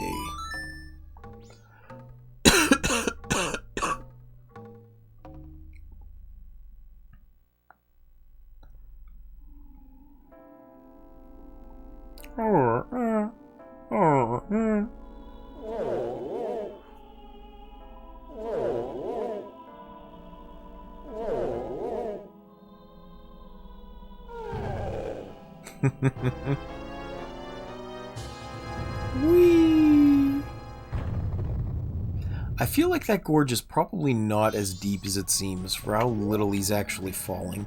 Whee! I feel like that gorge is probably not as deep as it seems for how little he's actually falling.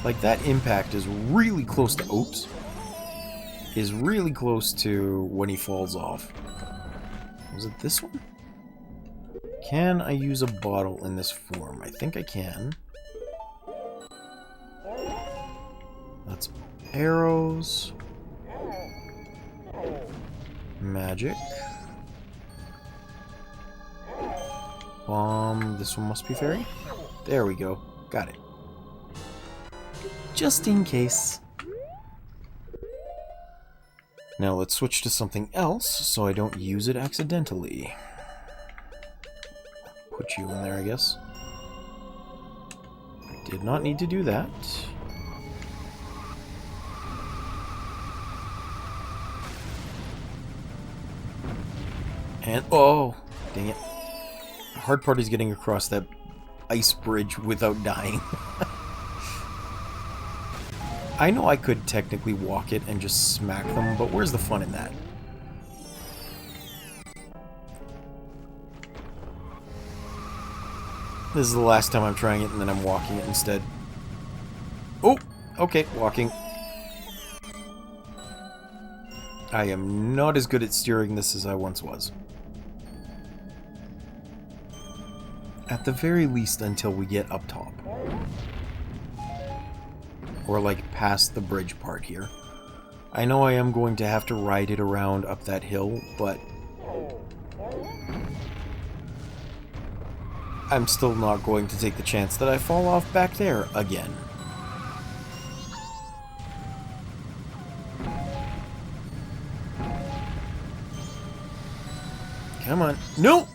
Like, that impact is really close to... Oops. Is really close to when he falls off. Was it this one? Can I use a bottle in this form? I think I can. That's arrows. Magic. Bomb. This one must be fairy. There we go. Got it. Just in case. Now let's switch to something else so I don't use it accidentally. Put you in there, I guess. Did not need to do that. And, oh, dang it. The hard part is getting across that ice bridge without dying. I know I could technically walk it and just smack them, but where's the fun in that? This is the last time I'm trying it, and then I'm walking it instead. Oh, okay, walking. I am not as good at steering this as I once was. At the very least, until we get up top. Or, like, past the bridge part here. I know I am going to have to ride it around up that hill, but... I'm still not going to take the chance that I fall off back there again. Come on. No!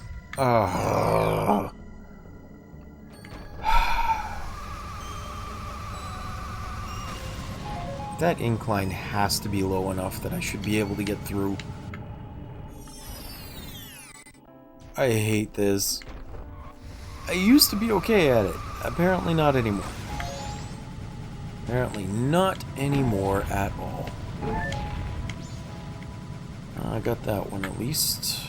That incline has to be low enough that I should be able to get through. I hate this. I used to be okay at it. Apparently not anymore. Apparently not anymore at all. I got that one at least.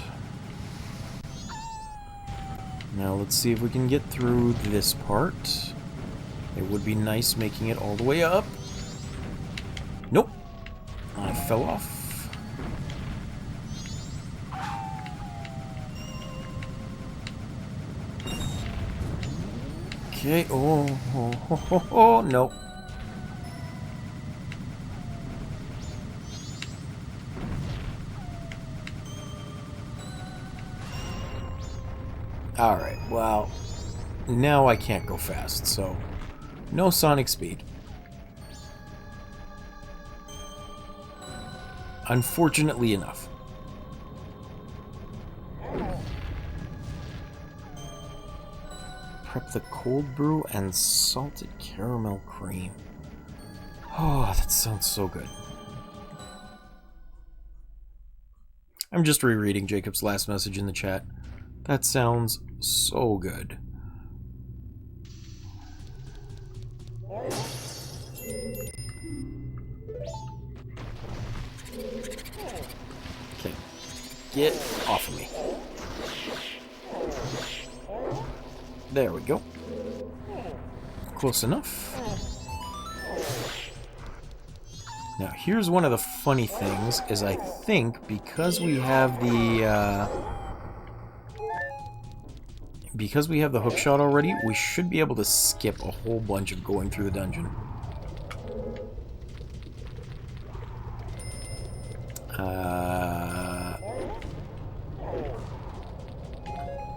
Now let's see if we can get through this part. It would be nice making it all the way up. Nope. I fell off. Okay. Oh, no. Alright, well, now I can't go fast, so no sonic speed. Unfortunately enough. Prep the cold brew and salted caramel cream. Oh, that sounds so good. I'm just rereading Jacob's last message in the chat. That sounds so good. Okay. Get off of me. There we go. Close enough. Now, here's one of the funny things, is I think because we have the, because we have the hookshot already, we should be able to skip a whole bunch of going through the dungeon.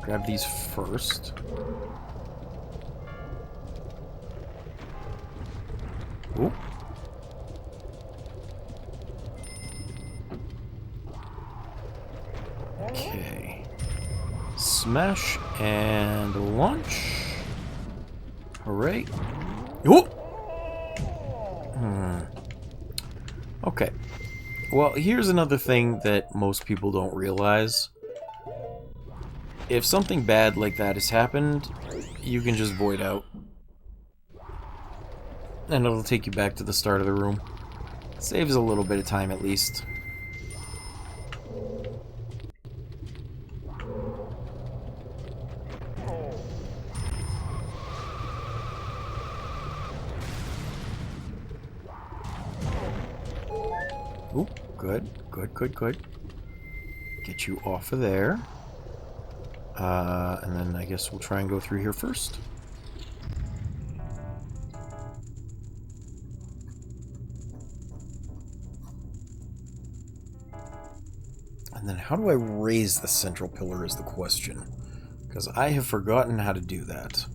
Grab these first. Ooh. Okay. Smash and launch. Hooray. Ooh. Okay. Well, here's another thing that most people don't realize. If something bad like that has happened, you can just void out. And it'll take you back to the start of the room. Saves a little bit of time at least. good. Good, good, good. Get you off of there. And then I guess we'll try and go through here first. And then how do I raise the central pillar is the question. Because I have forgotten how to do that.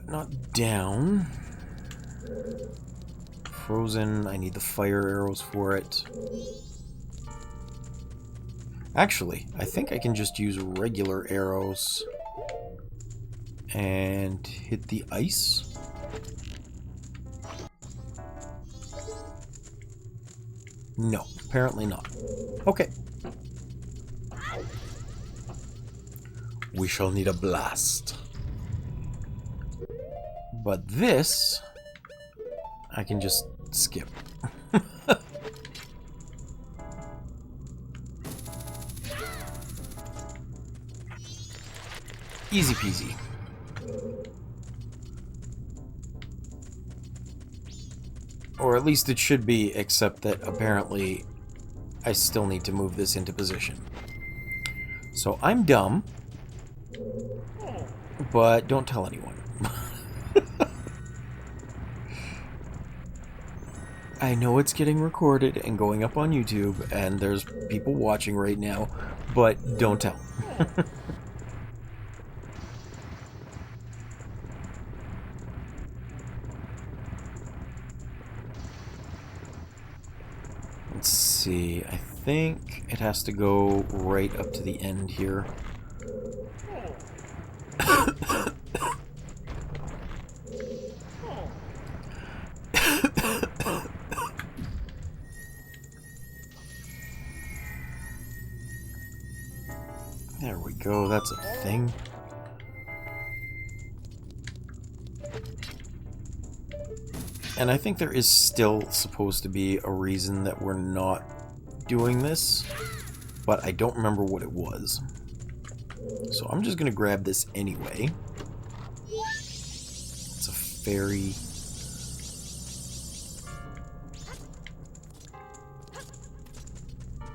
Not down. Frozen, I need the fire arrows for it. Actually, I think I can just use regular arrows and hit the ice. No, apparently not. Okay. We shall need a blast. But this, I can just skip. Easy peasy. Or at least it should be, except that apparently I still need to move this into position. So I'm dumb, but don't tell anyone. I know it's getting recorded and going up on YouTube, and there's people watching right now, but don't tell. Let's see, I think it has to go right up to the end here. There we go, that's a thing. And I think there is still supposed to be a reason that we're not doing this, but I don't remember what it was. So I'm just going to grab this anyway. It's a fairy.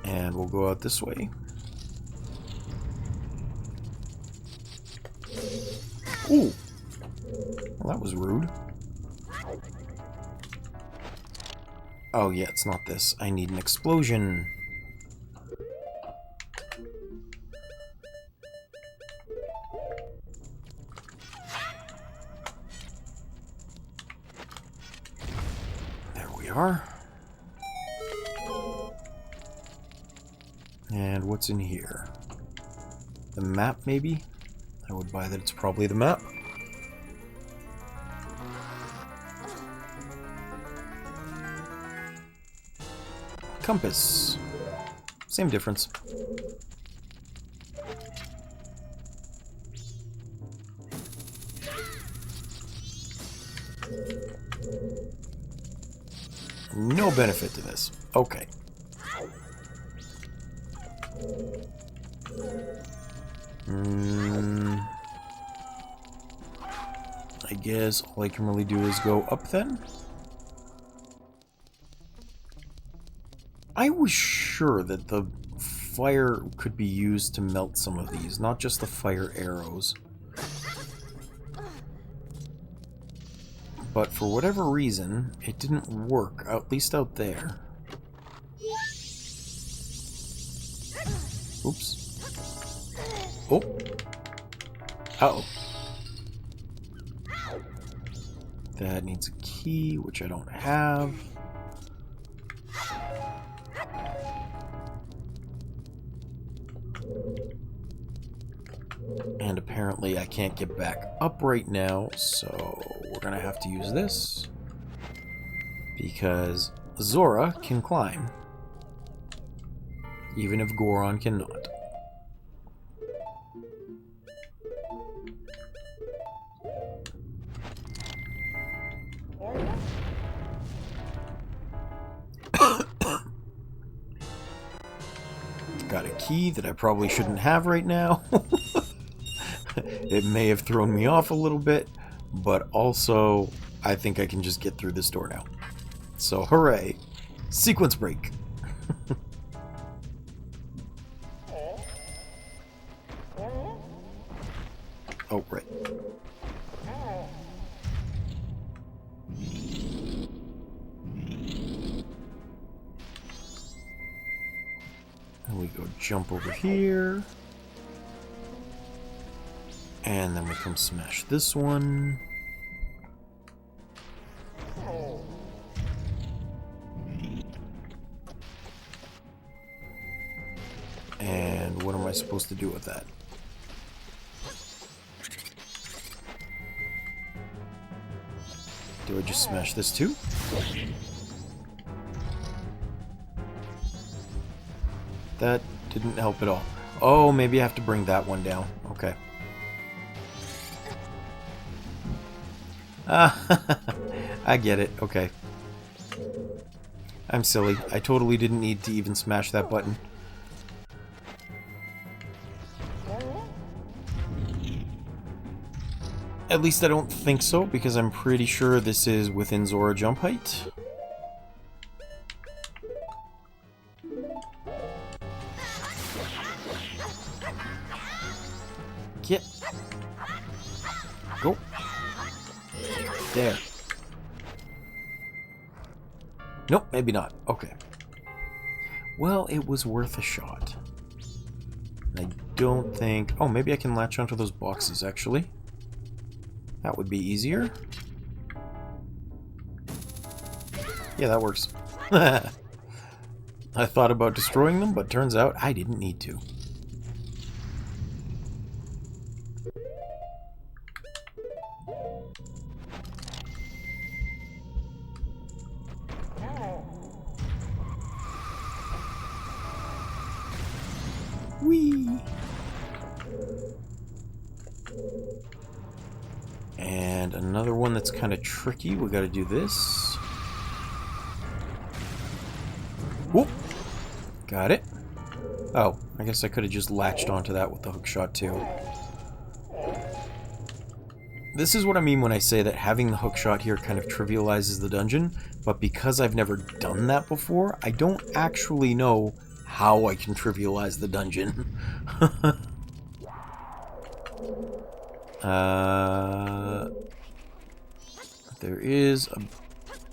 And we'll go out this way. Ooh! Well, that was rude. Oh yeah, it's not this. I need an explosion. There we are. And what's in here? The map, maybe? I would buy that it's probably the map. Compass. Same difference. No benefit to this. Okay. I guess all I can really do is go up then. I was sure that the fire could be used to melt some of these, not just the fire arrows. But for whatever reason, it didn't work, at least out there. Oops. Oh. Uh-oh. That needs a key, which I don't have. And apparently I can't get back up right now, so we're gonna have to use this. Because Zora can climb. Even if Goron cannot. Got a key that I probably shouldn't have right now. It may have thrown me off a little bit, but also I think I can just get through this door now. So, hooray. Sequence break. Oh, right. And we go jump over here. And then we come smash this one. And what am I supposed to do with that? Do I just smash this too? That didn't help at all. Oh, maybe I have to bring that one down. Okay. I get it. Okay. I'm silly. I totally didn't need to even smash that button. At least I don't think so, because I'm pretty sure this is within Zora jump height. Get. Go. There. Nope, maybe not. Okay. Well, it was worth a shot. I don't think... Oh, maybe I can latch onto those boxes, actually. That would be easier. Yeah, that works. I thought about destroying them, but turns out I didn't need to. Whee! And another one that's kind of tricky. We gotta do this. Whoop! Got it. Oh, I guess I could have just latched onto that with the hookshot too. This is what I mean when I say that having the hookshot here kind of trivializes the dungeon, but because I've never done that before, I don't actually know how I can trivialize the dungeon. There is a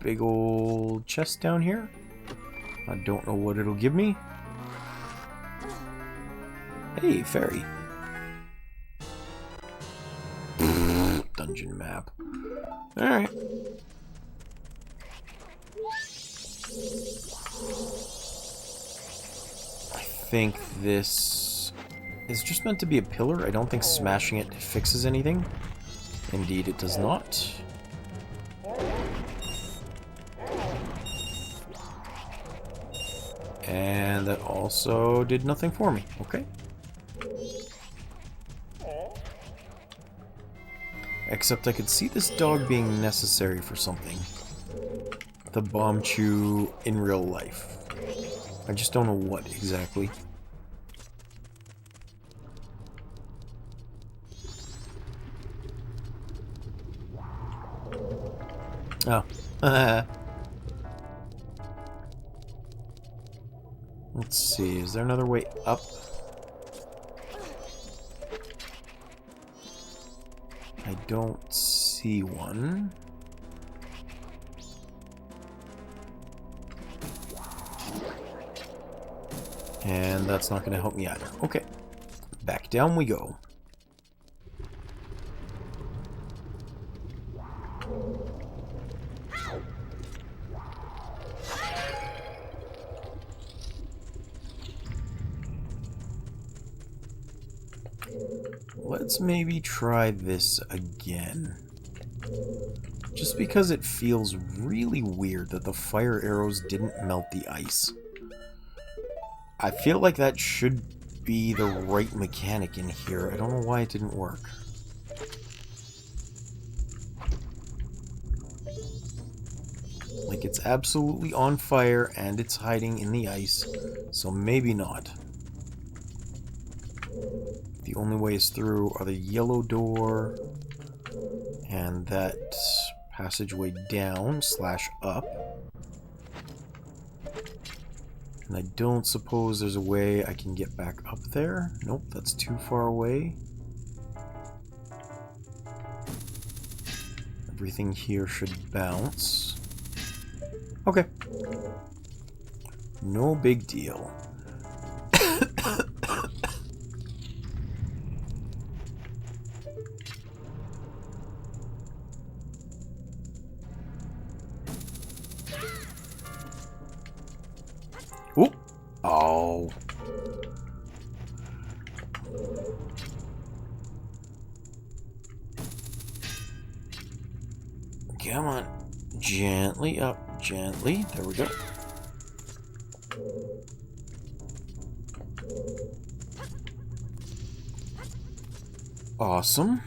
big old chest down here. I don't know what it'll give me. Hey, fairy. Dungeon map. Alright. I think this is just meant to be a pillar. I don't think smashing it fixes anything. Indeed, it does not. And that also did nothing for me. Okay. Except I could see this dog being necessary for something. The bomb chew in real life. I just don't know what exactly. Oh. Let's see, is there another way up? I don't see one. And that's not going to help me either. Okay. Back down we go. Let's maybe try this again. Just because it feels really weird that the fire arrows didn't melt the ice. I feel like that should be the right mechanic in here. I don't know why it didn't work. Like, it's absolutely on fire and it's hiding in the ice, so maybe not. The only ways through are the yellow door and that passageway down / up. And I don't suppose there's a way I can get back up there. Nope, that's too far away. Everything here should bounce. Okay. No big deal. Oop. Oh. Come on. Gently up. Gently. There we go. Awesome.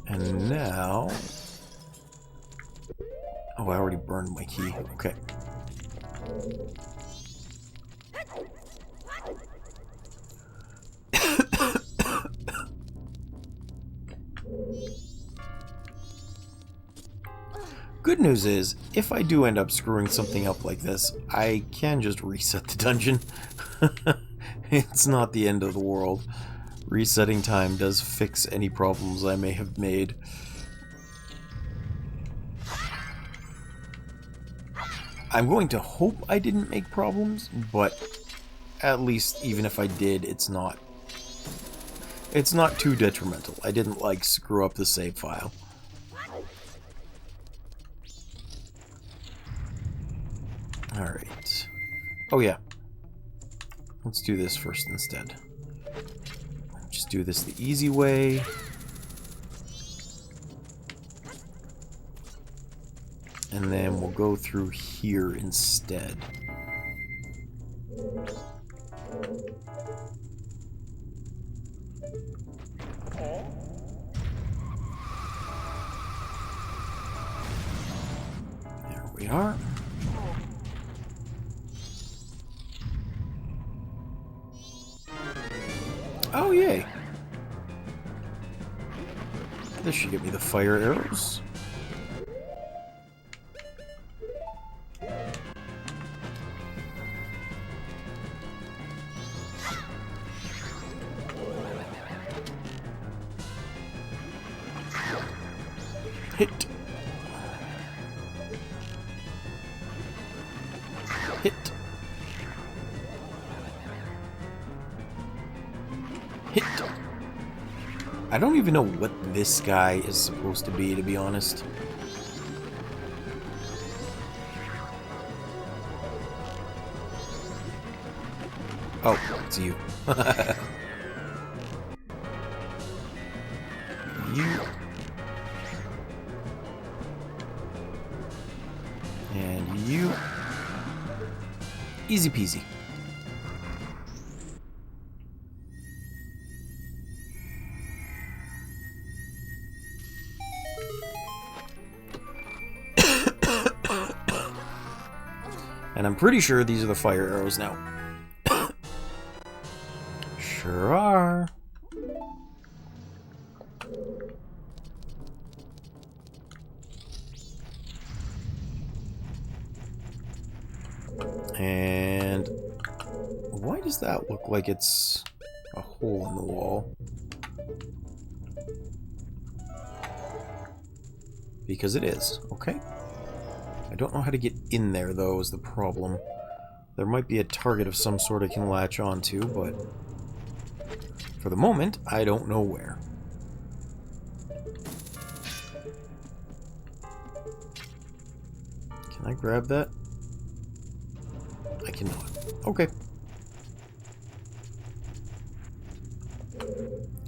And now... Oh, I already burned my key. Okay. Good news is, if I do end up screwing something up like this, I can just reset the dungeon. It's not the end of the world. Resetting time does fix any problems I may have made. I'm going to hope I didn't make problems, but at least even if I did, it's not too detrimental. I didn't like screw up the save file. Alright. Oh yeah. Let's do this first instead. Just do this the easy way. And then we'll go through here instead. There we are. Oh, yay. This should give me the fire arrows. Hit. Hit. Hit. I don't even know what this guy is supposed to be honest. Oh, it's you. You. And you. Easy peasy. And I'm pretty sure these are the fire arrows now. Sure are. And why does that look like it's a hole in the wall? Because it is, okay. I don't know how to get in there, though, is the problem. There might be a target of some sort I can latch onto, but for the moment, I don't know where. Can I grab that? I cannot. Okay.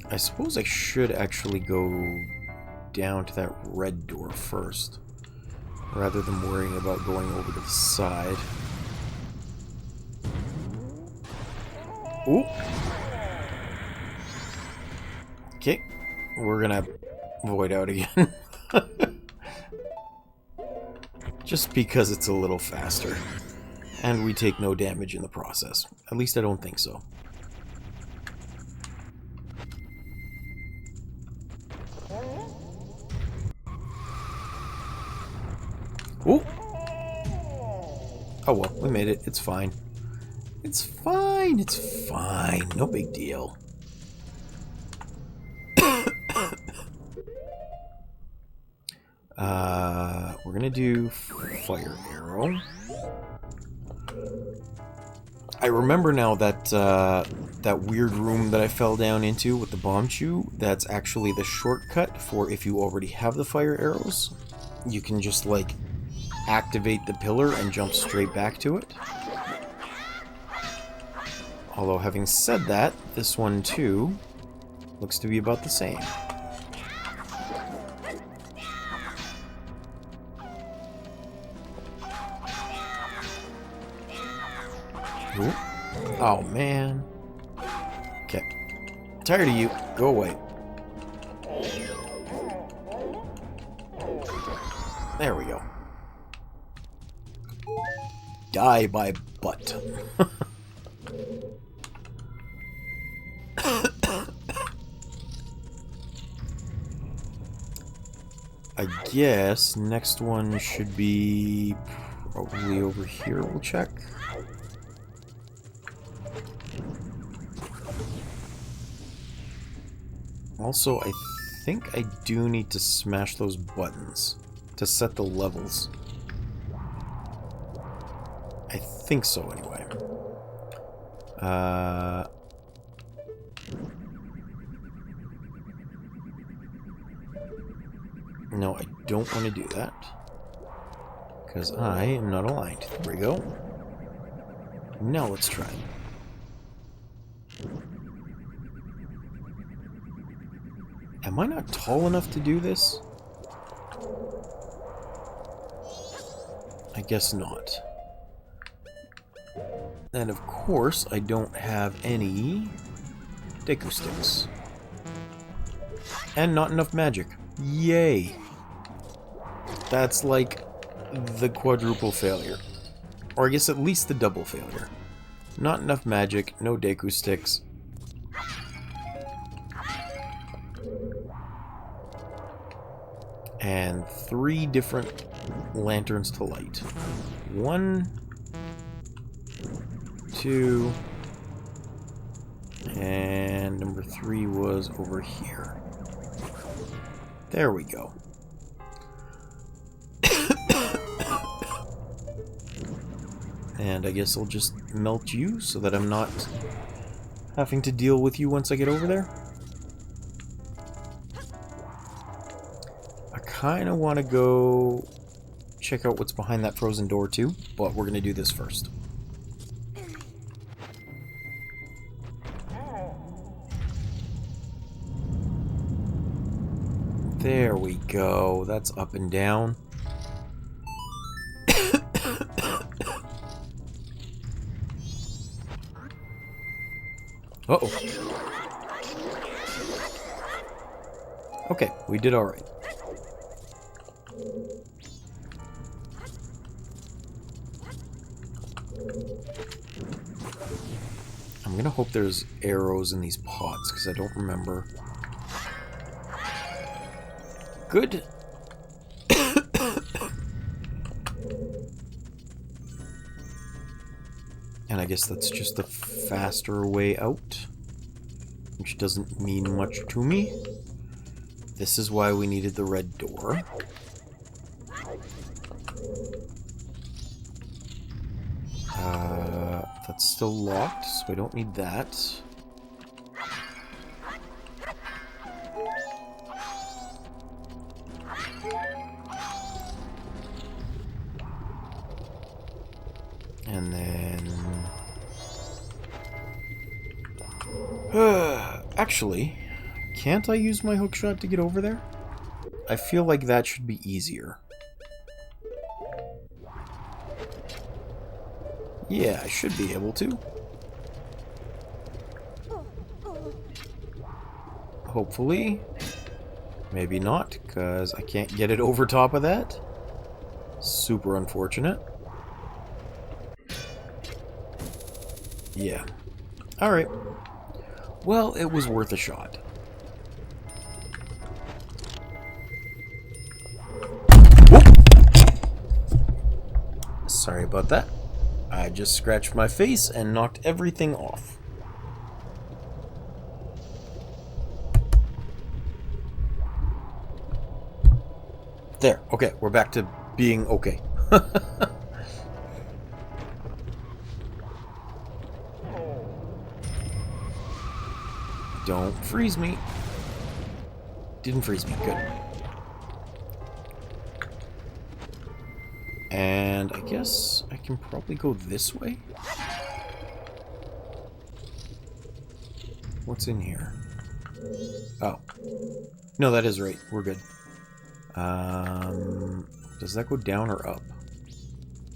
I suppose I should actually go down to that red door first, rather than worrying about going over to the side. Ooh. Okay. We're gonna void out again. Just because it's a little faster. And we take no damage in the process. At least I don't think so. Oh well, we made it. It's fine. It's fine. It's fine. No big deal. We're gonna do fire arrow. I remember now that that weird room that I fell down into with the bomb chew, that's actually the shortcut for if you already have the fire arrows. You can just, like, activate the pillar and jump straight back to it. Although, having said that, this one, too, looks to be about the same. Ooh. Oh, man. Okay. Tired of you. Go away. There we go. Die by butt. I guess next one should be probably over here. We'll check. Also, I think I do need to smash those buttons to set the levels. I think so, anyway. No, I don't want to do that. Because I am not aligned. There we go. Now let's try. Am I not tall enough to do this? I guess not. And of course, I don't have any Deku sticks. And not enough magic. Yay! That's like the quadruple failure. Or I guess at least the double failure. Not enough magic, no Deku sticks. And 3 different lanterns to light. 1, 2, and number 3 was over here. There we go. And I guess I'll just melt you so that I'm not having to deal with you once I get over there. I kind of want to go check out what's behind that frozen door too, but we're going to do this first. There we go. That's up and down. Uh-oh. Okay, we did all right. I'm gonna hope there's arrows in these pots, because I don't remember. Good. And I guess that's just the faster way out, which doesn't mean much to me. This is why we needed the red door. That's still locked, so I don't need that. And then... actually, can't I use my hookshot to get over there? I feel like that should be easier. Yeah, I should be able to. Hopefully. Maybe not, because I can't get it over top of that. Super unfortunate. Yeah. Alright. Well, it was worth a shot. Whoop. Sorry about that. I just scratched my face and knocked everything off. There. Okay, we're back to being okay. Don't freeze me. Didn't freeze me. Good. And I guess I can probably go this way? What's in here? Oh. No, that is right. We're good. Does that go down or up?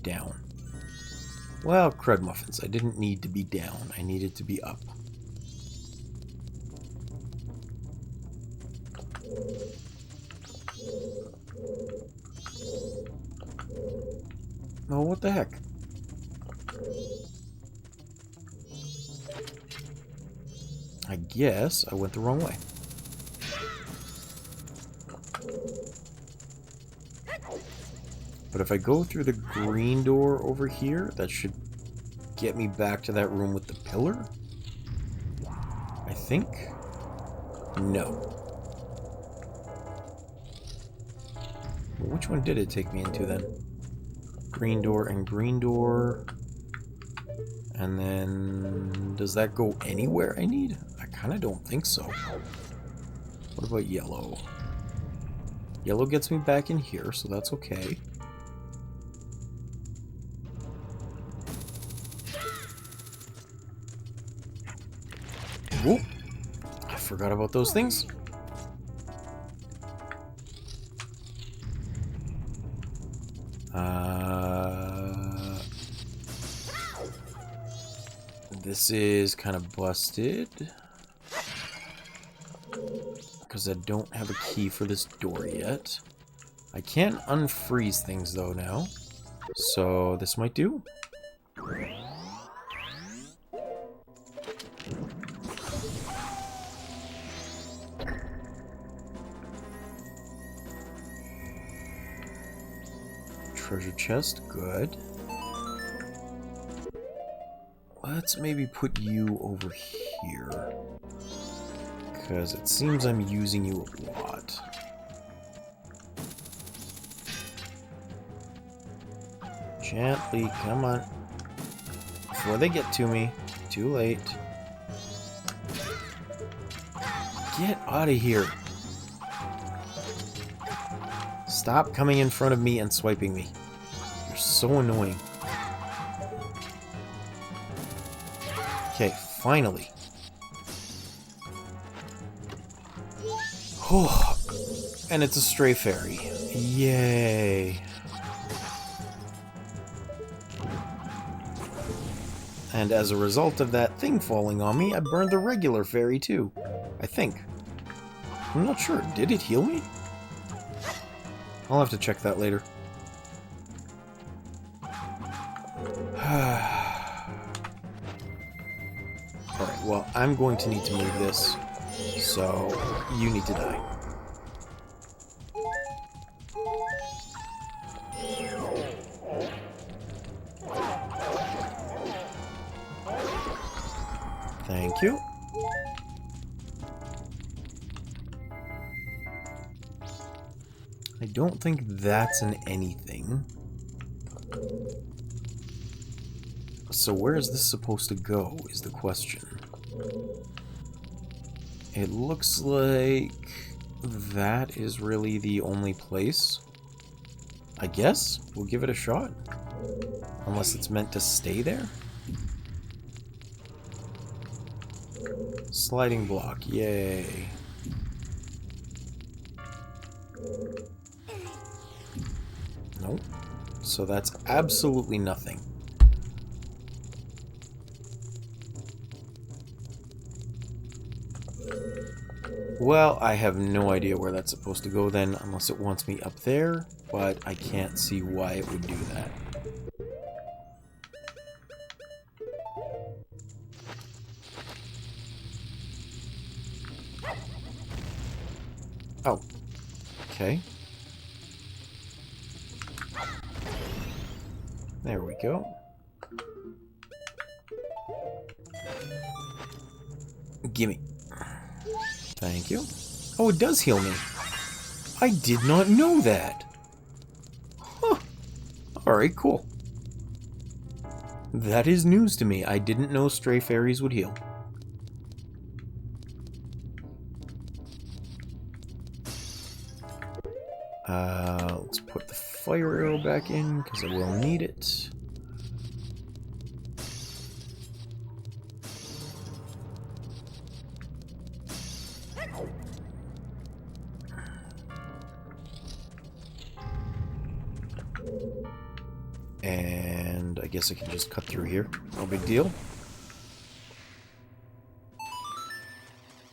Down. Well, crud muffins. I didn't need to be down. I needed to be up. Oh, what the heck? I guess I went the wrong way. But if I go through the green door over here, that should get me back to that room with the pillar? I think? No. Well, which one did it take me into then? Green door and green door. And then... does that go anywhere I need? I kind of don't think so. What about yellow? Yellow gets me back in here, so that's okay. Whoop! I forgot about those things. This is kind of busted. Because I don't have a key for this door yet. I can't unfreeze things though now. So this might do. Treasure chest, good. Let's maybe put you over here. Because it seems I'm using you a lot. Gently, come on. Before they get to me. Too late. Get out of here. Stop coming in front of me and swiping me. You're so annoying. Okay, finally. Oh, and it's a stray fairy. Yay. And as a result of that thing falling on me, I burned the regular fairy too. I think. I'm not sure. Did it heal me? I'll have to check that later. Alright, well, I'm going to need to move this. So, you need to die. Thank you. I don't think that's an anything. So where is this supposed to go, is the question. It looks like that is really the only place. I guess we'll give it a shot. Unless it's meant to stay there. Sliding block, yay. Nope. So that's absolutely nothing. Well, I have no idea where that's supposed to go then, unless it wants me up there, but I can't see why it would do that. Oh. Okay. There we go. Gimme. Thank you. Oh, it does heal me. I did not know that. Huh. Alright, cool. That is news to me. I didn't know stray fairies would heal. Let's put the fire arrow back in, because I will need it. And I guess I can just cut through here. No big deal.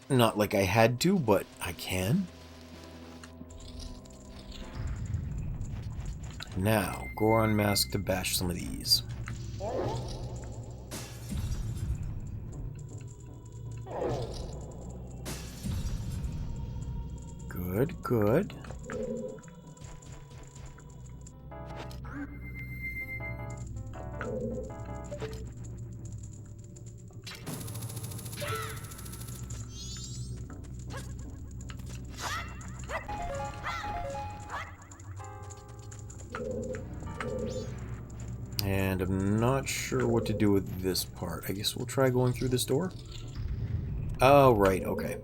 Not like I had to, but I can. Now, Goron mask to bash some of these. Good, good. And I'm not sure what to do with this part. I guess we'll try going through this door. Oh, right, okay.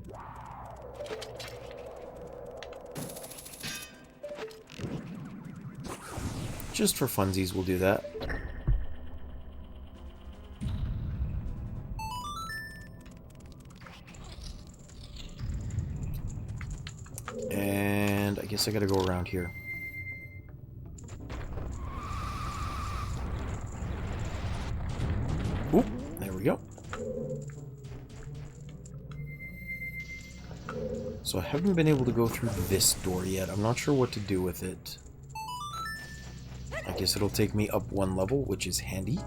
Just for funsies, we'll do that. And I guess I gotta go around here. Oop, there we go. So I haven't been able to go through this door yet. I'm not sure what to do with it. I guess it'll take me up one level, which is handy.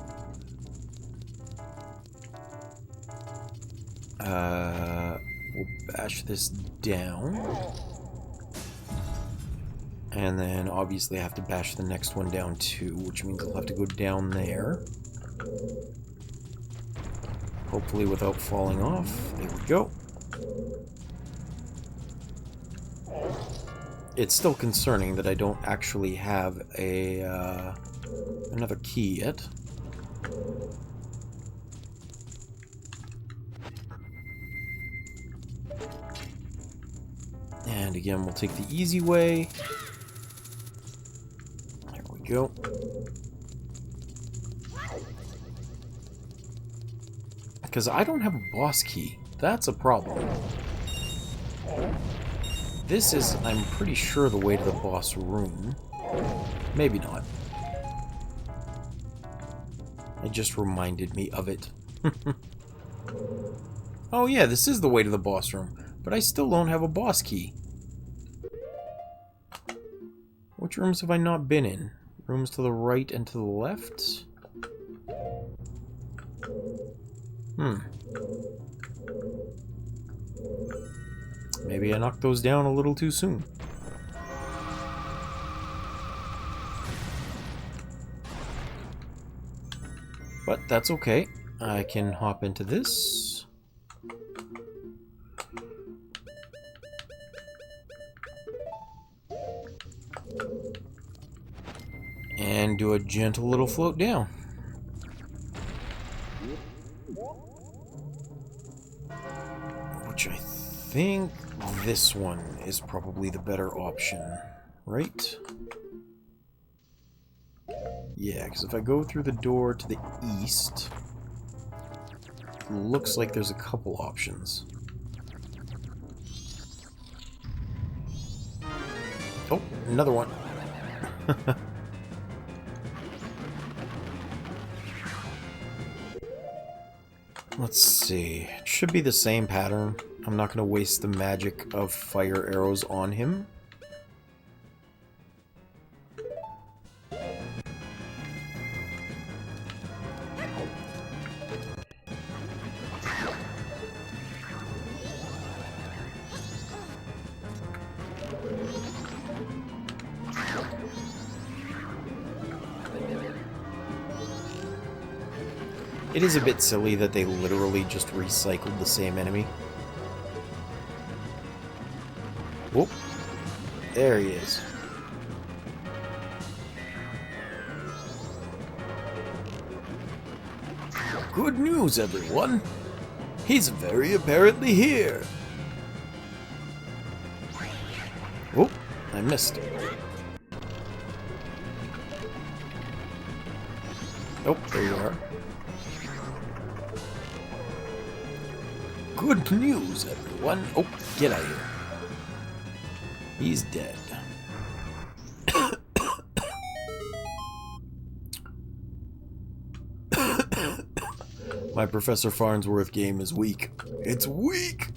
We'll bash this down. And then obviously I have to bash the next one down too, which means I'll have to go down there. Hopefully without falling off. There we go. It's still concerning that I don't actually have a another key yet. And again, we'll take the easy way. There we go. Because I don't have a boss key. That's a problem. This is, I'm pretty sure, the way to the boss room. Maybe not. It just reminded me of it. Oh yeah, this is the way to the boss room. But I still don't have a boss key. Which rooms have I not been in? Rooms to the right and to the left? Maybe I knocked those down a little too soon. But that's okay. I can hop into this. And do a gentle little float down. Which I think this one is probably the better option, right? Yeah, because if I go through the door to the east, it looks like there's a couple options. Oh, another one. Let's see. It should be the same pattern. I'm not going to waste the magic of fire arrows on him. It is a bit silly that they literally just recycled the same enemy. Whoop. There he is. Good news, everyone! He's very apparently here! Whoop, I missed. Oh, there you are. Good news, everyone! Oh, get out of here. He's dead. My Professor Farnsworth game is weak. It's weak!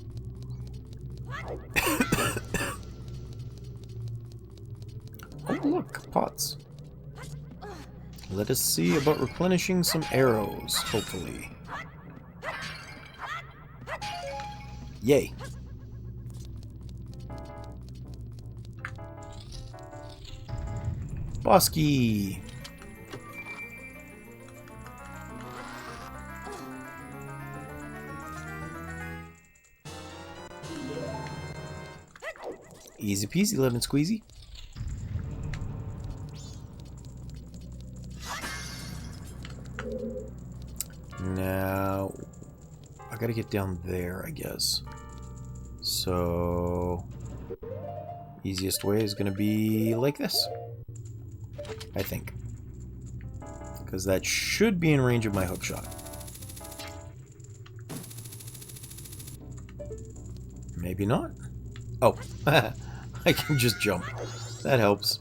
Oh, look, pots. Let us see about replenishing some arrows, hopefully. Yay. Bosky. Easy peasy, lemon squeezy. Now, I gotta get down there, I guess. So, easiest way is gonna be like this. I think. Because that should be in range of my hook shot. Maybe not. Oh, I can just jump. That helps.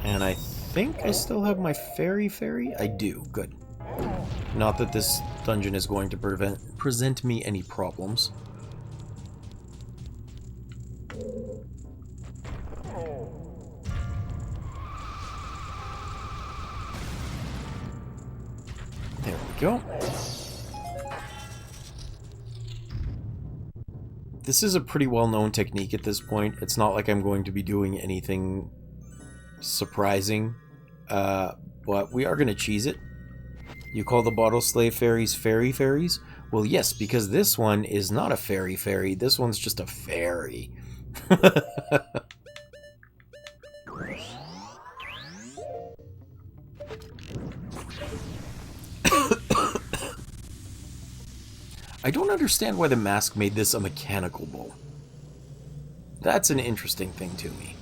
And I think I still have my fairy. I do. Good. Not that this dungeon is going to present me any problems. There we go. This is a pretty well-known technique at this point. It's not like I'm going to be doing anything surprising, but we are going to cheese it. You call the bottle slave fairies fairies? Well, yes, because this one is not a fairy. This one's just a fairy. I don't understand why the mask made this a mechanical bow. That's an interesting thing to me.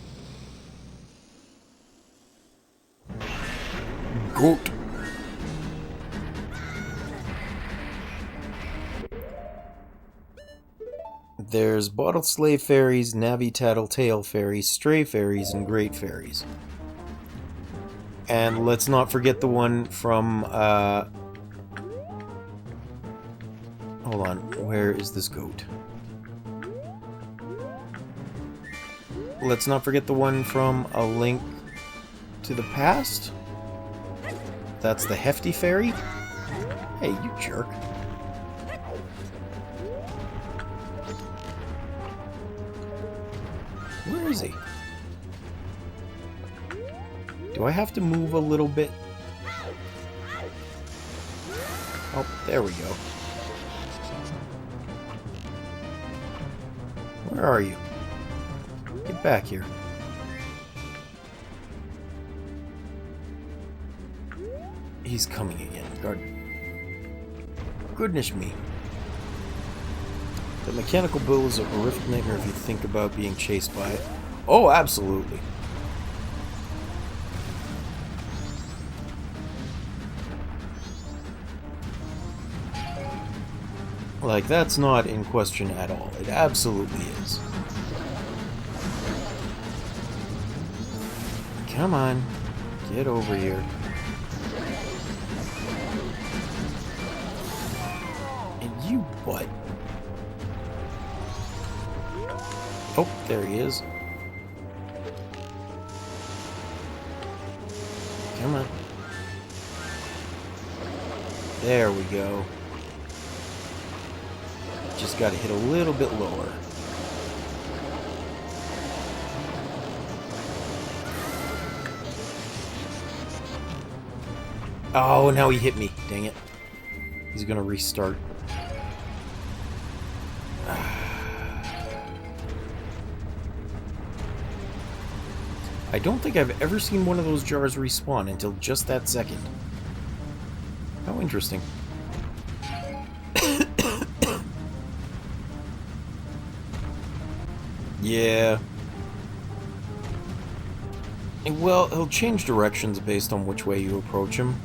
Goat. There's bottle slave fairies, navvy tattletale fairies, stray fairies, and great fairies. And let's not forget the one from, hold on, where is this goat? Let's not forget the one from A Link to the Past. That's the hefty fairy. Hey, you jerk. Where is he? Do I have to move a little bit? Oh, there we go. Where are you? Get back here. He's coming again. Goodness me. The mechanical bull is a horrific nightmare if you think about being chased by it. Oh, absolutely. Like, that's not in question at all. It absolutely is. Come on. Get over here. And you what? Oh, there he is. Come on. There we go. Just gotta hit a little bit lower. Oh, now he hit me. Dang it. He's gonna restart. I don't think I've ever seen one of those jars respawn until just that second. How interesting. Yeah. Well, he'll change directions based on which way you approach him.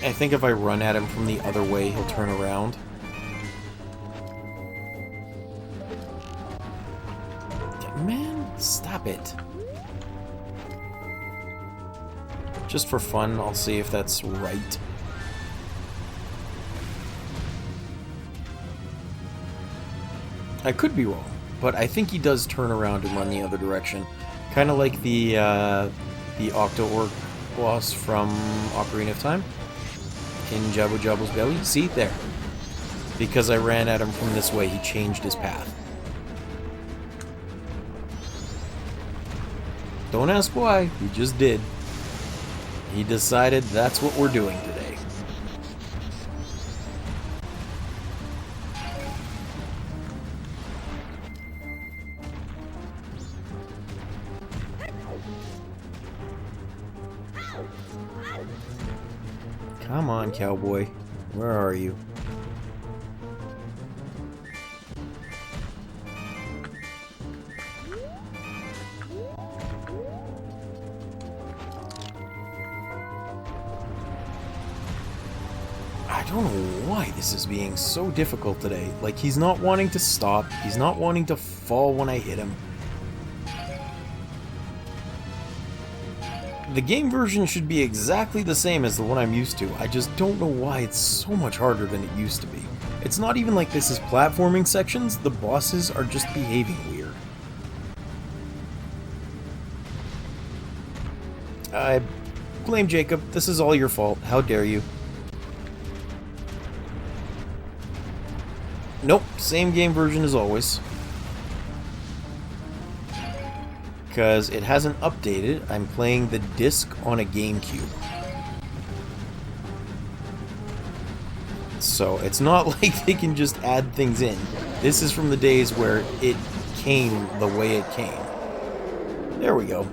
I think if I run at him from the other way, he'll turn around. Man, stop it. Just for fun, I'll see if that's right. I could be wrong, but I think he does turn around and run the other direction. Kind of like the Octo-Orc boss from Ocarina of Time in Jabu Jabu's belly. See? There. Because I ran at him from this way, he changed his path. Don't ask why, he just did. He decided that's what we're doing today. Come on, cowboy. Where are you? I don't know why this is being so difficult today. Like, he's not wanting to stop. He's not wanting to fall when I hit him. The game version should be exactly the same as the one I'm used to. I just don't know why it's so much harder than it used to be. It's not even like this is platforming sections. The bosses are just behaving weird. I blame Jacob. This is all your fault. How dare you? Nope, same game version as always. Because it hasn't updated, I'm playing the disc on a GameCube. So it's not like they can just add things in. This is from the days where it came the way it came. There we go.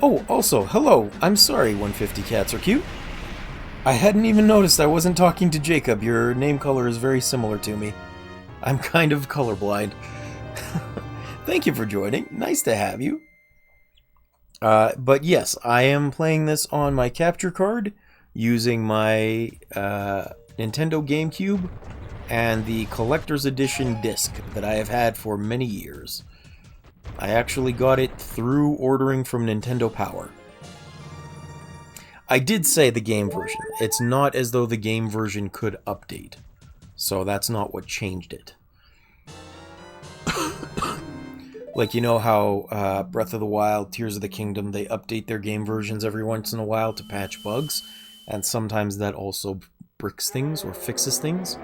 Oh, also, hello. I'm sorry, 150 cats are cute. I hadn't even noticed I wasn't talking to Jacob. Your name color is very similar to me. I'm kind of colorblind. Thank you for joining. Nice to have you. But yes, I am playing this on my capture card using my Nintendo GameCube and the collector's edition disc that I have had for many years. I actually got it through ordering from Nintendo Power. I did say the game version. It's not as though the game version could update. So that's not what changed it. Like, you know how Breath of the Wild, Tears of the Kingdom, they update their game versions every once in a while to patch bugs, and sometimes that also bricks things or fixes things.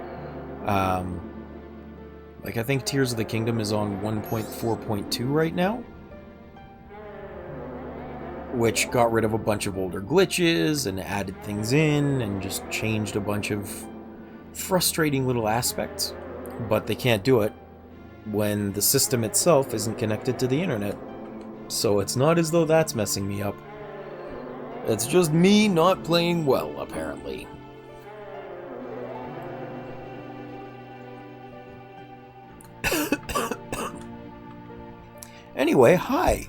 Like, I think Tears of the Kingdom is on 1.4.2 right now, which got rid of a bunch of older glitches and added things in and just changed a bunch of frustrating little aspects, but they can't do it when the system itself isn't connected to the internet. So it's not as though that's messing me up. It's just me not playing well, apparently. Anyway, hi.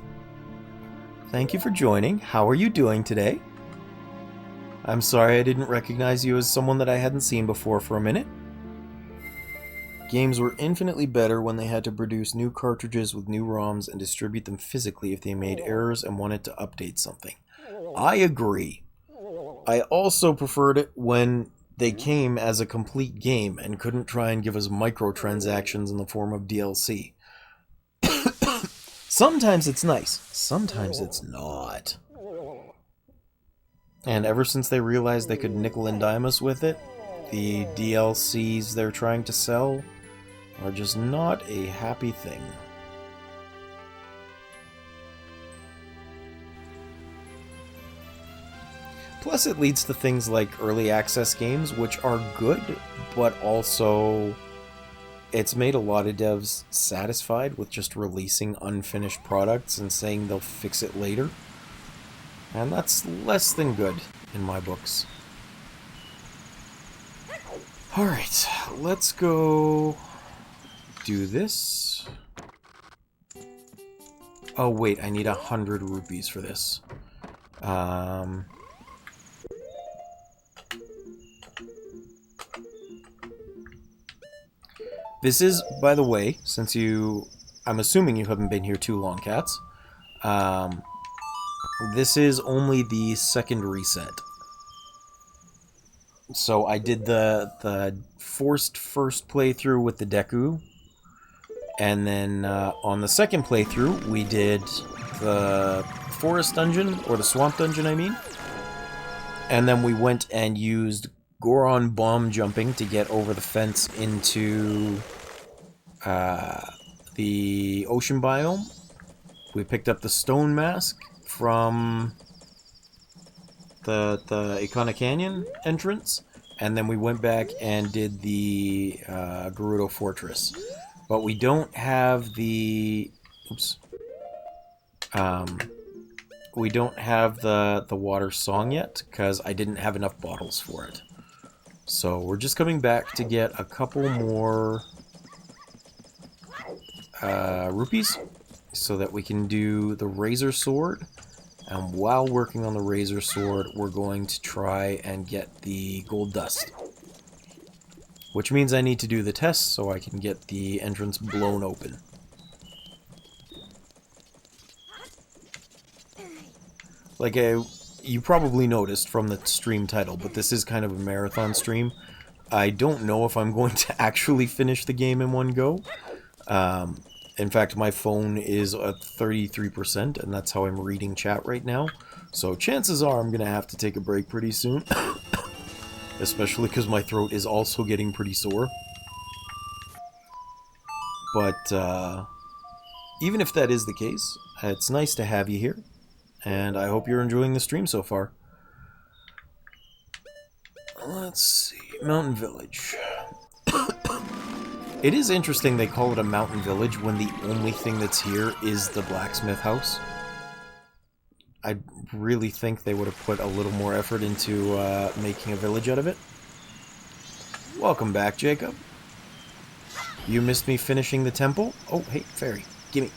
Thank you for joining. How are you doing today? I'm sorry I didn't recognize you as someone that I hadn't seen before for a minute. Games were infinitely better when they had to produce new cartridges with new ROMs and distribute them physically if they made errors and wanted to update something. I agree. I also preferred it when they came as a complete game and couldn't try and give us microtransactions in the form of DLC. Sometimes it's nice, sometimes it's not. And ever since they realized they could nickel and dime us with it, the DLCs they're trying to sell are just not a happy thing. Plus, it leads to things like early access games, which are good, but also it's made a lot of devs satisfied with just releasing unfinished products and saying they'll fix it later. And that's less than good in my books. Alright, let's go do this. Oh wait, I need 100 rupees for this. This is, by the way, since I'm assuming you haven't been here too long, cats. This is only the second reset. So I did the forced first playthrough with the Deku, and then on the second playthrough we did the forest dungeon, or the swamp dungeon, I mean. And then we went and used Goron bomb jumping to get over the fence into the ocean biome. We picked up the stone mask from the Ikana Canyon entrance, and then we went back and did the Gerudo Fortress. But we don't have the... Oops. We don't have the water song yet, because I didn't have enough bottles for it. So we're just coming back to get a couple more rupees, so that we can do the Razor Sword. And while working on the Razor Sword, we're going to try and get the gold dust. Which means I need to do the test so I can get the entrance blown open. Like, you probably noticed from the stream title, but this is kind of a marathon stream. I don't know if I'm going to actually finish the game in one go. In fact, my phone is at 33%, and that's how I'm reading chat right now. So chances are I'm going to have to take a break pretty soon. Especially because my throat is also getting pretty sore. But even if that is the case, it's nice to have you here. And I hope you're enjoying the stream so far. Let's see. Mountain Village. It is interesting they call it a mountain village when the only thing that's here is the blacksmith house. I really think they would have put a little more effort into making a village out of it. Welcome back, Jacob. You missed me finishing the temple? Oh, hey, fairy. Gimme.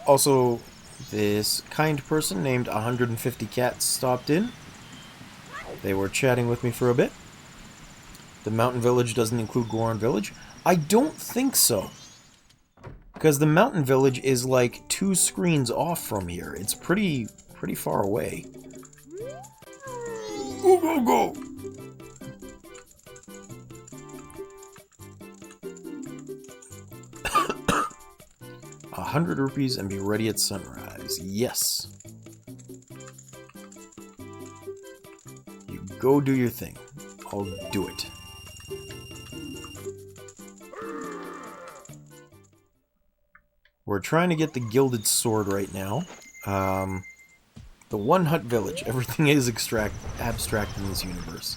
Also, this kind person named 150 Cats stopped in. They were chatting with me for a bit. The mountain village doesn't include Goron Village? I don't think so. Because the mountain village is like 2 screens off from here. It's pretty far away. Go, go, go! $100 rupees and be ready at sunrise. Yes. You go do your thing. I'll do it. We're trying to get the gilded sword right now. The One Hut Village. Everything is abstract in this universe.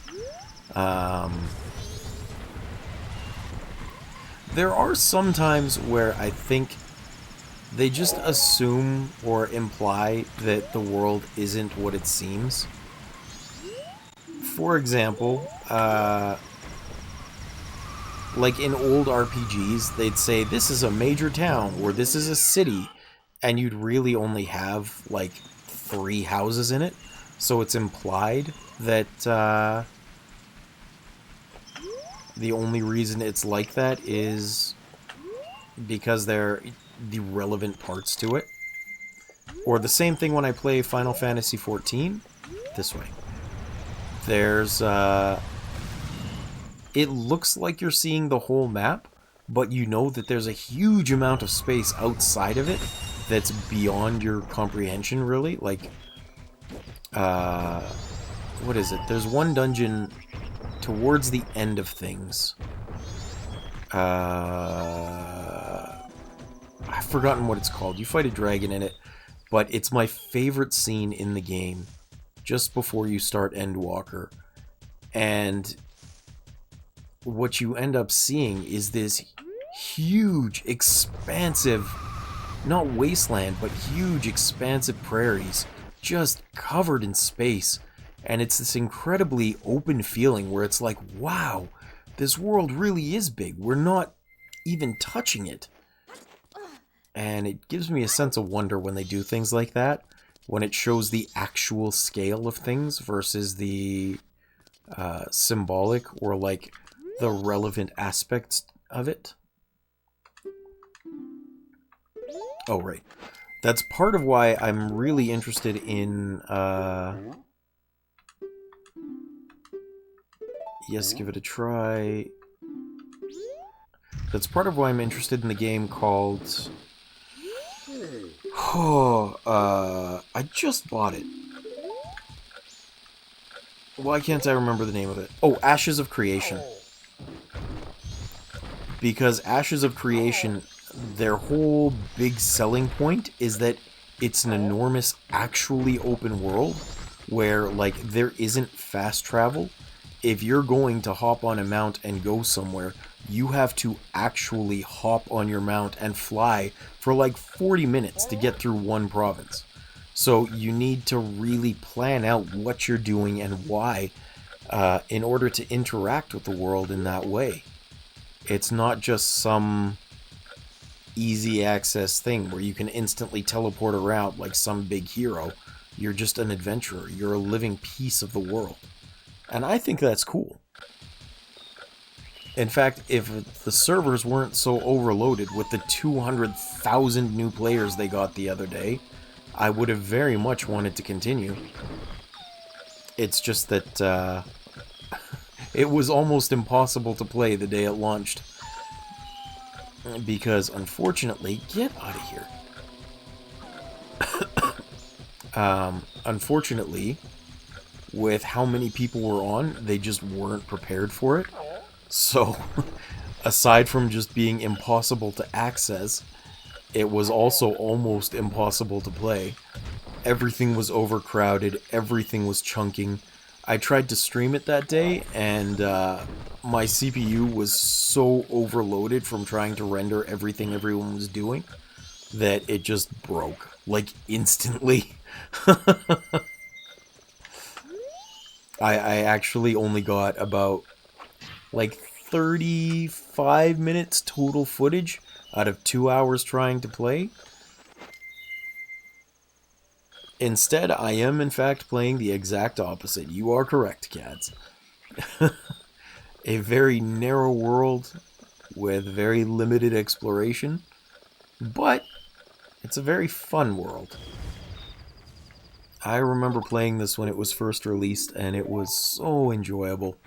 There are some times where I think they just assume or imply that the world isn't what it seems. For example, like in old RPGs, they'd say this is a major town or this is a city, and you'd really only have like 3 houses in it. So it's implied that the only reason it's like that is because they're the relevant parts to it. Or the same thing when I play Final Fantasy XIV. This way. There's, it looks like you're seeing the whole map, but you know that there's a huge amount of space outside of it that's beyond your comprehension, really. Like What is it? There's one dungeon towards the end of things. I've forgotten what it's called. You fight a dragon in it, but it's my favorite scene in the game, just before you start Endwalker. And what you end up seeing is this huge, expansive, not wasteland, but huge, expansive prairies, just covered in space. And it's this incredibly open feeling where it's like, wow, this world really is big. We're not even touching it. And it gives me a sense of wonder when they do things like that, when it shows the actual scale of things versus the symbolic or like the relevant aspects of it. Oh, right. That's part of why I'm really interested in... Yes, give it a try. That's part of why I'm interested in the game called... I just bought it. Why can't I remember the name of it? Oh, Ashes of Creation. Because Ashes of Creation, their whole big selling point is that it's an enormous, actually open world where, like, there isn't fast travel. If you're going to hop on a mount and go somewhere, you have to actually hop on your mount and fly for like 40 minutes to get through one province. So you need to really plan out what you're doing and why in order to interact with the world in that way. It's not just some easy access thing where you can instantly teleport around like some big hero. You're just an adventurer. You're a living piece of the world. And I think that's cool. In fact, if the servers weren't so overloaded with the 200,000 new players they got the other day, I would have very much wanted to continue. It's just that it was almost impossible to play the day it launched. Because, unfortunately, get out of here. Unfortunately, with how many people were on, they just weren't prepared for it. So, aside from just being impossible to access, it was also almost impossible to play. Everything was overcrowded, everything was chunking. I tried to stream it that day, and my CPU was so overloaded from trying to render everything everyone was doing that it just broke, like, instantly. I actually only got about, like, 35 minutes total footage out of 2 hours trying to play. Instead, I am in fact playing the exact opposite. You are correct, cats. A very narrow world with very limited exploration, but it's a very fun world. I remember playing this when it was first released, and it was so enjoyable.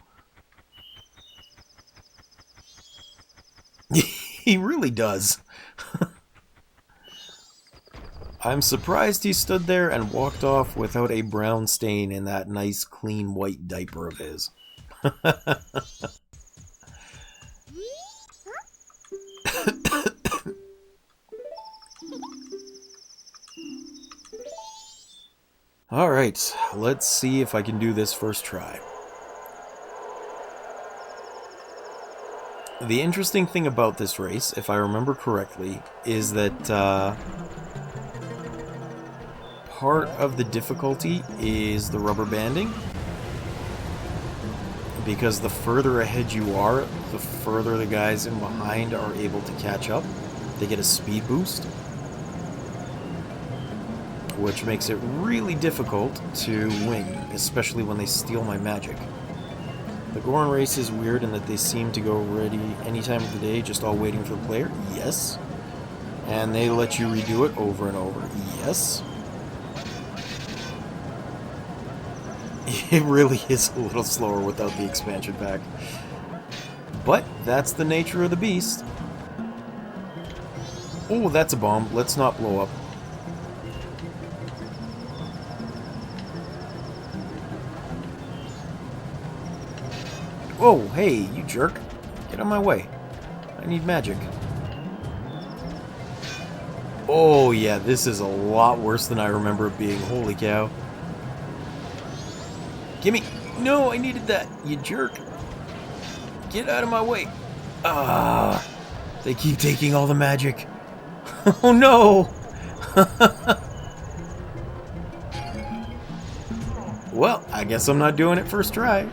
He really does. I'm surprised he stood there and walked off without a brown stain in that nice, clean, white diaper of his. Alright, let's see if I can do this first try. The interesting thing about this race, if I remember correctly, is that part of the difficulty is the rubber banding. Because the further ahead you are, the further the guys in behind are able to catch up. They get a speed boost, which makes it really difficult to win, especially when they steal my magic. The Goron race is weird in that they seem to go ready any time of the day, just all waiting for the player. Yes. And they let you redo it over and over. Yes. It really is a little slower without the expansion pack. But that's the nature of the beast. Oh, that's a bomb. Let's not blow up. Whoa, hey, you jerk. Get out of my way. I need magic. Oh, yeah, this is a lot worse than I remember it being. Holy cow. Gimme! No, I needed that, you jerk. Get out of my way. Ah, they keep taking all the magic. Oh, no! Well, I guess I'm not doing it first try.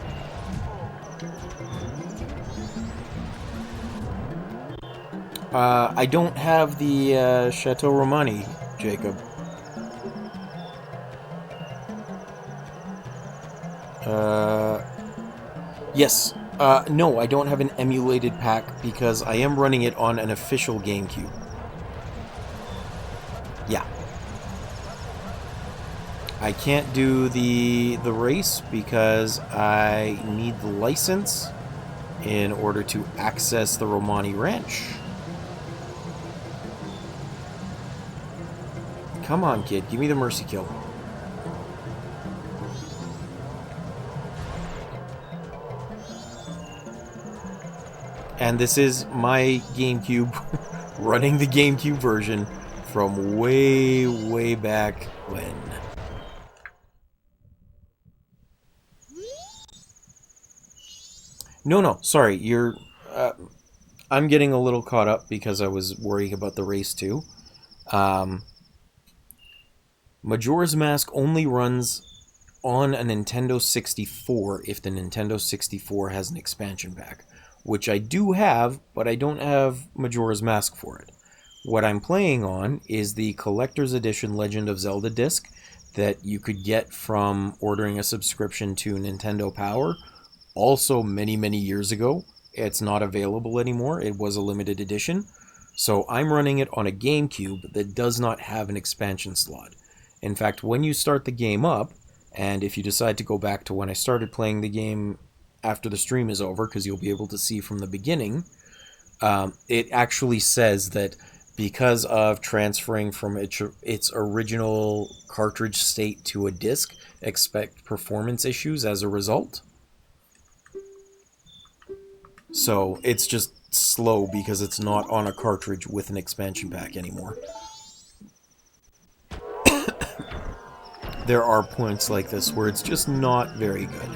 I don't have the Chateau Romani, Jacob. Yes. No, I don't have an emulated pack because I am running it on an official GameCube. Yeah. I can't do the race because I need the license in order to access the Romani Ranch. Come on, kid. Give me the mercy kill. And this is my GameCube running the GameCube version from way, way back when. No, sorry. You're... I'm getting a little caught up because I was worrying about the race too. Majora's Mask only runs on a Nintendo 64 if the Nintendo 64 has an expansion pack, which I do have, but I don't have Majora's Mask for it. What I'm playing on is the Collector's Edition Legend of Zelda disc that you could get from ordering a subscription to Nintendo Power, also many, many years ago. It's not available anymore. It was a limited edition. So I'm running it on a GameCube that does not have an expansion slot. In fact, when you start the game up, and if you decide to go back to when I started playing the game after the stream is over, because you'll be able to see from the beginning, it actually says that because of transferring from its original cartridge state to a disc, expect performance issues as a result. So it's just slow because it's not on a cartridge with an expansion pack anymore. There are points like this where it's just not very good.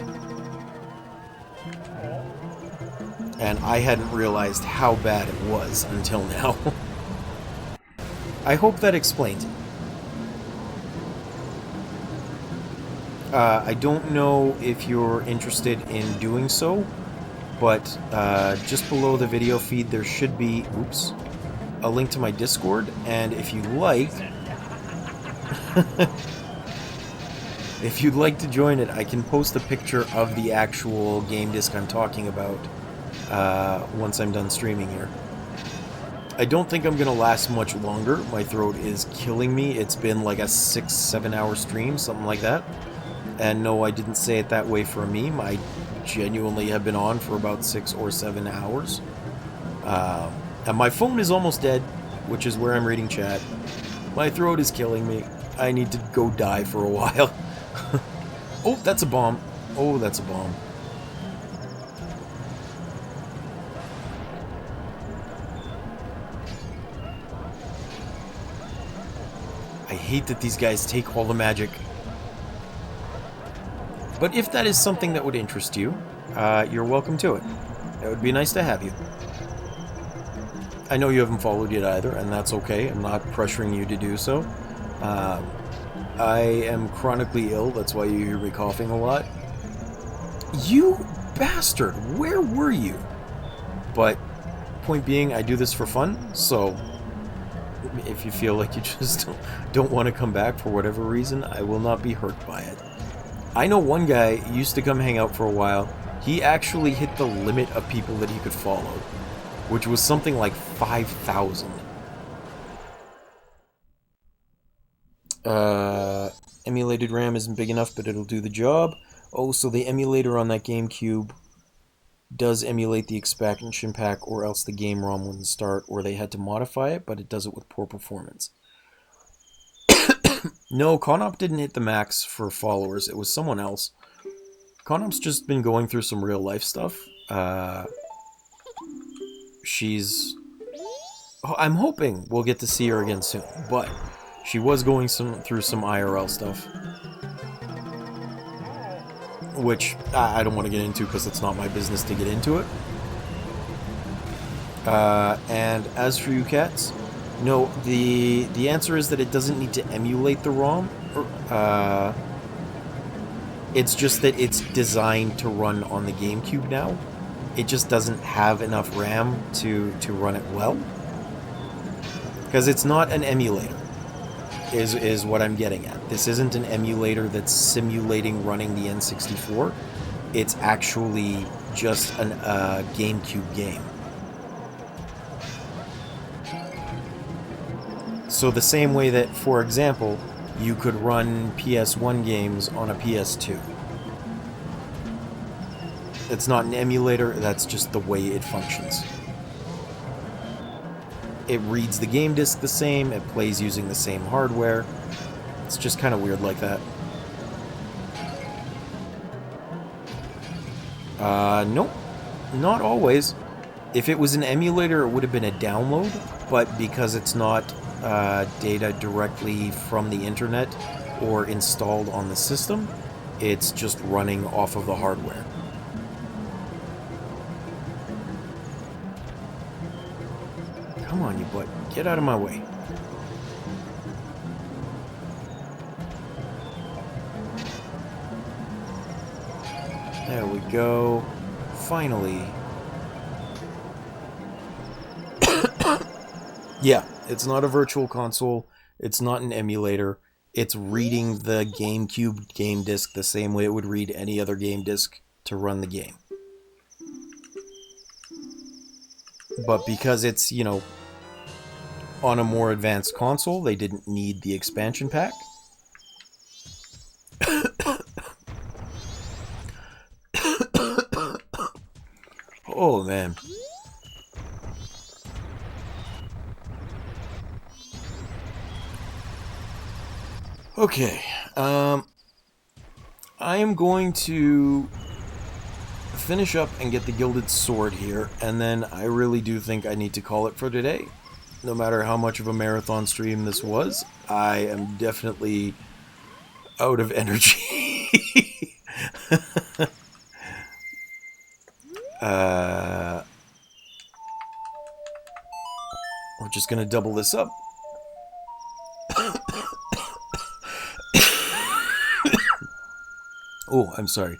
And I hadn't realized how bad it was until now. I hope that explains it. I don't know if you're interested in doing so, but just below the video feed there should be, a link to my Discord, and if you like... if you'd like to join it, I can post a picture of the actual game disc I'm talking about once I'm done streaming here. I don't think I'm going to last much longer. My throat is killing me. It's been like a 6-7 hour stream, something like that. And no, I didn't say it that way for a meme. I genuinely have been on for about 6 or 7 hours. And my phone is almost dead, which is where I'm reading chat. My throat is killing me. I need to go die for a while. Oh, that's a bomb. Oh, that's a bomb. I hate that these guys take all the magic. But if that is something that would interest you, you're welcome to it. It would be nice to have you. I know you haven't followed yet either, and that's okay. I'm not pressuring you to do so. I am chronically ill, that's why you hear me coughing a lot. You bastard! Where were you? But, point being, I do this for fun, so if you feel like you just don't want to come back for whatever reason, I will not be hurt by it. I know one guy used to come hang out for a while. He actually hit the limit of people that he could follow, which was something like 5,000. Emulated RAM isn't big enough, but it'll do the job. Oh, so the emulator on that GameCube does emulate the expansion pack, or else the game ROM wouldn't start, or they had to modify it, but it does it with poor performance. No, Conop didn't hit the max for followers. It was someone else. Conop's just been going through some real life stuff, she's... I'm hoping we'll get to see her again soon, but she was going through some IRL stuff. Which I don't want to get into because it's not my business to get into it. And as for you cats, no, the answer is that it doesn't need to emulate the ROM. It's just that it's designed to run on the GameCube now. It just doesn't have enough RAM to run it well. Because it's not an emulator, is what I'm getting at. This isn't an emulator that's simulating running the N64. It's actually just a GameCube game. So the same way that, for example, you could run PS1 games on a PS2. It's not an emulator, that's just the way it functions. It reads the game disc the same, it plays using the same hardware. It's just kind of weird like that. Nope. Not always. If it was an emulator, it would have been a download, but because it's not data directly from the internet or installed on the system, it's just running off of the hardware. Come on, you butt. Get out of my way. There we go. Finally. Yeah, it's not a virtual console. It's not an emulator. It's reading the GameCube game disc the same way it would read any other game disc to run the game. But because it's, you know, on a more advanced console, they didn't need the expansion pack. Oh, man. Okay, I am going to finish up and get the gilded sword here, and then I really do think I need to call it for today. No matter how much of a marathon stream this was, I am definitely out of energy. We're just gonna double this up. Oh, I'm sorry.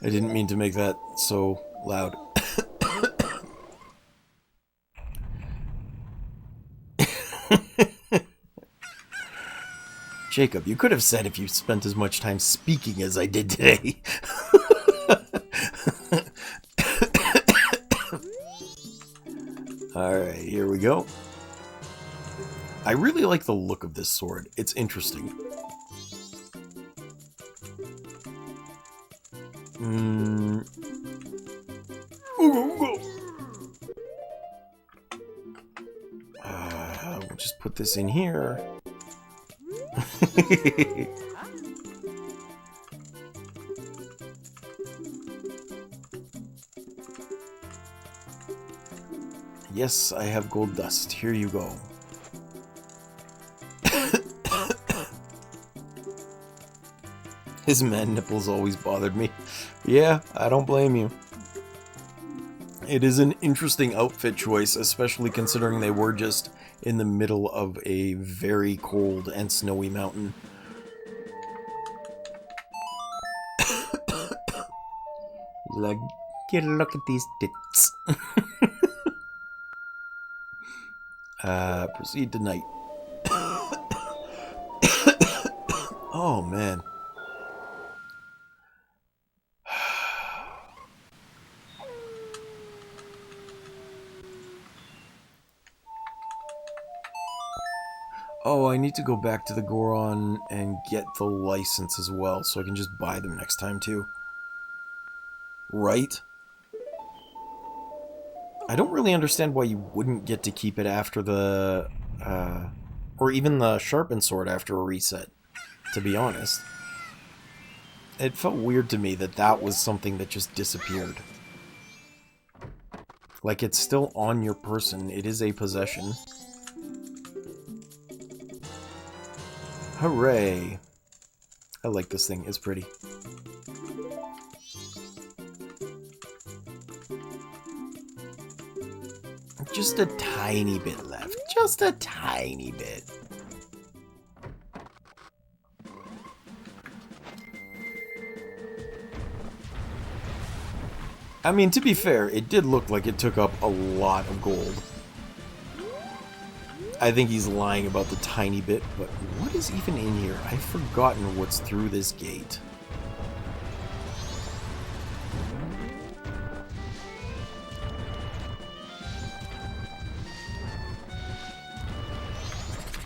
I didn't mean to make that so loud. Jacob, you could have said if you spent as much time speaking as I did today. Alright, here we go. I really like the look of this sword. It's interesting. We'll just put this in here. Yes, I have gold dust. Here you go. His man nipples always bothered me. Yeah, I don't blame you. It is an interesting outfit choice, especially considering they were just in the middle of a very cold and snowy mountain. Like, get a look at these tits. Proceed to night. Oh, man. Oh, I need to go back to the Goron and get the license as well, so I can just buy them next time, too. Right? I don't really understand why you wouldn't get to keep it after the... or even the sharpened sword after a reset, to be honest. It felt weird to me that that was something that just disappeared. Like, it's still on your person. It is a possession. Hooray! I like this thing. It's pretty. Just a tiny bit left. Just a tiny bit. I mean, to be fair, it did look like it took up a lot of gold. I think he's lying about the tiny bit, but what is even in here? I've forgotten what's through this gate.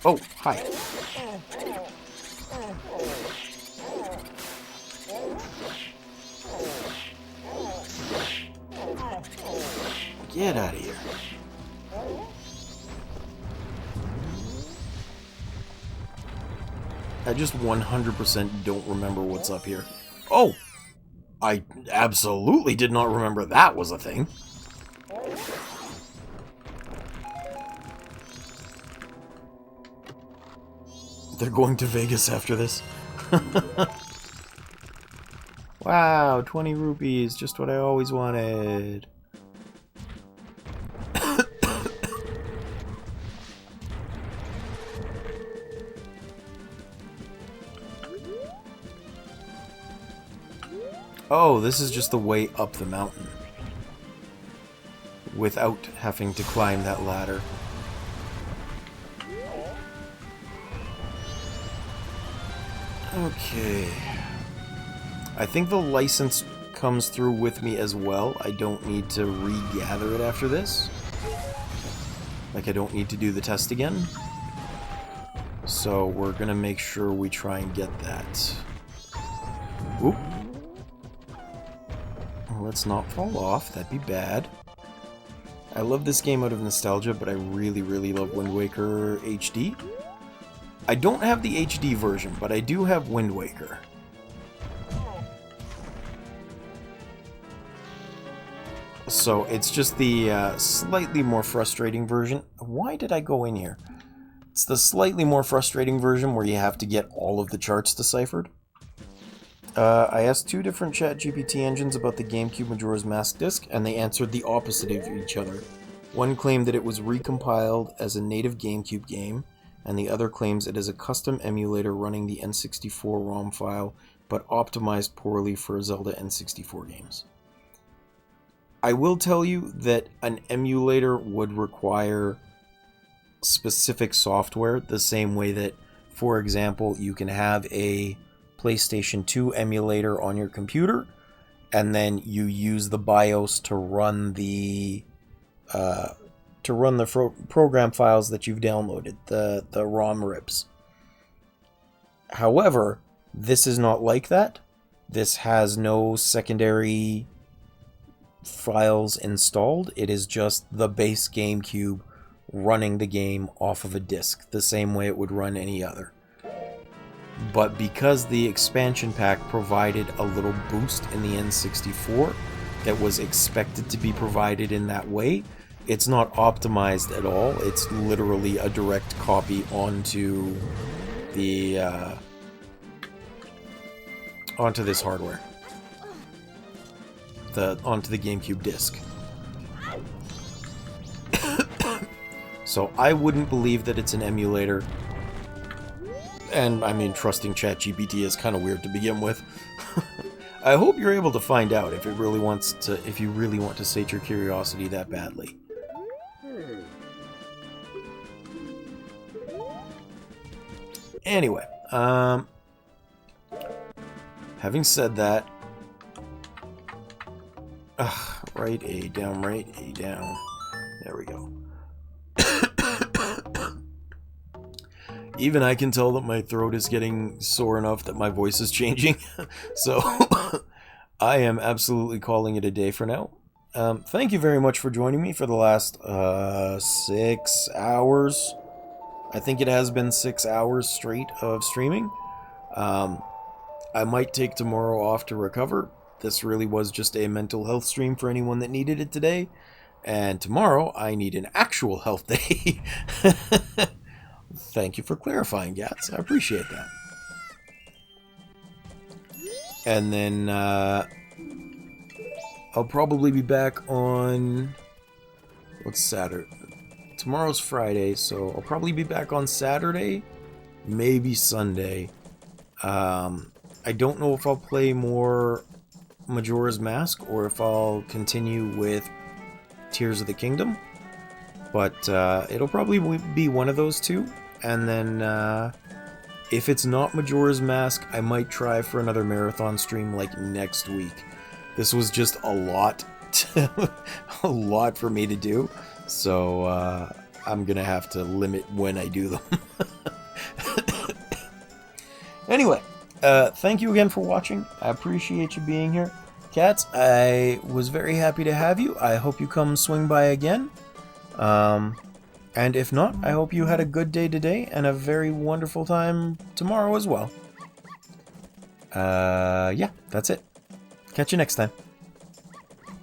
Oh, hi. Get out of here. I just 100% don't remember what's up here. Oh! I absolutely did not remember that was a thing. They're going to Vegas after this. Wow, 20 rupees, just what I always wanted. Oh, this is just the way up the mountain. Without having to climb that ladder. Okay. I think the license comes through with me as well. I don't need to regather it after this. Like, I don't need to do the test again. So we're gonna make sure we try and get that. Oop. Let's not fall off. That'd be bad. I love this game out of nostalgia, but I really, really love Wind Waker HD. I don't have the HD version, but I do have Wind Waker. So it's just the slightly more frustrating version. Why did I go in here? It's the slightly more frustrating version where you have to get all of the charts deciphered. I asked 2 different ChatGPT engines about the GameCube Majora's Mask disc, and they answered the opposite of each other. One claimed that it was recompiled as a native GameCube game, and the other claims it is a custom emulator running the N64 ROM file, but optimized poorly for Zelda N64 games. I will tell you that an emulator would require specific software, the same way that, for example, you can have a PlayStation 2 emulator on your computer, and then you use the BIOS to run the program files that you've downloaded, the ROM rips. However, this is not like that. This has no secondary files installed. It is just the base GameCube running the game off of a disc, the same way it would run any other. But because the expansion pack provided a little boost in the N64 that was expected to be provided in that way, it's not optimized at all. It's literally a direct copy onto the onto this hardware, onto the GameCube disc. So I wouldn't believe that it's an emulator. And, I mean, trusting ChatGPT is kind of weird to begin with. I hope you're able to find out if you really want to sate your curiosity that badly. Anyway, having said that, right A down, right A down. There we go. Even I can tell that my throat is getting sore enough that my voice is changing. So I am absolutely calling it a day for now. Thank you very much for joining me for the last 6 hours. I think it has been 6 hours straight of streaming. I might take tomorrow off to recover. This really was just a mental health stream for anyone that needed it today. And tomorrow, I need an actual health day. Thank you for clarifying, Gats. I appreciate that. And then, I'll probably be back on... What's Saturday? Tomorrow's Friday, so I'll probably be back on Saturday. Maybe Sunday. I don't know if I'll play more Majora's Mask or if I'll continue with Tears of the Kingdom. But it'll probably be one of those two. And then if it's not Majora's Mask, I might try for another marathon stream like next week. This was just a lot. A lot for me to do. So I'm going to have to limit when I do them. Anyway, thank you again for watching. I appreciate you being here. Cats, I was very happy to have you. I hope you come swing by again. And if not, I hope you had a good day today and a very wonderful time tomorrow as well. Yeah, that's it. Catch you next time.